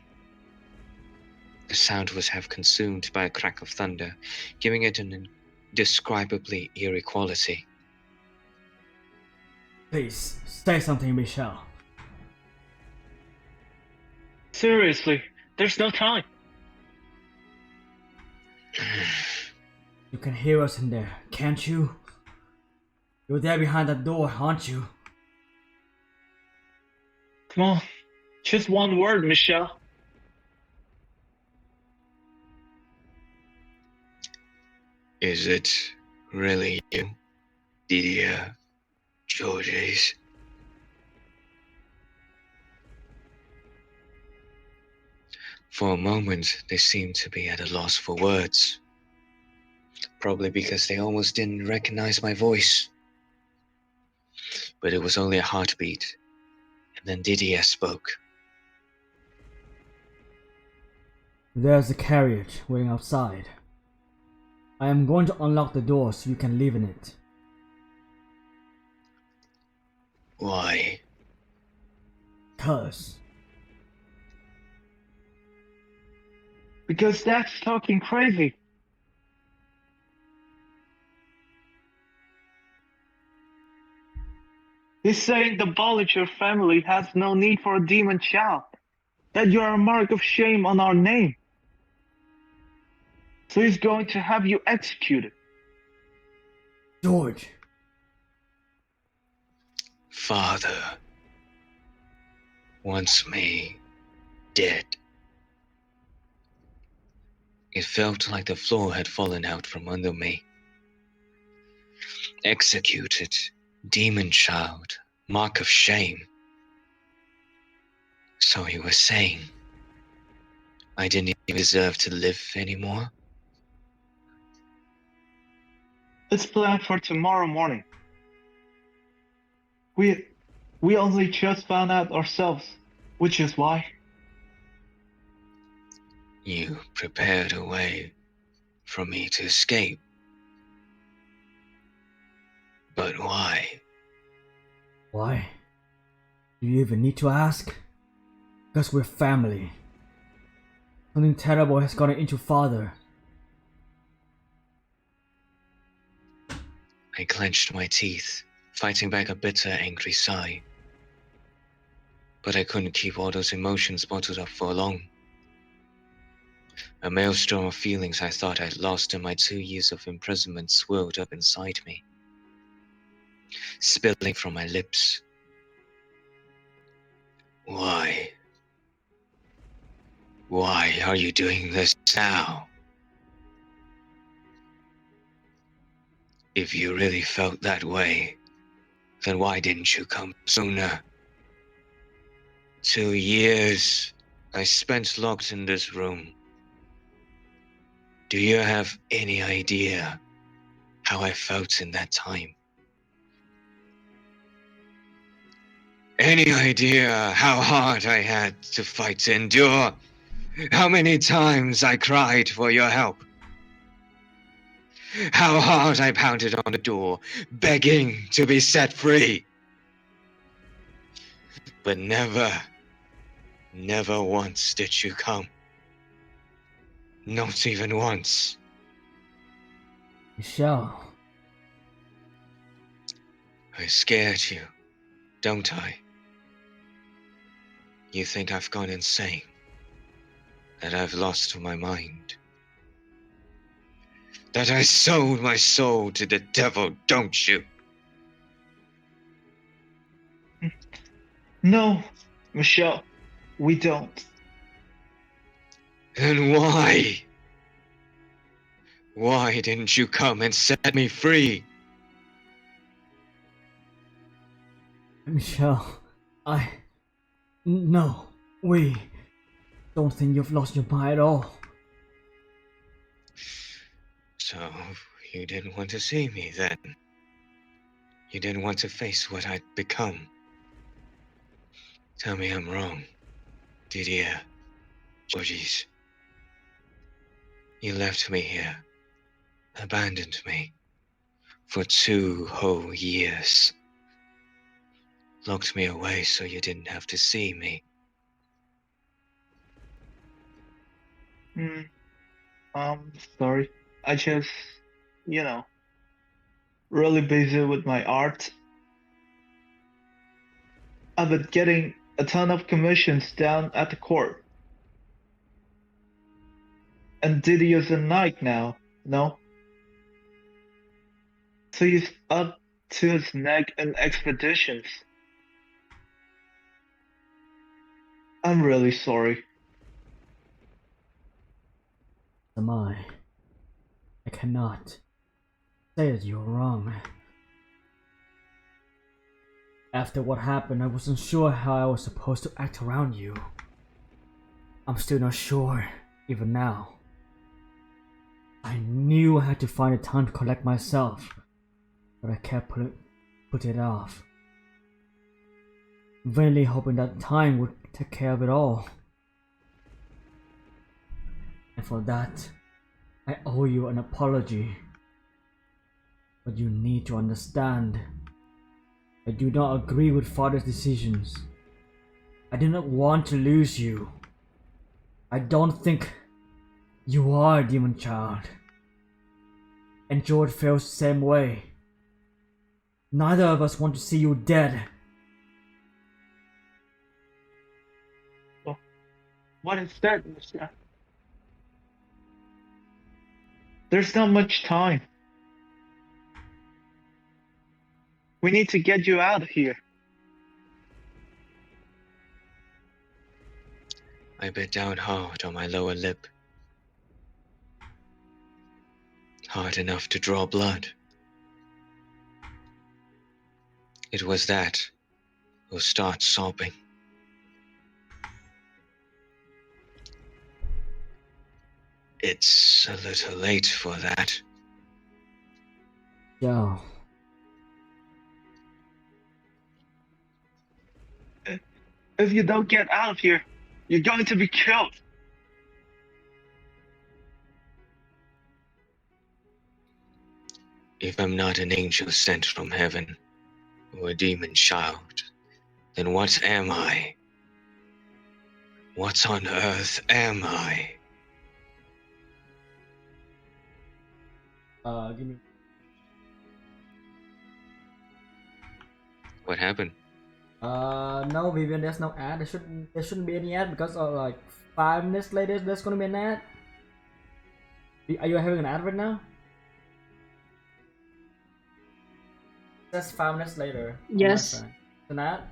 The sound was half consumed by a crack of thunder, giving it an indescribably eerie quality. Please, say something, Michelle. seriously, there's no time. You can hear us in there, can't you? You're there behind that door, aren't you? Come on, just one word, Michelle. Is it really you, Didier Georges? For a moment, they seemed to be at a loss for words. Probably because they almost didn't recognize my voice. But it was only a heartbeat, and then Didier spoke. There's a carriage waiting outside. I am going to unlock the door so you can live in it. Why? 'Cause Because Dad's talking crazy. He's saying the Bollinger family has no need for a demon child. That you are a mark of shame on our name. So he's going to have you executed. George, Father wants me dead. It felt like the floor had fallen out from under me. Executed, demon child, mark of shame. So he was saying I didn't even deserve to live anymore? It's planned for tomorrow morning. We only just found out ourselves, which is why. You prepared a way for me to escape. But why? why? Do you even need to ask? Because we're family. Something terrible has gotten into Father. I clenched my teeth, fighting back a bitter, angry sigh. But I couldn't keep all those emotions bottled up for long. A maelstrom of feelings I thought I'd lost in my 2 years of imprisonment swirled up inside me, spilling from my lips. Why? Why are you doing this now? If you really felt that way, then why didn't you come sooner? 2 years I spent locked in this room. Do you have any idea how I felt in that time? Any idea how hard I had to fight to endure? How many times I cried for your help? How hard I pounded on the door, begging to be set free? But never once did you come. Not even once. Michelle. I scared you, don't I? You think I've gone insane? That I've lost my mind? That I sold my soul to the devil, don't you? No, Michelle, we don't. Then why? Why didn't you come and set me free? Michelle, no, we don't think you've lost your mind at all. So, you didn't want to see me then? You didn't want to face what I'd become? Tell me I'm wrong, Didier, Georges. You left me here, abandoned me, for 2 whole years. Locked me away so you didn't have to see me. Sorry. I just, really busy with my art. I've been getting a ton of commissions down at the court. And Didier's a knight now, no? So he's up to his neck in expeditions. I'm really sorry. Am I? I cannot say that you're wrong. After what happened, I wasn't sure how I was supposed to act around you. I'm still not sure, even now. I knew I had to find the time to collect myself, but I kept put it off. Vainly hoping that time would take care of it all. And for that, I owe you an apology. But you need to understand, I do not agree with Father's decisions. I do not want to lose you. I don't think you are a demon child. And George feels the same way. Neither of us want to see you dead. What is that, Mister? There's not much time. We need to get you out of here. I bit down hard on my lower lip. Hard enough to draw blood. It was that who start sobbing. It's a little late for that. Joe. If you don't get out of here, you're going to be killed. If I'm not an angel sent from heaven, or a demon child, then what am I? What on earth am I? Give me. What happened? No, Vivian, there's no ad. There shouldn't be any ad because like 5 minutes later, there's gonna be an ad. Are you having an ad right now? That's 5 minutes later. Yes. An ad?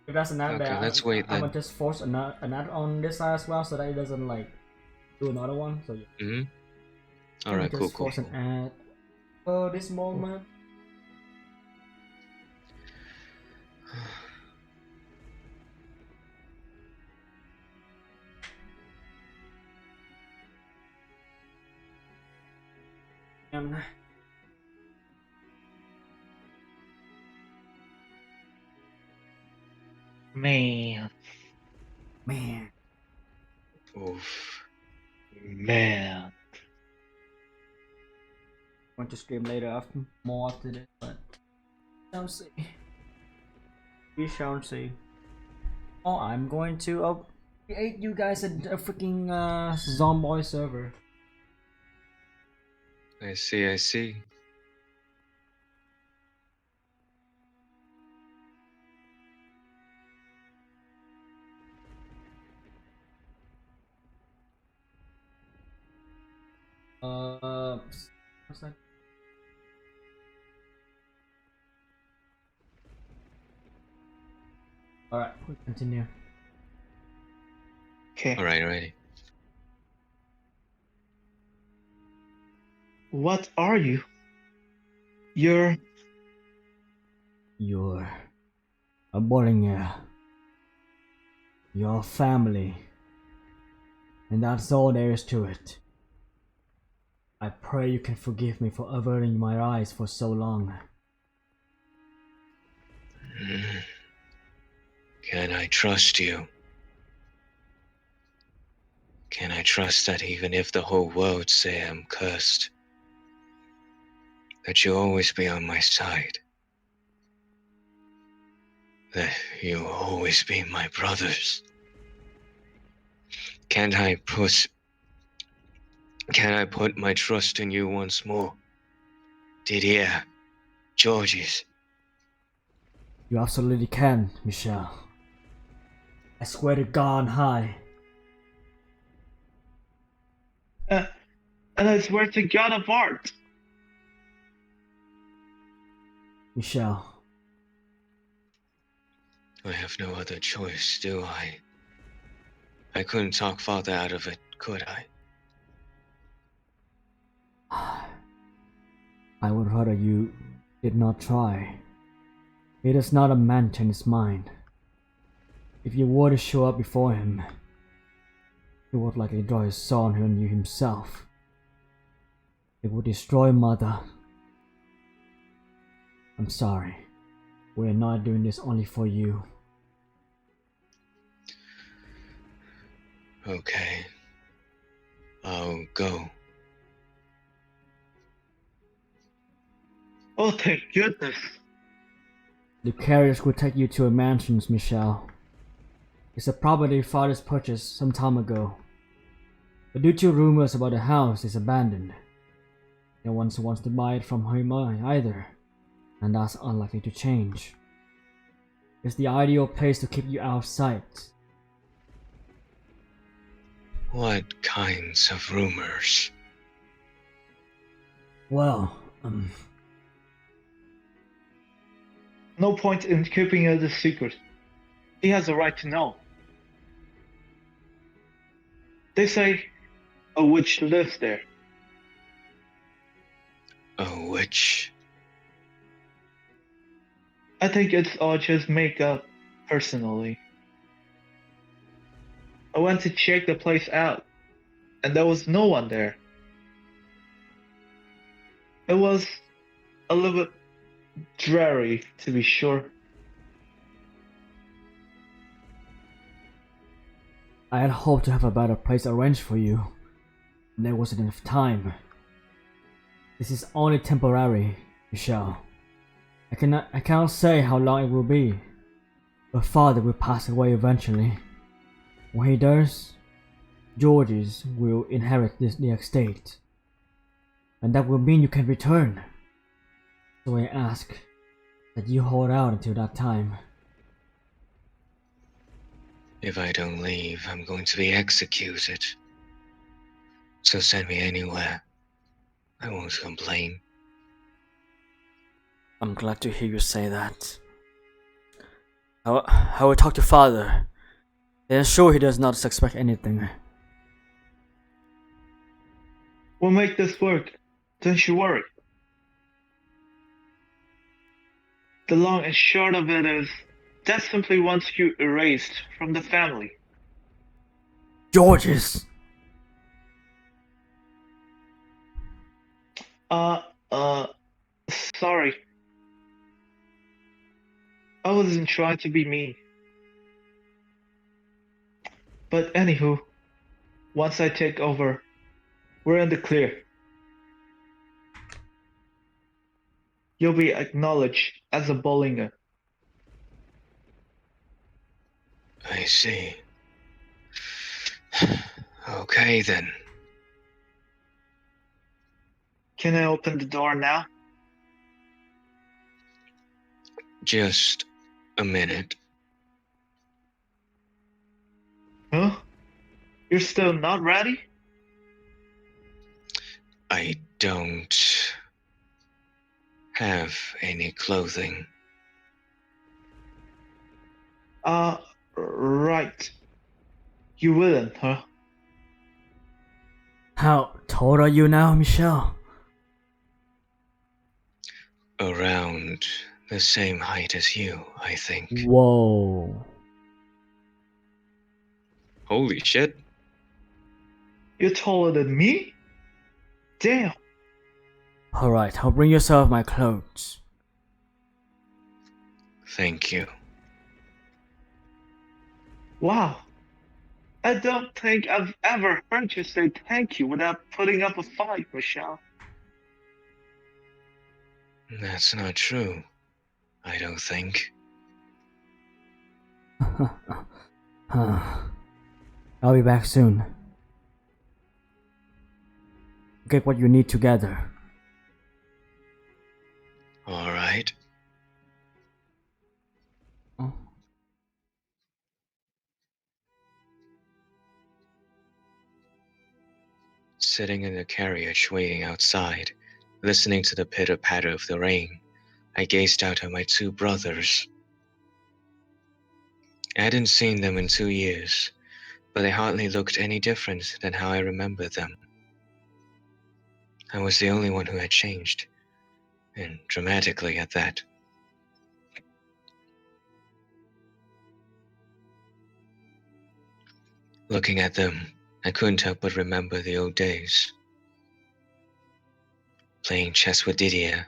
If that's an ad, Okay, let's wait I'm then. gonna just force an ad on this side as well so that it doesn't like do another one. So Mm-hmm. Alright, cool, just cool. force an ad. Oh, this moment. Man. Oof. Man. Want to stream later after more after this, but shall see. We shall see. Oh, I'm going to create you guys a freaking Zomboy server. I see, I see. What's that? Alright, we continue. Okay. Alright, ready. What are you? You're You're a Bollinger. Your family. And that's all there is to it. I pray you can forgive me for averting my eyes for so long. Can I trust you? Can I trust that even if the whole world say I'm cursed, that you'll always be on my side? That you'll always be my brothers? Can I put my trust in you once more? Didier, Georges. You absolutely can, Michelle. I swear to God on high. and I swear to God of art. Michelle, I have no other choice, do I? I couldn't talk father out of it, could I? I would rather you did not try. It is not a man to his mind. If you were to show up before him, he would likely draw his sword on you himself. It would destroy Mother. I'm sorry. We're not doing this only for you. Okay. I'll go. Oh, thank goodness. The carriers will take you to a mansion, Michelle. It's a property father's purchased some time ago. But due to rumors about the house is abandoned, no one wants to buy it from him either, and that's unlikely to change. It's the ideal place to keep you out of sight. What kinds of rumors? Well, No point in keeping it a secret. He has a right to know. They say a witch lives there. A witch? I think it's all just make up, personally. I went to check the place out, and there was no one there. It was a little bit dreary, to be sure. I had hoped to have a better place arranged for you. And there wasn't enough time. This is only temporary, Michelle. I cannot say how long it will be. But father will pass away eventually. When he does, Georges will inherit the estate. And that will mean you can return. So I ask that you hold out until that time. If I don't leave, I'm going to be executed. So send me anywhere. I won't complain. I'm glad to hear you say that. I will talk to father. Then sure he does not suspect anything. We'll make this work. Don't you worry. The long and short of it is, Dad simply wants you erased from the family. Georges! Sorry. I wasn't trying to be mean. But anywho, once I take over, we're in the clear. You'll be acknowledged as a Bollinger. I see. Okay then. Can I open the door now? Just a minute. Huh? You're still not ready? I don't have any clothing. Right. You wouldn't, huh? How tall are you now, Michelle? Around the same height as you, I think. Whoa. Holy shit. You're taller than me? Damn. Alright, I'll bring yourself my clothes. Thank you. Wow. I don't think I've ever heard you say thank you without putting up a fight, Michelle. That's not true. I don't think. I'll be back soon. Get what you need together. All right. Oh. Sitting in the carriage waiting outside, listening to the pitter-patter of the rain, I gazed out at my two brothers. I hadn't seen them in 2 years, but they hardly looked any different than how I remembered them. I was the only one who had changed, and dramatically at that. Looking at them, I couldn't help but remember the old days. Playing chess with Didier,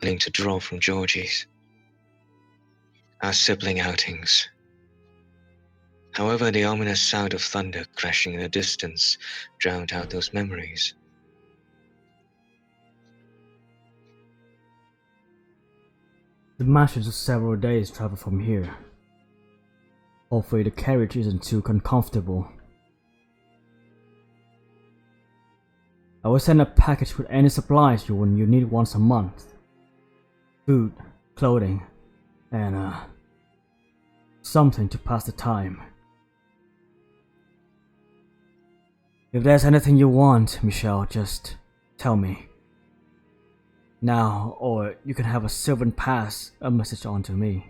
learning to draw from Georgie's. Our sibling outings. However, the ominous sound of thunder crashing in the distance drowned out those memories. The match is several days travel from here. Hopefully the carriage isn't too uncomfortable. I will send a package with any supplies you need once a month. Food, clothing, and something to pass the time. If there's anything you want, Michelle, just tell me. Now, or you can have a servant pass a message on to me.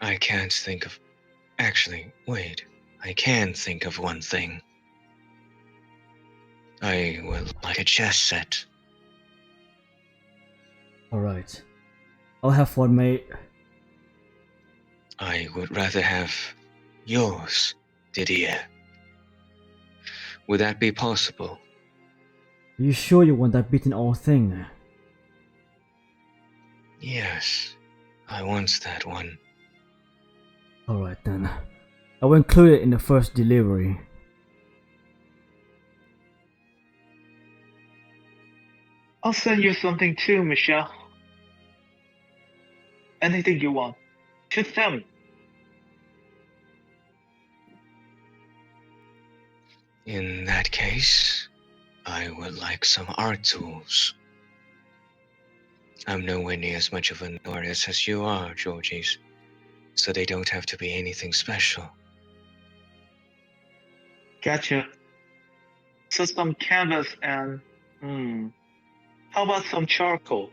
I can't think of... Actually, wait. I can think of one thing. I would like a chess set. Alright. I'll have one made. I would rather have yours, Didier. Would that be possible? Are you sure you want that beaten all thing? Yes, I want that one. Alright then. I will include it in the first delivery. I'll send you something too, Michelle. Anything you want. Just tell me. In that case, I would like some art tools. I'm nowhere near as much of an artist as you are, Georgies, so they don't have to be anything special. Gotcha. So some canvas and... How about some charcoal?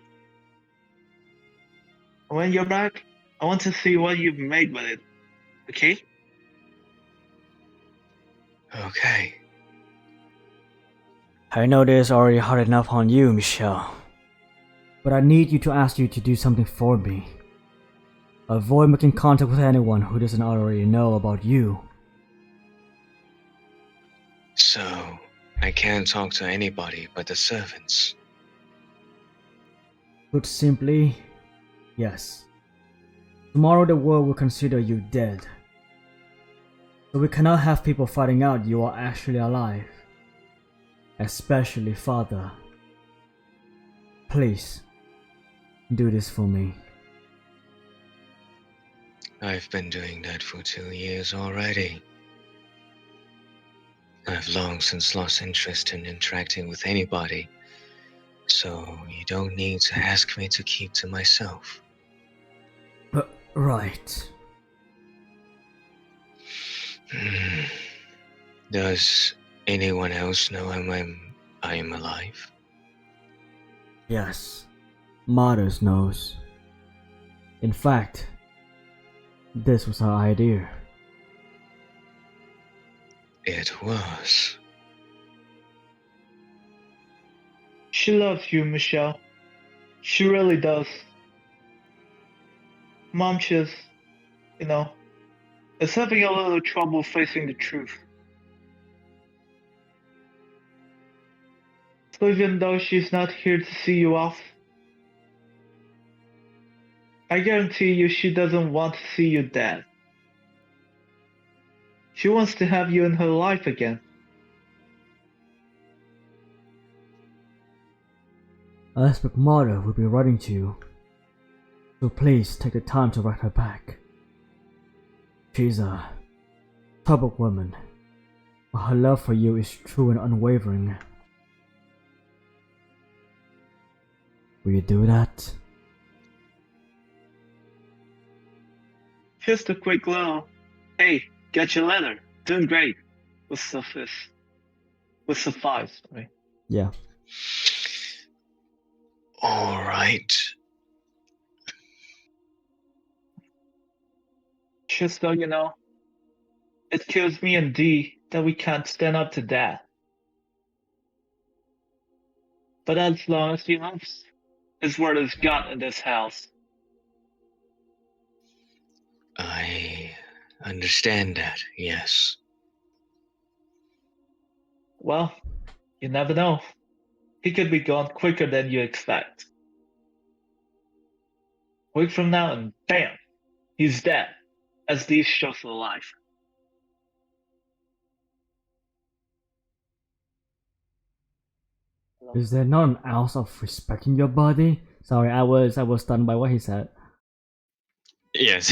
When you're back, I want to see what you've made with it. Okay? Okay. I know this is already hard enough on you, Michelle. But I need you to ask you to do something for me. Avoid making contact with anyone who doesn't already know about you. So, I can't talk to anybody but the servants. Put simply, yes. Tomorrow the world will consider you dead. So we cannot have people finding out you are actually alive. Especially father. Please, do this for me. I've been doing that for 2 years already. I've long since lost interest in interacting with anybody, so you don't need to ask me to keep to myself. Right. Does anyone else know I am alive? Yes. Mothers knows. In fact, this was her idea. It was. She loves you, Michelle. She really does. Mom just, is having a little trouble facing the truth. So even though she's not here to see you off, I guarantee you she doesn't want to see you dead. She wants to have you in her life again. I expect Mother will be writing to you, so please take the time to write her back. She's a troubled woman, but her love for you is true and unwavering. Will you do that? Just a quick little, hey, get your letter. Doing great. Would suffice. Right? Yeah. All right. Just so you know, it kills me and Dee that we can't stand up to that. But as long as he loves, his word is God in this house. I understand that, yes. Well, you never know. He could be gone quicker than you expect. A week from now and bam, he's dead, as these shows alive. Is there not an ounce of respect in your body? Sorry, I was stunned by what he said. Yes.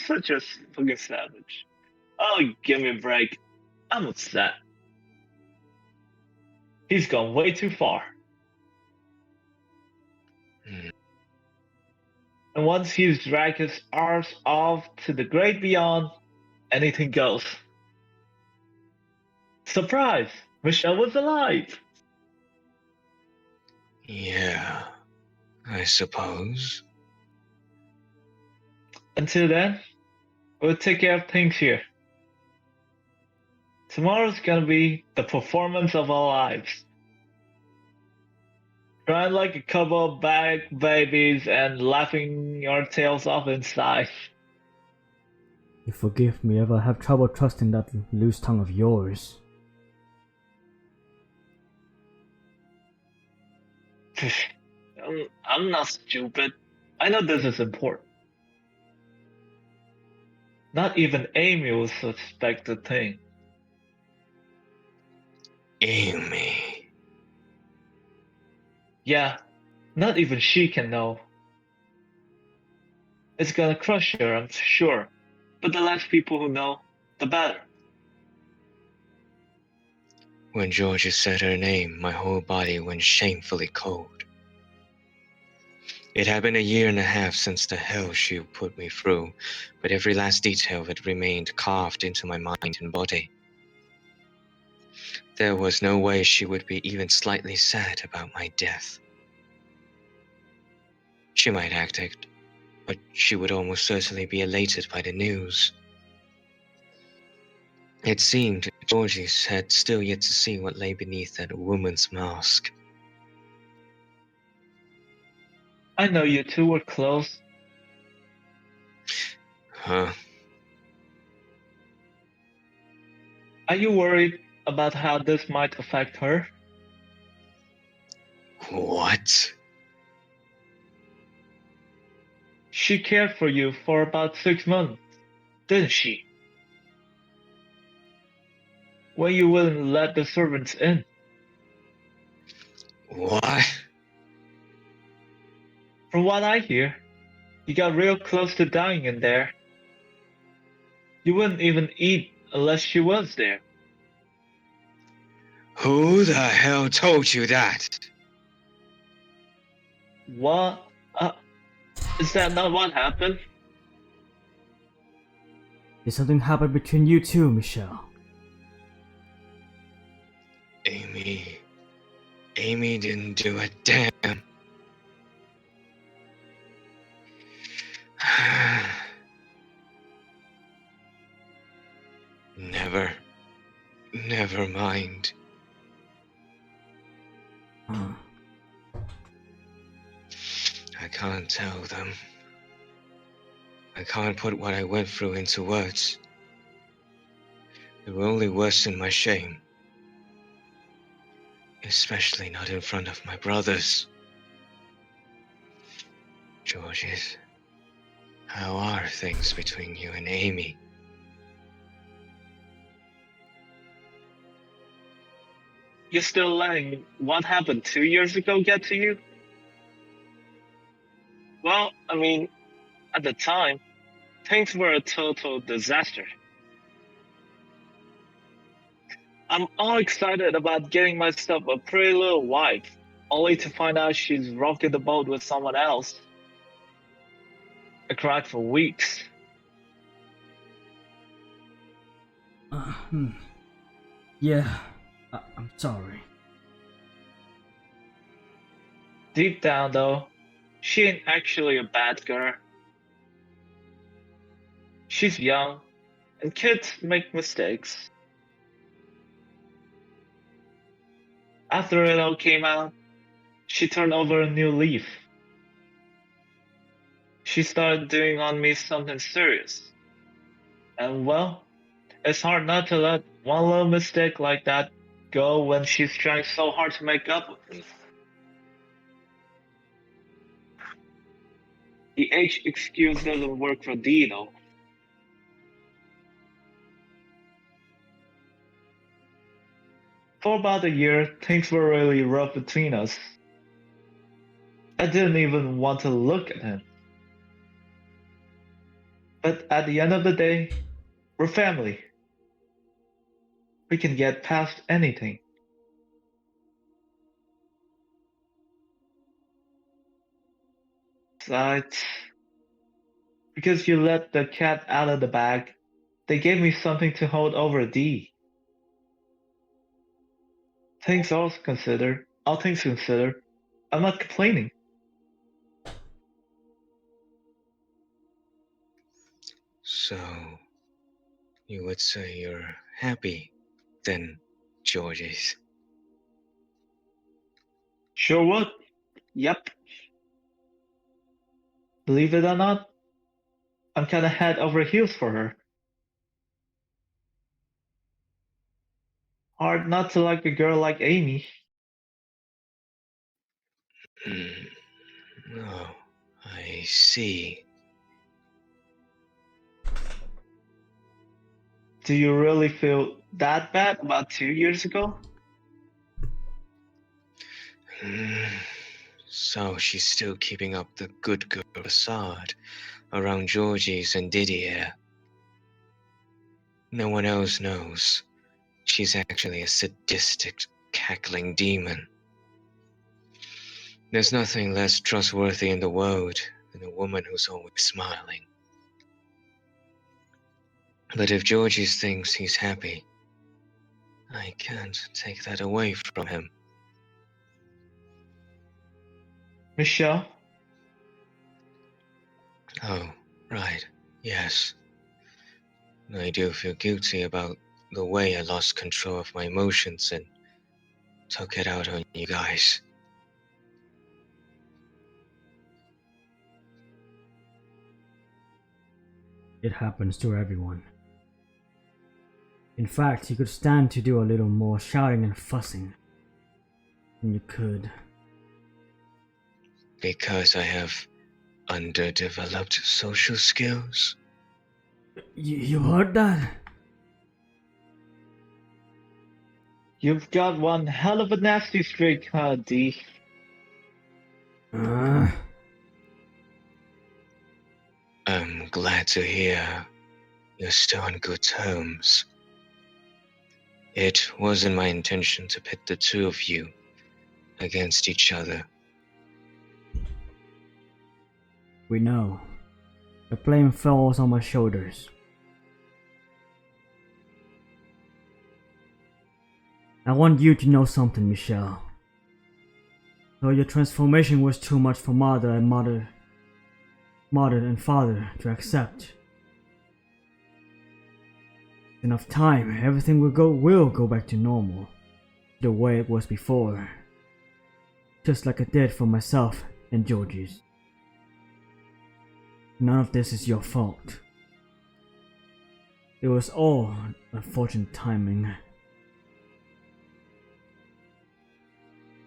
Such a fucking savage. Oh, give me a break. I'm upset. He's gone way too far. And once he's dragged his arms off to the great beyond, anything goes. Surprise! Michelle was alive! Yeah, I suppose. Until then, we'll take care of things here. Tomorrow's gonna be the performance of our lives. Crying like a couple of babies and laughing our tails off inside. You forgive me if I have trouble trusting that loose tongue of yours. I'm not stupid. I know this is important. Not even Amy will suspect a thing. Amy. Yeah, not even she can know. It's gonna crush her, I'm sure. But the less people who know, the better. When Georgia said her name, my whole body went shamefully cold. It had been 1.5 years since the hell she put me through, but every last detail of it remained carved into my mind and body. There was no way she would be even slightly sad about my death. She might act it, but she would almost certainly be elated by the news. It seemed Georgie had still yet to see what lay beneath that woman's mask. I know you two were close. Huh? Are you worried about how this might affect her? What? She cared for you for about 6 months, didn't she? When you wouldn't let the servants in. What? From what I hear, you got real close to dying in there. You wouldn't even eat unless she was there. Who the hell told you that? What? Is that not what happened? Did something happen between you two, Michelle? Amy didn't do a damn. Never mind. Uh, I can't tell them. I can't put what I went through into words. It will only worsen my shame. Especially not in front of my brothers. Georges, how are things between you and Amy? You're still letting what happened 2 years ago get to you? Well, I mean, at the time, things were a total disaster. I'm all excited about getting myself a pretty little wife, only to find out she's rocking the boat with someone else. I cried for weeks. hmm. Yeah, I'm sorry. Deep down, though, she ain't actually a bad girl. She's young, and kids make mistakes. After it all came out, she turned over a new leaf. She started doing on me something serious. And well, it's hard not to let one little mistake like that go when she's trying so hard to make up with me. The age excuse doesn't work for Dee though. For about a year, things were really rough between us. I didn't even want to look at him. But at the end of the day, we're family. We can get past anything. Besides, because you let the cat out of the bag, they gave me something to hold over Dee. All things considered, I'm not complaining. So, you would say you're happy, then, Georges? Sure would. Yep. Believe it or not, I'm kinda head over heels for her. Hard not to like a girl like Amy. Oh, I see. Do you really feel that bad about 2 years ago? So she's still keeping up the good girl facade around Georges and Didier. No one else knows. She's actually a sadistic, cackling demon. There's nothing less trustworthy in the world than a woman who's always smiling. But if Georges thinks he's happy, I can't take that away from him. Michelle? Oh, right, yes. I do feel guilty about the way I lost control of my emotions and took it out on you guys. It happens to everyone. In fact, you could stand to do a little more shouting and fussing than you could. Because I have underdeveloped social skills? You heard that? You've got one hell of a nasty streak, huh, Dee? I'm glad to hear you're still on good terms It wasn't my intention to pit the two of you against each other. We know. The blame falls on my shoulders. I want you to know something, Michelle. Though your transformation was too much for mother and father to accept. Enough time, everything will go back to normal, the way it was before. Just like it did for myself and Georgie's. None of this is your fault. It was all unfortunate timing.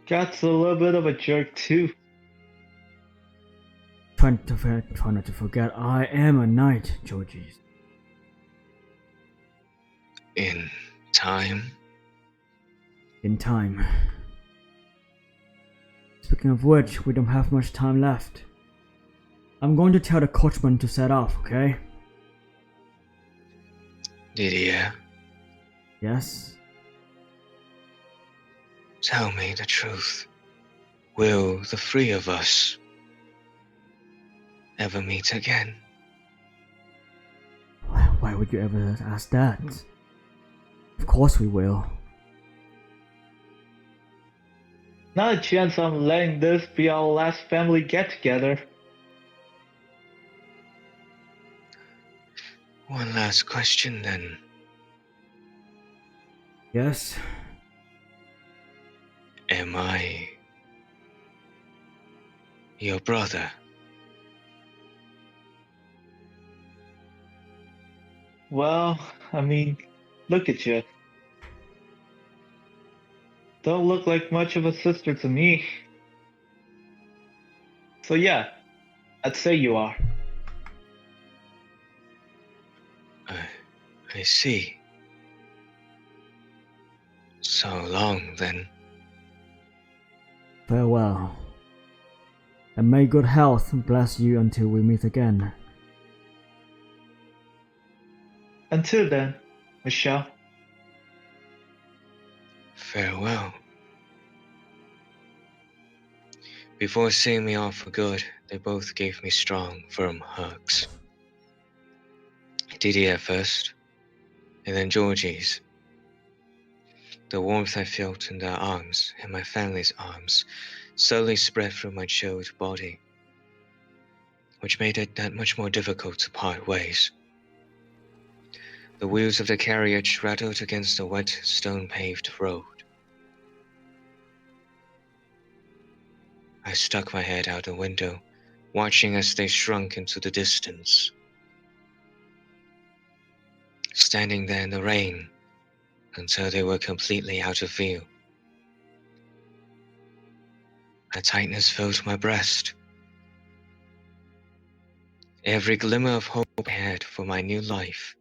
God's a little bit of a jerk too. Try not to forget, I am a knight, Georgie's. In time? In time. Speaking of which, we don't have much time left. I'm going to tell the coachman to set off, okay? Didier, Yes? tell me the truth. Will the three of us ever meet again? Why would you ever ask that? Of course we will. Not a chance I'm letting this be our last family get-together. One last question then. Yes? Am I your brother? Well, I mean, look at you. Don't look like much of a sister to me. So yeah, I'd say you are. I see. So long then. Farewell. And may good health bless you until we meet again. Until then, Michelle. Farewell. Before seeing me off for good, they both gave me strong, firm hugs. Didier first, and then Georgie's. The warmth I felt in their arms and my family's arms slowly spread through my chilled body, which made it that much more difficult to part ways. The wheels of the carriage rattled against the wet, stone-paved road. I stuck my head out the window, watching as they shrunk into the distance. Standing there in the rain until they were completely out of view. A tightness filled my breast. Every glimmer of hope I had for my new life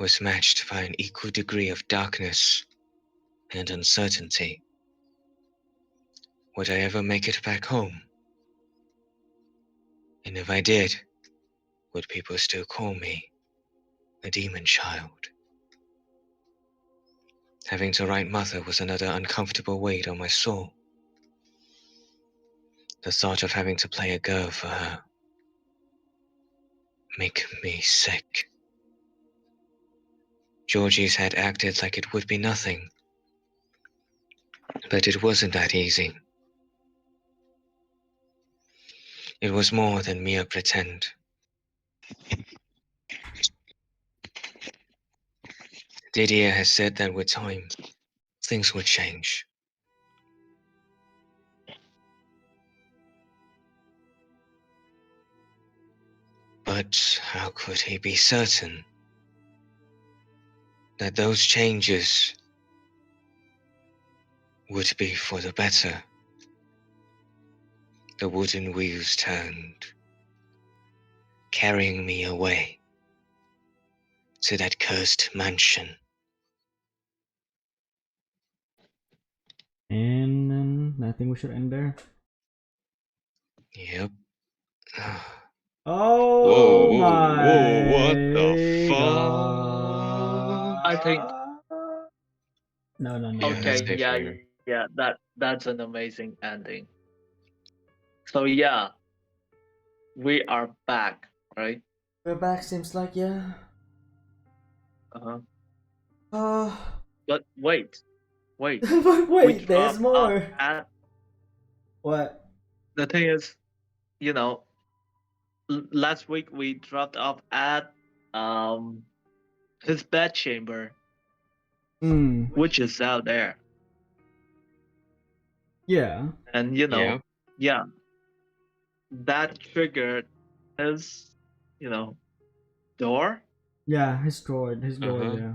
was matched by an equal degree of darkness and uncertainty. Would I ever make it back home? And if I did, would people still call me a demon child? Having to write mother was another uncomfortable weight on my soul. The thought of having to play a girl for her make me sick. Georgie's had acted like it would be nothing, but it wasn't that easy. It was more than mere pretend. Didier has said that with time, things would change. But how could he be certain that those changes would be for the better? The wooden wheels turned, carrying me away to that cursed mansion. And I think we should end there. Yep. Oh Whoa, my what the fuck? God. I think No. Yeah, that's Okay, safe yeah, here. yeah, that's an amazing ending. So yeah, we are back, right? We're back. Seems like yeah. Uh-huh. Uh, But wait, we wait. There's dropped off more. at What? the thing is, you know, last week we dropped off at um his bed chamber, Hmm. which is out there, Yeah. and Yeah. yeah, that triggered his, door, Yeah. His door. His door. Uh-huh. Yeah.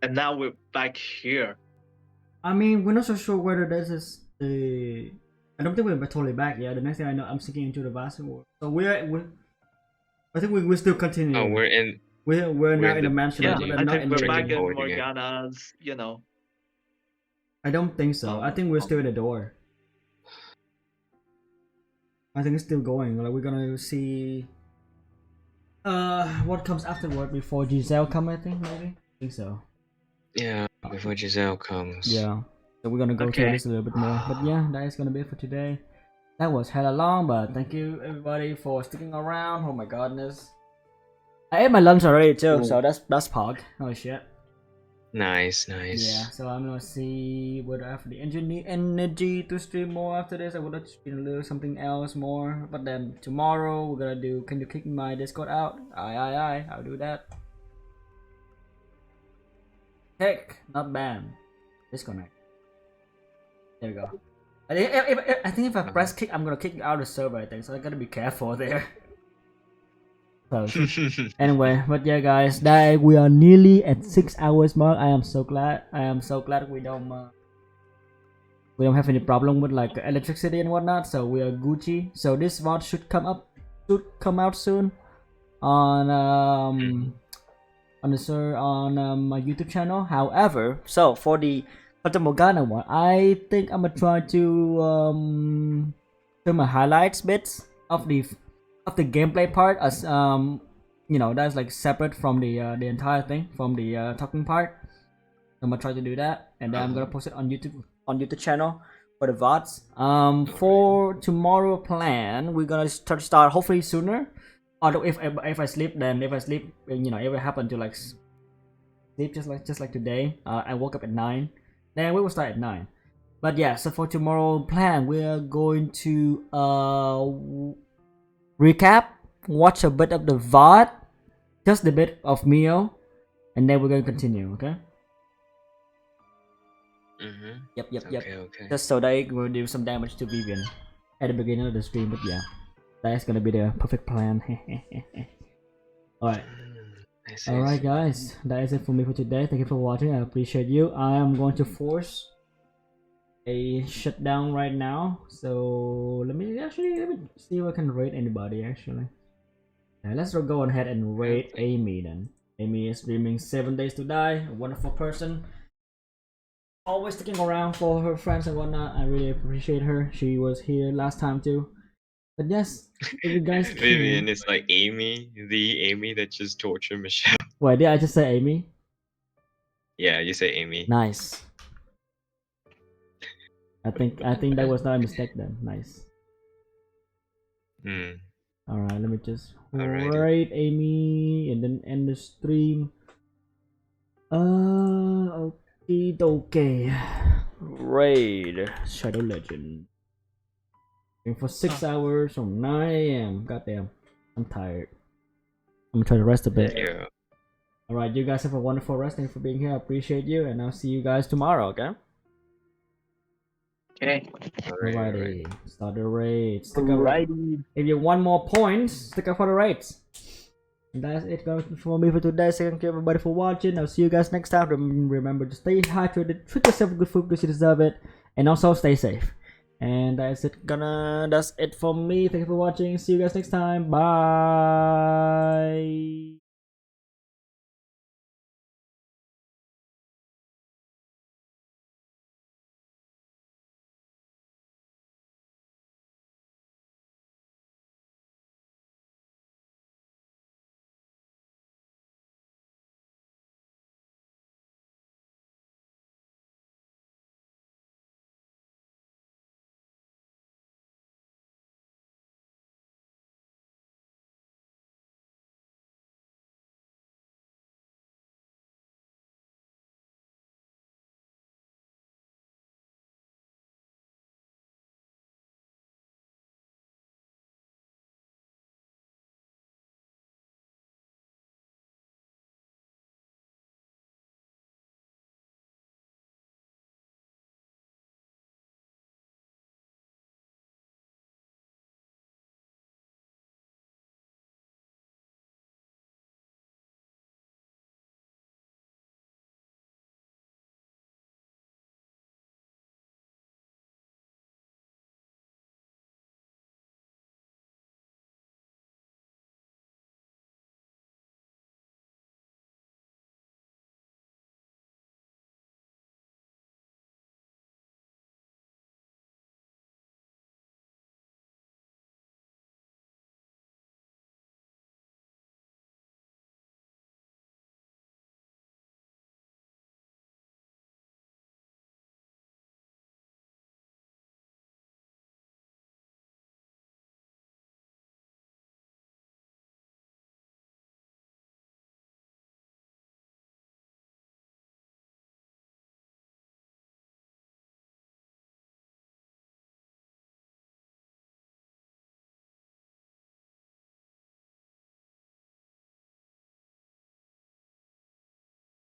and now we're back here. I mean, we're not so sure whether this is the. I don't think we're totally back yet. The next thing I know, I'm sinking into the vast world. So I think we still continue. Oh, we're We're now in in the the mansion, Yeah, but Yeah, I not think in we're the. back in forward again. Morgana's, I don't think so. I think we're still in the door. I think it's still going. Like we're gonna see. What comes afterward before Giselle come? I think maybe. I think so. Yeah, before Giselle comes. Yeah. So we're gonna go through Okay. this a little bit more. But yeah, that is gonna be it for today. That was hella long, but thank you everybody for sticking around. Oh my goodness. I ate my lunch already too, so that's pog. Oh shit. Nice. Yeah, so I'm gonna see whether I have the energy to stream more after this. I would like to stream a little something else more. But then tomorrow we're gonna do can you kick my Discord out? Aye, I'll do that. Kick, not ban. Disconnect. There we go. I think if I press kick, I'm gonna kick you out of the server, I think, so I gotta be careful there. So, anyway, but yeah, guys, that we are nearly at 6 hours mark. I am so glad we don't have any problem with like electricity and whatnot. So we are Gucci. So this VOD should come out soon on my YouTube channel. However, so for the Fata Morgana one, I think I'm gonna try to show my highlights bits of the gameplay part as that's like separate from the entire thing from the talking part. I'm gonna try to do that, and then I'm gonna post it on YouTube channel for the VODs. For tomorrow plan, we're gonna start hopefully sooner. Although if I sleep, if it happened to like sleep just like today, I woke up at 9, then we will start at 9. But yeah, so for tomorrow plan, we are going to recap, watch a bit of the VOD, just a bit of Mio, and then we're gonna continue, okay? Yep. Okay. Just so they will do some damage to Vivian at the beginning of the stream, but yeah, that's gonna be the perfect plan. Alright guys, that is it for me for today. Thank you for watching. I appreciate you. I am going to force a shutdown right now, so let me see if I can rate anybody actually. Yeah, let's go ahead and rate Amy then. Amy is streaming 7 Days to Die, a wonderful person, always sticking around for her friends and whatnot. I really appreciate her. She was here last time too. But yes, if you guys can... Vivian is like Amy, the Amy that just tortured Michelle. Wait, did I just say Amy? Yeah, you say Amy. Nice. I think that was not a mistake then. Nice. Alright, let me just rate Amy and then end the stream. Okay. Raid Shadow Legend. And for 6 hours from 9 AM. Goddamn. I'm tired. I'm gonna try to rest a bit. Yeah. Alright, you guys have a wonderful rest. Thanks for being here. I appreciate you, and I'll see you guys tomorrow, okay? Okay. Alrighty. Start the raid. Stick around. If you want more points, stick up for the raids. And that's it for me for today. So thank you everybody for watching. I'll see you guys next time. Remember to stay hydrated, treat yourself with good food because you deserve it, and also stay safe. And that's it for me. Thank you for watching. See you guys next time. Bye.